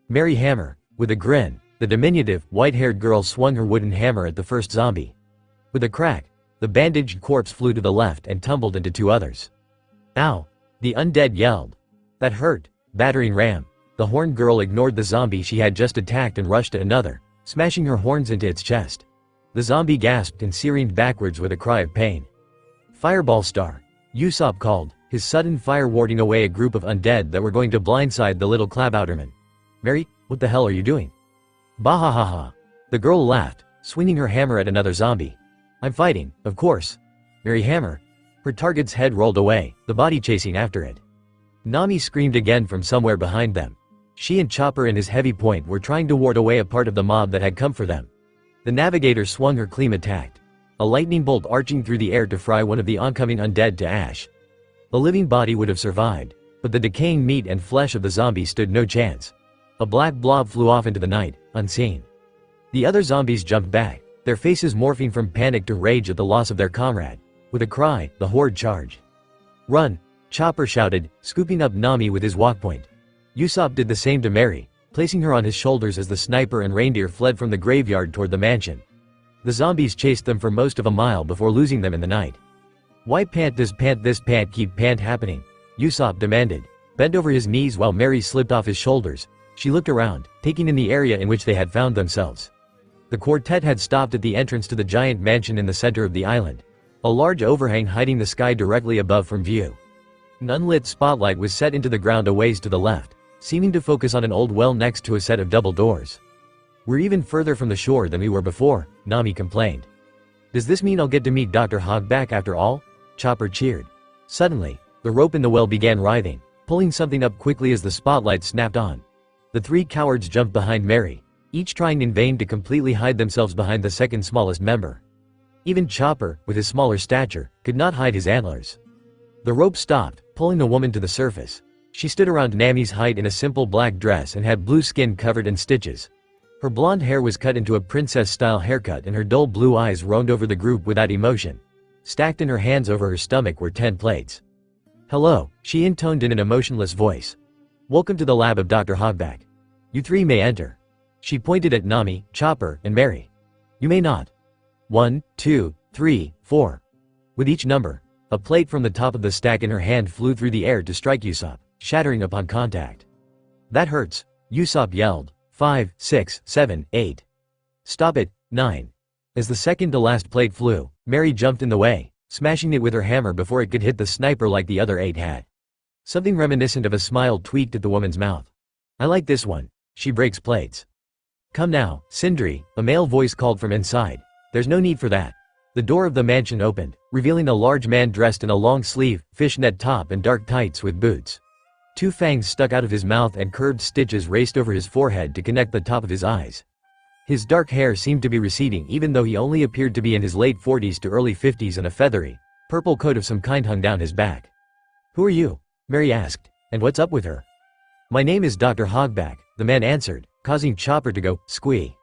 Mary hammer! With a grin, the diminutive, white-haired girl swung her wooden hammer at the first zombie. With a crack, the bandaged corpse flew to the left and tumbled into two others. Ow! The undead yelled. That hurt, battering ram. The horned girl ignored the zombie she had just attacked and rushed at another, smashing her horns into its chest. The zombie gasped and careened backwards with a cry of pain. Fireball star! Usopp called, his sudden fire warding away a group of undead that were going to blindside the little Klabouterman. Mary, what the hell are you doing? Bahahaha! The girl laughed, swinging her hammer at another zombie. I'm fighting, of course. Mary hammer. Her target's head rolled away, the body chasing after it. Nami screamed again from somewhere behind them. She and Chopper and his heavy point were trying to ward away a part of the mob that had come for them. The navigator swung her cleam attacked, a lightning bolt arching through the air to fry one of the oncoming undead to ash. The living body would have survived, but the decaying meat and flesh of the zombie stood no chance. A black blob flew off into the night, unseen. The other zombies jumped back, their faces morphing from panic to rage at the loss of their comrade. With a cry, the horde charged. Run! Chopper shouted, scooping up Nami with his walkpoint. Usopp did the same to Mary, placing her on his shoulders as the sniper and reindeer fled from the graveyard toward the mansion. The zombies chased them for most of a mile before losing them in the night. "Why does this keep happening?" Usopp demanded. Bent over his knees while Mary slipped off his shoulders, she looked around, taking in the area in which they had found themselves. The quartet had stopped at the entrance to the giant mansion in the center of the island, a large overhang hiding the sky directly above from view. An unlit spotlight was set into the ground a ways to the left, seeming to focus on an old well next to a set of double doors. "We're even further from the shore than we were before," Nami complained. "Does this mean I'll get to meet Dr. Hogback after all?" Chopper cheered. Suddenly, the rope in the well began writhing, pulling something up quickly as the spotlight snapped on. The three cowards jumped behind Mary, each trying in vain to completely hide themselves behind the second smallest member. Even Chopper, with his smaller stature, could not hide his antlers. The rope stopped, pulling the woman to the surface. She stood around Nami's height in a simple black dress and had blue skin covered in stitches. Her blonde hair was cut into a princess-style haircut and her dull blue eyes roamed over the group without emotion. Stacked in her hands over her stomach were 10 plates. "Hello," she intoned in an emotionless voice. "Welcome to the lab of Dr. Hogback. You three may enter." She pointed at Nami, Chopper, and Mary. "You may not." 1, 2, 3, 4. With each number, a plate from the top of the stack in her hand flew through the air to strike Usopp, shattering upon contact. "That hurts," Usopp yelled. 5, 6, 7, 8. "Stop it, 9. As the second-to-last plate flew, Mary jumped in the way, smashing it with her hammer before it could hit the sniper like the other 8 had. Something reminiscent of a smile tweaked at the woman's mouth. "I like this one. She breaks plates." "Come now, Sindri," a male voice called from inside. "There's no need for that." The door of the mansion opened, revealing a large man dressed in a long-sleeve, fishnet top and dark tights with boots. 2 fangs stuck out of his mouth and curved stitches raced over his forehead to connect the top of his eyes. His dark hair seemed to be receding even though he only appeared to be in his late 40s to early 50s, and a feathery, purple coat of some kind hung down his back. "Who are you?" Mary asked, "and what's up with her?" "My name is Dr. Hogback," the man answered, causing Chopper to go, squee.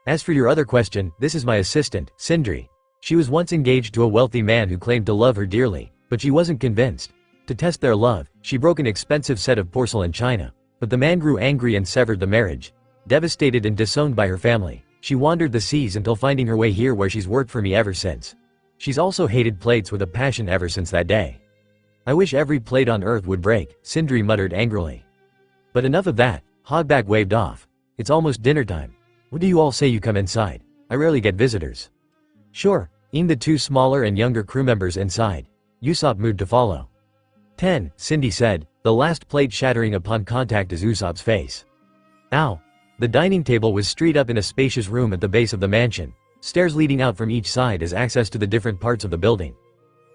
"As for your other question, this is my assistant, Sindri. She was once engaged to a wealthy man who claimed to love her dearly, but she wasn't convinced. To test their love, she broke an expensive set of porcelain china, but the man grew angry and severed the marriage. Devastated and disowned by her family, she wandered the seas until finding her way here, where she's worked for me ever since. She's also hated plates with a passion ever since that day." "I wish every plate on Earth would break," Sindri muttered angrily. "But enough of that," Hogback waved off. "It's almost dinner time. What do you all say you come inside? I rarely get visitors." "Sure," aimed the 2 smaller and younger crew members inside. Usopp moved to follow. 10, Cindy said, the last plate shattering upon contact as Usopp's face. "Ow." The dining table was street up in a spacious room at the base of the mansion, stairs leading out from each side as access to the different parts of the building.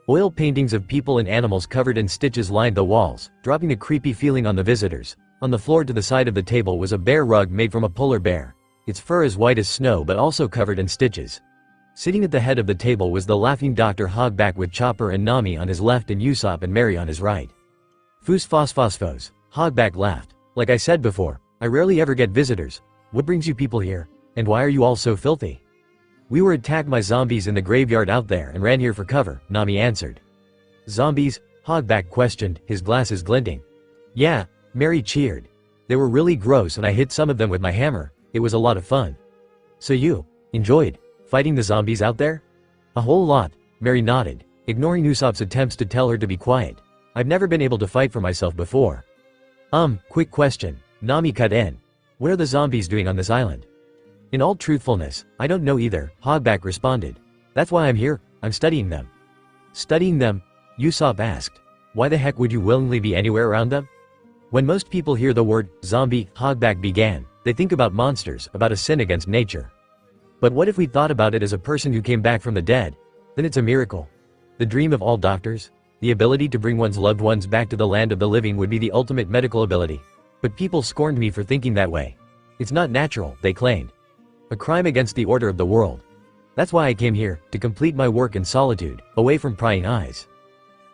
Oil paintings of people and animals covered in stitches lined the walls, dropping a creepy feeling on the visitors. On the floor to the side of the table was a bear rug made from a polar bear, its fur as white as snow but also covered in stitches. Sitting at the head of the table was the laughing Dr. Hogback with Chopper and Nami on his left and Usopp and Mary on his right. "Foos fos fos fos," Hogback laughed. "Like I said before, I rarely ever get visitors. What brings you people here? And why are you all so filthy?" "We were attacked by zombies in the graveyard out there and ran here for cover," Nami answered. "Zombies?" Hogback questioned, his glasses glinting. "Yeah," Mary cheered. "They were really gross and I hit some of them with my hammer. It was a lot of fun." "So you enjoyed fighting the zombies out there?" "A whole lot," Mary nodded, ignoring Usopp's attempts to tell her to be quiet. "I've never been able to fight for myself before." Quick question," Nami cut in. "What are the zombies doing on this island?" "In all truthfulness, I don't know either," Hogback responded. "That's why I'm here, I'm studying them." "Studying them?" Usopp asked. "Why the heck would you willingly be anywhere around them?" "When most people hear the word zombie," Hogback began, "they think about monsters, about a sin against nature. But what if we thought about it as a person who came back from the dead? Then it's a miracle. The dream of all doctors? The ability to bring one's loved ones back to the land of the living would be the ultimate medical ability. But people scorned me for thinking that way. It's not natural, they claimed. A crime against the order of the world. That's why I came here, to complete my work in solitude, away from prying eyes."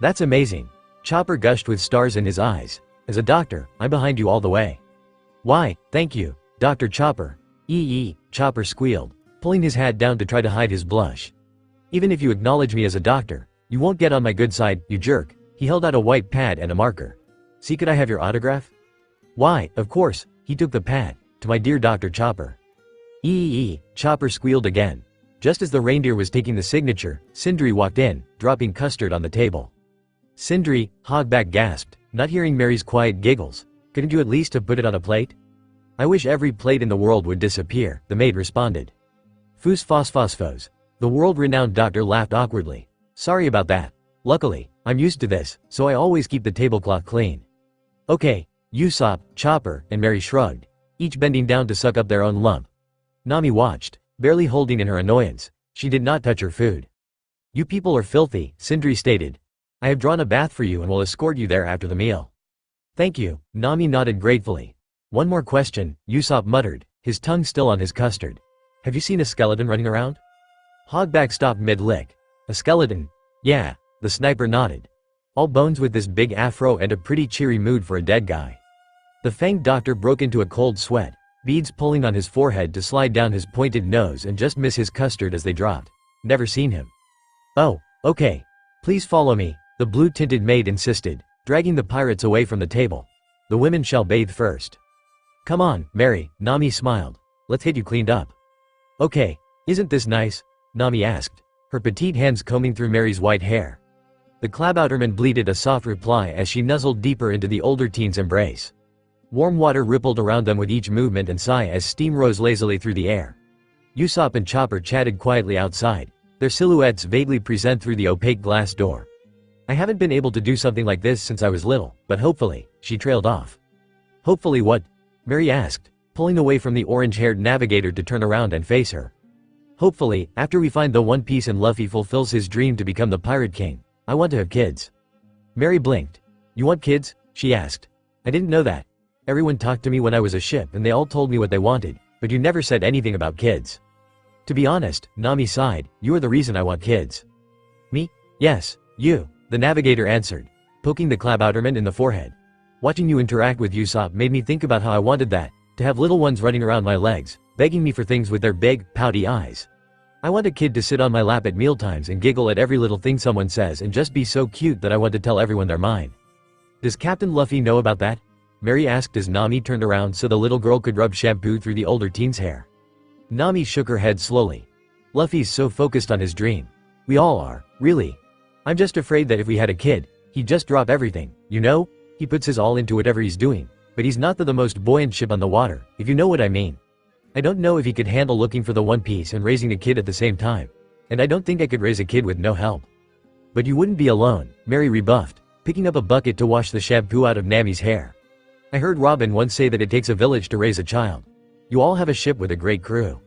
"That's amazing." Chopper gushed with stars in his eyes. "As a doctor, I'm behind you all the way." "Why, thank you, Dr. Chopper." Chopper squealed, pulling his hat down to try to hide his blush. "Even if you acknowledge me as a doctor, you won't get on my good side, you jerk." He held out a white pad and a marker. "See, could I have your autograph?" "Why, of course." He took the pad. "To my dear Dr. Chopper." Chopper squealed again. Just as the reindeer was taking the signature, Sindri walked in, dropping custard on the table. Sindri, Hogback gasped, not hearing Mary's quiet giggles. Couldn't you at least have put it on a plate? I wish every plate in the world would disappear, the maid responded. Foos phosphosphos. The world-renowned doctor laughed awkwardly. Sorry about that. Luckily, I'm used to this, so I always keep the tablecloth clean. Okay, Usopp, Chopper, and Mary shrugged, each bending down to suck up their own lump. Nami watched, barely holding in her annoyance. She did not touch her food. You people are filthy, Sindri stated. I have drawn a bath for you and will escort you there after the meal. Thank you, Nami nodded gratefully. One more question, Usopp muttered, his tongue still on his custard. Have you seen a skeleton running around? Hogback stopped mid-lick. A skeleton? Yeah, the sniper nodded. All bones with this big afro and a pretty cheery mood for a dead guy. The fanged doctor broke into a cold sweat, beads pulling on his forehead to slide down his pointed nose and just miss his custard as they dropped. Never seen him. Oh, okay. Please follow me, the blue-tinted maid insisted, dragging the pirates away from the table. The women shall bathe first. Come on, Mary, Nami smiled. Let's get you cleaned up. Okay, isn't this nice? Nami asked, her petite hands combing through Mary's white hair. The Klabouterman bleated a soft reply as she nuzzled deeper into the older teen's embrace. Warm water rippled around them with each movement and sigh as steam rose lazily through the air. Usopp and Chopper chatted quietly outside, their silhouettes vaguely present through the opaque glass door. I haven't been able to do something like this since I was little, but hopefully, she trailed off. Hopefully what? Mary asked, pulling away from the orange-haired navigator to turn around and face her. Hopefully, after we find the One Piece and Luffy fulfills his dream to become the Pirate King, I want to have kids. Mary blinked. You want kids? She asked. I didn't know that. Everyone talked to me when I was a ship and they all told me what they wanted, but you never said anything about kids. To be honest, Nami sighed, you are the reason I want kids. Me? Yes, you, the navigator answered, poking the Klabouterman in the forehead. Watching you interact with Usopp made me think about how I wanted that, to have little ones running around my legs, begging me for things with their big, pouty eyes. I want a kid to sit on my lap at mealtimes and giggle at every little thing someone says and just be so cute that I want to tell everyone they're mine. Does Captain Luffy know about that? Mary asked as Nami turned around so the little girl could rub shampoo through the older teen's hair. Nami shook her head slowly. Luffy's so focused on his dream. We all are, really. I'm just afraid that if we had a kid, he'd just drop everything, you know? He puts his all into whatever he's doing, but he's not the most buoyant ship on the water, if you know what I mean. I don't know if he could handle looking for the One Piece and raising a kid at the same time, and I don't think I could raise a kid with no help. But you wouldn't be alone, Mary rebuffed, picking up a bucket to wash the shampoo out of Nami's hair. I heard Robin once say that it takes a village to raise a child. You all have a ship with a great crew.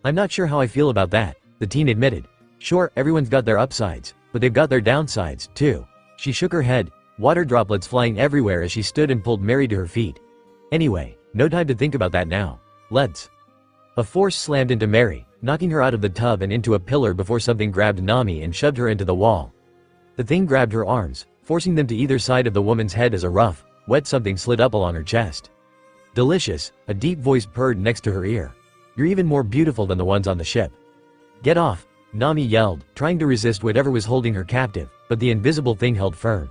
I'm not sure how I feel about that, the teen admitted. Sure, everyone's got their upsides, but they've got their downsides, too. She shook her head, water droplets flying everywhere as she stood and pulled Mary to her feet. Anyway, no time to think about that now. Let's. A force slammed into Mary, knocking her out of the tub and into a pillar before something grabbed Nami and shoved her into the wall. The thing grabbed her arms, forcing them to either side of the woman's head as a rough, wet something slid up along her chest. Delicious, a deep voice purred next to her ear. You're even more beautiful than the ones on the ship. Get off, Nami yelled, trying to resist whatever was holding her captive, but the invisible thing held firm.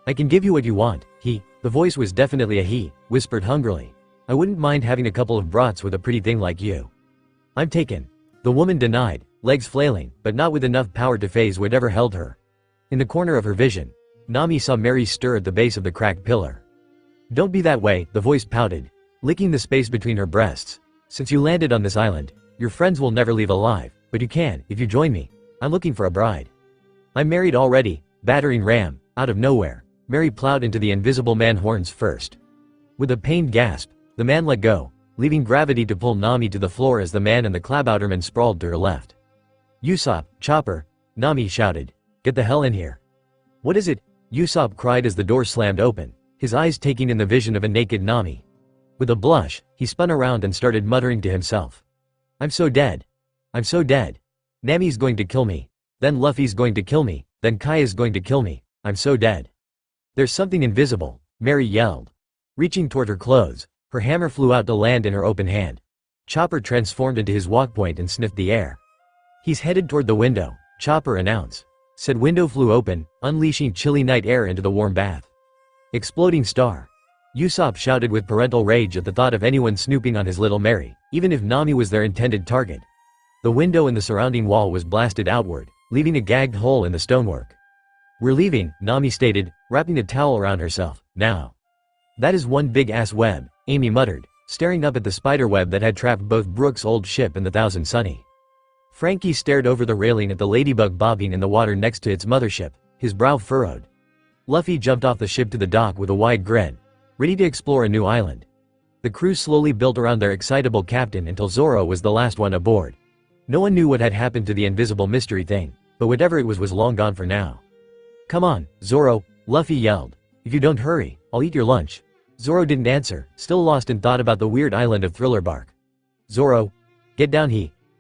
I can give you what you want, the voice was definitely a he, whispered hungrily. I wouldn't mind having a couple of brats with a pretty thing like you. I'm taken. The woman denied, legs flailing, but not with enough power to phase whatever held her. In the corner of her vision, Nami saw Mary stir at the base of the cracked pillar. Don't be that way, the voice pouted, licking the space between her breasts. Since you landed on this island, your friends will never leave alive, but you can, if you join me. I'm looking for a bride. I'm married already, battering ram, out of nowhere. Mary plowed into the invisible man horns first. With a pained gasp, the man let go, leaving gravity to pull Nami to the floor as the man and the Klabouterman sprawled to her left. Usopp, Chopper, Nami shouted. Get the hell in here. What is it? Usopp cried as the door slammed open, his eyes taking in the vision of a naked Nami. With a blush, he spun around and started muttering to himself. I'm so dead. I'm so dead. Nami's going to kill me. Then Luffy's going to kill me. Then Kaya's going to kill me. I'm so dead. There's something invisible, Mary yelled. Reaching toward her clothes, her hammer flew out to land in her open hand. Chopper transformed into his walkpoint and sniffed the air. He's headed toward the window, Chopper announced. Said window flew open, unleashing chilly night air into the warm bath. Exploding star. Usopp shouted with parental rage at the thought of anyone snooping on his little Mary, even if Nami was their intended target. The window in the surrounding wall was blasted outward, leaving a gagged hole in the stonework. "We're leaving," Nami stated, wrapping a towel around herself. "Now." "That is one big-ass web," Amy muttered, staring up at the spider web that had trapped both Brooke's old ship and the Thousand Sunny. Frankie stared over the railing at the ladybug bobbing in the water next to its mothership, his brow furrowed. Luffy jumped off the ship to the dock with a wide grin, ready to explore a new island. The crew slowly built around their excitable captain until Zoro was the last one aboard. No one knew what had happened to the invisible mystery thing, but whatever it was long gone for now. "Come on, Zoro," Luffy yelled. "If you don't hurry, I'll eat your lunch." Zoro didn't answer, still lost in thought about the weird island of Thriller Bark. "Zoro, get down."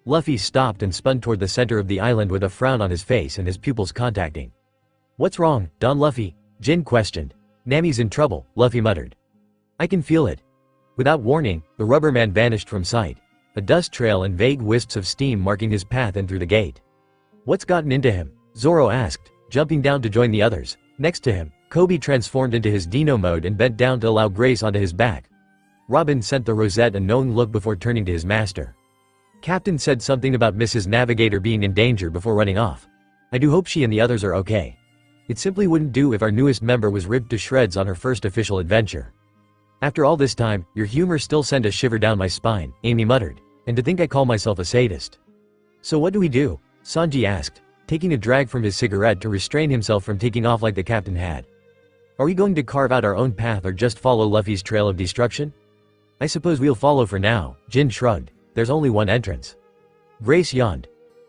Luffy stopped and spun toward the center of the island with a frown on his face and his pupils contacting. "What's wrong, Don Luffy?" Jin questioned. "Nami's in trouble," Luffy muttered. "I can feel it." Without warning, the rubber man vanished from sight, a dust trail and vague wisps of steam marking his path in through the gate. "What's gotten into him?" Zoro asked, jumping down to join the others. Next to him, Coby transformed into his Dino mode and bent down to allow grace onto his back. Robin sent the Rosette a knowing look before turning to his master. Captain said something about Mrs. Navigator being in danger before running off. "I do hope she and the others are okay. It simply wouldn't do if our newest member was ripped to shreds on her first official adventure." "After all this time, your humor still sent a shiver down my spine," Amy muttered. "And to think I call myself a sadist." "So what do we do?" Sanji asked, taking a drag from his cigarette to restrain himself from taking off like the captain had. "Are we going to carve out our own path or just follow Luffy's trail of destruction?" "I suppose we'll follow for now," Jin shrugged. "There's only one entrance." Grace yawned.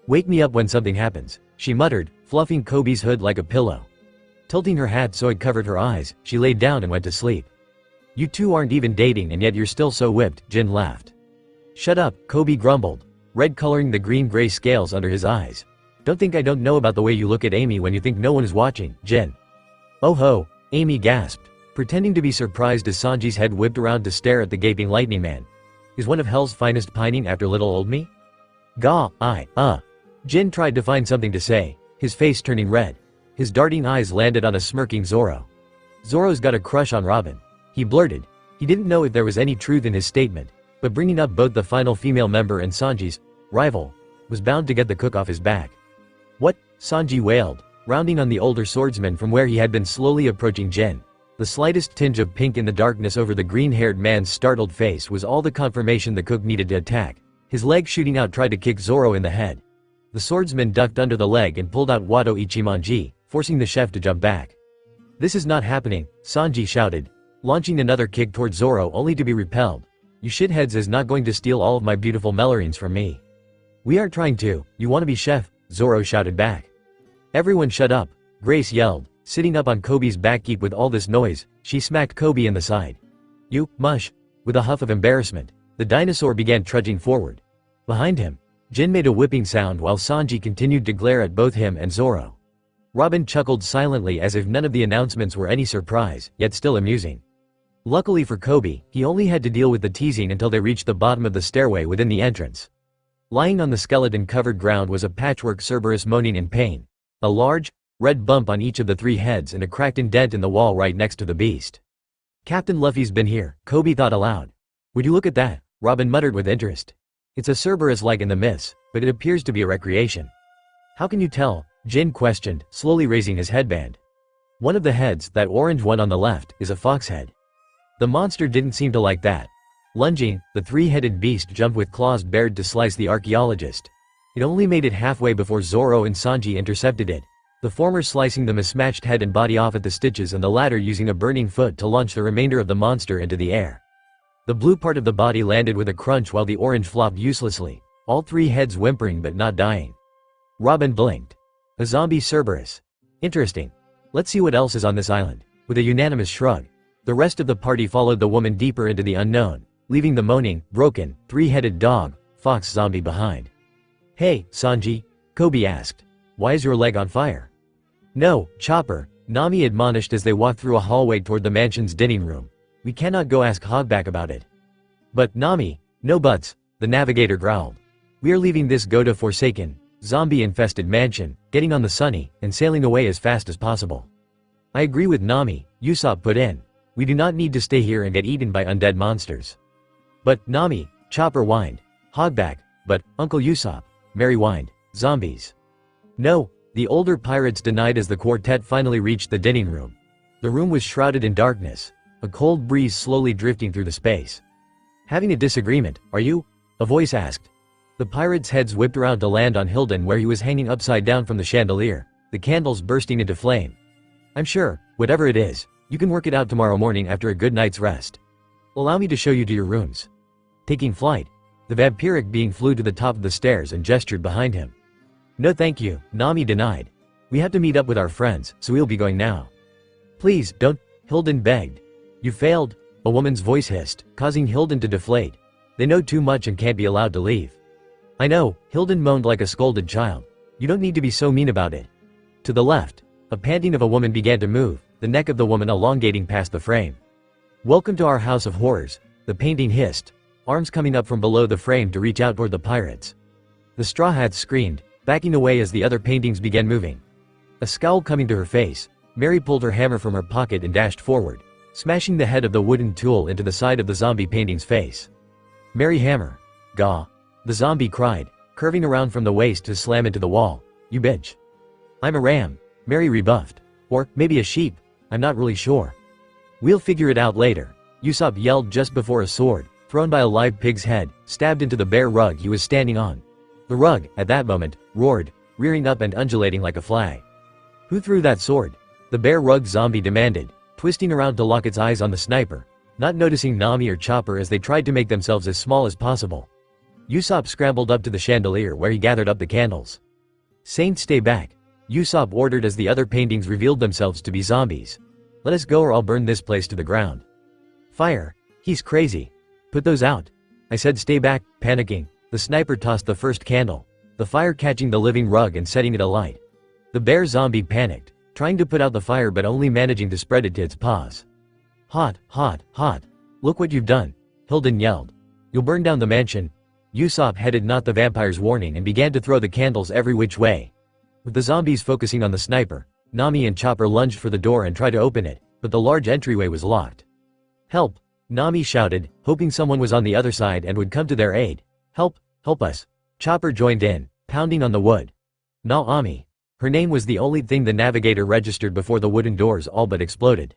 "Wake me up when something happens," she muttered, fluffing Koby's hood like a pillow. Tilting her hat so it covered her eyes, she laid down and went to sleep. "You two aren't even dating and yet you're still so whipped," Jin laughed. "Shut up," Coby grumbled, red coloring the green-gray scales under his eyes. "Don't think I don't know about the way you look at Amy when you think no one is watching, Jin." "Oh ho," Amy gasped, pretending to be surprised as Sanji's head whipped around to stare at the gaping lightning man. "Is one of hell's finest pining after little old me?" Jin tried to find something to say, his face turning red. His darting eyes landed on a smirking Zoro. "Zoro's got a crush on Robin," he blurted. He didn't know if there was any truth in his statement, but bringing up both the final female member and Sanji's rival was bound to get the cook off his back. "What?" Sanji wailed, rounding on the older swordsman from where he had been slowly approaching Jin. The slightest tinge of pink in the darkness over the green-haired man's startled face was all the confirmation the cook needed to attack. His leg shooting out tried to kick Zoro in the head. The swordsman ducked under the leg and pulled out Wado Ichimonji, forcing the chef to jump back. "This is not happening," Sanji shouted, launching another kick toward Zoro only to be repelled. "You shitheads is not going to steal all of my beautiful melorines from me." "We aren't trying to, you wanna be chef," Zoro shouted back. "Everyone shut up," Grace yelled, sitting up on Koby's backkeep. With all this noise, she smacked Coby in the side. "You, mush." With a huff of embarrassment, the dinosaur began trudging forward. Behind him, Jin made a whipping sound while Sanji continued to glare at both him and Zoro. Robin chuckled silently as if none of the announcements were any surprise, yet still amusing. Luckily for Coby, he only had to deal with the teasing until they reached the bottom of the stairway within the entrance. Lying on the skeleton-covered ground was a patchwork Cerberus moaning in pain. A large, red bump on each of the three heads and a cracked indent in the wall right next to the beast. "Captain Luffy's been here," Coby thought aloud. "Would you look at that?" Robin muttered with interest. "It's a Cerberus like in the myths, but it appears to be a recreation." "How can you tell?" Jin questioned, slowly raising his headband. "One of the heads, that orange one on the left, is a fox head." The monster didn't seem to like that. Lunging, the three-headed beast jumped with claws bared to slice the archaeologist. It only made it halfway before Zoro and Sanji intercepted it, the former slicing the mismatched head and body off at the stitches and the latter using a burning foot to launch the remainder of the monster into the air. The blue part of the body landed with a crunch while the orange flopped uselessly, all three heads whimpering but not dying. Robin blinked. A zombie Cerberus. Interesting. Let's see what else is on this island. With a unanimous shrug, the rest of the party followed the woman deeper into the unknown, leaving the moaning, broken, three-headed dog, fox zombie behind. "Hey, Sanji," Coby asked. "Why is your leg on fire?" "No, Chopper," Nami admonished as they walked through a hallway toward the mansion's dining room. "We cannot go ask Hogback about it." "But Nami, no buts," the navigator growled. "We are leaving this Goda-forsaken, zombie-infested mansion, getting on the Sunny, and sailing away as fast as possible." "I agree with Nami," Usopp put in. "We do not need to stay here and get eaten by undead monsters." "But, Nami," Chopper whined. "Hogback, but, Uncle Usopp, Mary whined. Zombies. No, the older pirates denied as the quartet finally reached the dining room. The room was shrouded in darkness, a cold breeze slowly drifting through the space. Having a disagreement, are you? A voice asked. The pirates' heads whipped around to land on Hilden where he was hanging upside down from the chandelier, the candles bursting into flame. I'm sure, whatever it is, you can work it out tomorrow morning after a good night's rest. Allow me to show you to your rooms. Taking flight, the vampiric being flew to the top of the stairs and gestured behind him. No thank you, Nami denied. We have to meet up with our friends, so we'll be going now. Please, don't, Hilden begged. You failed, a woman's voice hissed, causing Hilden to deflate. They know too much and can't be allowed to leave. I know, Hilden moaned like a scolded child. You don't need to be so mean about it. To the left, a panting of a woman began to move, the neck of the woman elongating past the frame. Welcome to our house of horrors, the painting hissed, arms coming up from below the frame to reach out toward the pirates. The straw hats screamed, backing away as the other paintings began moving. A scowl coming to her face, Mary pulled her hammer from her pocket and dashed forward, smashing the head of the wooden tool into the side of the zombie painting's face. Mary hammer. Gah. The zombie cried, curving around from the waist to slam into the wall. You bitch. I'm a ram, Mary rebuffed. Or, maybe a sheep, I'm not really sure. We'll figure it out later, Usopp yelled just before a sword, thrown by a live pig's head, stabbed into the bare rug he was standing on. The rug, at that moment, roared, rearing up and undulating like a flag. Who threw that sword? The bare rug zombie demanded, twisting around to lock its eyes on the sniper, not noticing Nami or Chopper as they tried to make themselves as small as possible. Usopp scrambled up to the chandelier where he gathered up the candles. Saint, stay back, Usopp ordered as the other paintings revealed themselves to be zombies. Let us go or I'll burn this place to the ground. Fire, he's crazy. Put those out. I said stay back, panicking. The sniper tossed the first candle, the fire catching the living rug and setting it alight. The bear zombie panicked, trying to put out the fire but only managing to spread it to its paws. Hot, hot, hot. Look what you've done, Hilden yelled. You'll burn down the mansion. Usopp headed not the vampire's warning and began to throw the candles every which way. With the zombies focusing on the sniper, Nami and Chopper lunged for the door and tried to open it, but the large entryway was locked. Help! Nami shouted, hoping someone was on the other side and would come to their aid. Help! Help us! Chopper joined in, pounding on the wood. Naomi. Her name was the only thing the navigator registered before the wooden doors all but exploded.